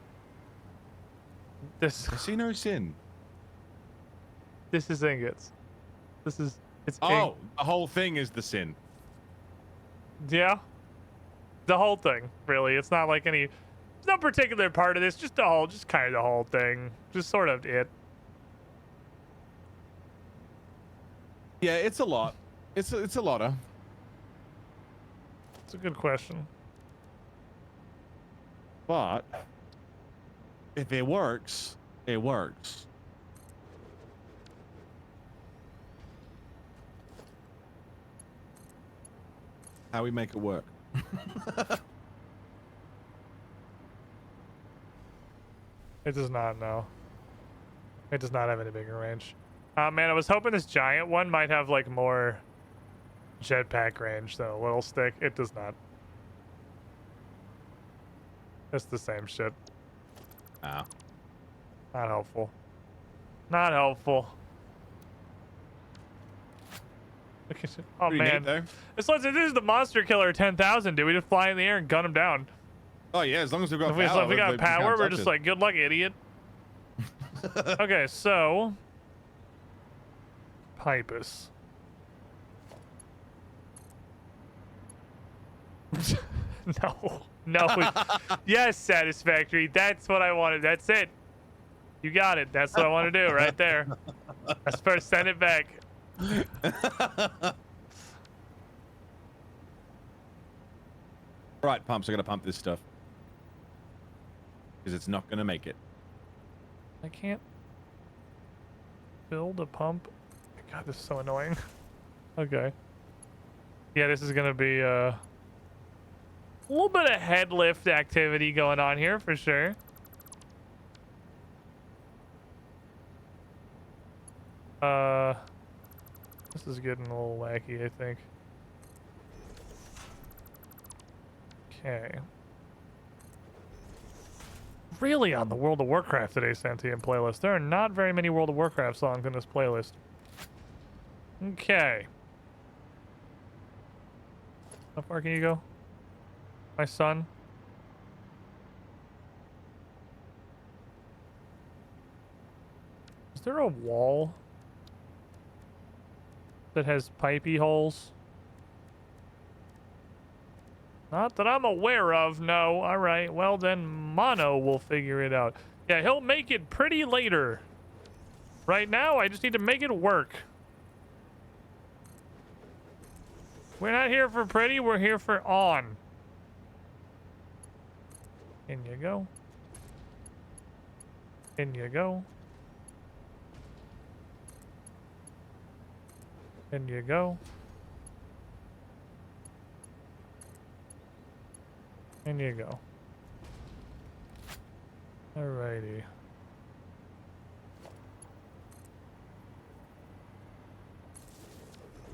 I see no sin. This is ingots. It's the whole thing is the sin. Yeah. The whole thing, really. It's not like there's no particular part of this, just kind of the whole thing. Just sort of it. Yeah, it's a lot. It's a lotta. It's a good question. But if it works, it works. How we make it work. It does not, no. It does not have any bigger range. Man, I was hoping this giant one might have like more jetpack range than a little stick. It does not. It's the same shit. Ah. Not helpful. Not helpful. Oh Pretty man, neat, this is the Monster Killer 10,000, dude. We just fly in the air and gun him down. Oh yeah, as long as we've got If power. we got power, we're just like, good luck, idiot. Okay, so Pipus. No. Yes, Satisfactory. That's what I wanted. That's it. You got it. That's what I want to do right there. Let's first send it back. Right, pumps. I gotta pump this stuff because it's not gonna make it. I can't. Build a pump. God, this is so annoying. Okay. Yeah, this is gonna be a little bit of head lift activity going on here for sure. This is getting a little wacky, I think. Okay. Really on the World of Warcraft today, Sentient playlist. There are not very many World of Warcraft songs in this playlist. Okay. How far can you go? My son? Is there a wall that has pipey holes? Not that I'm aware of, no. Alright, well then Mono will figure it out. Yeah, he'll make it pretty later. Right now, I just need to make it work. We're not here for pretty, we're here for on. In you go. In you go. In you go. In you go. Alrighty.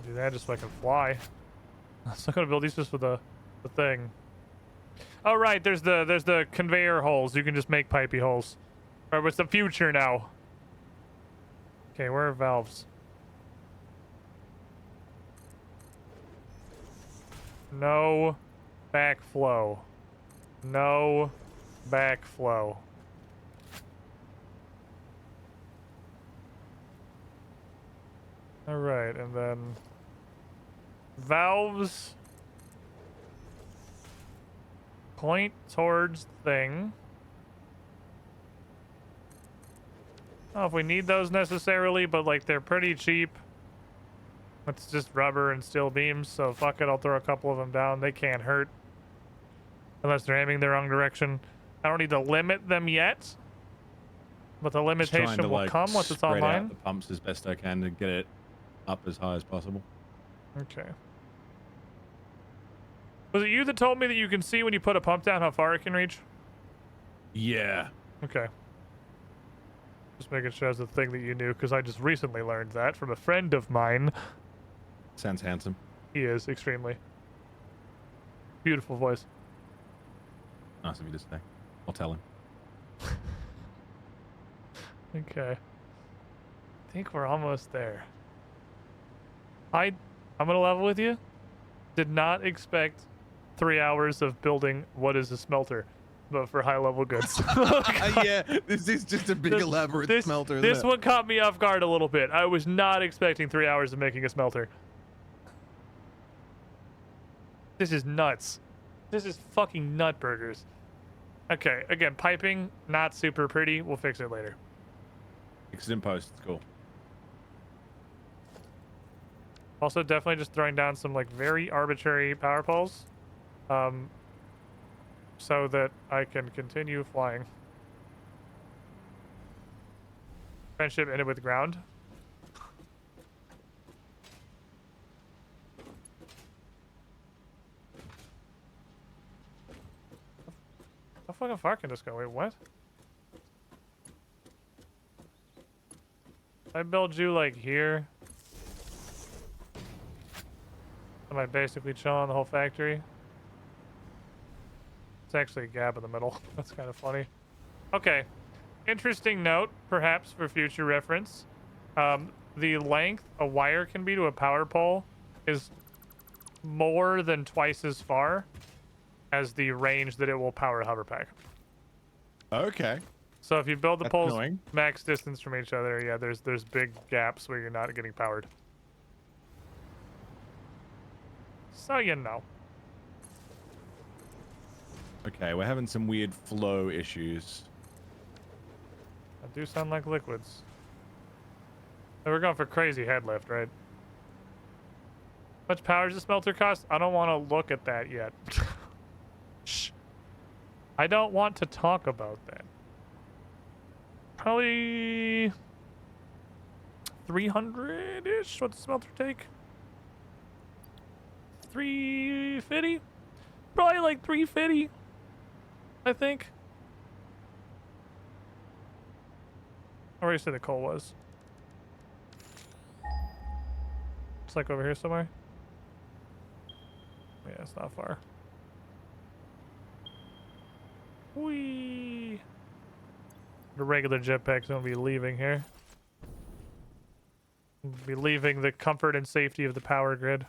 Do that just so I can fly. I'm still gonna build these just for the thing. Oh right, there's the conveyor holes. You can just make pipey holes. Alright, what's the future now? Okay, where are valves? No backflow. No backflow. Alright, and then valves point towards thing. I don't know if we need those necessarily, but like they're pretty cheap. It's just rubber and steel beams, so fuck it, I'll throw a couple of them down. They can't hurt. Unless they're aiming the wrong direction. I don't need to limit them yet. But the limitation will come once it's spread online. out the pumps as best I can to get it up as high as possible. Okay. Was it you that told me that you can see when you put a pump down how far it can reach? Yeah. Okay. Just making sure that's a thing that you knew, because I just recently learned that from a friend of mine. Sounds handsome. He is, extremely. Beautiful voice. Nice of you to say. I'll tell him. Okay. I think we're almost there. I'm gonna level with you. Did not expect 3 hours of building what is a smelter, but for high level goods. Yeah, this is just a big elaborate smelter. This one caught me off guard a little bit. I was not expecting 3 hours of making a smelter. This is nuts. This is fucking nut burgers. Okay, again, piping, not super pretty. We'll fix it later. Fix it in post. It's cool. Also, definitely just throwing down some like very arbitrary power poles, so that I can continue flying. Friendship ended with ground. How fucking far can this go? Wait, what? I build you like here. Am I basically chilling the whole factory? It's actually a gap in the middle. That's kind of funny. Okay. Interesting note, perhaps for future reference. The length a wire can be to a power pole is more than twice as far as the range that it will power a hover pack. Okay. So if you build the That's poles annoying. max distance from each other, yeah, there's big gaps where you're not getting powered. So you know. Okay, we're having some weird flow issues. I do sound like liquids. So we're going for crazy head lift, right? How much power does the smelter cost? I don't want to look at that yet. Shh. I don't want to talk about that. Probably 300-ish. What's the smelter take? 350? Probably like 350, I think. Where do you say the coal was? It's like over here somewhere. Yeah, it's not far. Whee! The regular jetpack's gonna be leaving here. Be leaving the comfort and safety of the power grid.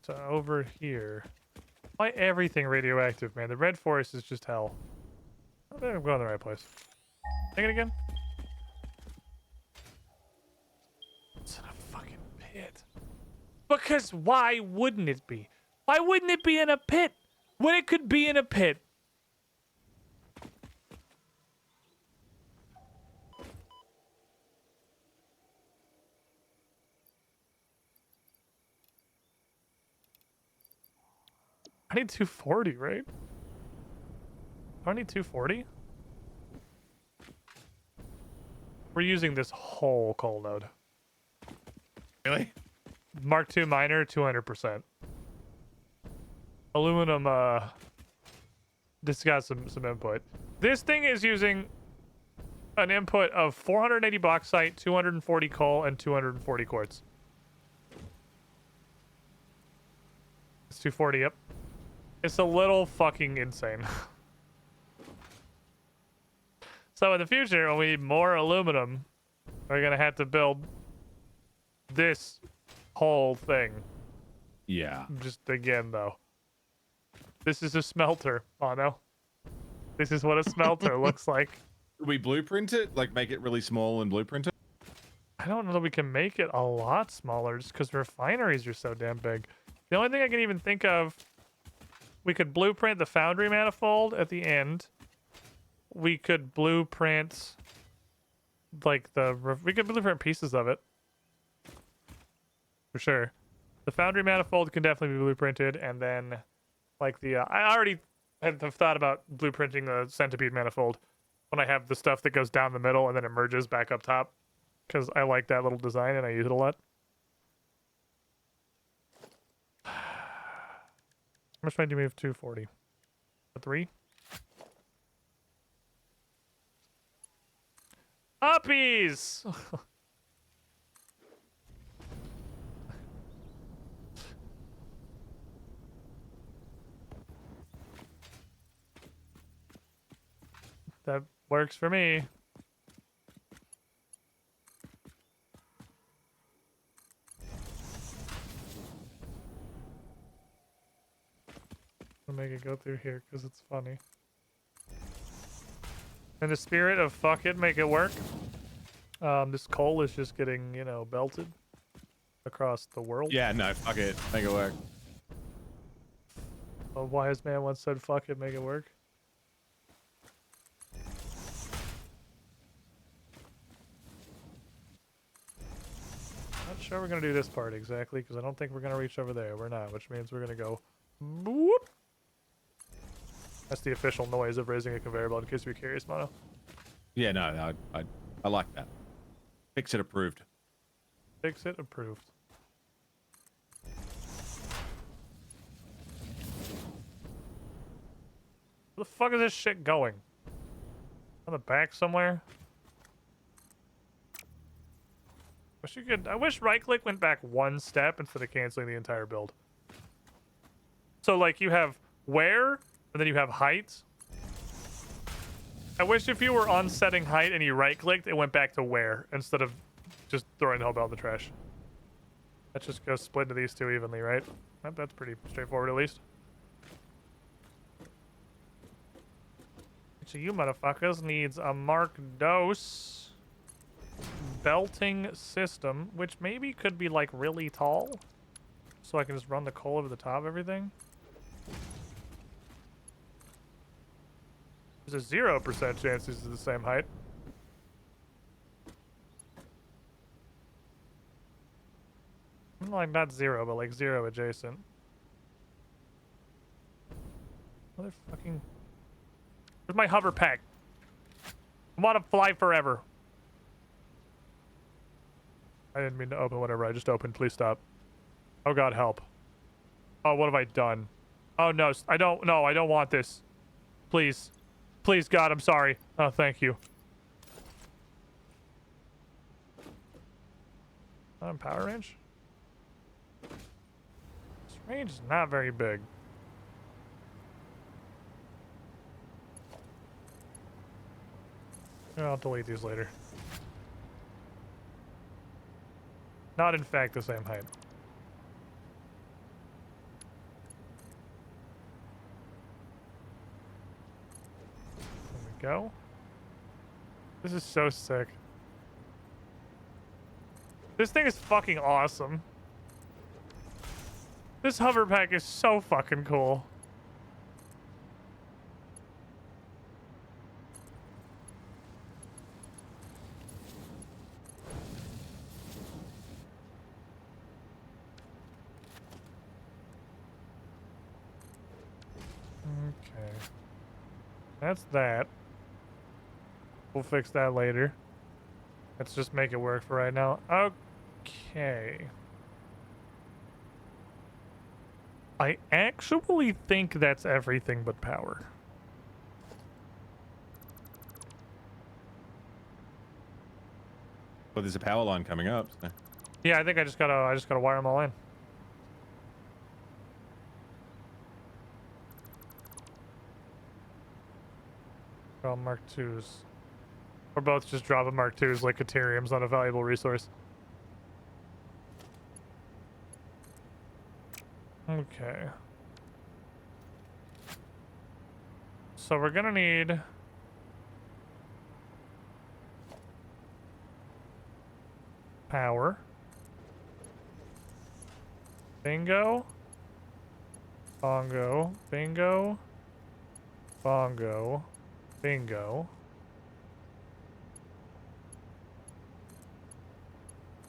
So over here. Why everything radioactive, man? The red forest is just hell. I think I'm going the right place. Take it again. It's in a fucking pit. Because why wouldn't it be? Why wouldn't it be in a pit when it could be in a pit? I need 240, right? I need 240? We're using this whole coal node. Really? Mark II miner, 200%. Aluminum, this got some input. This thing is using an input of 480 bauxite, 240 coal, and 240 quartz. It's 240, yep. It's a little fucking insane. So in the future, when we need more aluminum, we're gonna have to build this whole thing. Yeah. Just again, though. This is a smelter, Mono. This is what a smelter looks like. Could we blueprint it? Like make it really small and blueprint it? I don't know that we can make it a lot smaller just because refineries are so damn big. The only thing I can even think of, we could blueprint the foundry manifold at the end. We could blueprint like we could blueprint pieces of it. For sure. The foundry manifold can definitely be blueprinted, and then like the I already have thought about blueprinting the centipede manifold when I have the stuff that goes down the middle and then emerges back up top, because I like that little design and I use it a lot. How much money do we have? 240. 3? Uppies! That works for me. I'll make it go through here because it's funny. In the spirit of fuck it, make it work. This coal is just getting, you know, belted across the world. Yeah, no, fuck it. Make it work. A wise man once said, fuck it, make it work. Not sure we're gonna do this part exactly, because I don't think we're gonna reach over there. We're not, which means we're gonna go boop. That's the official noise of raising a conveyor belt, in case you're curious, Mono. Yeah, no, I like that. Fix it approved. Fix it approved. Where the fuck is this shit going? On the back somewhere? I wish right click went back one step instead of canceling the entire build. So like you have where, and then you have height. I wish if you were on setting height and you right clicked, it went back to where instead of just throwing the whole belt in the trash. Let's just go split into these two evenly, right? That's pretty straightforward at least. So you motherfuckers needs a Mark Dose belting system, which maybe could be like really tall, so I can just run the coal over the top of everything. There's a 0% chance these are the same height. Like not 0, but like 0 adjacent. Motherfucking. Where's my hover pack? I want to fly forever. I didn't mean to open whatever I just opened. Please stop. Oh god, help. Oh, what have I done? Oh no, I don't want this. Please. Please, God, I'm sorry. Oh, thank you. Power range? This range is not very big. I'll delete these later. Not in fact the same height. There we go. This is so sick. This thing is fucking awesome. This hover pack is so fucking cool. Okay. That's that. We'll fix that later. Let's just make it work for right now. Okay. I actually think that's everything but power. But there's a power line coming up. So. Yeah, I think I just gotta wire them all in. Well, Mark IIs. Or both just dropping Mark IIs like Ethereum's not a valuable resource. Okay. So we're gonna need power. Bingo. Bongo. Bingo. Bongo. Bingo.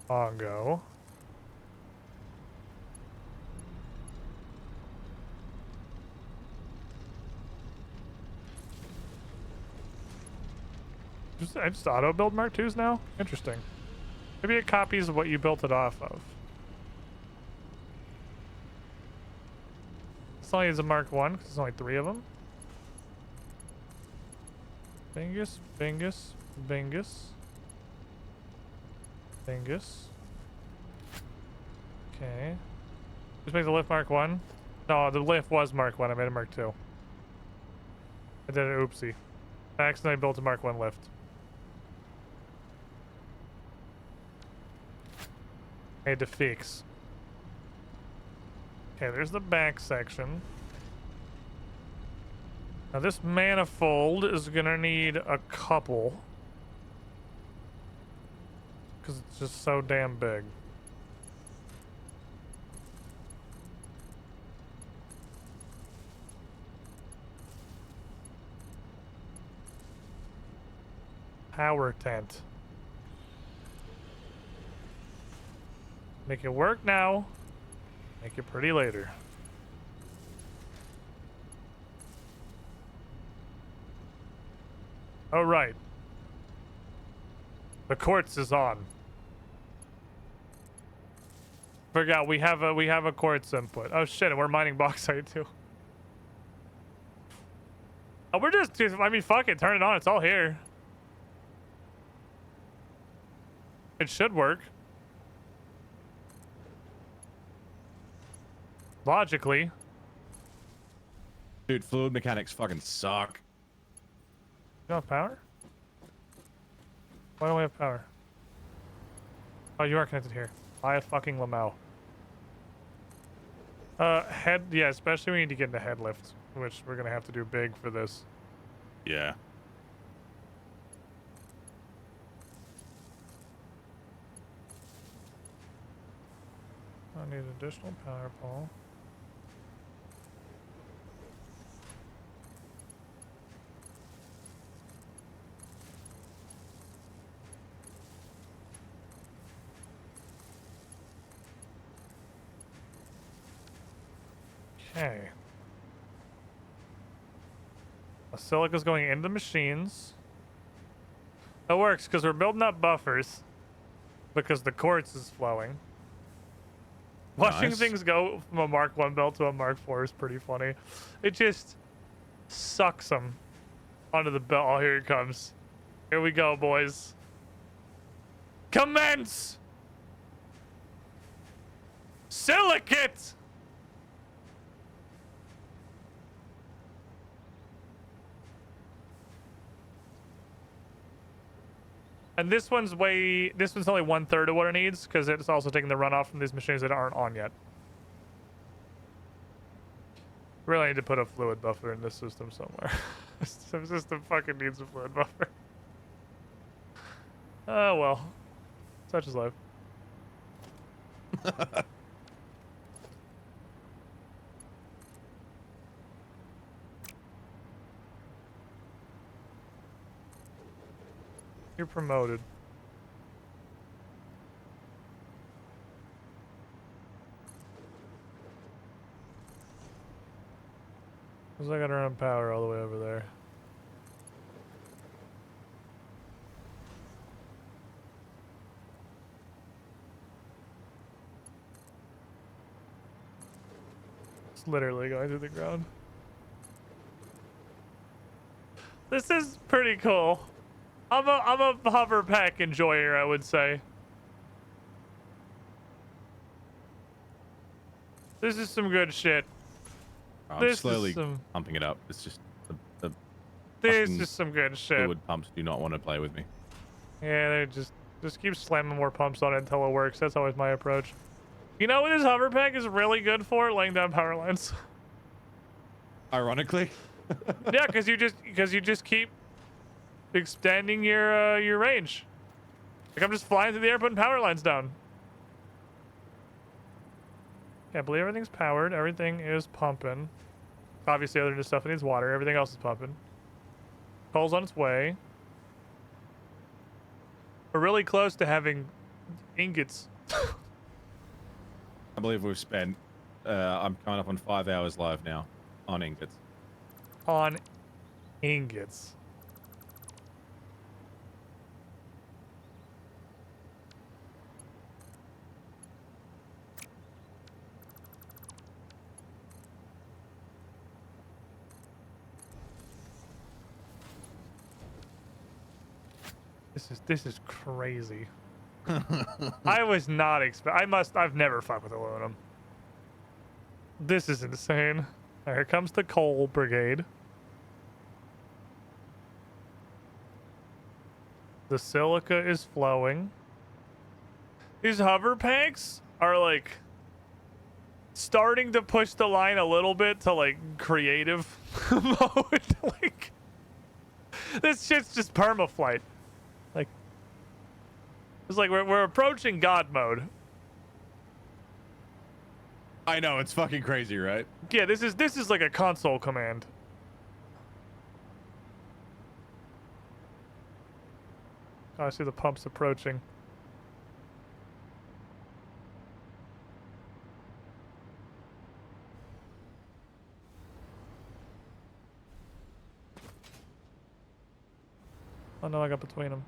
Bongo. I just auto build Mark IIs now? Interesting. Maybe it copies what you built it off of. This only is a Mark I because there's only 3 of them. Bingus, Bingus, Bingus. Bingus. Okay. Just make the lift Mark 1. No, the lift was Mark 1. I made a Mark 2. I did an oopsie. I accidentally built a Mark 1 lift. I had to fix. Okay, there's the back section. Now this manifold is gonna need a couple. Because it's just so damn big. Power tent. Make it work now. Make it pretty later. All right. The quartz is on. Forgot we have a quartz input. Oh shit, and we're mining bauxite too. Oh, we're just I mean fuck it, turn it on, it's all here. It should work. Logically. Dude, fluid mechanics fucking suck. You don't have power? Why don't we have power? Oh, you are connected here. I fucking Lamau. Head, yeah, especially we need to get into head lift, which we're gonna have to do big for this. Yeah. I need additional power pole. Okay. Silica's going into the machines. That works because we're building up buffers because the quartz is flowing. Watching Nice. things go from a Mark 1 belt to a Mark 4 is pretty funny. It just sucks them onto the belt. Oh, here it comes. Here we go, boys. Commence! Silicate! And this one's only 1/3 of what it needs because it's also taking the runoff from these machines that aren't on yet. Really need to put a fluid buffer in this system somewhere. This system fucking needs a fluid buffer. Oh well. Such is life. You're promoted. Cause I gotta run power all the way over there. It's literally going through the ground. This is pretty cool. I'm a hover pack enjoyer, I would say. This is some good shit. I'm This is slowly some- pumping it up. It's just the This fucking is some good shit. fluid pumps do not want to play with me. Yeah, they just keep slamming more pumps on it until it works. That's always my approach. You know what this hover pack is really good for? Laying down power lines. Ironically. Yeah, because you just keep extending your range. Like I'm just flying through the air, putting power lines down. Yeah, I believe everything's powered. Everything is pumping. Obviously, other than the stuff that needs water, everything else is pumping. Coal's on its way. We're really close to having ingots. I believe we've spent. I'm coming up on 5 hours live now on ingots. On ingots. This is crazy. I was not I've never fucked with aluminum. This is insane. Here comes the coal brigade. The silica is flowing. These hover packs are like starting to push the line a little bit to like creative mode. Like this shit's just permaflight. Like it's like we're approaching God mode. I know, it's fucking crazy, right? Yeah, this is like a console command. Oh, I see the pumps approaching. Oh no, I got between them.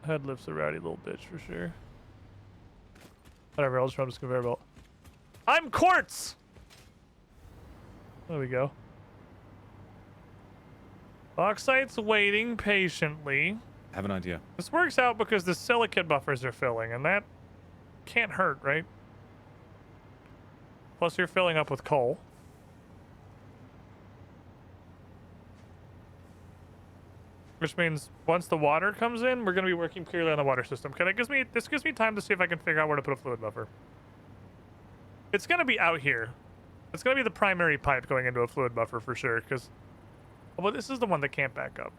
Head lifts a rowdy little bitch for sure. Whatever, I'll just run this conveyor belt. I'm quartz! There we go. Bauxite's waiting patiently. I have an idea. This works out because the silicate buffers are filling, and that can't hurt, right? Plus you're filling up with coal. Which means once the water comes in, we're going to be working purely on the water system. This gives me time to see if I can figure out where to put a fluid buffer. It's going to be out here. It's going to be the primary pipe going into a fluid buffer for sure, because... Well, this is the one that can't back up.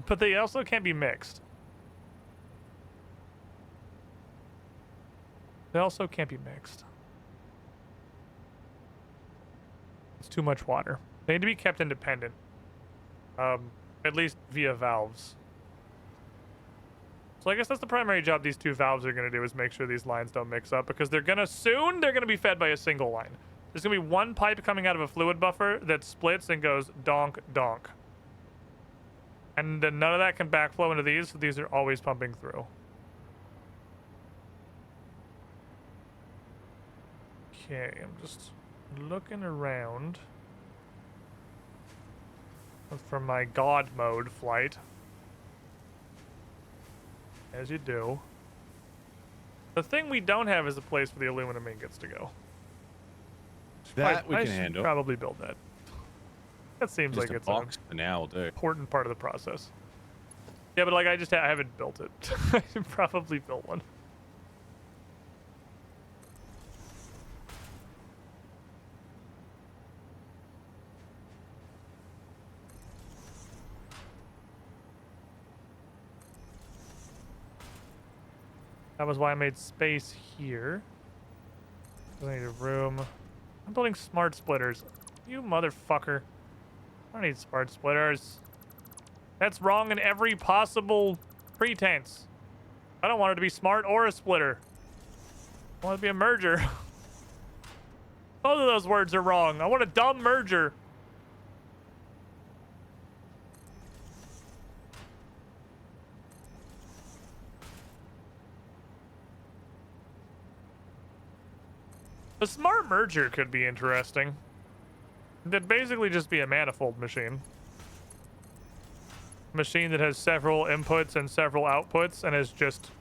But they also can't be mixed. They also can't be mixed. It's too much water. They need to be kept independent. At least via valves. So I guess that's the primary job these two valves are going to do, is make sure these lines don't mix up, because they're going to be fed by a single line. There's going to be one pipe coming out of a fluid buffer that splits and goes donk donk. And then none of that can backflow into these, so these are always pumping through. Okay, I'm just looking around for my God mode flight. As you do. The thing we don't have is a place where the aluminum ingots to go. That we I can should handle. probably build that. That seems Just like a it's box for now will do. important part of the process. Yeah, but like I haven't built it. I should probably build one. That was why I made space here. I need a room. I'm building smart splitters. You motherfucker. I don't need smart splitters. That's wrong in every possible pretense. I don't want it to be smart or a splitter. I want it to be a merger. Both of those words are wrong. I want a dumb merger. A smart merger could be interesting. It'd basically just be a manifold machine. Machine that has several inputs and several outputs and is just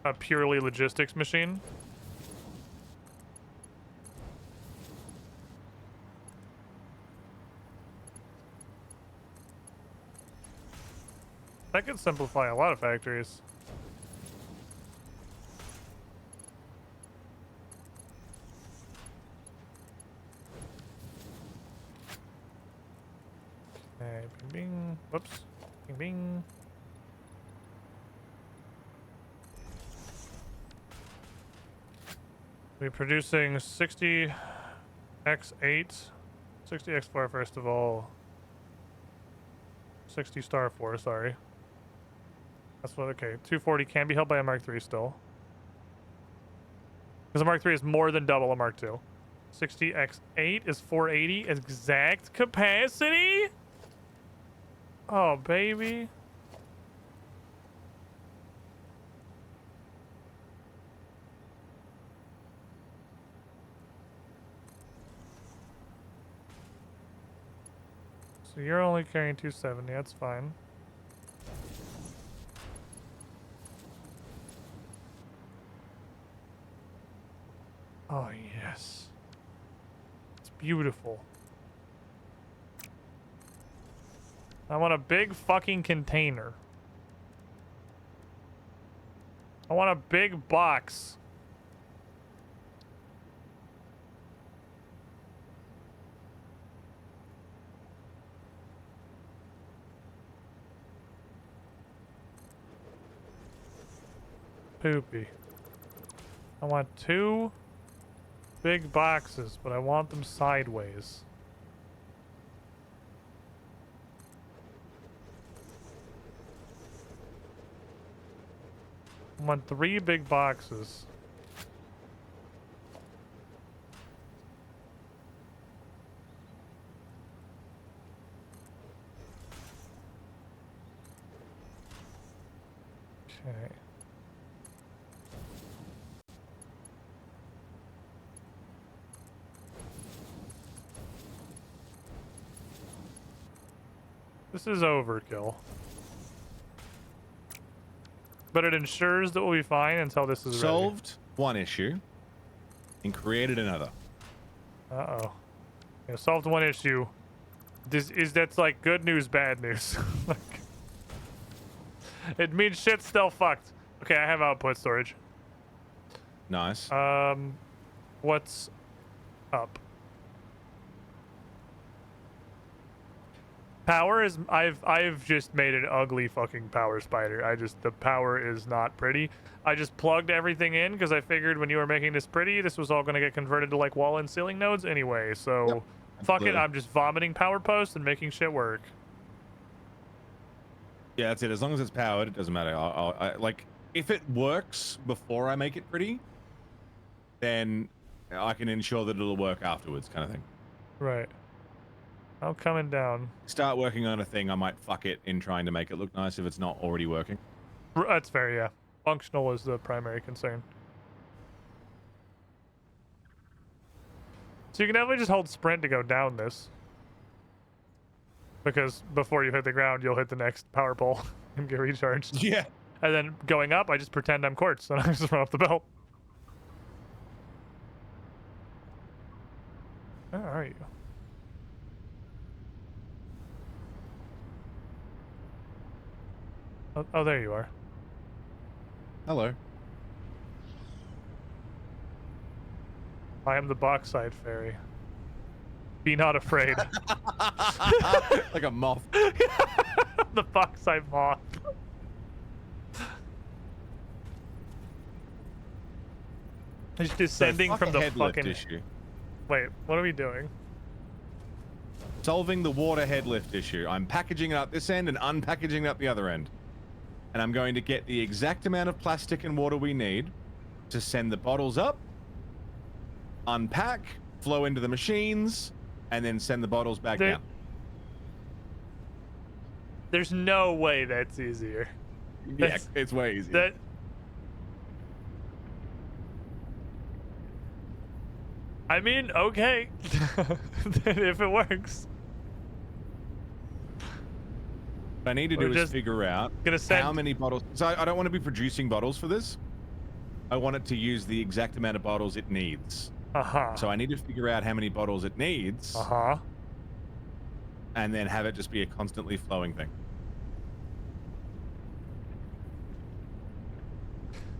a purely logistics machine. That could simplify a lot of factories. Okay, bing, bing. Whoops. Bing, bing. We're producing 60x8, 60x4 first of all. 60 star 4, sorry. That's what, okay. 240 can be held by a Mark III still. Because a Mark III is more than double a Mark II. 60x8 is 480 exact capacity? Oh, baby. So you're only carrying 270, that's fine. Oh, yes. It's beautiful. I want a big fucking container. I want a big box. Poopy. I want 2 big boxes, but I want them sideways. I want 3 big boxes. Okay. This is overkill. But it ensures that we'll be fine until this is Solved one issue and created another. ready. Uh-oh. Yeah, solved one issue. That's like good news, bad news. Like, it means shit's still fucked. Okay, I have output storage. Nice. What's up? Power is I've just made an ugly fucking power spider. The power is not pretty. I just plugged everything in because I figured when you were making this pretty, this was all going to get converted to like wall and ceiling nodes anyway. So Yep, fuck it, absolutely. I'm just vomiting power posts and making shit work. Yeah, that's it. As long as it's powered, it doesn't matter. Like, if it works before I make it pretty, then I can ensure that it'll work afterwards, kind of thing. Right. I'm coming down. Start working on a thing, I might fuck it in trying to make it look nice if it's not already working. That's fair, yeah. Functional is the primary concern. So you can definitely just hold sprint to go down this. Because before you hit the ground, you'll hit the next power pole and get recharged. Yeah. And then going up, I just pretend I'm Quartz and I just run off the belt. Where are you? Oh, there you are. Hello. I am the Boxside Fairy. Be not afraid. Like a moth. The Boxside Moth. It's descending from the fucking... issue. Wait, what are we doing? Solving the water head lift issue. I'm packaging it up this end and unpackaging it up the other end. And I'm going to get the exact amount of plastic and water we need to send the bottles up, unpack, flow into the machines, and then send the bottles back down. There's no way that's easier. Yeah, it's way easier. I mean, okay. If it works. What I need to do is figure out how many bottles. So I don't want to be producing bottles for this. I want it to use the exact amount of bottles it needs. So I need to figure out how many bottles it needs. And then have it just be a constantly flowing thing.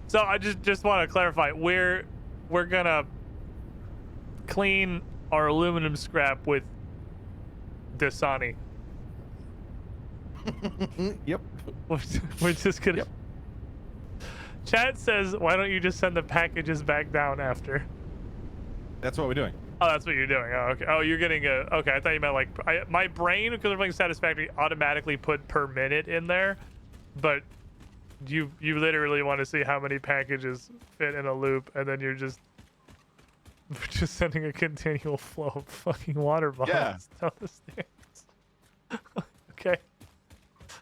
So I just want to clarify, we're gonna clean our aluminum scrap with Dasani. Yep. We're just gonna. Yep. Chat says, "Why don't you just send the packages back down after?" That's what we're doing. Oh, that's what you're doing. Oh, okay. Oh, you're getting a. Okay, I thought you meant like my brain, because we're playing Satisfactory, automatically put per minute in there, but you literally want to see how many packages fit in a loop, and then you're just sending a continual flow of fucking water bottles down the stairs. Okay.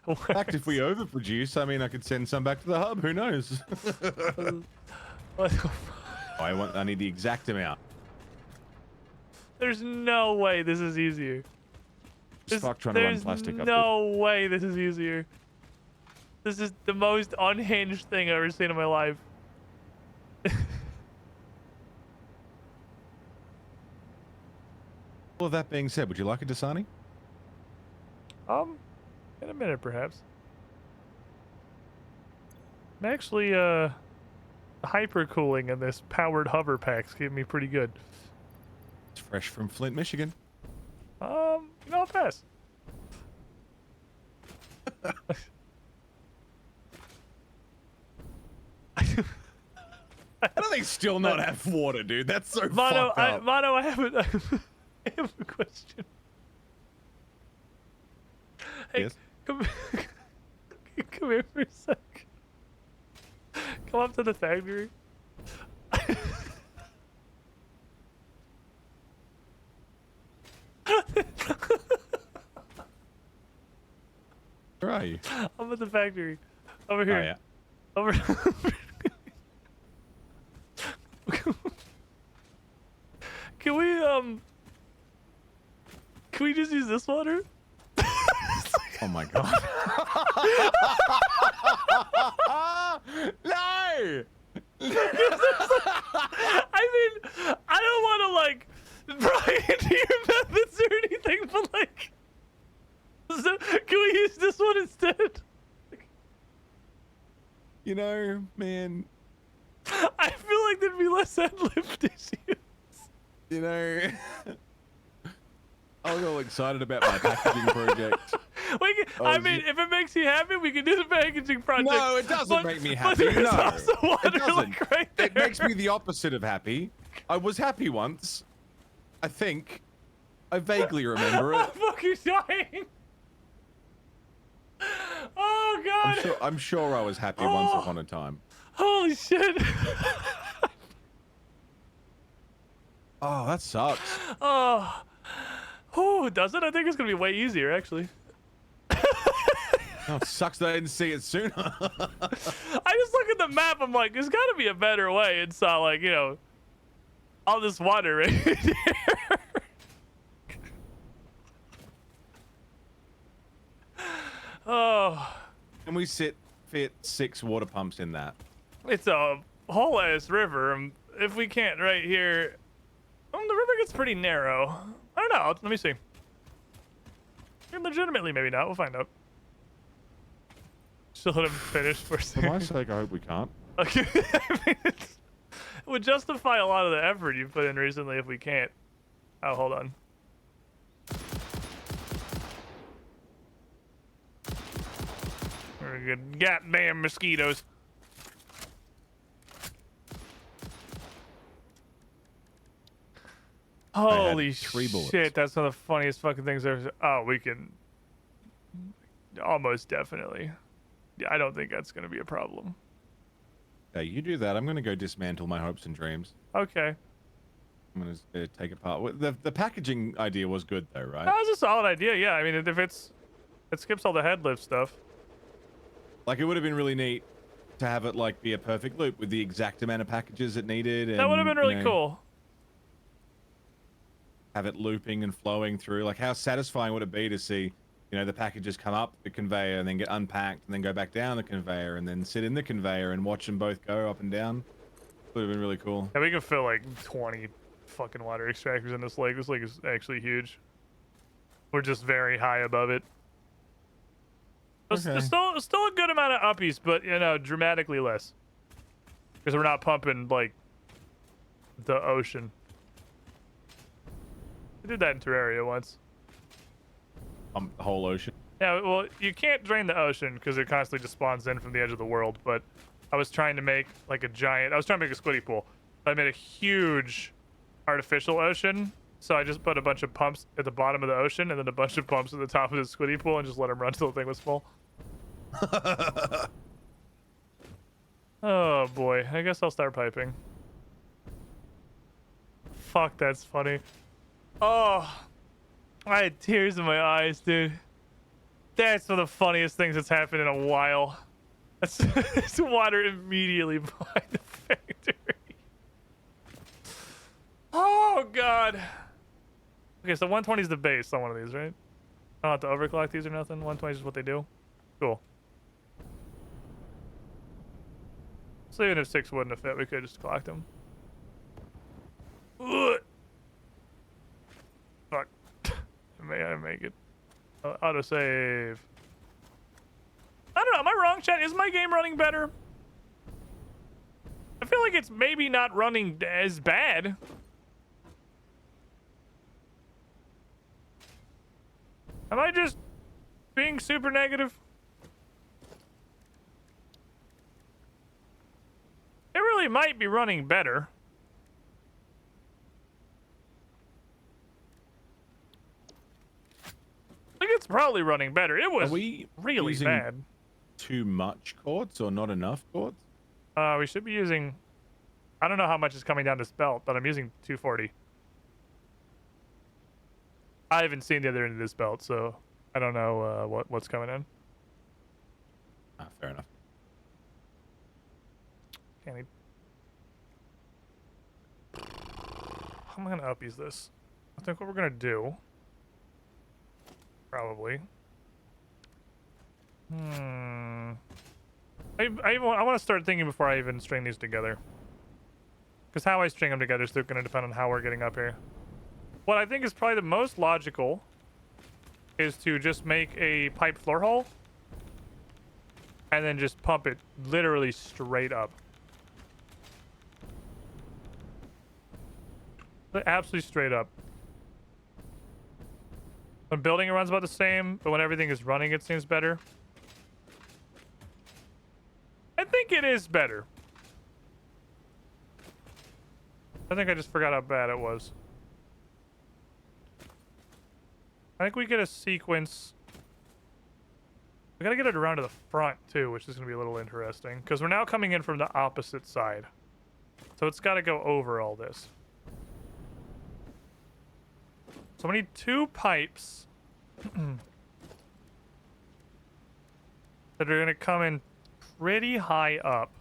In fact, if we overproduce, I mean, I could send some back to the hub. Who knows? I need the exact amount. There's no way this is easier. Just fuck trying to run plastic up. There's no way this is easier. This is the most unhinged thing I've ever seen in my life. Well, that being said, would you like a Dasani? In a minute, perhaps. I'm actually, hyper cooling in this powered hover pack's keeping me pretty good. It's fresh from Flint, Michigan. I'll pass. How do they still not have water, dude? That's so Mono, fucked up. Mono, I have a question. Hey, Yes? come here for a sec. Come up to the factory. Where are you? I'm at the factory. Over here. Oh, yeah. Over. Can we just use this water? Oh my god. No! I mean, I don't want to like pry into your methods or anything, but like, so can we use this one instead? You know, man. I feel like there'd be less head lift issues. You know, I was all excited about my packaging project. I mean, if it makes you happy, we can do the packaging project. No, it doesn't make me happy. But there's No, also water, it doesn't. like, right there. It makes me the opposite of happy. I was happy once. I think. I vaguely remember it. I'm fucking dying. Oh God. I'm sure I was happy once upon a time. Holy shit. Oh, that sucks. Oh. Whew, does it? I think it's gonna be way easier, actually. Oh, it sucks that I didn't see it sooner. I just look at the map, I'm like, there's gotta be a better way. It's not like, you know, all this water right here. Oh. And we fit 6 water pumps in that. It's a whole ass river. If we can't right here, the river gets pretty narrow. I don't know. Let me see. Legitimately, maybe not. We'll find out. Just let him finish for a second. For my sake, I hope we can't. Okay. I mean, it would justify a lot of the effort you've put in recently if we can't. Oh, hold on. Very good. Goddamn mosquitoes. Holy 3 bullets. shit, that's one of the funniest fucking things ever. Oh, we can almost definitely. Yeah, I don't think that's gonna be a problem. Okay, you do that. I'm gonna go dismantle my hopes and dreams. Okay. I'm gonna take apart. The packaging idea was good though, right? That was a solid idea. Yeah, I mean, if it skips all the head lift stuff. Like it would have been really neat to have it like be a perfect loop with the exact amount of packages it needed. And, That would have been really cool. Have it looping and flowing through. Like how satisfying would it be to see, you know, the packages come up the conveyor and then get unpacked and then go back down the conveyor and then sit in the conveyor and watch them both go up and down. Would have been really cool. Yeah, we can fill like 20 fucking water extractors in this lake. This lake is actually huge. We're just very high above it. Okay. Still a good amount of uppies, but you know, dramatically less. Because we're not pumping like the ocean. We did that in Terraria once. The whole ocean. Yeah, well, you can't drain the ocean because it constantly just spawns in from the edge of the world. But I was trying to make like a giant. I was trying to make a squiddy pool. I made a huge artificial ocean. So I just put a bunch of pumps at the bottom of the ocean and then a bunch of pumps at the top of the squiddy pool and just let them run till the thing was full. Oh boy, I guess I'll start piping. Fuck, that's funny. Oh, I had tears in my eyes, dude. That's one of the funniest things that's happened in a while. It's water immediately behind the factory. Oh god. Okay, so 120 is the base on one of these, right? I don't have to overclock these or nothing. 120 is what they do. Cool. So even if 6 wouldn't have fit, we could have just clocked them. Ugh. Fuck. May I make it? Autosave. I don't know. Am I wrong, chat? Is my game running better? I feel like it's maybe not running as bad. Am I just being super negative? It really might be running better. I think it's probably running better. It was really bad. Too much quartz or not enough quartz? We should be using... I don't know how much is coming down this belt, but I'm using 240. I haven't seen the other end of this belt, so I don't know what's coming in. Ah, fair enough. Can't even... How am I gonna uppies this? I think what we're gonna do... Probably. I want to start thinking before I even string these together. Because how I string them together is still going to depend on how we're getting up here. What I think is probably the most logical is to just make a pipe floor hole and then just pump it literally straight up. Absolutely straight up. When building it runs about the same, but when everything is running it seems better. I think it is better. I think I just forgot how bad it was. I think we get a sequence. We gotta get it around to the front too, which is gonna be a little interesting because we're now coming in from the opposite side. So it's gotta go over all this. So we need 2 pipes that are gonna come in pretty high up.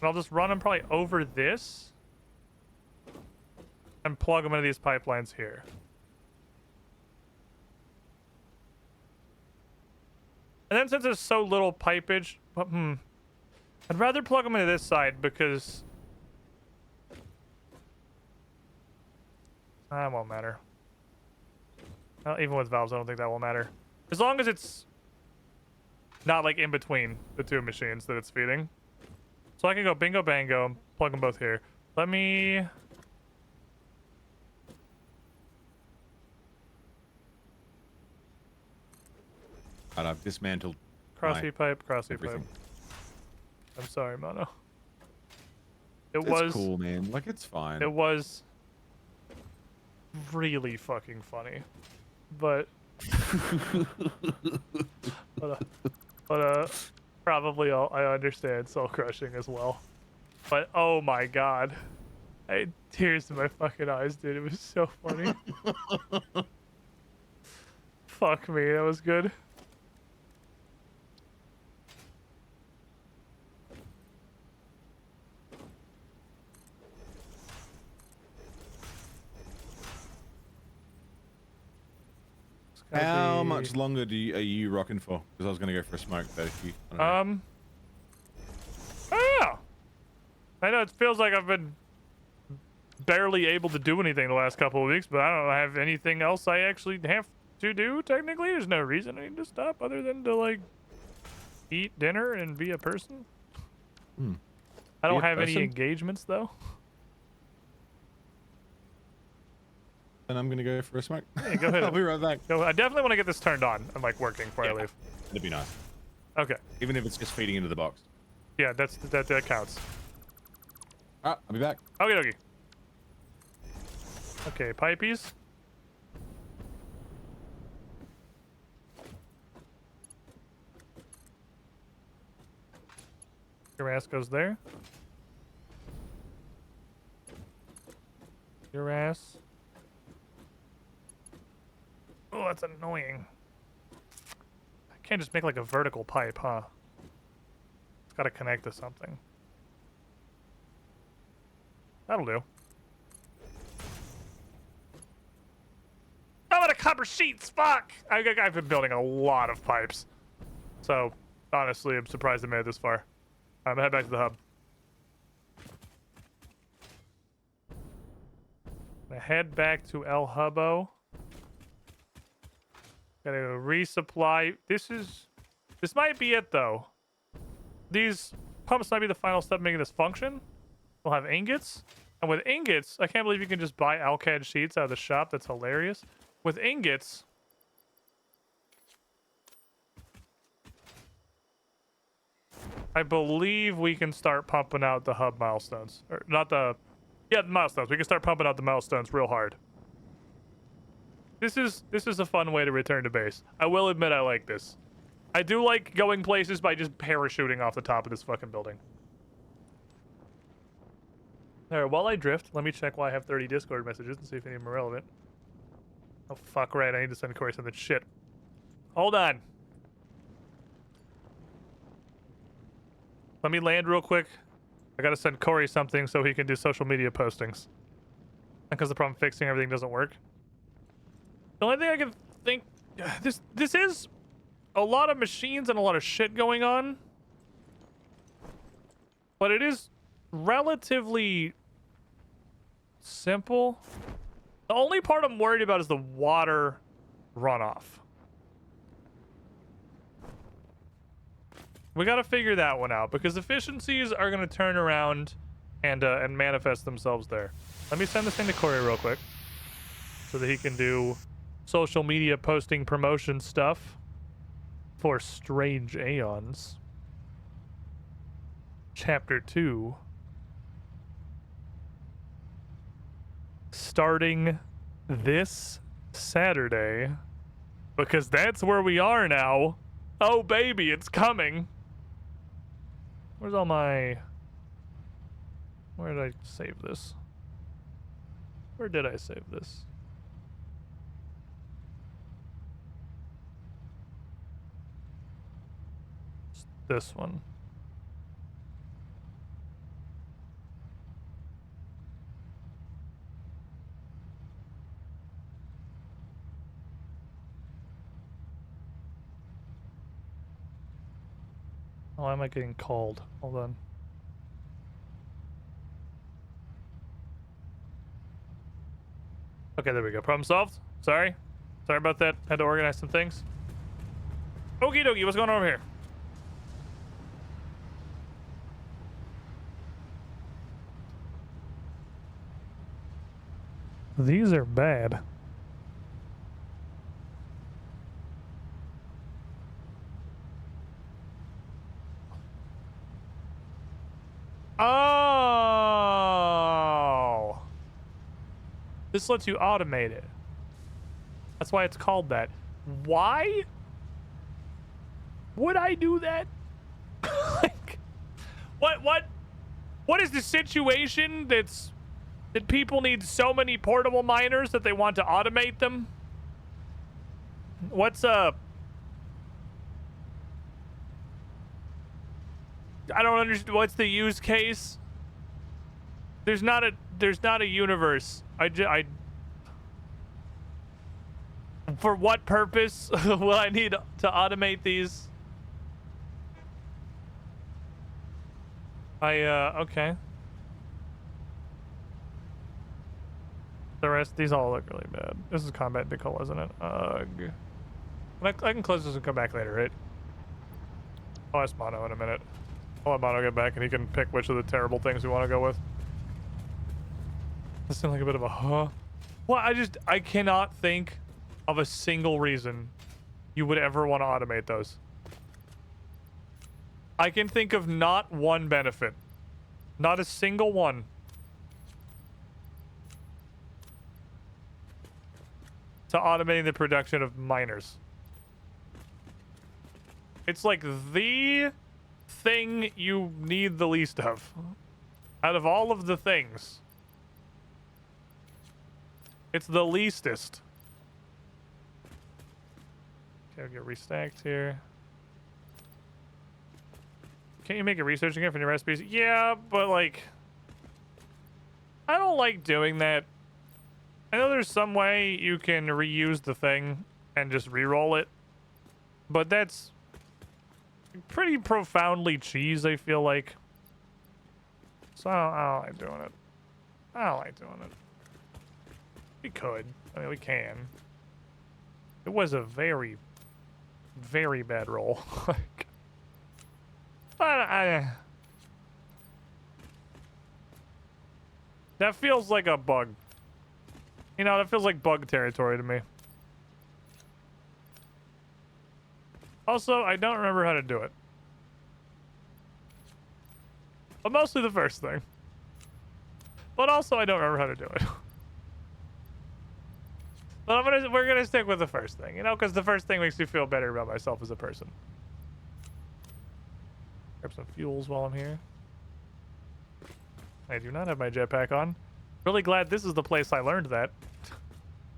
And I'll just run them probably over this and plug them into these pipelines here. And then since there's so little pipage, I'd rather plug them into this side because that won't matter. Well, even with valves, I don't think that will matter. As long as it's not like in between the 2 machines that it's feeding. So I can go bingo bango, plug them both here. Let me... I've dismantled Cross-feed pipe, cross-feed pipe. everything. I'm sorry, Mono. It's cool, man. Like, it's fine. It was really fucking funny. But... probably I understand soul crushing as well. But oh my god. I had tears in my fucking eyes, dude. It was so funny. Fuck me, that was good. How much longer are you rocking for? Because I was gonna go for a smoke, but if you, I don't know. Oh, I know it feels like I've been barely able to do anything the last couple of weeks, but I don't have anything else I actually have to do. Technically, there's no reason I need to stop other than to like eat dinner and be a person. I don't have any engagements though. And I'm gonna go for a smoke. Hey, go ahead. I'll be right back. I definitely want to get this turned on and like working before I leave. That'd be nice. Okay. Even if it's just feeding into the box. Yeah, that counts. Alright, I'll be back. Okie dokie. Okay, pipeys. Your ass goes there. Your ass. Oh, that's annoying. I can't just make like a vertical pipe, huh? It's gotta connect to something. That'll do. I'm out of copper sheets, fuck! I've been building a lot of pipes. So, honestly, I'm surprised I made it this far. I'm gonna head back to the hub. I'm gonna head back to El Hubbo. Gotta resupply. This might be it though. These pumps might be the final step making this function. We'll have ingots. And with ingots, I can't believe you can just buy Alcad sheets out of the shop. That's hilarious. With ingots, I believe we can start pumping out the hub milestones. Or not the... Yeah, the milestones. We can start pumping out the milestones real hard. This is a fun way to return to base. I will admit I like this. I do like going places by just parachuting off the top of this fucking building. Alright, while I drift, let me check why I have 30 Discord messages and see if any of them are relevant. Oh, fuck, right. I need to send Corey something. Shit. Hold on. Let me land real quick. I gotta send Corey something so he can do social media postings. Because the problem fixing everything doesn't work. The only thing I can think... This is a lot of machines and a lot of shit going on. But it is relatively simple. The only part I'm worried about is the water runoff. We gotta figure that one out because efficiencies are gonna turn around and manifest themselves there. Let me send this thing to Corey real quick so that he can do social media posting promotion stuff for Strange Aeons. Chapter 2. Starting this Saturday, because that's where we are now. Oh, baby, it's coming. Where's all my... Where did I save this? Where did I save this? It's this one. Why am I getting called? Hold on. Okay, there we go. Problem solved. Sorry. Sorry about that. Had to organize some things. Okie dokie, what's going on over here? These are bad. Oh. This lets you automate it. That's why it's called that. Why would I do that? Like, what is the situation that people need so many portable miners that they want to automate them? What's up? I don't understand. What's the use case? There's not a universe. For what purpose will I need to automate these? Okay. The rest, these all look really bad. This is combat decal, isn't it? Ugh. I can close this and come back later, right? I'll ask Mono in a minute. I'll let Mono get back and he can pick which of the terrible things we want to go with. This seems like a bit of a huh. Well, I cannot think of a single reason you would ever want to automate those. I can think of not one benefit. Not a single one. To automating the production of miners. It's like the thing you need the least of. Out of all of the things. It's the leastest. Okay, we'll get restacked here. Can't you make a research again for new recipes? Yeah, but like... I don't like doing that. I know there's some way you can reuse the thing and just re-roll it. But that's pretty profoundly cheese, I feel like. So I don't like doing it. I don't like doing it. We could. I mean, we can. It was a very, very bad roll. Like, but that feels like a bug. You know, that feels like bug territory to me. Also, I don't remember how to do it. But mostly the first thing. But also, I don't remember how to do it. But we're gonna stick with the first thing, you know, because the first thing makes me feel better about myself as a person. Grab some fuels while I'm here. I do not have my jetpack on. Really glad this is the place I learned that.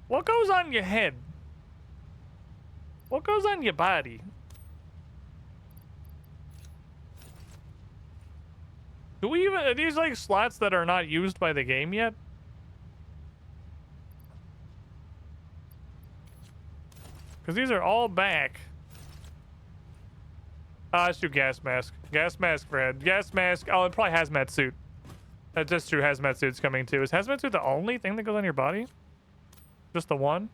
What goes on your head? What goes on your body? Do we even... Are these like slots that are not used by the game yet? Because these are all back. Let's do gas mask. Gas mask for head. Gas mask. Oh, and probably hazmat suit. That's true. Hazmat suit's coming too. Is hazmat suit the only thing that goes on your body? Just the one?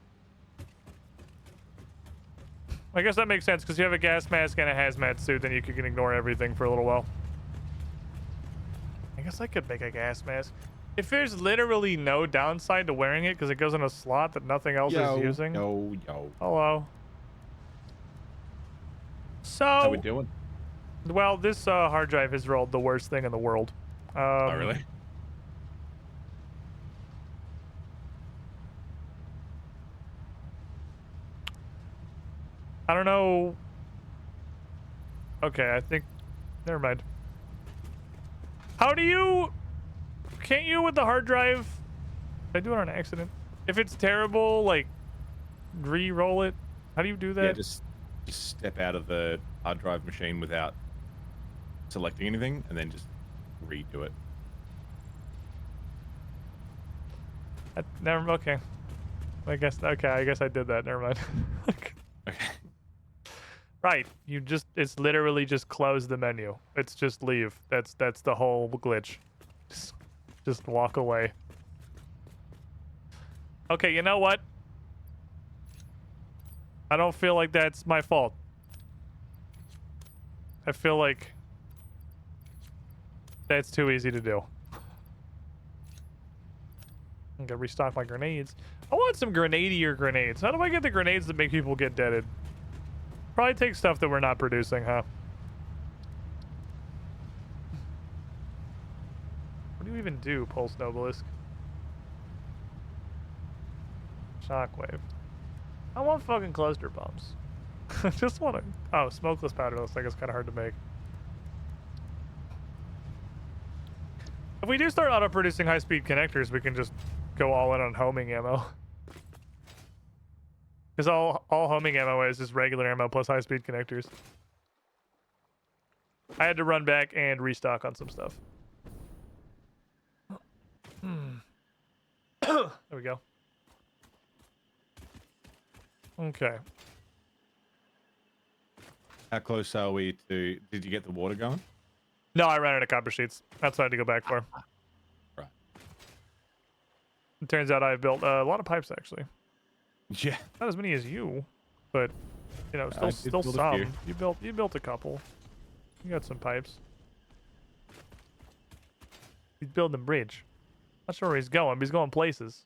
I guess that makes sense because you have a gas mask and a hazmat suit, then you can ignore everything for a little while. I guess I could make a gas mask. If there's literally no downside to wearing it because it goes in a slot that nothing else is using. Yo. Hello. So. How we doing? Well, this hard drive has rolled the worst thing in the world. Oh, really? I don't know Okay, I think... Never mind. How do you... Can't you with the hard drive... Did I do it on accident? If it's terrible, like, re-roll it? How do you do that? Yeah, just step out of the hard drive machine without selecting anything, and then just redo it. Never... Okay. I guess... Okay, I guess I did that. Never mind. Okay. Right. You just... It's literally just close the menu. It's just leave. That's the whole glitch. Just walk away. Okay, you know what? I don't feel like that's my fault. I feel like that's too easy to do. I'm gonna restock my grenades. I want some grenadier grenades. How do I get the grenades that make people get deaded? Probably take stuff that we're not producing, huh? What do you even do, Pulse Nobelisk? Shockwave. I want fucking cluster bombs. I just want to... Oh, smokeless powder looks like it's kind of hard to make. If we do start auto-producing high-speed connectors, we can just go all in on homing ammo. Because all homing ammo is just regular ammo plus high-speed connectors. I had to run back and restock on some stuff. There we go. Okay. How close are we to... Did you get the water going? No, I ran out of copper sheets. That's what I had to go back for. Right. It turns out I've built a lot of pipes, actually. Yeah. Not as many as you, but, you know, still build a some. few. You built a couple. You got some pipes. He's building a bridge. Not sure where he's going, but he's going places.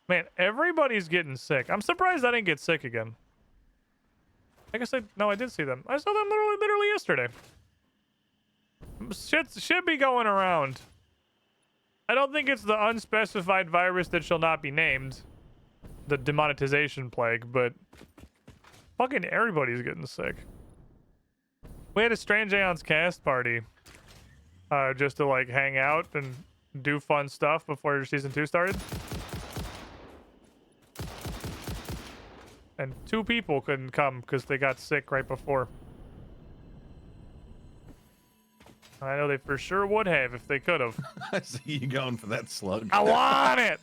Man, everybody's getting sick. I'm surprised I didn't get sick again. I guess I did see them. I saw them literally yesterday. Shit should be going around. I don't think it's the unspecified virus that shall not be named. The demonetization plague, but fucking everybody's getting sick. We had a Strange Aeons cast party. Just to like hang out and do fun stuff before season 2 started. And 2 people couldn't come because they got sick right before. I know they for sure would have if they could have. I see you going for that slug. I want it!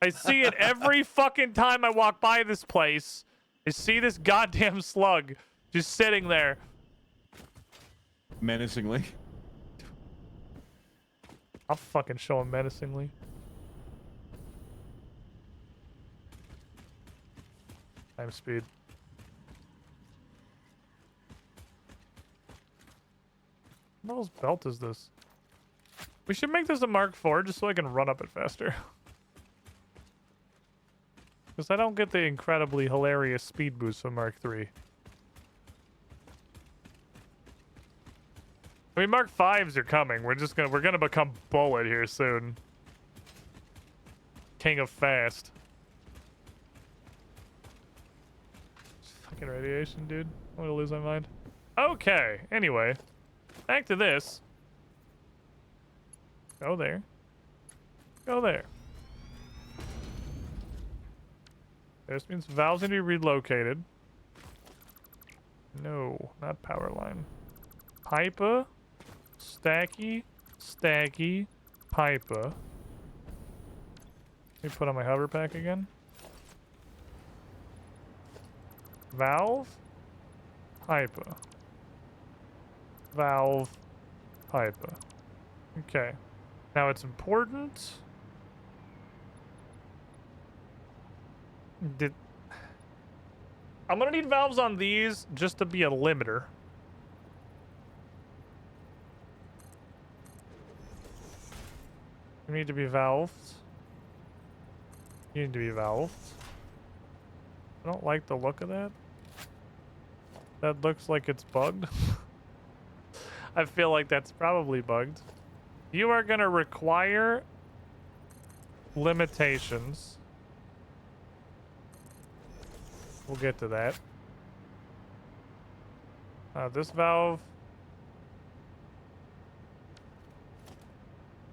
I see it every fucking time I walk by this place. I see this goddamn slug just sitting there. Menacingly. I'll fucking show him menacingly. Time speed. What hell's belt is this? We should make this a Mark IV just so I can run up it faster. Because I don't get the incredibly hilarious speed boost from Mark III. I mean, Mark V's are coming. We're gonna become Bullet here soon. King of Fast. Fucking radiation, dude. I'm gonna lose my mind. Okay, anyway. Back to this. Go there. Go there. This means valves need to be relocated. No, not power line. Pipa. Stacky. Stacky. Pipa. Let me put on my hover pack again. Valve. Pipa. Valve. Pipa. Okay. Now it's important. I'm gonna need valves on these just to be a limiter. You need to be valved. You need to be valved. I don't like the look of that. That looks like it's bugged. I feel like that's probably bugged. You are gonna require limitations. We'll get to that. This valve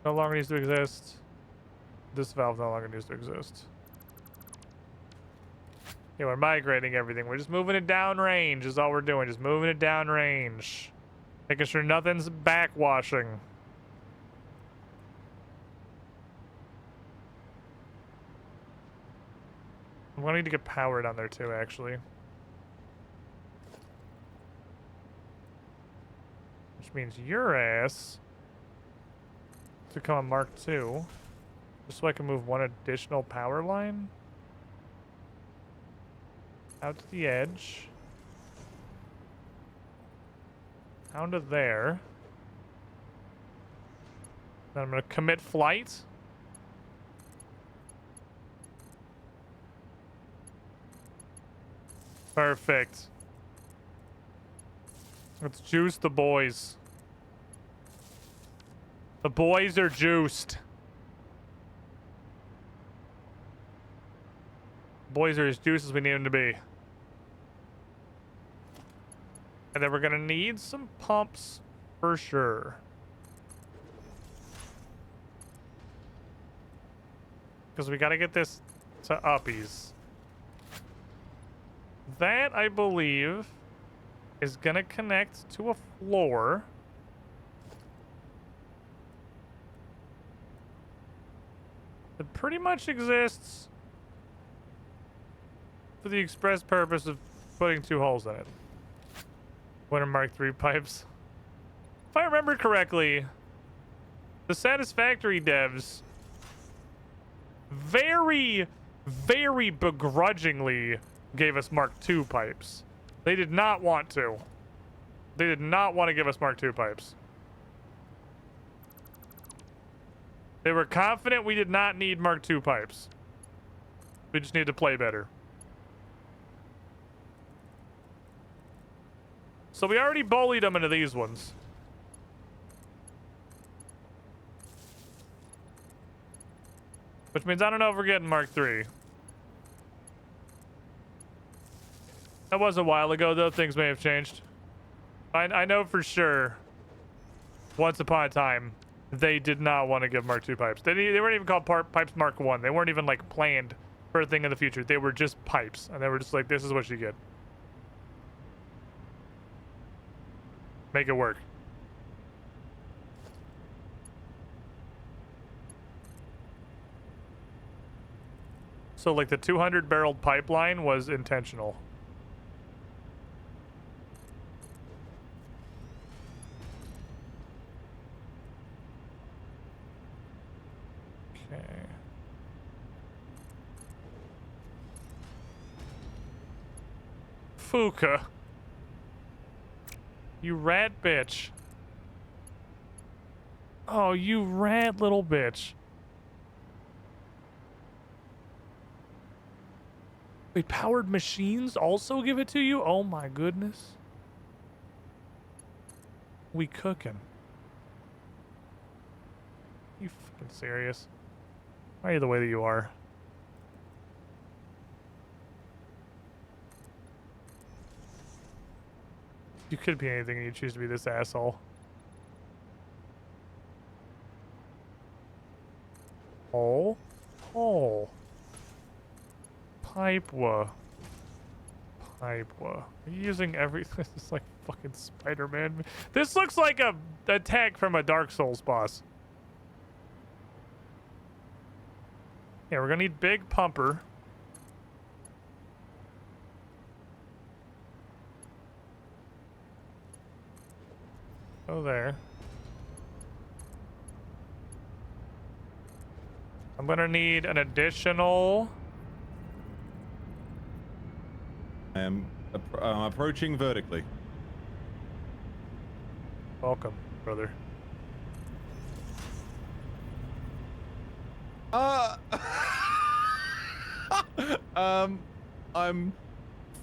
no longer needs to exist. This valve no longer needs to exist. Yeah, we're migrating everything. We're just moving it down range is all we're doing. Just moving it down range. Making sure nothing's backwashing. I'm gonna need to get power down there too, actually. Which means your ass to come on Mark II. Just so I can move one additional power line out to the edge. Down to there. Then I'm gonna commit flight. Perfect. Let's juice the boys. The boys are juiced. Boys are as juiced as we need them to be. And then we're gonna need some pumps for sure. Because we gotta get this to uppies. That, I believe, is gonna connect to a floor. That pretty much exists for the express purpose of putting 2 holes in it. What are Mark III pipes? If I remember correctly, the Satisfactory devs very, very begrudgingly gave us Mark II pipes. They did not want to. They did not want to give us Mark II pipes. They were confident we did not need Mark II pipes. We just need to play better. So we already bullied them into these ones. Which means I don't know if we're getting Mark III. That was a while ago, though. Things may have changed. I know for sure, once upon a time, they did not want to give Mark II pipes. They weren't even called pipes Mark I. They weren't even, like, planned for a thing in the future. They were just pipes. And they were just like, this is what you get. Make it work. So, like, the 200-barreled pipeline was intentional. Okay. Fuka. You rat bitch. Oh, you rat little bitch. Wait, powered machines also give it to you? Oh my goodness. We cooking. You fucking serious? Why are you the way that you are? You could be anything and you choose to be this asshole. Oh. Oh. Pipewa. Pipewa. Are you using everything? This is like fucking Spider-Man. This looks like a attack from a Dark Souls boss. Yeah, we're gonna need big pumper. Go there. I'm gonna need an additional. I am approaching vertically. Welcome, brother. I'm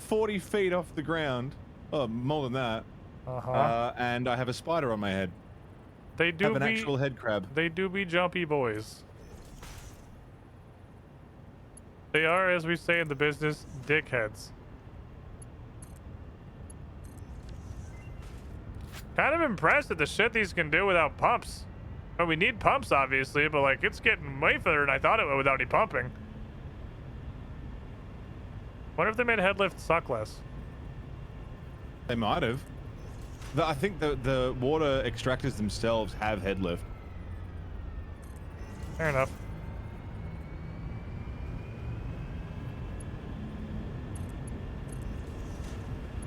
40 feet off the ground. Oh, more than that. And I have a spider on my head. They do have an actual head crab. They do be jumpy boys. They are, as we say in the business, dickheads. Kind of impressed at the shit these can do without pumps. Well, we need pumps, obviously, but like it's getting way further than I thought it would without any pumping. Wonder if they made head lift suck less. They might have. I think the water extractors themselves have head lift. Fair enough.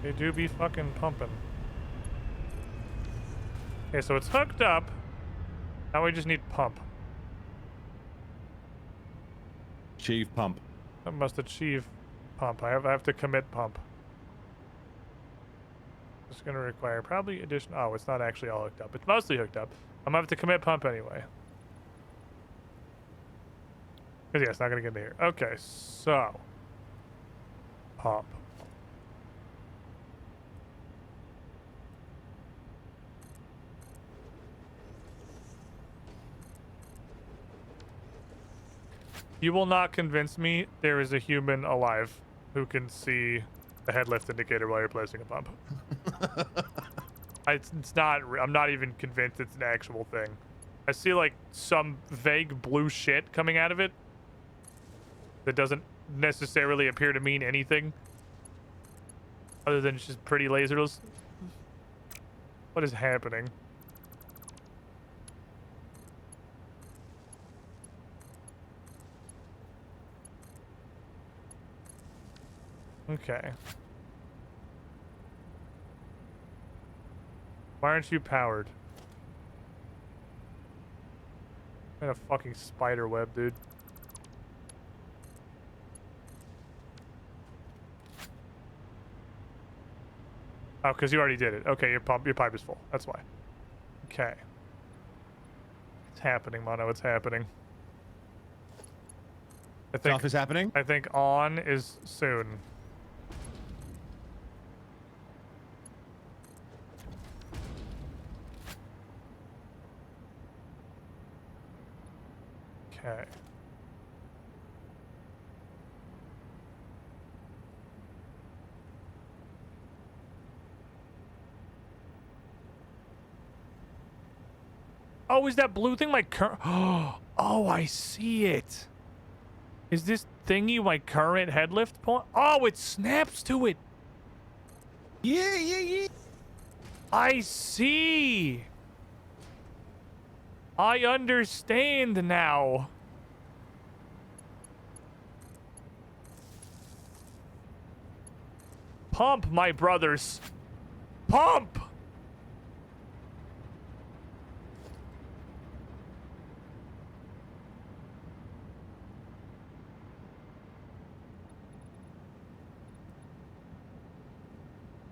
They do be fucking pumping. Okay, so it's hooked up. Now we just need pump. Achieve pump. I must achieve pump. I have to commit pump. It's gonna require probably addition. Oh, it's not actually all hooked up. It's mostly hooked up. I'm gonna have to commit pump anyway. Cause yeah, it's not gonna get into here. Okay, so pump. You will not convince me there is a human alive who can see the head lift indicator while you're placing a pump. It's not. I'm not even convinced it's an actual thing. I see like some vague blue shit coming out of it that doesn't necessarily appear to mean anything other than it's just pretty lasers. What is happening? Okay. Why aren't you powered? In a fucking spider web, dude. Oh, because you already did it. Okay, your pipe is full. That's why. Okay. It's happening, Mono. It's happening. I think Stuff is happening? I think on is soon. Okay. Oh, is that blue thing my current? Oh, I see it. Is this thingy my current head lift point? Oh, it snaps to it. Yeah. I see. I understand now. Pump, my brothers. Pump!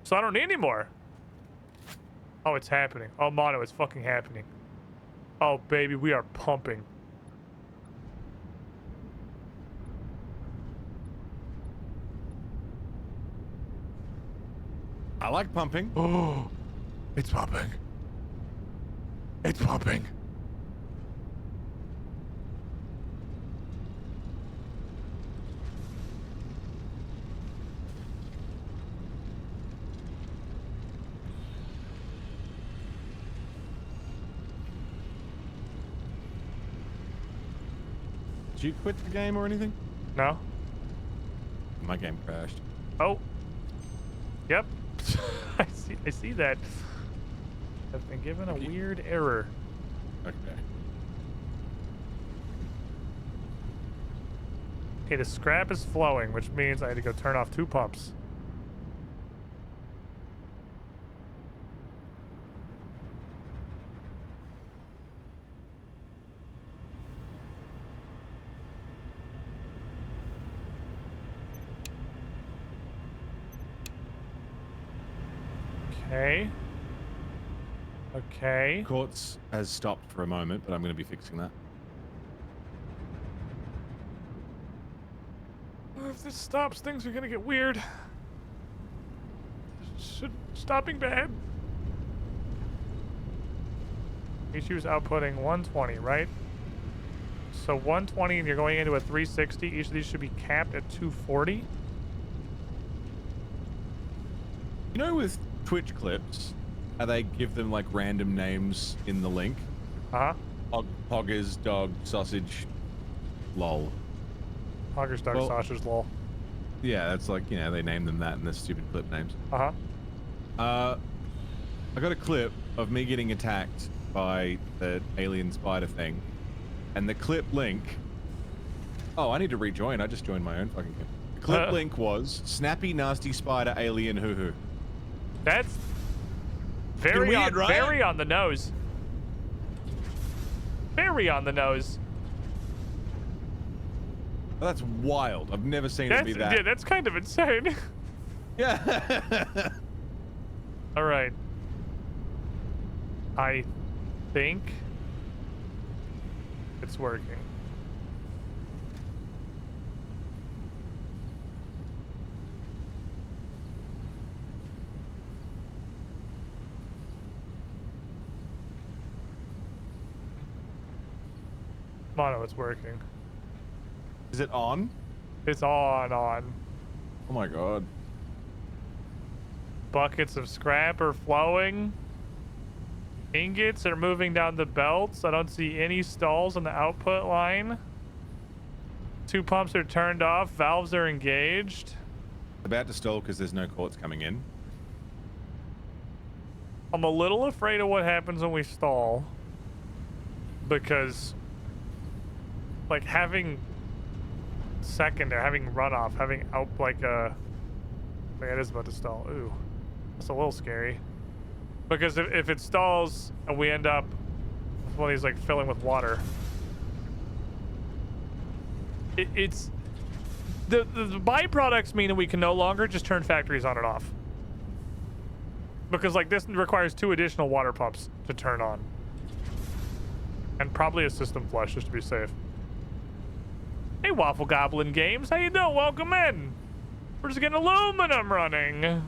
So I don't need any more. Oh, it's happening. Oh, Mono, it's fucking happening. Oh, baby, we are pumping. I like pumping. Oh, it's pumping. It's pumping. Did you quit the game or anything? No? My game crashed. Oh. Yep. I see that. I've been given a weird error. Okay. Okay, the scrap is flowing, which means I had to go turn off 2 pumps. Okay. Okay. Quartz has stopped for a moment, but I'm going to be fixing that. If this stops, things are gonna get weird. Stopping bad. ECU's outputting 120, right? So 120 and you're going into a 360. Each of these should be capped at 240. You know, with Twitch clips, how they give them like random names in the link. Poggers, dog, sausage, lol. Poggers, dog, sausage, lol. Yeah, that's like, you know, they name them that in the stupid clip names. I got a clip of me getting attacked by the alien spider thing, and the clip link. Oh, I need to rejoin. I just joined my own fucking game. The clip link was snappy, nasty spider alien hoo hoo. That's very weird, right? very on the nose. Very on the nose. That's wild. I've never seen it be that. Yeah, that's kind of insane. Yeah. All right. I think it's working. Mono, it's working. Is it on? It's on. Oh my god. Buckets of scrap are flowing. Ingots are moving down the belts. I don't see any stalls on the output line. 2 pumps are turned off. Valves are engaged. About to stall because there's no quartz coming in. I'm a little afraid of what happens when we stall. Because, like, having having runoff, having out, like, it is about to stall. Ooh, that's a little scary. Because if it stalls and we end up with one of these, like, filling with water, it's the byproducts mean that we can no longer just turn factories on and off. Because, like, this requires 2 additional water pumps to turn on. And probably a system flush just to be safe. Hey, Waffle Goblin Games, how you doing? Welcome in. We're just getting aluminum running.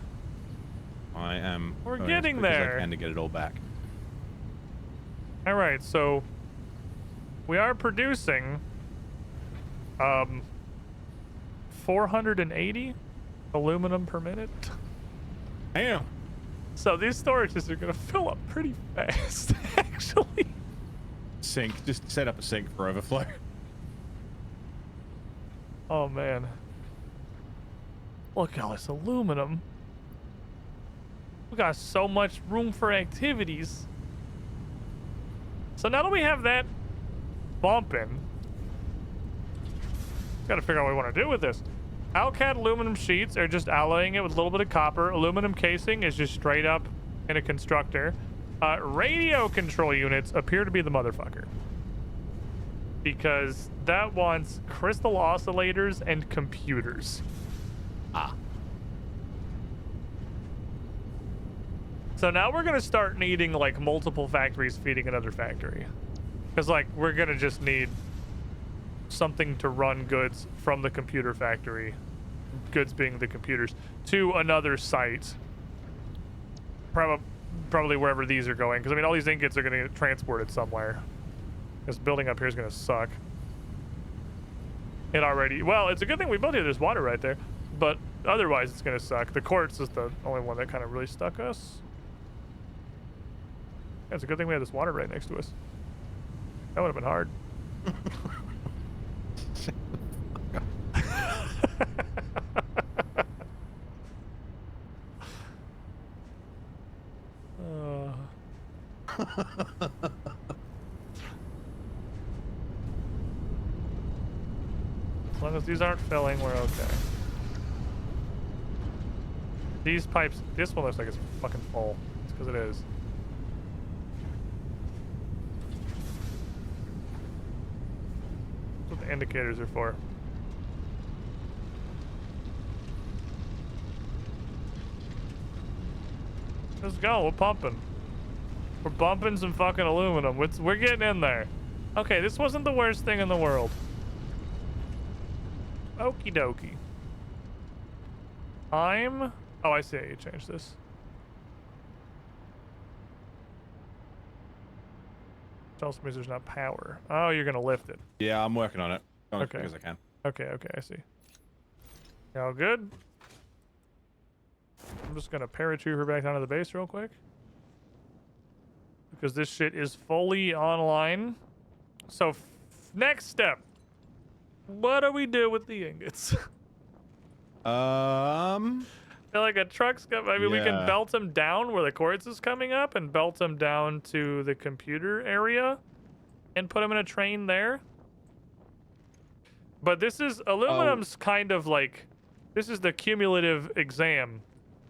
I am. We're getting there. I can to get it all back. All right, so we are producing 480 aluminum per minute. Damn. So these storages are gonna fill up pretty fast, actually. Sink. Just set up a sink for overflow. Oh man. Look at all this aluminum. We got so much room for activities. So now that we have that bumping, gotta figure out what we want to do with this. Alcat aluminum sheets are just alloying it with a little bit of copper. Aluminum casing is just straight up in a constructor. Radio control units appear to be the motherfucker. Because that wants crystal oscillators and computers. So now we're gonna start needing like multiple factories feeding another factory. Because like we're gonna just need something to run goods from the computer factory, goods being the computers, to another site. Probably wherever these are going. Because I mean all these ingots are gonna get transported somewhere. This building up here is gonna suck. It already, well, it's a good thing we built here. There's water right there, but otherwise it's gonna suck. The quartz is the only one that kind of really stuck us. Yeah, it's a good thing we had this water right next to us. That would have been hard. As long as these aren't filling, we're okay. These pipes, this one looks like it's fucking full. It's because it is. That's what the indicators are for. Let's go, we're pumping. We're bumping some fucking aluminum. We're getting in there. Okay, this wasn't the worst thing in the world. Okie dokie. Oh, I see how you changed this. Tells me there's not power. Oh, you're gonna lift it. Yeah, I'm working on it. Going Okay. as quick as I can. Okay, I see. All good? I'm just gonna paratrooper back down to the base real quick. because this shit is fully online. So next step, what do we do with the ingots? Feel like a truck's got. I mean, we can Yeah. belt them down where the quartz is coming up, and belt them down to the computer area, and put them in a train there. But this is aluminum's kind of like, this is the cumulative exam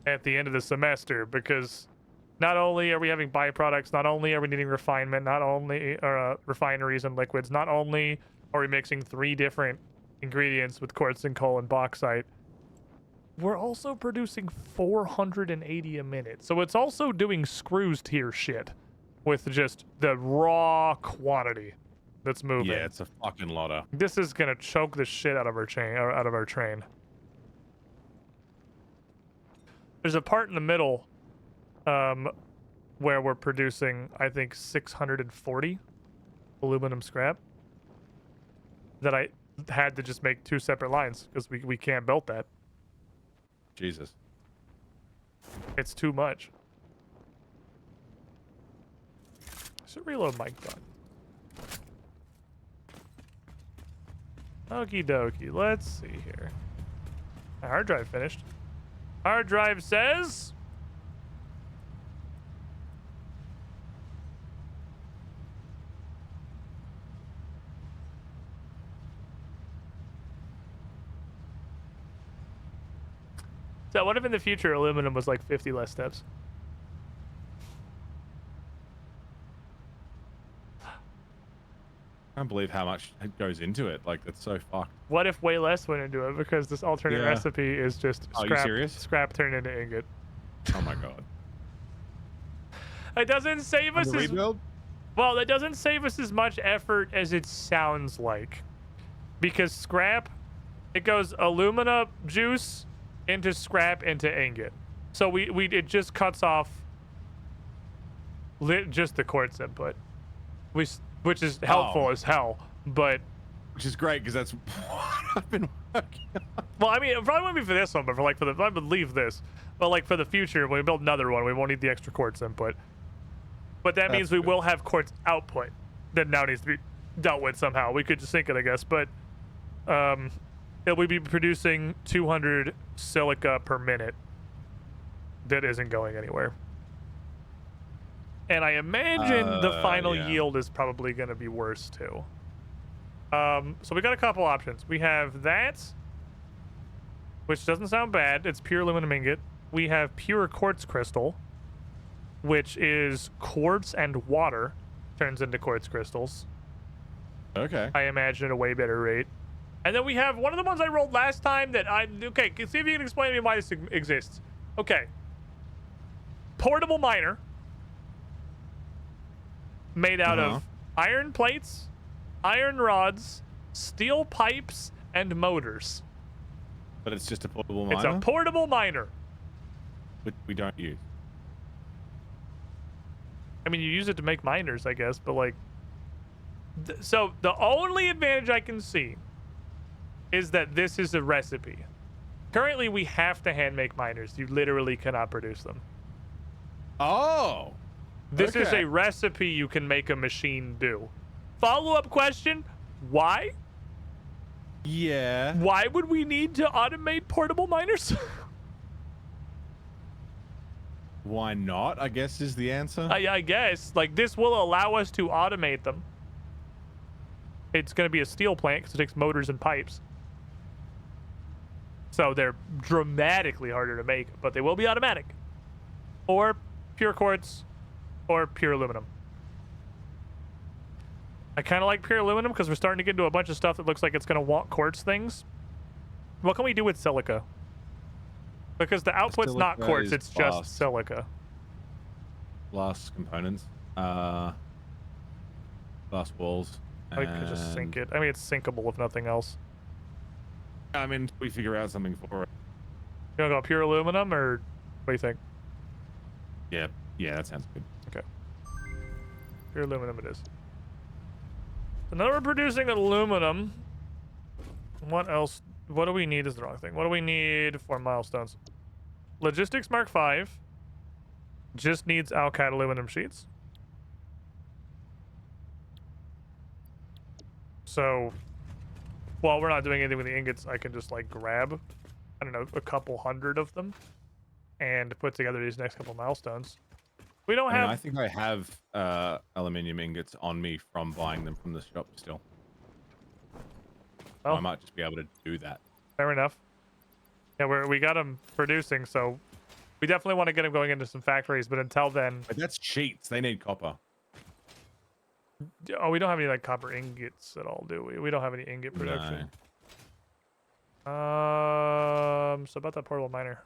at the end of the semester, because not only are we having byproducts, not only are we needing refinement, not only refineries and liquids, not only are we mixing 3 different ingredients with quartz and coal and bauxite, we're also producing 480 a minute. So it's also doing screws tier shit with just the raw quantity that's moving. Yeah, it's a fucking lotta. This is gonna choke the shit out of our chain, or out of our train. There's a part in the middle where we're producing, I think, 640 aluminum scrap that I had to just make 2 separate lines because we can't belt that. Jesus. It's too much. I should reload my gun. Okie dokie, let's see here. My hard drive finished. Hard drive says... So what if in the future aluminum was like 50 less steps? I can't believe how much goes into it. Like, that's so fucked. What if way less went into it because this alternate recipe is just Oh, you scrap, serious? scrap turned into ingot? Oh my god. It doesn't save us as rebuild? well. That doesn't save us as much effort as it sounds like, because scrap, it goes alumina juice into scrap into ingot. So it just cuts off just the quartz input, which is helpful as hell, but which is great because that's what I've been working on. Well, I mean, it probably won't be for this one, but for like I would leave this. But like for the future, when we build another one, we won't need the extra quartz input. But that means we will have quartz output that now needs to be dealt with somehow. We could just sink it, I guess, but we'll be producing 200 silica per minute that isn't going anywhere. And I imagine the final yield is probably going to be worse too. So we got a couple options. We have that, which doesn't sound bad. It's pure aluminum ingot. We have pure quartz crystal, which is quartz and water turns into quartz crystals. Okay. I imagine at a way better rate. And then we have one of the ones I rolled last time that okay, see if you can explain to me why this exists. Okay. Portable miner made out of iron plates, iron rods, steel pipes, and motors. But it's just a portable miner? It's a portable miner. Which we don't use. I mean, you use it to make miners, I guess, but like... So the only advantage I can see is that this is a recipe. Currently, we have to hand make miners. You literally cannot produce them. Oh! This is a recipe you can make a machine do. Follow-up question, why? Yeah. Why would we need to automate portable miners? Why not, I guess, is the answer. I guess. Like, this will allow us to automate them. It's going to be a steel plant because it takes motors and pipes. So they're dramatically harder to make, but they will be automatic. Or pure quartz, or pure aluminum. I kind of like pure aluminum because we're starting to get into a bunch of stuff that looks like it's going to want quartz things. What can we do with silica? Because the output's not quartz, it's just silica. Glass components. Glass walls. We could just sink it. I mean, it's sinkable if nothing else. I mean, we figure out something for it. You want to go pure aluminum, or what do you think? Yeah, that sounds good. Okay. Pure aluminum it is. So now we're producing aluminum. What else? What do we need is the wrong thing. What do we need for milestones? Logistics Mark V just needs Alcat aluminum sheets. So while we're not doing anything with the ingots, I can just like grab, I don't know, a couple hundred of them and put together these next couple milestones. We don't have. I think I have aluminium ingots on me from buying them from the shop still. Oh. I might just be able to do that. Fair enough. Yeah, we got them producing, so we definitely want to get them going into some factories. But until then, But that's cheats. They need copper. oh, we don't have any like copper ingots at all, do we? We don't have any ingot production. No. So about that portable miner.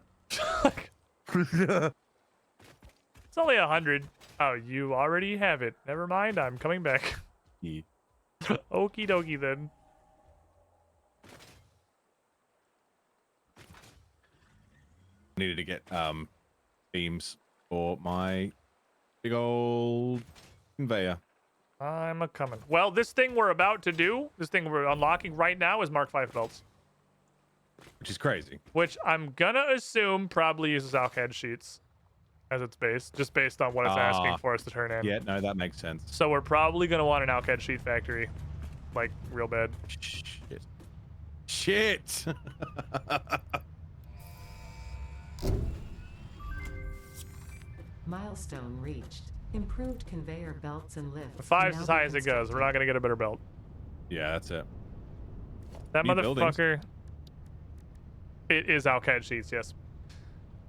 It's only 100. Oh, you already have it. Never mind. I'm coming back. Yeah. Okie dokie then. Needed to get beams for my big old conveyor. I'm a coming. Well, this thing we're about to do, this thing we're unlocking right now is Mark 5 belts. Which is crazy. Which I'm gonna assume probably uses Alcad sheets as its base, just based on what it's asking for us to turn in. Yeah, no, that makes sense. So we're probably gonna want an Alcad sheet factory, like real bad. Shit. Milestone reached. Improved conveyor belts and lifts. 5's as high as it goes. We're not gonna get a better belt. Yeah, that's it. That New motherfucker. It is Alcad sheets, yes.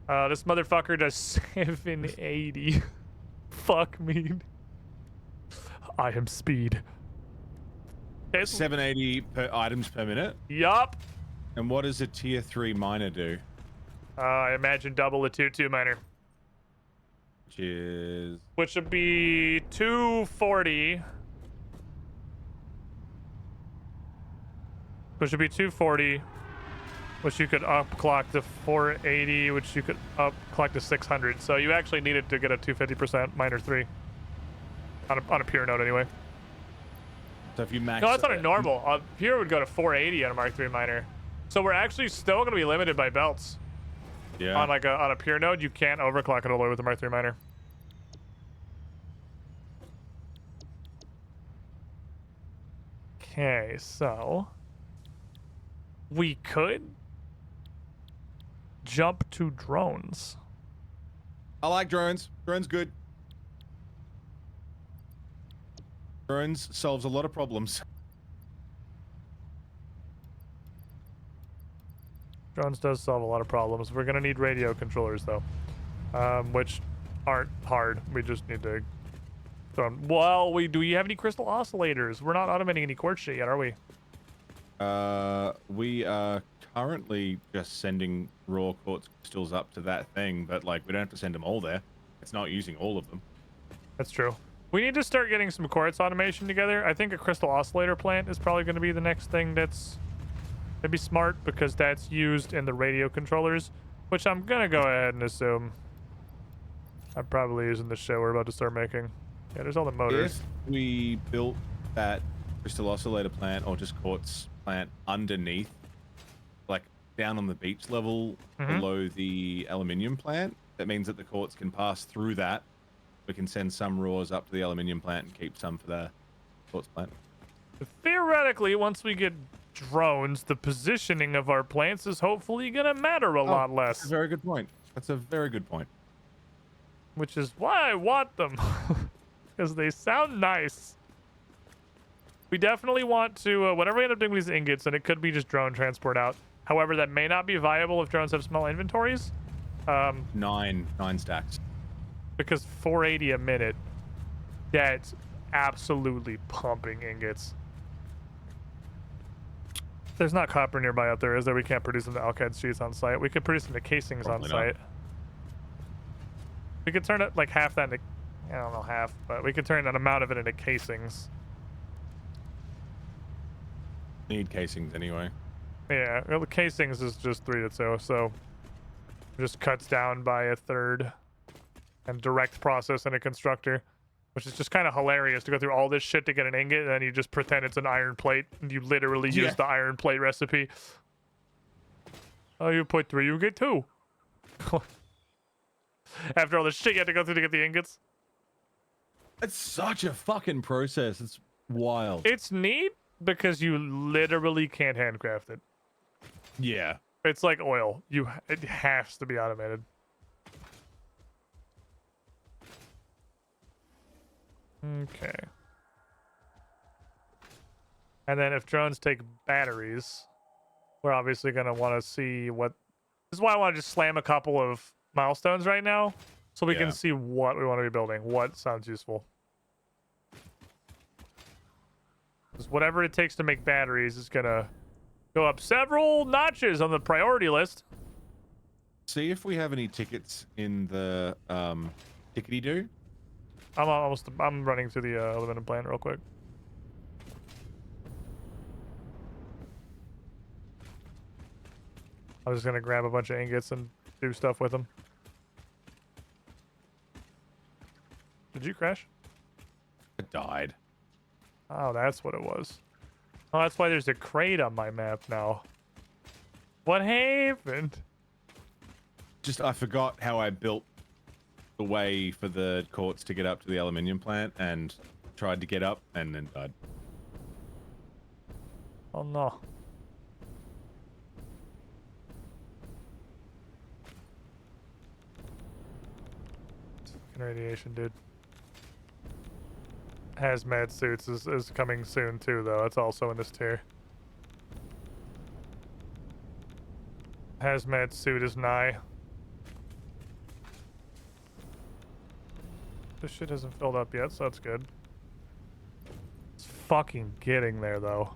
This motherfucker does 780. Fuck me. I am speed. It's 780 per items per minute. Yup. And what does a tier 3 miner do? I imagine double a 2-2 miner. Which is... Which would be 240. Which would be 240. Which you could up clock to 480, which you could up clock to 600. So you actually needed to get a 250% miner 3. On a pure node anyway. So if you max... No, that's not a normal. Pure would go to 480 on a Mark 3 miner. So we're actually still going to be limited by belts. Yeah. On like on a pure node, you can't overclock it all the way with a Mark 3 miner. Okay, so we could jump to drones. I like drones. Drones good. Drones solves a lot of problems. Drones does solve a lot of problems. We're gonna need radio controllers though, which aren't hard. We just need to throw them. Well, do we have any crystal oscillators? We're not automating any quartz shit yet, are we? We are currently just sending raw quartz crystals up to that thing, but like we don't have to send them all there. It's not using all of them. That's true. We need to start getting some quartz automation together. I think a crystal oscillator plant is probably going to be the next thing that's maybe smart, because that's used in the radio controllers, which I'm gonna go ahead and assume I'm probably using the shit we're about to start making. Yeah, there's all the motors. If we built that crystal oscillator plant or just quartz plant underneath, like down on the beach level below the aluminium plant, that means that the quartz can pass through that. We can send some raws up to the aluminium plant and keep some for the quartz plant. Theoretically, once we get drones, the positioning of our plants is hopefully gonna matter a lot less. That's a very good point. That's a very good point. Which is why I want them, because they sound nice. We definitely want to, whatever we end up doing with these ingots, and it could be just drone transport out. However, that may not be viable if drones have small inventories. 9 stacks. Because 480 a minute, that's absolutely pumping ingots. There's not copper nearby out there, is there? We can't produce them to Alcad sheets on site. We could produce them to casings on site. We could turn it like half that into, I don't know, half, but we could turn an amount of it into casings. Need casings anyway. Yeah, well, the casings is just 3 to 2, so it just cuts down by a third. And direct process in a constructor, which is just kind of hilarious to go through all this shit to get an ingot, and then you just pretend it's an iron plate, and you literally use the iron plate recipe. Oh, you put 3, you get 2. After all the shit you have to go through to get the ingots. It's such a fucking process. It's wild. It's neat, because you literally can't handcraft it. Yeah. It's like oil. It has to be automated. Okay. And then if drones take batteries, we're obviously going to want to see what... This is why I want to just slam a couple of milestones right now, so we can see what we want to be building, what sounds useful. Because whatever it takes to make batteries is going to go up several notches on the priority list. See if we have any tickets in the tickety-doo. I'm running through the aluminum plant real quick. I was just gonna grab a bunch of ingots and do stuff with them. Did you crash? It died. Oh, that's what it was. Oh, that's why there's a crate on my map now. What happened? Just, I forgot how I built the way for the quartz to get up to the aluminium plant and tried to get up and then died. Oh no. Fucking radiation, dude. Hazmat suits is coming soon too, though. It's also in this tier. Hazmat suit is nigh. This shit hasn't filled up yet, so that's good. It's fucking getting there, though.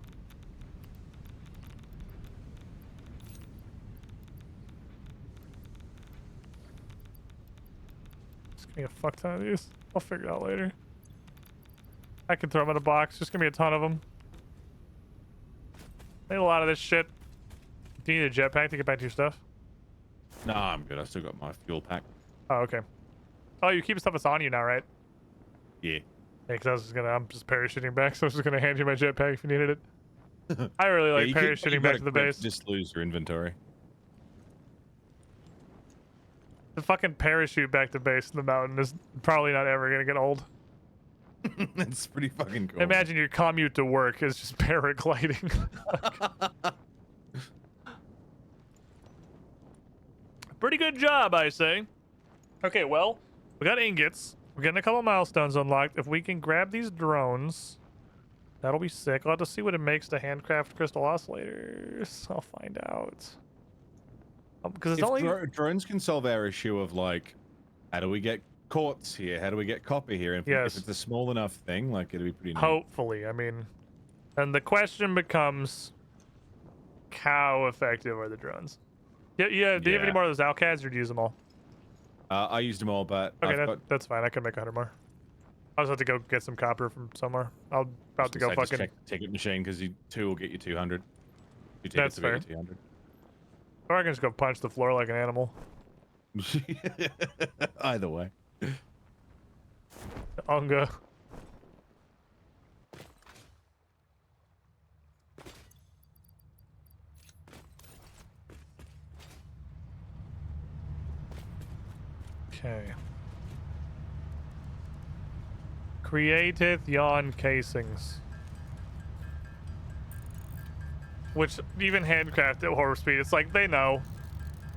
Just give me a fuck ton of these. I'll figure it out later. I can throw them in a box. Just give me a ton of them. I need a lot of this shit. Do you need a jetpack to get back to your stuff? Nah, I'm good. I still got my fuel pack. Oh, okay. Oh, you keep stuff that's on you now, right? Yeah. Yeah, because I'm just parachuting back, so I was just gonna hand you my jetpack if you needed it. I really like parachuting back to the base. Just lose your inventory. The fucking parachute back to base in the mountain is probably not ever gonna get old. It's pretty fucking cool. Imagine your commute to work is just paragliding. Pretty good job, I say. Okay, well, we got ingots. We're getting a couple milestones unlocked. If we can grab these drones, that'll be sick. I'll have to see what it makes to handcraft crystal oscillators. I'll find out. Because it's only... drones can solve our issue of, like, how do we get quartz here? How do we get copper here? And if it's a small enough thing, like, it'll be pretty neat. Hopefully, I mean... And the question becomes, how effective are the drones? Do you have any more of those Alcads, or do you use them all? I used them all, but okay, that's fine. I can make 100 more. I just have to go get some copper from somewhere. I'll about to go fucking check the ticket machine because 2 will get you 200. That's fair. 200. Or I can just go punch the floor like an animal. Either way. Unga. Okay. Createth yawn casings. Which, even handcraft at horror speed, it's like, they know.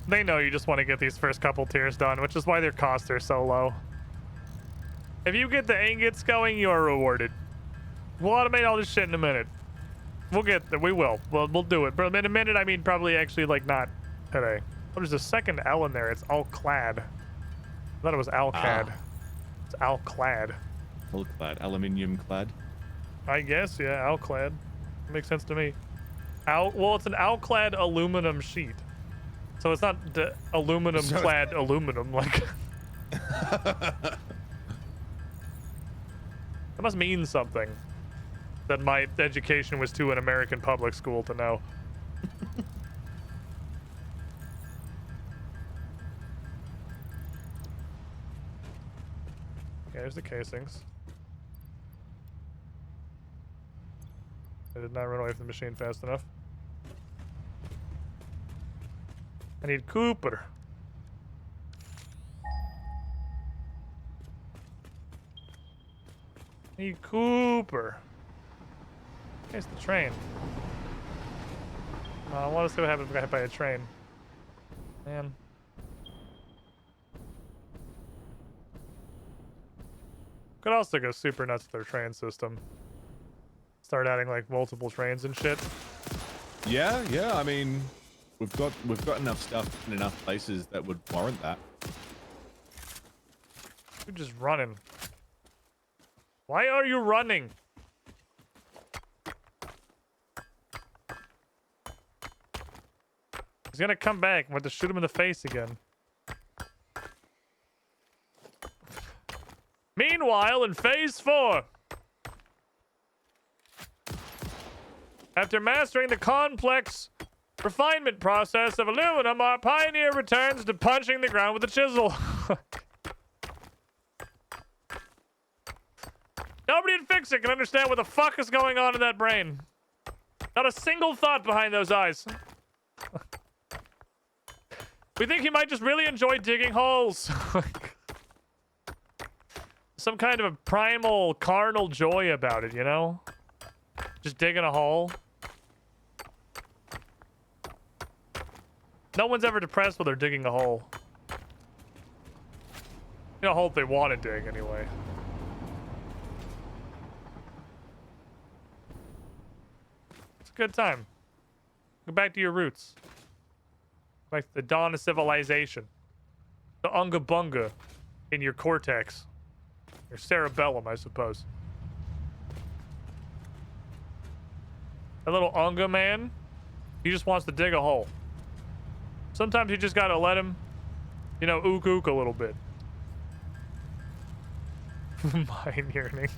They know you just want to get these first couple tiers done, which is why their costs are so low. If you get the ingots going, you are rewarded. We'll automate all this shit in a minute. We'll get there. We will. We'll do it. But in a minute, I mean probably actually, like, not today. Oh, there's a second L in there. It's all clad. I thought it was Alcad. It's Alclad. Alclad. Aluminium clad. I guess, yeah, Alclad. Makes sense to me. Well, it's an Alclad aluminum sheet. So it's not the aluminum clad aluminum, like. That must mean something. That my education was to an American public school to know. Here's the casings. I did not run away from the machine fast enough. I need Cooper. I need Cooper. It's the train. I want to see what happens if I got hit by a train. Man. Could also go super nuts with their train system. Start adding like multiple trains and shit. Yeah, yeah. I mean, we've got enough stuff in enough places that would warrant that. You're just running. Why are you running? He's gonna come back. I'm going to shoot him in the face again. Meanwhile, in phase 4. After mastering the complex refinement process of aluminum, our pioneer returns to punching the ground with a chisel. Nobody in Fix It can understand what the fuck is going on in that brain. Not a single thought behind those eyes. We think he might just really enjoy digging holes. Some kind of a primal, carnal joy about it, you know? Just digging a hole. No one's ever depressed when they're digging a hole. You know, a hole they want to dig, anyway. It's a good time. Go back to your roots. Like the dawn of civilization. The unga bunga in your cortex. Your cerebellum, I suppose. That little unga man, he just wants to dig a hole. Sometimes you just gotta let him, you know, ook a little bit. Mine yearning.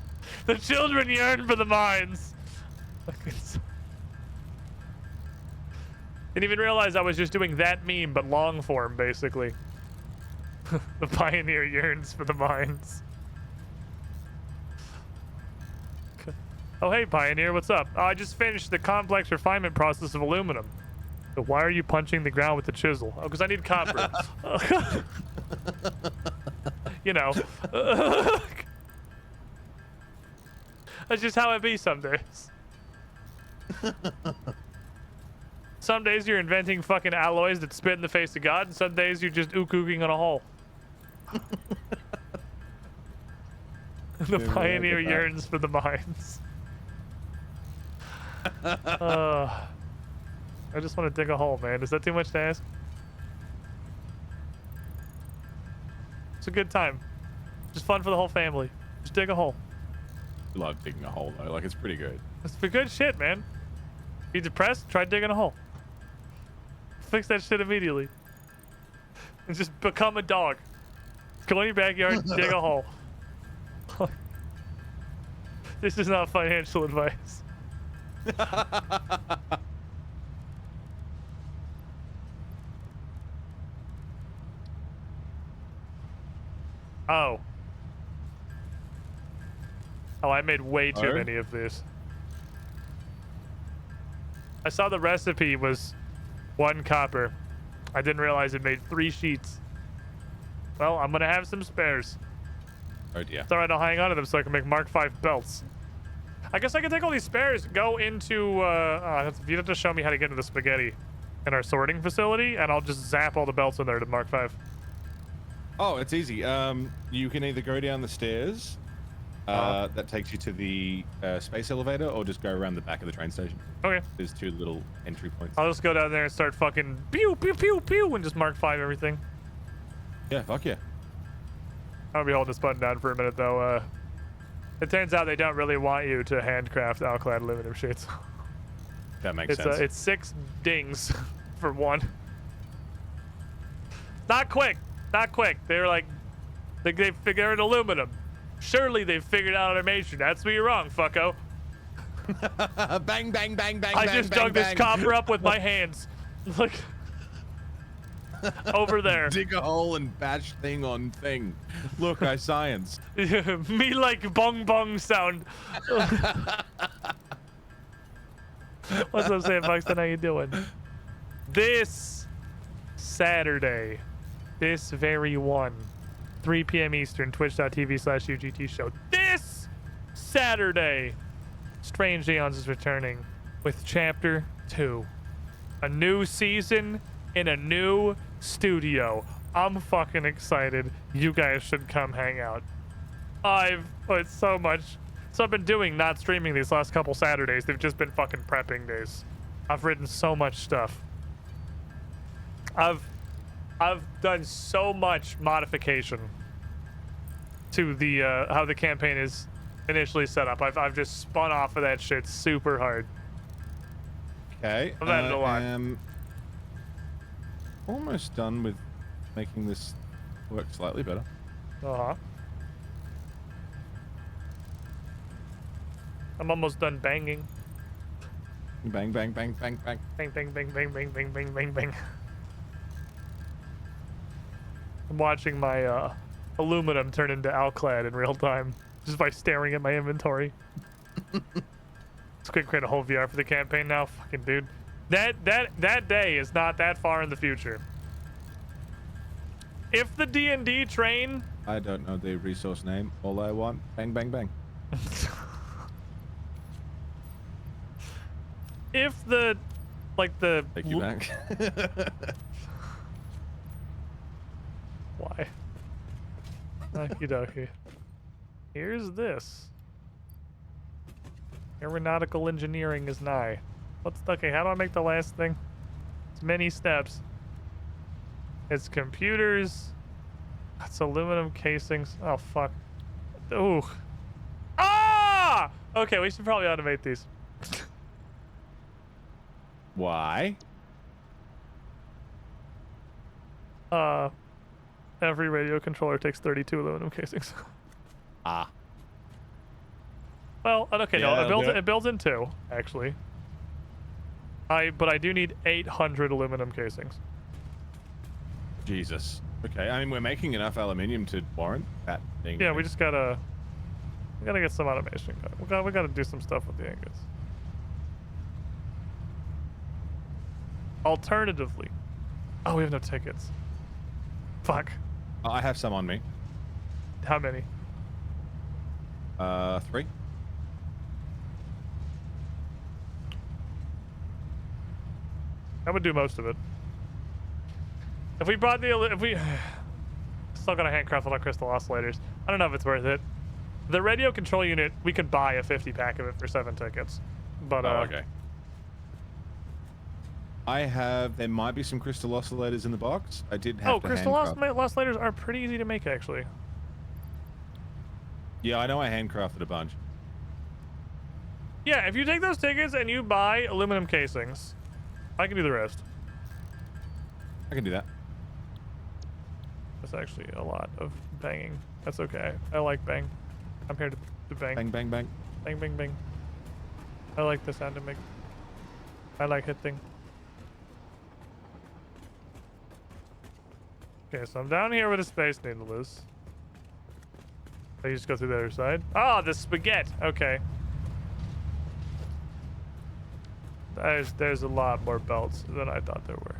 The children yearn for the mines. Didn't even realize I was just doing that meme, but long form, basically. The pioneer yearns for the mines. Oh, hey, Pioneer, what's up? I just finished the complex refinement process of aluminum. So why are you punching the ground with the chisel? Oh, because I need copper. You know. That's just how it be some days. Some days you're inventing fucking alloys that spit in the face of God, and some days you're just ook-ooking on a hole. The Pioneer yearns for the mines. I just want to dig a hole, man. Is that too much to ask? It's a good time. Just fun for the whole family. Just dig a hole. I love digging a hole though. Like, it's pretty good. It's for good shit, man. You depressed? Try digging a hole. Fix that shit immediately. And just become a dog. Go in your backyard and dig a hole. This is not financial advice. Oh. Oh, I made way too many of this. I saw the recipe was 1 copper. I didn't realize it made 3 sheets. Well, I'm gonna have some spares. Oh dear. It's alright, I'll hang on to them so I can make Mark 5 belts. I guess I can take all these spares, go into, you have to show me how to get into the spaghetti in our sorting facility, and I'll just zap all the belts in there to Mark 5. Oh, it's easy. You can either go down the stairs, that takes you to the space elevator, or just go around the back of the train station. Okay. There's 2 little entry points. I'll just go down there and start fucking pew, pew, pew, pew, and just Mark 5 everything. Yeah, fuck yeah. I'll be holding this button down for a minute, though. It turns out they don't really want you to handcraft alclad aluminum sheets. That makes sense. It's 6 dings for 1. Not quick. Not quick. They're like, they figured aluminum. Surely they've figured out automation. That's where you're wrong, fucko. Bang, bang, bang, bang, I bang, just bang, dug this bang. copper up with my hands. Look. Over there. Dig a hole and bash thing on thing. Look, I science. Me like bong bong sound. What's up, Sam Buxton? How you doing? This Saturday, this very one, 3 p.m. Eastern, twitch.tv/UGT show. This Saturday, Strange Eons is returning with Chapter 2. A new season in a new studio. I'm fucking excited. You guys should come hang out. I've put so much. So I've been doing not streaming these last couple Saturdays. They've just been fucking prepping days. I've written so much stuff. I've done so much modification to the how the campaign is initially set up. I've just spun off of that shit super hard. Okay. I've added a lot. I'm almost done with making this work slightly better. Uh-huh. I'm almost done banging. Bang, bang, bang, bang, bang. Bang, bang, bang, bang, bang, bang, bang, bang, bang. I'm watching my aluminum turn into alclad in real time just by staring at my inventory. It's quick create a whole VR for the campaign now. Fucking dude. That day is not that far in the future. If the D&D train... I don't know the resource name. All I want, bang, bang, bang. If the... Like the... Take you back. Why? Okie dokie. Here's this. Aeronautical engineering is nigh. What's okay? How do I make the last thing? It's many steps. It's computers. It's aluminum casings. Oh fuck. Ooh. Ah! Okay, we should probably automate these. Why? Every radio controller takes 32 aluminum casings. Ah. Well, okay, Yeah, no, okay. it builds in 2, actually. But I do need 800 aluminum casings. Jesus. Okay, I mean, we're making enough aluminium to warrant that thing. Yeah, we just gotta get some automation going. We gotta do some stuff with the ingots. Alternatively, oh, we have no tickets. Fuck. I have some on me. How many? 3. I would do most of it. If we brought still gotta handcraft all our crystal oscillators. I don't know if it's worth it. The radio control unit, we could buy a 50 pack of it for 7 tickets. But Oh, okay. There might be some crystal oscillators in the box. I did have to crystal handcraft. oscillators are pretty easy to make, actually. Yeah, I know I handcrafted a bunch. Yeah, if you take those tickets and you buy aluminum casings, I can do the rest. I can do that. That's actually a lot of banging. That's okay. I like bang. I'm here to bang. Bang, bang, bang. Bang, bang, bang. I like the sound it makes. I like hitting. Okay, so I'm down here where the Space Needle is. I just go through the other side. Oh, the spaghetti. Okay. There's a lot more belts than I thought there were.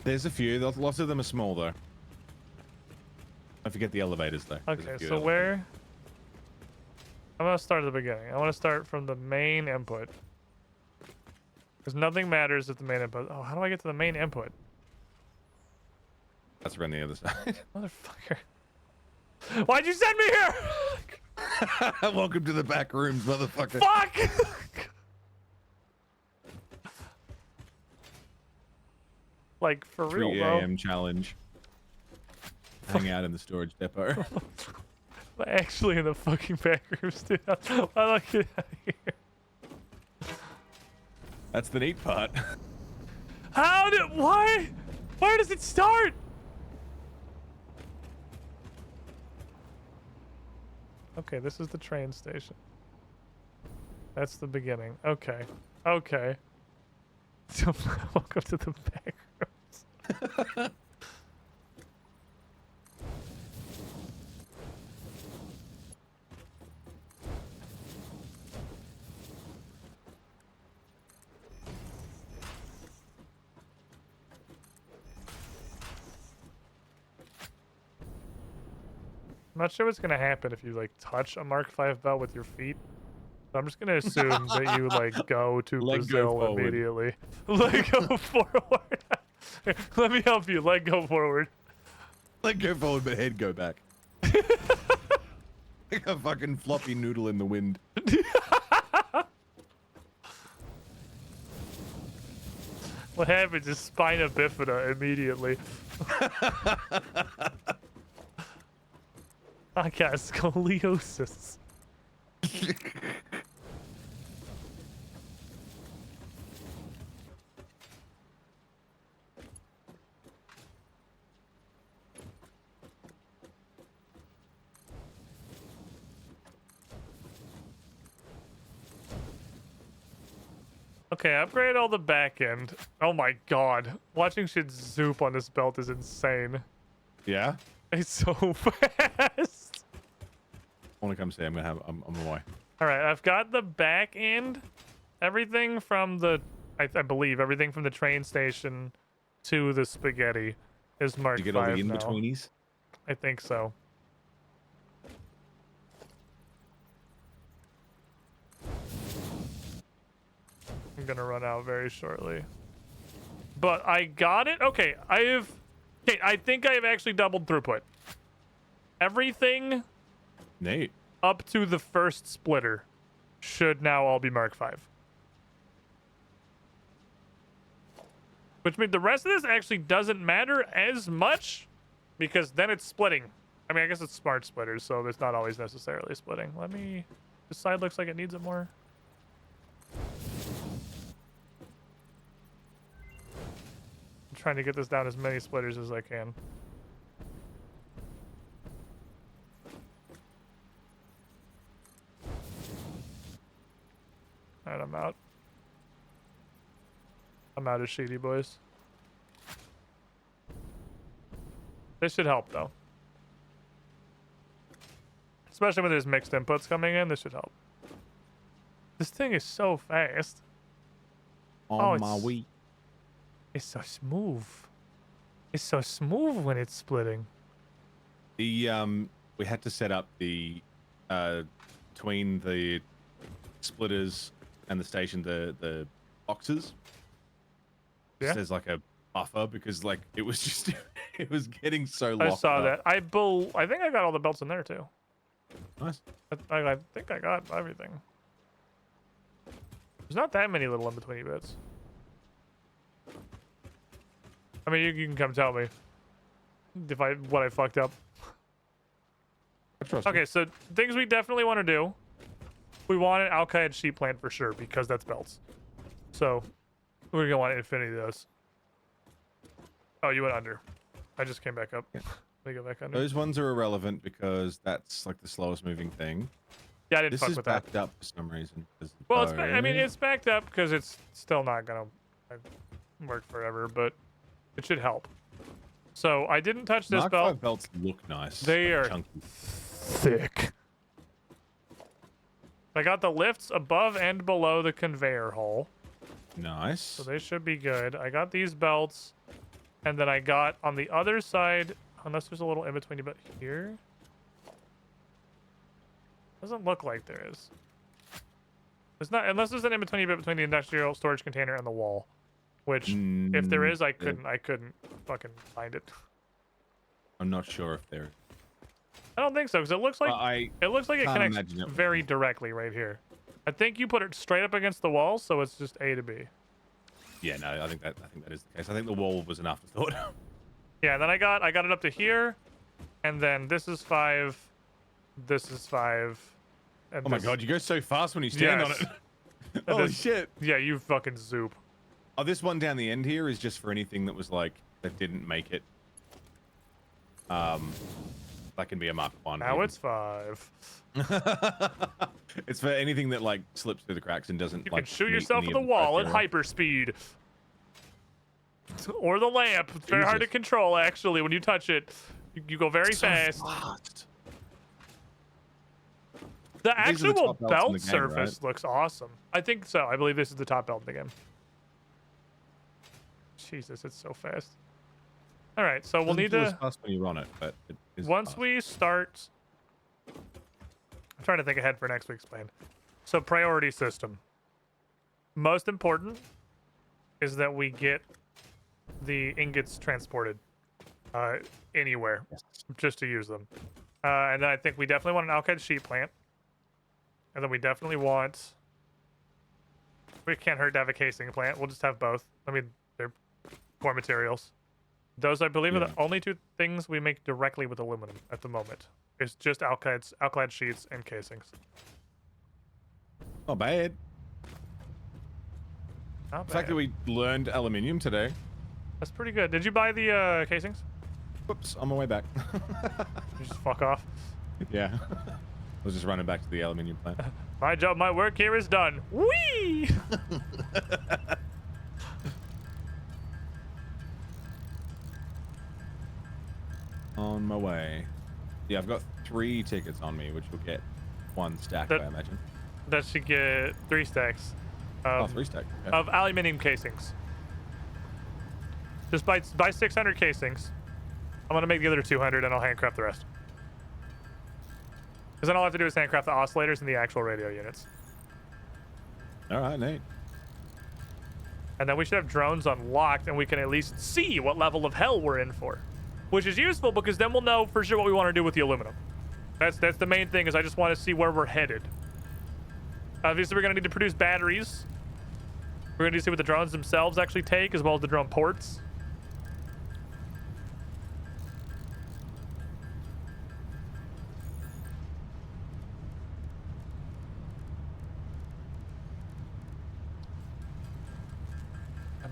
There's a few. Lots of them are small, though. Don't forget the elevators, though. There's a Okay, few so elevators. where... I'm gonna start at the beginning. I want to start from the main input. Because nothing matters if the main input... Oh, how do I get to the main input? That's around the other side. Motherfucker. Why'd you send me here? Welcome to the back rooms, motherfucker. Fuck! Like, for real, 3 bro. a.m. challenge. Hang out in the storage depot. Actually in the fucking back rooms, dude. I like it out of here. That's the neat part. Why? Where does it start? Okay, this is the train station. That's the beginning. Okay. Okay. Welcome to the back rooms. I'm not sure what's gonna happen if you like touch a Mark V belt with your feet. I'm just gonna assume that you like go to Leg go Brazil forward. immediately. Leg go forward. Let me help you. Leg go forward. Leg go forward, but head go back. Like a fucking floppy noodle in the wind. What happens is spina bifida immediately. I got scoliosis. Okay, upgrade all the back end. Oh my god. Watching shit zoop on this belt is insane. Yeah? It's so fast. I want to come see. I'm on my way. Alright, I've got the back end. Everything from the, I believe, everything from the train station to the spaghetti is marked 5 Did you get all the now. in-betweenies? I think so. I'm gonna run out very shortly. But I got it? Okay, I think I have actually doubled throughput. Everything Nate. up to the first splitter should now all be Mark 5. Which means the rest of this actually doesn't matter as much because then it's splitting. I mean, I guess it's smart splitters, so it's not always necessarily splitting. Let me... This side looks like it needs it more. I'm trying to get this down as many splitters as I can. Alright, I'm out. I'm out of shady boys. This should help though. Especially when there's mixed inputs coming in, this should help. This thing is so fast. On my way. It's so smooth. It's so smooth when it's splitting. The we had to set up the between the splitters and the station the boxes. Yeah. There's like a buffer because like it was just it was getting so I locked saw up. that. I think I got all the belts in there too. Nice. I think I got everything. There's not that many little in-between bits. I mean, you can come tell me if what I fucked up. I trust you. Okay, so things we definitely want to do. We want an Alkaid sheep plant for sure because that's belts. So we're gonna want infinity of those. Oh, you went under. I just came back up. Yeah. Let me go back under. Those ones are irrelevant because that's like the slowest moving thing. Yeah, I didn't This fuck is with that. backed up for some reason. Well, I mean, it's backed up because it's still not gonna work forever, but it should help. So I didn't touch this Mark belt. 5 belts look nice. They are chunky. thick. I got the lifts above and below the conveyor hole, Nice. so they should be good. I got these belts, and then I got on the other side, unless there's a little in between, but here doesn't look like there is. There's not, unless there's an in between bit between the industrial storage container and the wall, which if there is, I couldn't fucking find it. I'm not sure if they're. I don't think so, because it looks like it looks like it can't connects imagine it. very directly right here. I think you put it straight up against the wall, so it's just A to B. Yeah, no, I think that is the case. I think the wall was an afterthought. Yeah, and then I got it up to here, and then this is 5, this is 5. And Oh my this- god, you go so fast when you stand on Yes. it. And Holy this- shit. Yeah, you fucking zoop. Oh, this one down the end here is just for anything that was like that didn't make it. That can be a Mark 1. Now it's 5. It's for anything that like slips through the cracks and doesn't You like can shoot meet yourself any at the of wall at criteria. hyperspeed. Or the lamp. It's very hard to Jesus. control, actually, when you touch it. You go very So fast. fast. The These are the actual top belts in belt the game, surface looks awesome. I think so. I believe this is the top belt in the game. Jesus, it's so fast. All right, so we'll Doesn't need feel as to... fast when you're on it, but it is Once fast. we start... I'm trying to think ahead for next week's plan. So priority system. Most important is that we get the ingots transported anywhere just to use them. And then I think we definitely want an alkyd sheet plant. And then we definitely want... We can't hurt to have a casing plant. We'll just have both. I mean, they're core materials. Those, I believe, are the only two things we make directly with aluminum at the moment. It's just alkyd sheets and casings. Not bad. Not The fact bad. that we learned aluminium today. That's pretty good. Did you buy the casings? Whoops, on my way back. You just fuck off. Yeah. I was just running back to the aluminium plant. My job, my work here is done. Whee! On my way. Yeah, I've got 3 tickets on me, which will get 1 stack, I imagine. That should get 3 stacks. 3 stack. Okay. Of aluminium casings. Just buy 600 casings. I'm gonna make the other 200 and I'll handcraft the rest. Because then all I have to do is handcraft the oscillators and the actual radio units. All right, Nate. And then we should have drones unlocked and we can at least see what level of hell we're in for. Which is useful because then we'll know for sure what we want to do with the aluminum. That's the main thing, is I just want to see where we're headed. Obviously, we're going to need to produce batteries. We're going to need to see what the drones themselves actually take, as well as the drone ports.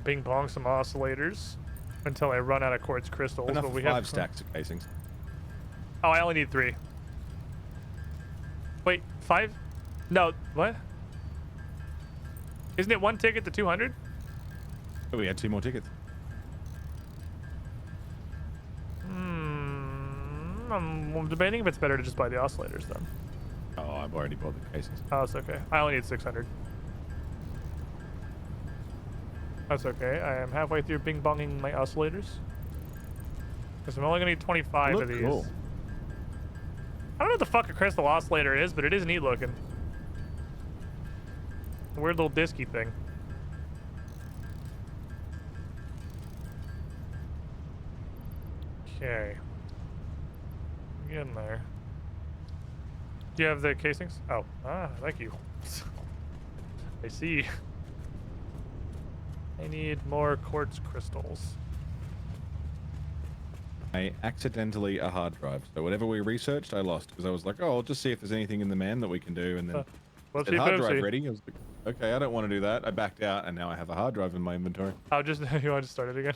Bing bong some oscillators until I run out of quartz crystals. Enough But we 5 have stacks of casings. Oh, I only need 3. Wait, 5? No, what? Isn't it 1 ticket to 200? Oh, we had 2 more tickets. I'm debating if it's better to just buy the oscillators then. Oh, I've already bought the casings. Oh, it's okay. I only need 600. That's okay. I am halfway through bing bonging my oscillators. Because I'm only gonna need 25 of these. Cool. I don't know what the fuck a crystal oscillator is, but it is neat looking. A weird little disky thing. Okay. Get in there. Do you have the casings? Oh, thank you. I see. I need more quartz crystals. I accidentally a hard drive. So whatever we researched, I lost because I was like, oh, I'll just see if there's anything in the man that we can do, and then What's said, hard drive ready. I was like, okay, I don't want to do that. I backed out, and now I have a hard drive in my inventory. I'll just you want to start it again?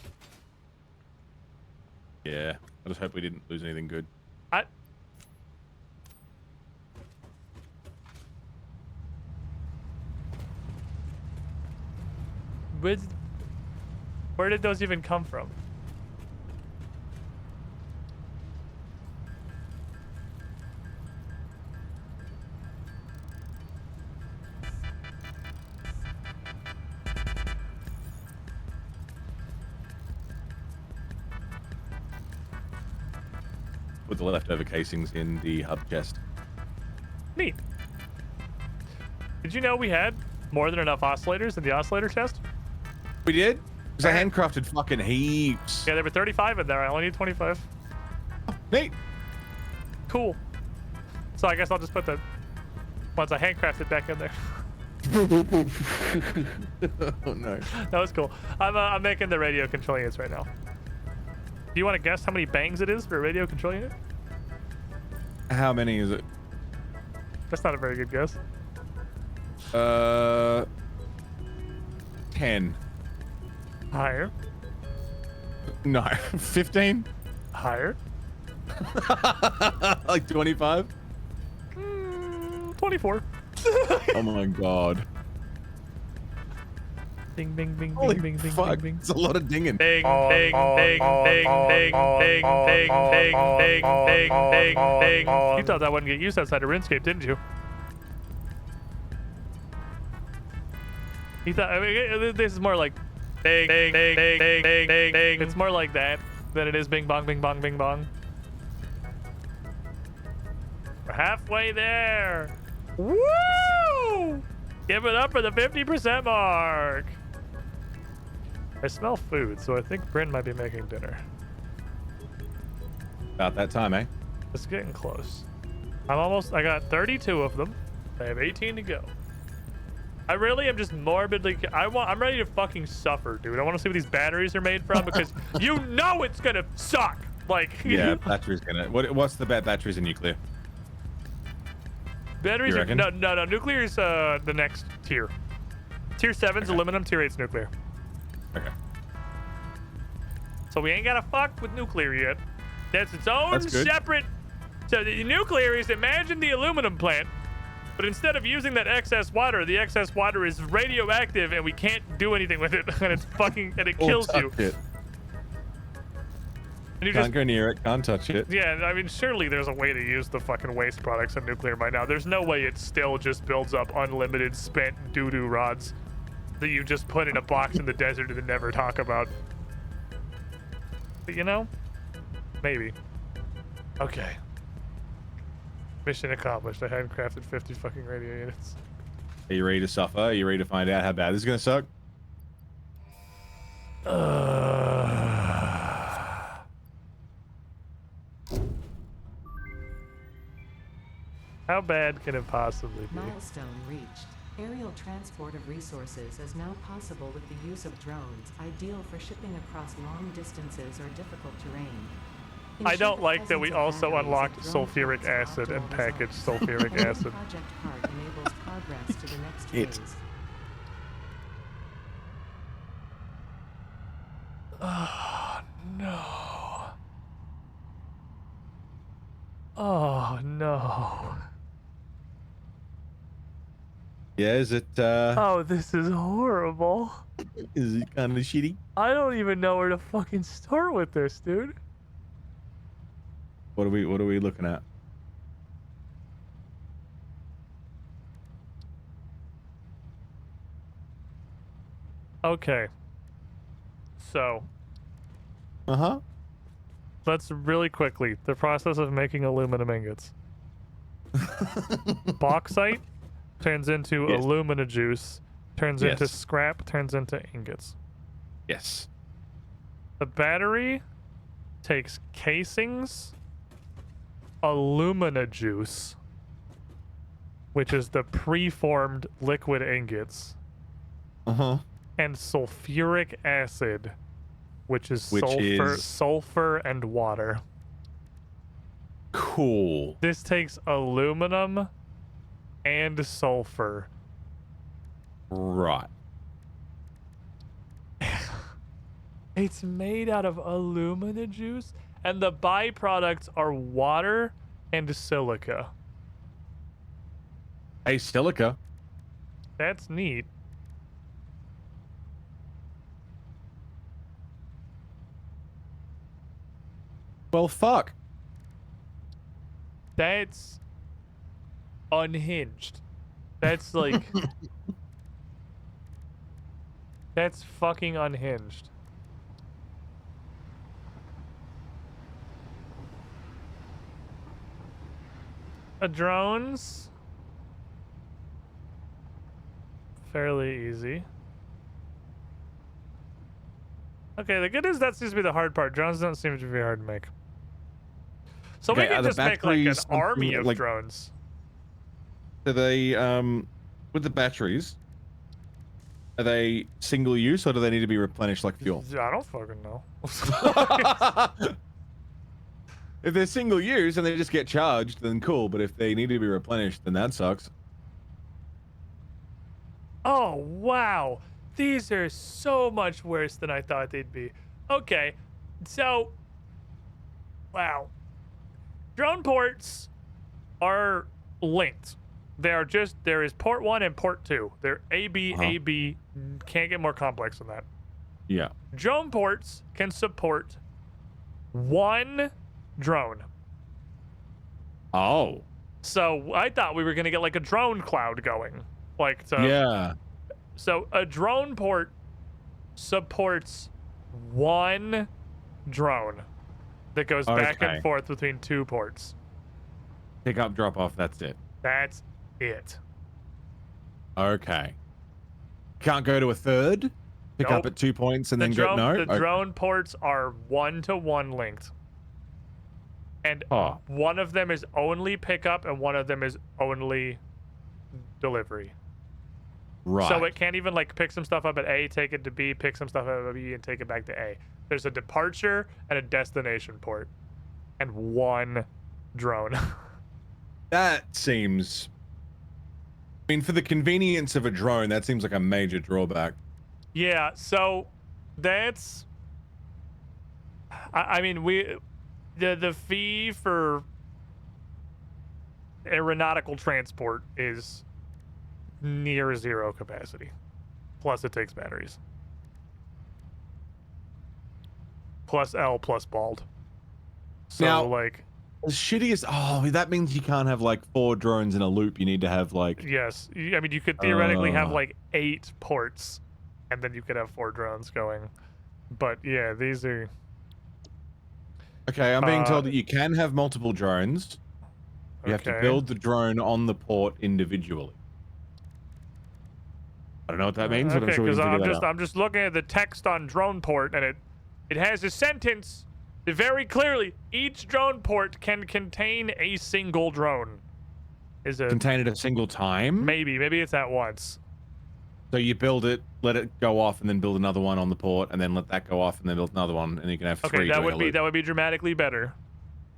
Yeah, I just hope we didn't lose anything good. Where did those even come from? With the leftover casings in the hub chest. Neat. Did you know we had more than enough oscillators in the oscillator chest? We did? Because I handcrafted fucking heaps. Yeah, there were 35 in there. I only need 25. Neat. Cool. So I guess I'll just put the ones I handcrafted back in there. Oh no. That was cool. I'm making the radio control units right now. Do you want to guess how many bangs it is for a radio control unit? How many is it? That's not a very good guess. 10. Higher. No. 15? Higher. Like 25? 24. Oh my god. Bing, bing, bing, Holy bing, bing, fuck. bing, bing. It's a lot of dinging. Bing, bing, bing, bing, bing, bing, bing, bing, bing, bing, bing, bing. You thought that wouldn't get used outside of RuneScape, didn't you? You thought, I mean, this is more like bing, bing, bing, bing, bing, bing, bing. It's more like that than it is bing, bong, bing, bong, bing, bong. We're halfway there. Woo! Woo! Give it up for the 50% mark. I smell food, so I think Bryn might be making dinner. About that time, eh? It's getting close. I got 32 of them. I have 18 to go. I really am just morbidly, I'm ready to fucking suffer, dude. I want to see what these batteries are made from because you know it's gonna suck. Like, yeah, battery's gonna, what's the batteries in nuclear? Batteries You are, reckon? no, nuclear is the next tier. Tier 7's aluminum, tier 8's nuclear. Okay. So we ain't gotta fuck with nuclear yet. That's its own That's good. separate. So the nuclear is, imagine the aluminum plant, but instead of using that excess water, the excess water is radioactive and we can't do anything with it, and it's fucking, and it kills you. It. And you Can't go near it, can't touch it. Yeah, I mean, surely there's a way to use the fucking waste products of nuclear by now. There's no way it still just builds up unlimited spent doo-doo rods that you just put in a box in the desert and then never talk about. But you know, maybe. Okay. Mission accomplished. I handcrafted 50 fucking radio units. Are you ready to suffer? Are you ready to find out how bad this is gonna suck? How bad can it possibly be? Milestone reached. Aerial transport of resources is now possible with the use of drones, ideal for shipping across long distances or difficult terrain. I don't like that we also unlocked sulfuric acid and packaged sulfuric acid. Project part enables progress to the next It. phase. Oh, no. Oh, no. Yeah, is it, Oh, this is horrible. is it kind of shitty? I don't even know where to fucking start with this, dude. What are we looking at? Okay. So, Uh-huh. let's really quickly, the process of making aluminum ingots. Bauxite turns into Yes. alumina juice, turns into Yes. scrap, turns into ingots. Yes. The battery takes casings, alumina juice, which is the preformed liquid ingots, Uh-huh. and sulfuric acid, which is Which sulfur, is- sulfur and water. Cool. This takes aluminum and sulfur. Right. It's made out of alumina juice, and the byproducts are water and silica. Hey, silica. That's neat. Well, fuck. That's unhinged. That's like... That's fucking unhinged. Drones? Fairly easy. Okay, the good news, that seems to be the hard part. Drones don't seem to be hard to make. So Okay, we are can the just make like an batteries army something of like- drones. Are they, with the batteries, are they single use or do they need to be replenished like fuel? I don't fucking know. If they're single use and they just get charged, then cool. But if they need to be replenished, then that sucks. Oh, wow. These are so much worse than I thought they'd be. Okay, so... Wow. Drone ports are linked. They are just... There is port 1 and port 2. They're AB, Uh-huh. AB. Can't get more complex than that. Yeah. Drone ports can support one drone. Oh. So I thought we were going to get like a drone cloud going. Like, so... Yeah. So a drone port supports one drone that goes back and Okay. forth between two ports. Pick up, drop off. That's it. That's it. Okay. Can't go to a third? Pick up Nope. at 2 points and then drone, go... No? The Okay. drone ports are 1-to-1 linked. And Oh. one of them is only pickup and one of them is only delivery. Right. So it can't even like pick some stuff up at A, take it to B, pick some stuff up at B, and take it back to A. There's a departure and a destination port. And one drone. That seems... I mean, for the convenience of a drone, that seems like a major drawback. Yeah, so that's... I mean, the fee for aeronautical transport is near zero capacity. Plus it takes batteries. Plus L plus bald. So Now, like... As shitty as... Oh, that means you can't have like 4 drones in a loop. You need to have like... Yes. I mean, you could theoretically have like 8 ports and then you could have 4 drones going. But yeah, these are... Okay, I'm being told that you can have multiple drones. You have to Okay. build the drone on the port individually. I don't know what that means, but I'm Okay, sure we because can figure that out. I'm just looking at the text on drone port and it has a sentence very clearly. Each drone port can contain a single drone. Contain it a single time? Maybe it's at once. So you build it, let it go off, and then build another one on the port, and then let that go off, and then build another one, and you can have 3. Okay, that doing would a be loop. dramatically better.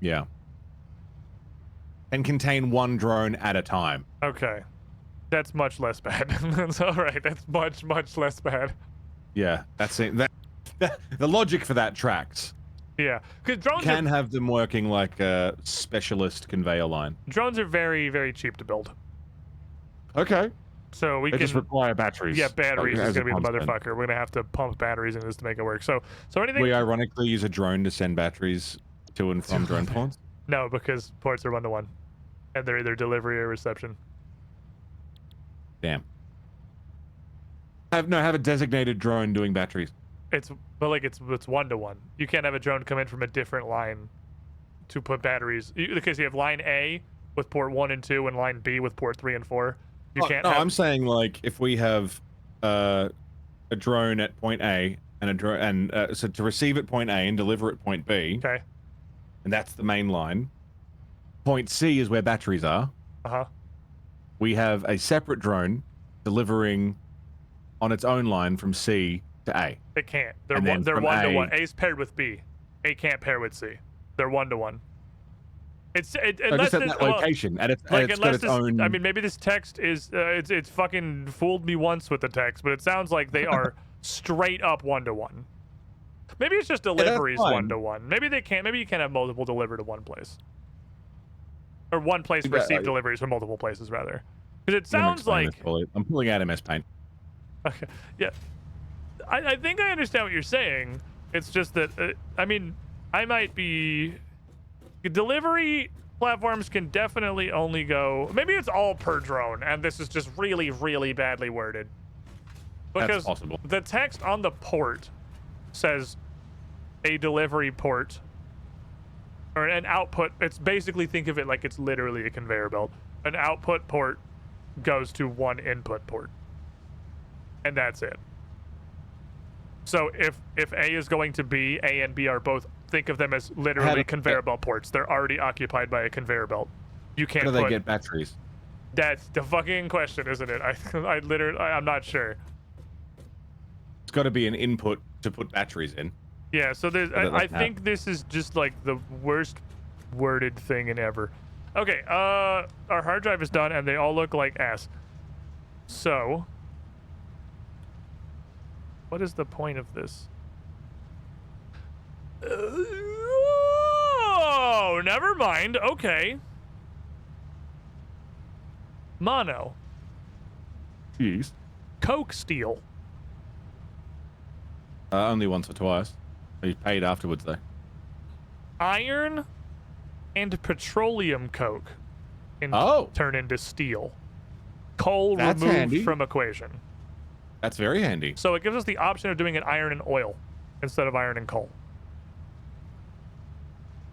Yeah. And contain 1 drone at a time. Okay, that's much less bad. That's all right. That's much less bad. Yeah, that's it. The logic for that tracks. Yeah, because drones You can have them working like a specialist conveyor line. Drones are very cheap to build. Okay. So we They can just require batteries. Yeah, batteries like, is as a gonna be the constant. motherfucker. We're gonna have to pump batteries in this to make it work. So anything? We ironically use a drone to send batteries to and from drone ports. No, because ports are 1-to-1, and they're either delivery or reception. Damn. Have a designated drone doing batteries. It's 1-to-1. You can't have a drone come in from a different line to put batteries. Because you have line A with port 1 and 2, and line B with port 3 and 4. You can't. No, have... I'm saying like if we have a drone at point A and a drone so to receive at point A and deliver at point B. Okay. And that's the main line. Point C is where batteries are. Uh-huh. We have a separate drone delivering on its own line from C to A. It can't. They're And then they're from 1-to-1. A- A's paired with B. A can't pair with C. They're 1-to-1. It's So unless just at it's- that location, and it's like got unless its this, own. I mean, maybe this text is it's fucking fooled me once with the text, but it sounds like they are straight up 1-to-1. Maybe it's just deliveries fine. 1-to-1. Maybe they can't. Maybe you can't have multiple delivered to one place, or one place Yeah, receive deliveries from multiple places rather. Because it sounds like I'm pulling out MS Paint. okay, yeah. I think I understand what you're saying. It's just that I mean, I might be delivery platforms can definitely only go. Maybe it's all per drone, and this is just really badly worded. That's Because possible. the text on the port says a delivery port or an output. It's basically, think of it like it's literally a conveyor belt. An output port goes to one input port, and that's it. So if A is going to B, A and B are both, think of them as literally conveyor belt ports. They're already occupied by a conveyor belt. You can't How do they put, get batteries? That's the fucking question, isn't it? I'm not sure. It's got to be an input to put batteries in. Yeah, so there's, I think this is just like the worst worded thing in ever. Okay, our hard drive is done and they all look like ass. So, what is the point of this? Oh, never mind. Okay. Mono. Jeez. Coke steel. Only once or twice. You paid afterwards, though. Iron and petroleum coke turn into steel. Coal That's removed handy. from equation. That's very handy. So it gives us the option of doing it iron and oil instead of iron and coal.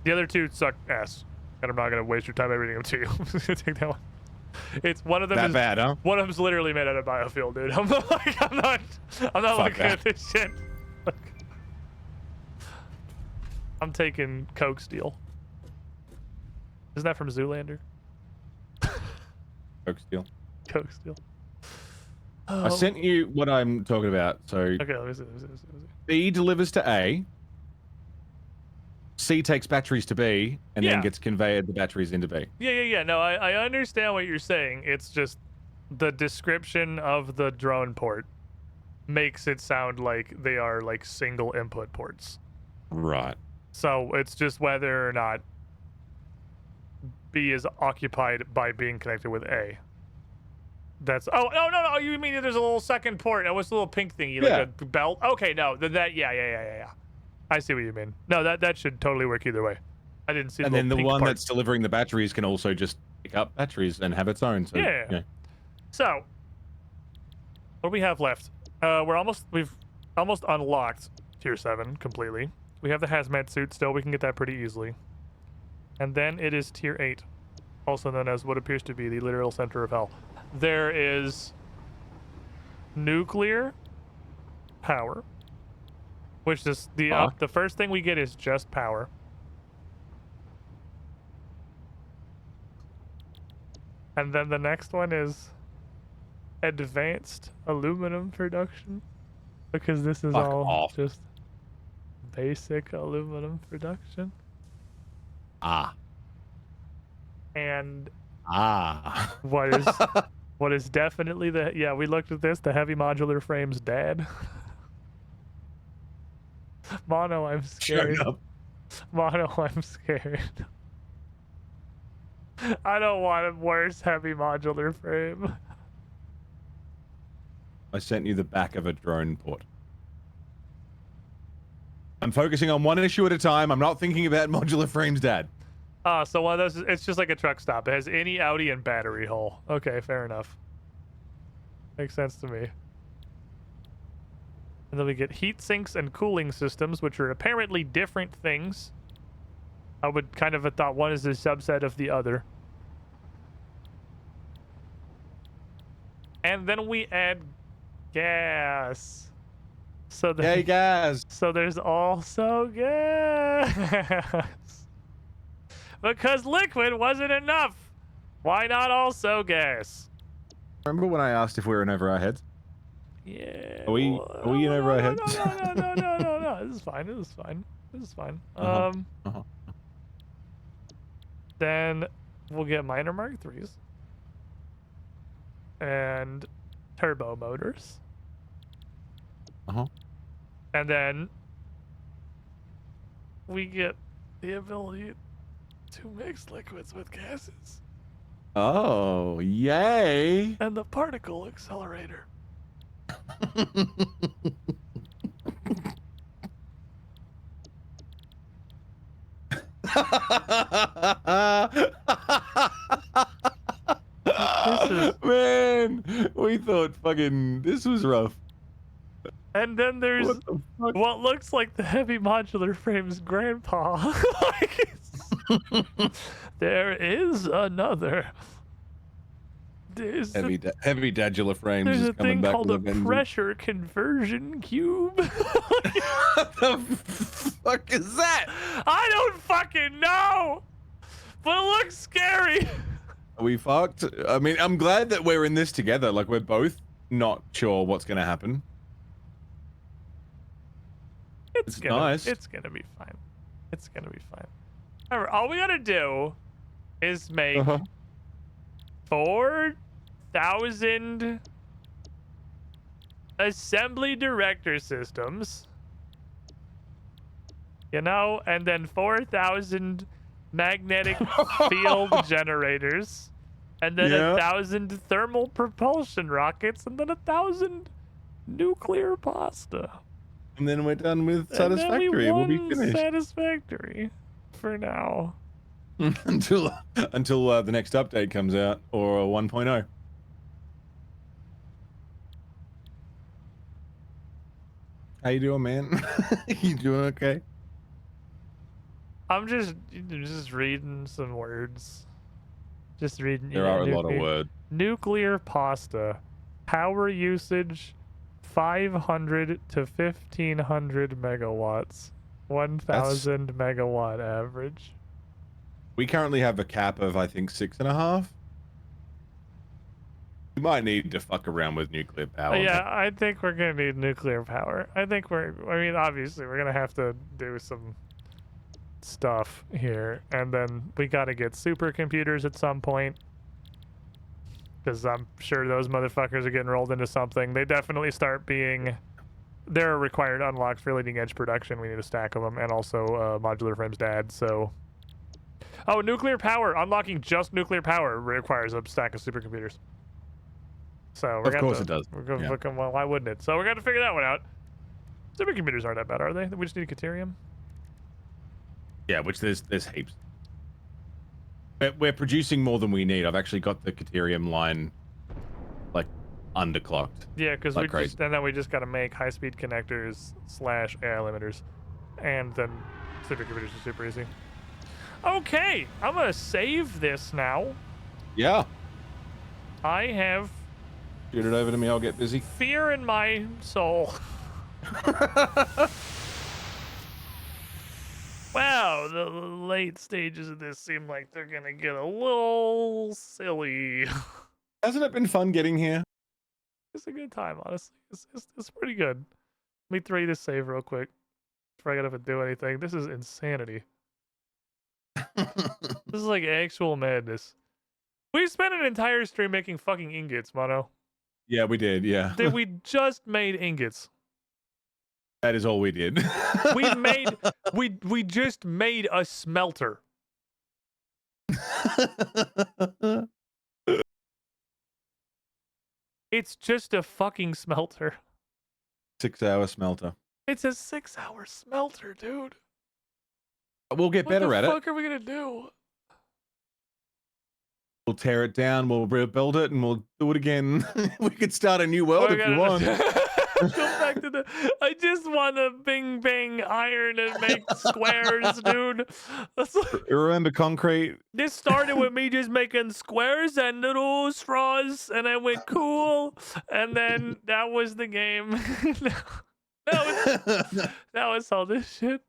The other two suck ass, and I'm not gonna waste your time by reading them to you. Take that one. It's one of them. That is, bad, huh? One of them's literally made out of biofuel, dude. I'm not looking at this shit. I'm taking Coke Steel. Isn't that from Zoolander? Coke Steel. Coke Steel. I sent you what I'm talking about. So Okay, let me see. B delivers to A. C takes batteries to B, and then gets conveyed the batteries into B. Yeah. No, I understand what you're saying. It's just the description of the drone port makes it sound like they are like single input ports. Right. So it's just whether or not B is occupied by being connected with A. That's no. You mean there's a little second port? And what's the little pink thingy, like a belt? Okay, no, that yeah. I see what you mean. No, that should totally work either way. I didn't see. And the then the pink one part. that's delivering the batteries can also just pick up batteries and have its own. So, yeah. So, what do we have left? We've almost unlocked tier 7 completely. We have the hazmat suit still. We can get that pretty easily. And then it is tier 8, also known as what appears to be the literal center of hell. There is nuclear power, which is the first thing we get is just power. And then the next one is advanced aluminum production, because this is all just basic aluminum production. And what is definitely we looked at this, the heavy modular frame's dad. Mono, I'm scared. Shut up. Mono, I'm scared. I don't want a worse heavy modular frame. I sent you the back of a drone port. I'm focusing on one issue at a time. I'm not thinking about modular frames, Dad. So one of those, it's just like a truck stop. It has any Audi and battery hull. Okay, fair enough. Makes sense to me. And then we get heat sinks and cooling systems, which are apparently different things. I would kind of have thought one is a subset of the other. And then we add gas. So Yay, gas! So there's also gas. Because liquid wasn't enough. Why not also gas? Remember when I asked if we were in over our heads? Yeah. Are we in over our heads? No. This is fine. Then we'll get minor Mark IIIs. And turbo motors. And then we get the ability to mix liquids with gases. Oh, yay! And the particle accelerator. Man, we thought fucking this was rough. And then there's what looks like the heavy modular frame's grandpa. There is another. Heavy dadular frames There's is a coming thing back called a with a vengeance. pressure conversion cube. What the fuck is that? I don't fucking know, but it looks scary. Are we fucked? I mean, I'm glad that we're in this together. Like, we're both not sure what's gonna happen. It's nice. It's gonna be fine. It's gonna be fine. Remember, all we gotta do is make 4,000 assembly director systems, you know, and then 4,000 magnetic field generators, and then 1,000 thermal propulsion rockets, and then 1,000 nuclear pasta. And then we're done with Satisfactory. We'll be finished. Satisfactory for now. until the next update comes out, or 1.0. How you doing, man? You doing okay? I'm just reading some words. Just reading. There are a lot of words. Nuclear pasta. Power usage 500 to 1500 megawatts. 1000 megawatt average. We currently have a cap of, I think, 6.5. We might need to fuck around with nuclear power. Yeah, I think we're gonna need nuclear power. I mean, obviously, we're gonna have to do some stuff here, and then we gotta get supercomputers at some point. Because I'm sure those motherfuckers are getting rolled into something. They definitely start being... They're required unlocks for leading edge production. We need a stack of them, and also modular frames dad, so... Oh, nuclear power! Unlocking just nuclear power requires a stack of supercomputers. So we're of course it does. We're gonna Yeah. fucking, well, why wouldn't it? So we're gonna figure that one out. Supercomputers aren't that bad, are they? We just need a Caterium. Yeah, which there's heaps. We're producing more than we need. I've actually got the Caterium line, like, underclocked. Yeah, because Like crazy. and then we just gotta make high-speed connectors / AI limiters, and then supercomputers are super easy. Okay, I'm gonna save this now. Yeah. I have Shoot it over to me. I'll get busy. fear in my soul. Wow, the late stages of this seem like they're gonna get a little silly. Hasn't it been fun getting here? It's a good time, honestly. It's pretty good. Let me throw you this save real quick before I gotta do anything. This is insanity. This is like actual madness. We spent an entire stream making fucking ingots, Mono. Yeah, we did. Yeah. We just made ingots. That is all we did. We just made a smelter. It's just a fucking smelter. 6-hour smelter. It's a 6-hour smelter, dude. We'll get better at it. What the fuck are we gonna do? We'll tear it down, we'll rebuild it, and we'll do it again. We could start a new world if you want. Go back to the... I just want to bing bang iron and make squares, dude. That's like... Remember concrete? This started with me just making squares and little straws, and I went cool, and then that was the game. that was all this shit.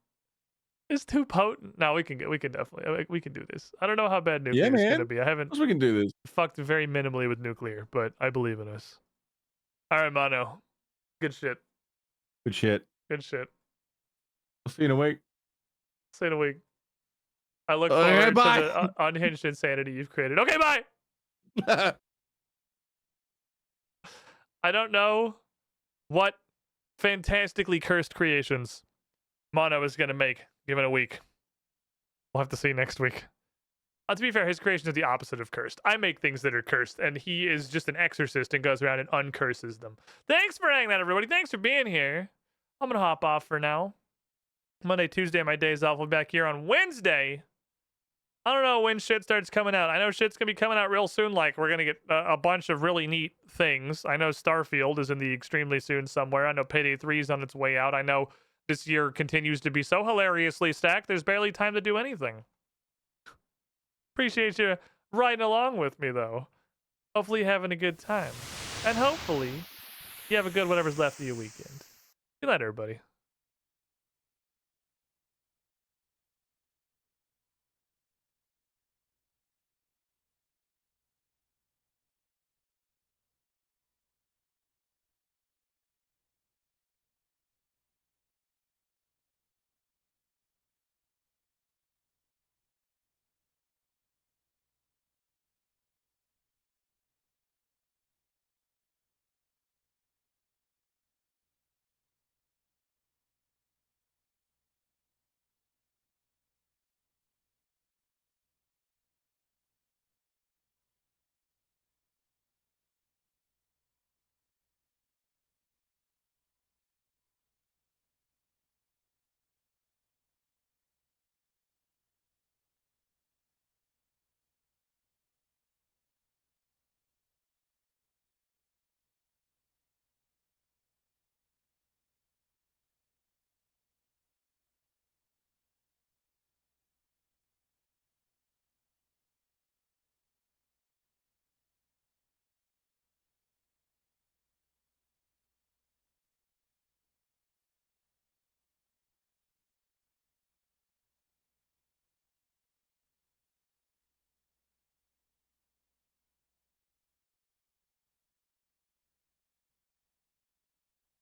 It's too potent. No, we can definitely we can do this. I don't know how bad nuclear is gonna be. I haven't. We can do this. Fucked very minimally with nuclear, but I believe in us. All right, Mono. Good shit. Good shit. Good shit. I'll see you in a week. See you in a week. I look forward to the unhinged insanity you've created. Okay, bye. I don't know what fantastically cursed creations Mono is gonna make. Give it a week. We'll have to see next week. To be fair, his creation is the opposite of cursed. I make things that are cursed, and he is just an exorcist and goes around and uncurses them. Thanks for hanging out, everybody. Thanks for being here. I'm going to hop off for now. Monday, Tuesday, my days off. We'll be back here on Wednesday. I don't know when shit starts coming out. I know shit's going to be coming out real soon. Like, we're going to get a bunch of really neat things. I know Starfield is in the extremely soon somewhere. I know Payday 3 is on its way out. I know this year continues to be so hilariously stacked, there's barely time to do anything. Appreciate you riding along with me, though. Hopefully you're having a good time. And hopefully you have a good whatever's left of your weekend. Good night, everybody.